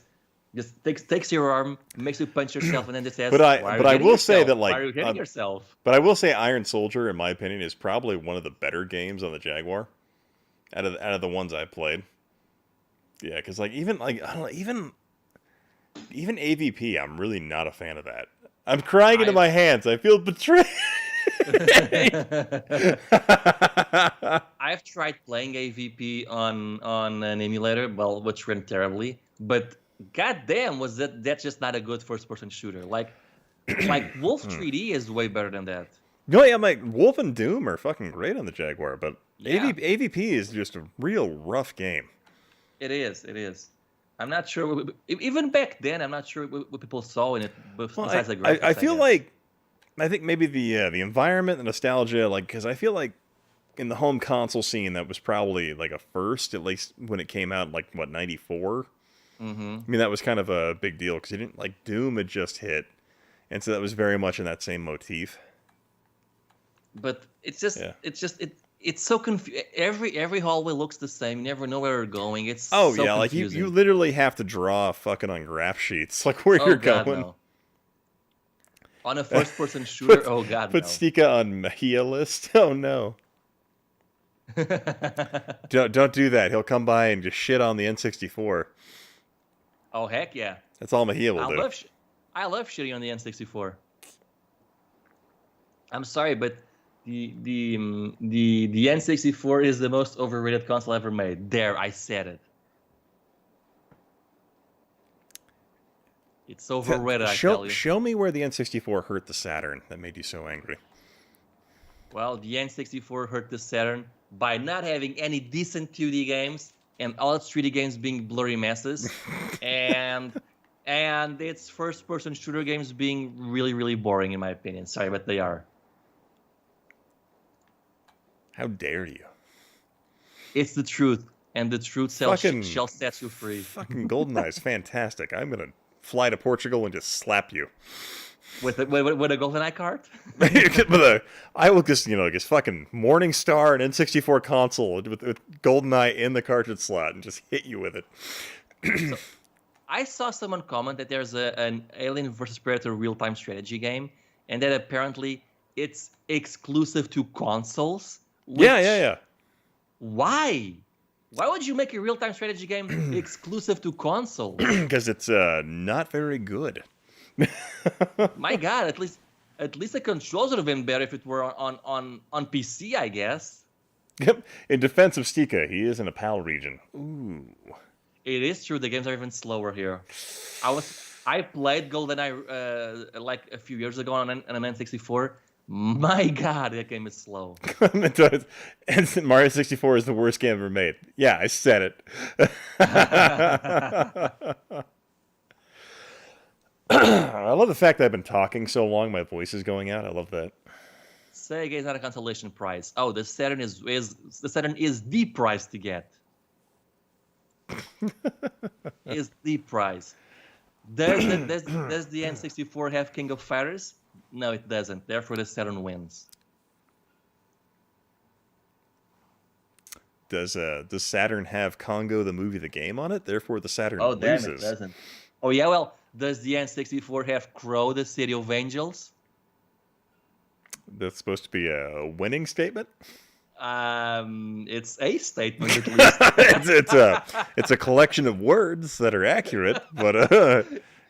takes your arm, makes you punch yourself, and then just says, But I will say that, like, why are you hitting yourself? But I will say Iron Soldier, in my opinion, is probably one of the better games on the Jaguar out of the ones I've played. Yeah, because even AVP, I'm really not a fan of that. I'm crying into my hands. I feel betrayed. I've tried playing AVP on an emulator, which ran terribly, but goddamn, that's just not a good first-person shooter. Like Wolf 3D is way better than that. No, yeah, like Wolf and Doom are fucking great on the Jaguar, but Yeah. AVP is just a real rough game. It is. I'm not sure. Even back then, I'm not sure what people saw in it. Besides the graphics, I feel guess. like, I think maybe the environment, the nostalgia, like, because I feel like in the home console scene, that was probably like a first, at least when it came out, like, what, 94? Mm-hmm. I mean, that was kind of a big deal, because you didn't, like, Doom had just hit, and so that was very much in that same motif. But it's so confusing. Every hallway looks the same. You never know where you're going. It's so like confusing. you literally have to draw fucking on graph sheets, like where you're God, going. no. On a first-person shooter, oh god, Put no. Stika on Mahia list. Oh no. Don't do that. He'll come by and just shit on the N64. Oh heck yeah! That's all Mahia will do. I love shitting on the N64. I'm sorry, but the N64 is the most overrated console ever made. There, I said it. It's overrated, I tell you. Show me where the N64 hurt the Saturn that made you so angry. Well, the N64 hurt the Saturn by not having any decent 2D games and all its 3D games being blurry messes, and its first-person shooter games being really, really boring, in my opinion. Sorry, but they are. How dare you? It's the truth, and the truth shall set you free. Fucking GoldenEye is fantastic. I'm gonna fly to Portugal and just slap you. With a GoldenEye card? I will just, just fucking Morningstar and N64 console with GoldenEye in the cartridge slot and just hit you with it. So, I saw someone comment that there's an Alien vs. Predator real-time strategy game, and that apparently it's exclusive to consoles. Yeah. Why? Why would you make a real-time strategy game exclusive to consoles? Because it's not very good. My God, at least the controls would have been better if it were on PC, I guess. Yep. In defense of Stika, he is in a PAL region. Ooh. It is true. The games are even slower here. I played GoldenEye like a few years ago on an N64. My God, that game is slow. And Mario 64 is the worst game ever made. Yeah, I said it. I love the fact that I've been talking so long, my voice is going out. I love that. Sega is not a consolation prize. Oh, the Saturn is the prize to get. Is the prize. Does the N64 have King of Fighters? No, it doesn't. Therefore, the Saturn wins. Does Saturn have Congo the movie the game on it? Therefore, the Saturn Oh, damn, loses. it doesn't. Oh yeah, well, Does the N64 have Crow, the City of Angels? That's supposed to be a winning statement. It's a statement at least. it's a collection of words that are accurate, but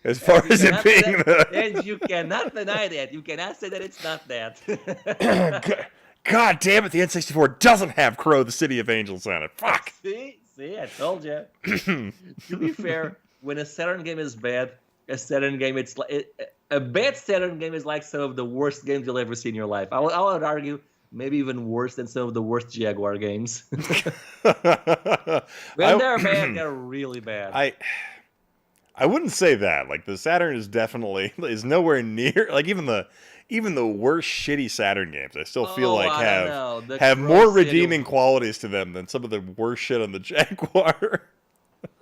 as far as it being and you cannot deny that. You cannot say that it's not that. God damn it, the N64 doesn't have Crow, the City of Angels on it. Fuck. See, I told you. To be fair, when a Saturn game is bad, a Saturn game a bad Saturn game is like some of the worst games you'll ever see in your life. I would argue maybe even worse than some of the worst Jaguar games. When they're bad, they're really bad. I wouldn't say that. Like the Saturn is nowhere near like even the worst shitty Saturn games. I still feel like have more redeeming qualities to them than some of the worst shit on the Jaguar.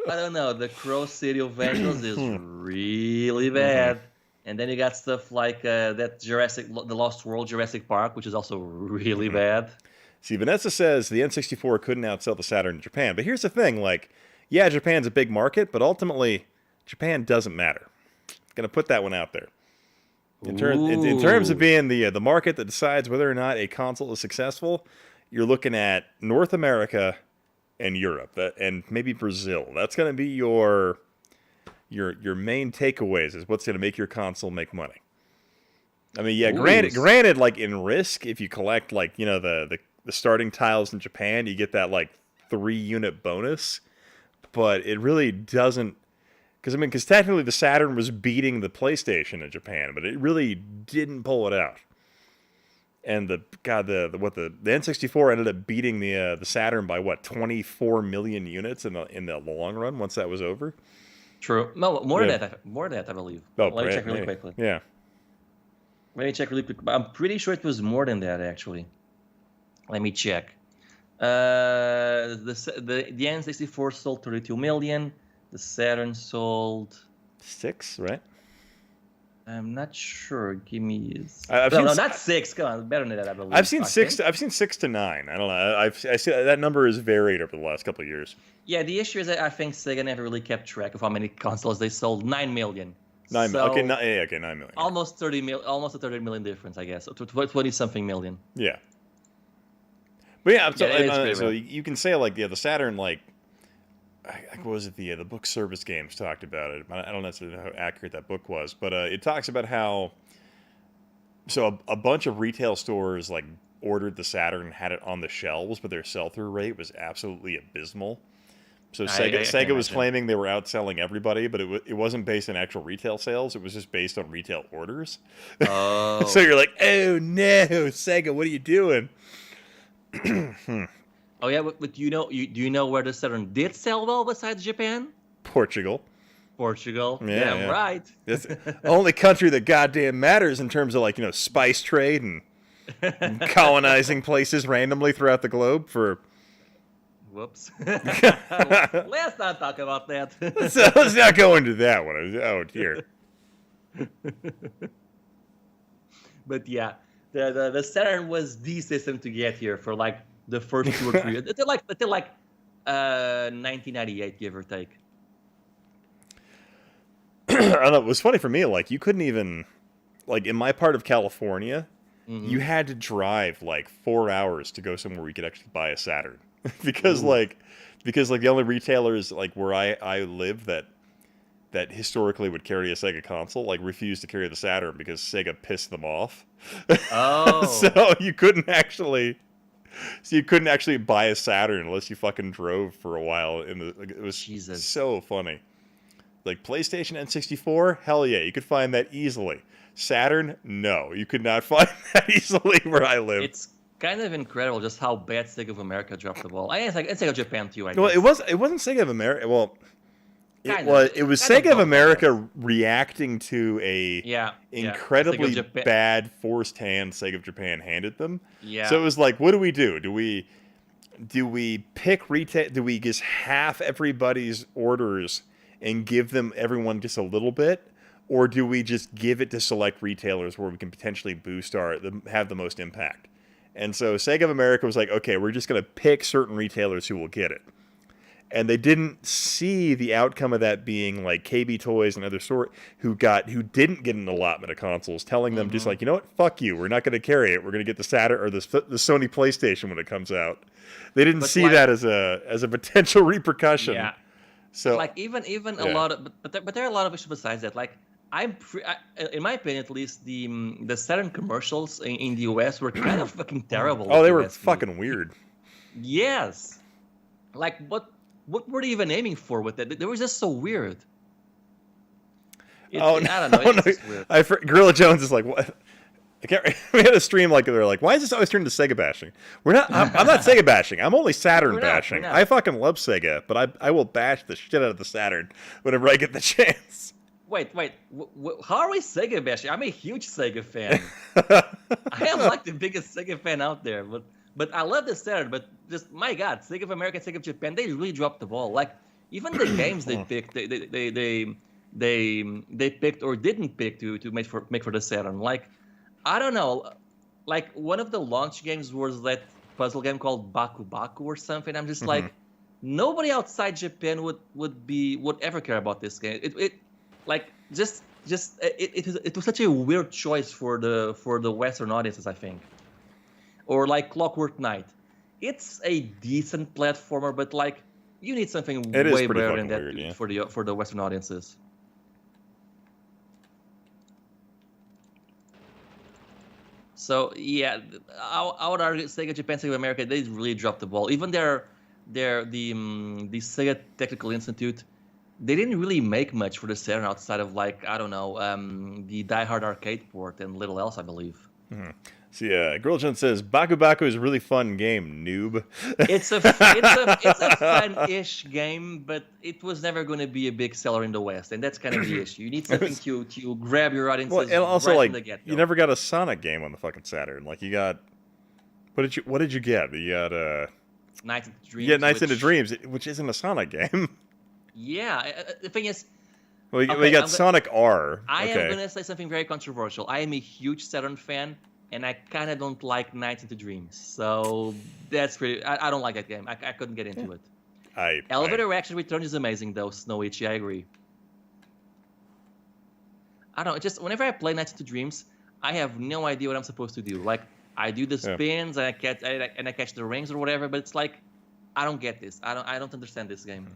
I don't know. The Crow City of Angels is really bad. And then you got stuff like that The Lost World Jurassic Park, which is also really bad. See, Vanessa says the N64 couldn't outsell the Saturn in Japan. But here's the thing, like, yeah, Japan's a big market, but ultimately, Japan doesn't matter. Gonna put that one out there. In terms of being the market that decides whether or not a console is successful, you're looking at North America and Europe, and maybe Brazil. That's gonna be your main takeaways is what's going to make your console make money. I mean, yeah, granted, like in Risk, if you collect like the starting tiles in Japan, you get that like 3-unit bonus, but it really doesn't. Because technically the Saturn was beating the PlayStation in Japan, but it really didn't pull it out. And the N64 ended up beating the Saturn by 24 million units in the long run once that was over. True. No, more than that, I believe. Oh, Let me check really quickly. Yeah. Let me check really quick. I'm pretty sure it was more than that, actually. Let me check. The N64 sold 32 million. The Saturn sold 6, right? I'm not sure. Give me. No, not 6. Come on, better than that, I believe. I've seen 6 to 9. I don't know. I see that number has varied over the last couple of years. Yeah, the issue is that I think Sega never really kept track of how many consoles they sold. 9 million. 9 million. Okay, 9 million. Almost 30 million. Almost a 30 million difference, I guess. 20-something million. Yeah. But yeah, so you can say like the Saturn like. What was it? The book Service Games talked about it. I don't necessarily know how accurate that book was, but it talks about how a bunch of retail stores like ordered the Saturn and had it on the shelves, but their sell-through rate was absolutely abysmal. So Sega was claiming they were outselling everybody, but it wasn't based on actual retail sales. It was just based on retail orders. Oh. So you're like, oh no, Sega, what are you doing? Oh yeah, but do you know where the Saturn did sell well besides Japan? Portugal. Yeah, right. It's the only country that goddamn matters in terms of like spice trade and colonizing places randomly throughout the globe for. Whoops. Let's not talk about that. Let's not go into that one. Oh dear. But yeah, the Saturn was the system to get here for like the first 2 or 3 years. Until like 1998, give or take. I don't know. It was funny for me. Like you couldn't even, like in my part of California, you had to drive like 4 hours to go somewhere where you could actually buy a Saturn, because the only retailers like where I live that historically would carry a Sega console like refused to carry the Saturn because Sega pissed them off. Oh, so you couldn't actually buy a Saturn unless you fucking drove for a while. It was so funny. Like PlayStation N64, hell yeah, you could find that easily. Saturn, no, you could not find that easily where I live. It's kind of incredible just how bad Sega of America dropped the ball. I think Sega of Japan too. I guess. Well, it wasn't Sega of America. Well, it was Sega of America reacting to a incredibly bad forced hand Sega of Japan handed them. Yeah. So it was like, what do we do? Do we pick retail? Do we just half everybody's orders and give everyone just a little bit, or do we just give it to select retailers where we can potentially have the most impact? And so Sega of America was like, okay, we're just going to pick certain retailers who will get it. and they didn't see the outcome of that being like KB Toys and other sort who didn't get an allotment of consoles, telling them just like, you know what, fuck you, we're not going to carry it, we're going to get the Saturn or the Sony PlayStation when it comes out. They didn't see like, that as a potential repercussion. Yeah. So like even a lot of but there are a lot of issues besides that. Like in my opinion at least, the Saturn commercials in the US were kind of fucking terrible. Oh, they were fucking weird. Yes. Like what were they even aiming for with it? They were just so weird. No, I don't know. It's just weird. Gorilla Jones is like, what? I can't. We had a stream like they're like, why is this always turned to Sega bashing? We're not. I'm not Sega bashing. I'm only Saturn bashing. I fucking love Sega, but I will bash the shit out of the Saturn whenever I get the chance. Wait. How are we Sega bashing? I'm a huge Sega fan. I am like the biggest Sega fan out there, but I love the Saturn. But just my God, Sega of America, Sega of Japan, they really dropped the ball. Like even the games they picked, they picked or didn't pick to make for the Saturn. Like I don't know. Like one of the launch games was that puzzle game called Baku Baku or something. I'm just like, nobody outside Japan would ever care about this game. It was such a weird choice for the Western audiences, I think. Or like Clockwork Knight. It's a decent platformer, but like you need something way better than that weird, for the Western audiences. So yeah, I would argue Sega Japan, Sega America, they really dropped the ball. Even the Sega Technical Institute, they didn't really make much for the Saturn outside of like I don't know the Die Hard arcade port and little else, I believe. So yeah, Girl John says Baku Baku is a really fun game, noob. It's a fun-ish game, but it was never going to be a big seller in the West, and that's kind of the issue. You need something to grab your audiences. Well, and also right like from the get-go. you never got a Sonic game on the fucking Saturn. Like you got what did you get? You got Nights into Dreams. Yeah, Nights into Dreams, which isn't a Sonic game. Yeah, the thing is. Well, we got Sonic R. I am going to say something very controversial. I am a huge Saturn fan, and I kind of don't like Nights into Dreams. So that's pretty. I don't like that game. I couldn't get into it. Elevator Action Return is amazing, though, Snowichi. I agree. I don't know. Just whenever I play Nights into Dreams, I have no idea what I'm supposed to do. Like I do the spins and I catch the rings or whatever, but it's like I don't get this. I don't understand this game.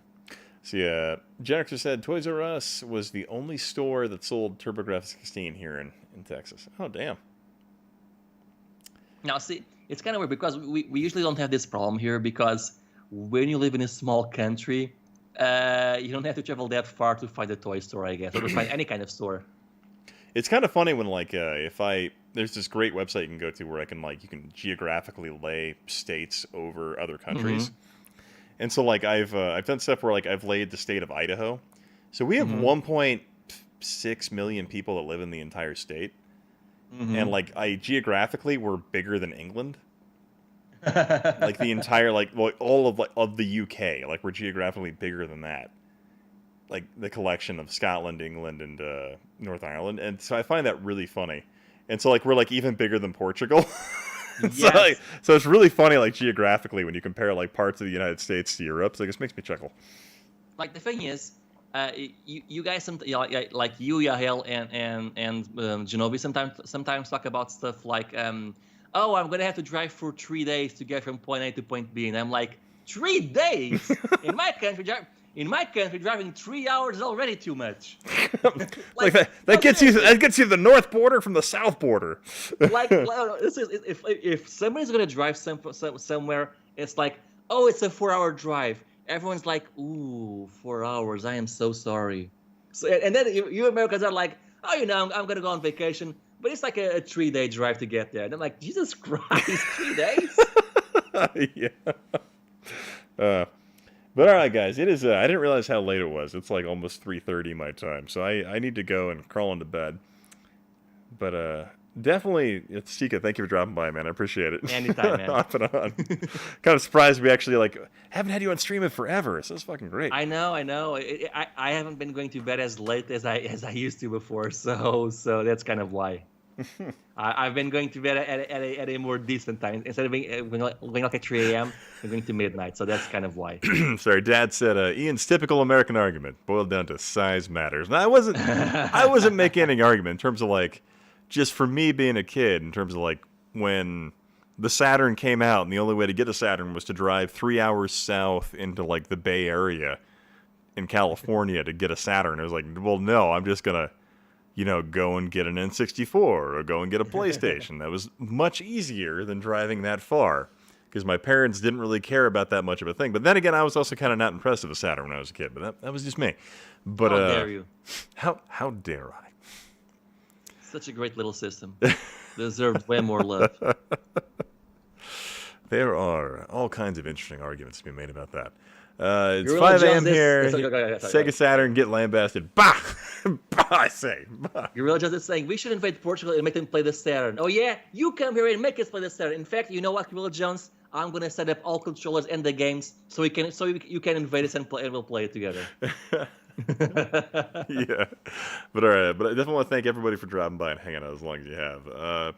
So yeah, Jennifer said Toys R Us was the only store that sold TurboGrafx 16 here in Texas. Oh, damn. Now, see, it's kind of weird because we usually don't have this problem here because when you live in a small country, you don't have to travel that far to find a toy store, I guess, or to find any kind of store. It's kind of funny when, like, there's this great website you can go to where you can geographically lay states over other countries. And so, like, I've done stuff where, like, I've laid the state of Idaho. So we have 1.6 million people that live in the entire state. And, like, geographically, we're bigger than England. Like, the entire, all of the UK. Like, we're geographically bigger than that. Like, the collection of Scotland, England, and North Ireland. And so I find that really funny. And so, like, we're, like, even bigger than Portugal. Yes. So it's really funny, like, geographically, when you compare, like, parts of the United States to Europe. So it just makes me chuckle. Like, the thing is, you guys, like you, Yahel, and Genovi sometimes talk about stuff like, oh, I'm going to have to drive for 3 days to get from point A to point B. And I'm like, 3 days? In my country, driving 3 hours is already too much. like that gets you to the north border from the south border. If somebody's gonna drive somewhere, it's like, oh, it's a 4-hour drive. Everyone's like, ooh, 4 hours. I am so sorry. So and then you Americans are like, oh, I'm gonna go on vacation, but it's like a 3-day drive to get there. And I'm like, Jesus Christ, 3 days? Yeah. But all right, guys, it is. I didn't realize how late it was. It's like almost 3:30 my time, so I need to go and crawl into bed. But definitely, Sika, thank you for dropping by, man. I appreciate it. Anytime, man. Off and on. Kind of surprised we actually haven't had you on stream in forever. So it's fucking great. I know. I haven't been going to bed as late as I used to before, so that's kind of why. I've been going to bed at a more decent time. Instead of going like at 3 a.m., I'm going to midnight. So that's kind of why. Sorry, Dad said Ian's typical American argument boiled down to size matters. And I wasn't making any argument in terms of like, just for me being a kid, in terms of like when the Saturn came out and the only way to get a Saturn was to drive 3 hours south into like the Bay Area in California to get a Saturn. I was like, well, no, I'm just gonna, go and get an N64 or go and get a PlayStation. That was much easier than driving that far because my parents didn't really care about that much of a thing. But then again, I was also kind of not impressed with a Saturn when I was a kid. But that was just me. But how dare you? How dare I? Such a great little system. Deserves way more love. There are all kinds of interesting arguments to be made about that. It's You 5 realize a.m. this- here. sorry. Sega Saturn, get lambasted. Bah! Bah, I say. Bah. Guerrilla Just is saying we should invade Portugal and make them play the Saturn. Oh yeah, you come here and make us play the Saturn. In fact, you know what, Guerrilla Jones? I'm gonna set up all controllers and the games so you can invade us and we'll play it together. Yeah, but all right. But I definitely want to thank everybody for dropping by and hanging out as long as you have.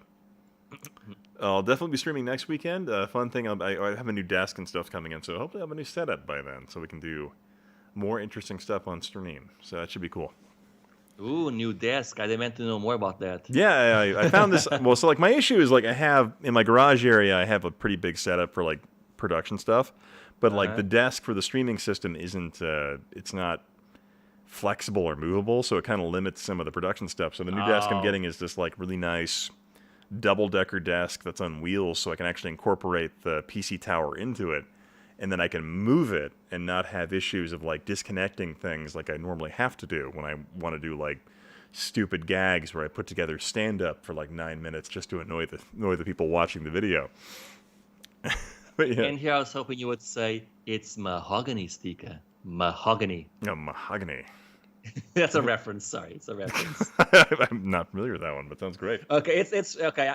I'll definitely be streaming next weekend. Fun thing, I have a new desk and stuff coming in, so hopefully I'll have a new setup by then, so we can do more interesting stuff on stream. So that should be cool. Ooh, new desk. I demand to know more about that. Yeah, I found this. Well, so like my issue is like I have in my garage area, I have a pretty big setup for like production stuff, but like the desk for the streaming system isn't. It's not flexible or movable, so it kind of limits some of the production stuff. So the new desk I'm getting is this like really nice double-decker desk that's on wheels, so I can actually incorporate the PC tower into it, and then I can move it and not have issues of like disconnecting things like I normally have to do when I want to do like stupid gags where I put together stand-up for like 9 minutes just to annoy the people watching the video. But yeah. And here I was hoping you would say it's mahogany, Stika. Mahogany. No, mahogany. That's a reference. Sorry, it's a reference. I'm not familiar with that one, but sounds great. Okay, it's okay.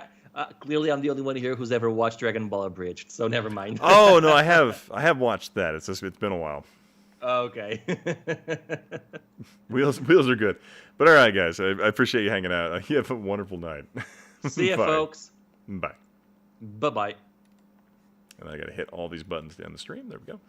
Clearly, I'm the only one here who's ever watched Dragon Ball Abridged, so never mind. Oh no, I have watched that. It's been a while. Okay. Wheels are good. But all right, guys, I appreciate you hanging out. You have a wonderful night. See ya, Bye. folks. Bye. Bye-bye. And I got to hit all these buttons down the stream. There we go.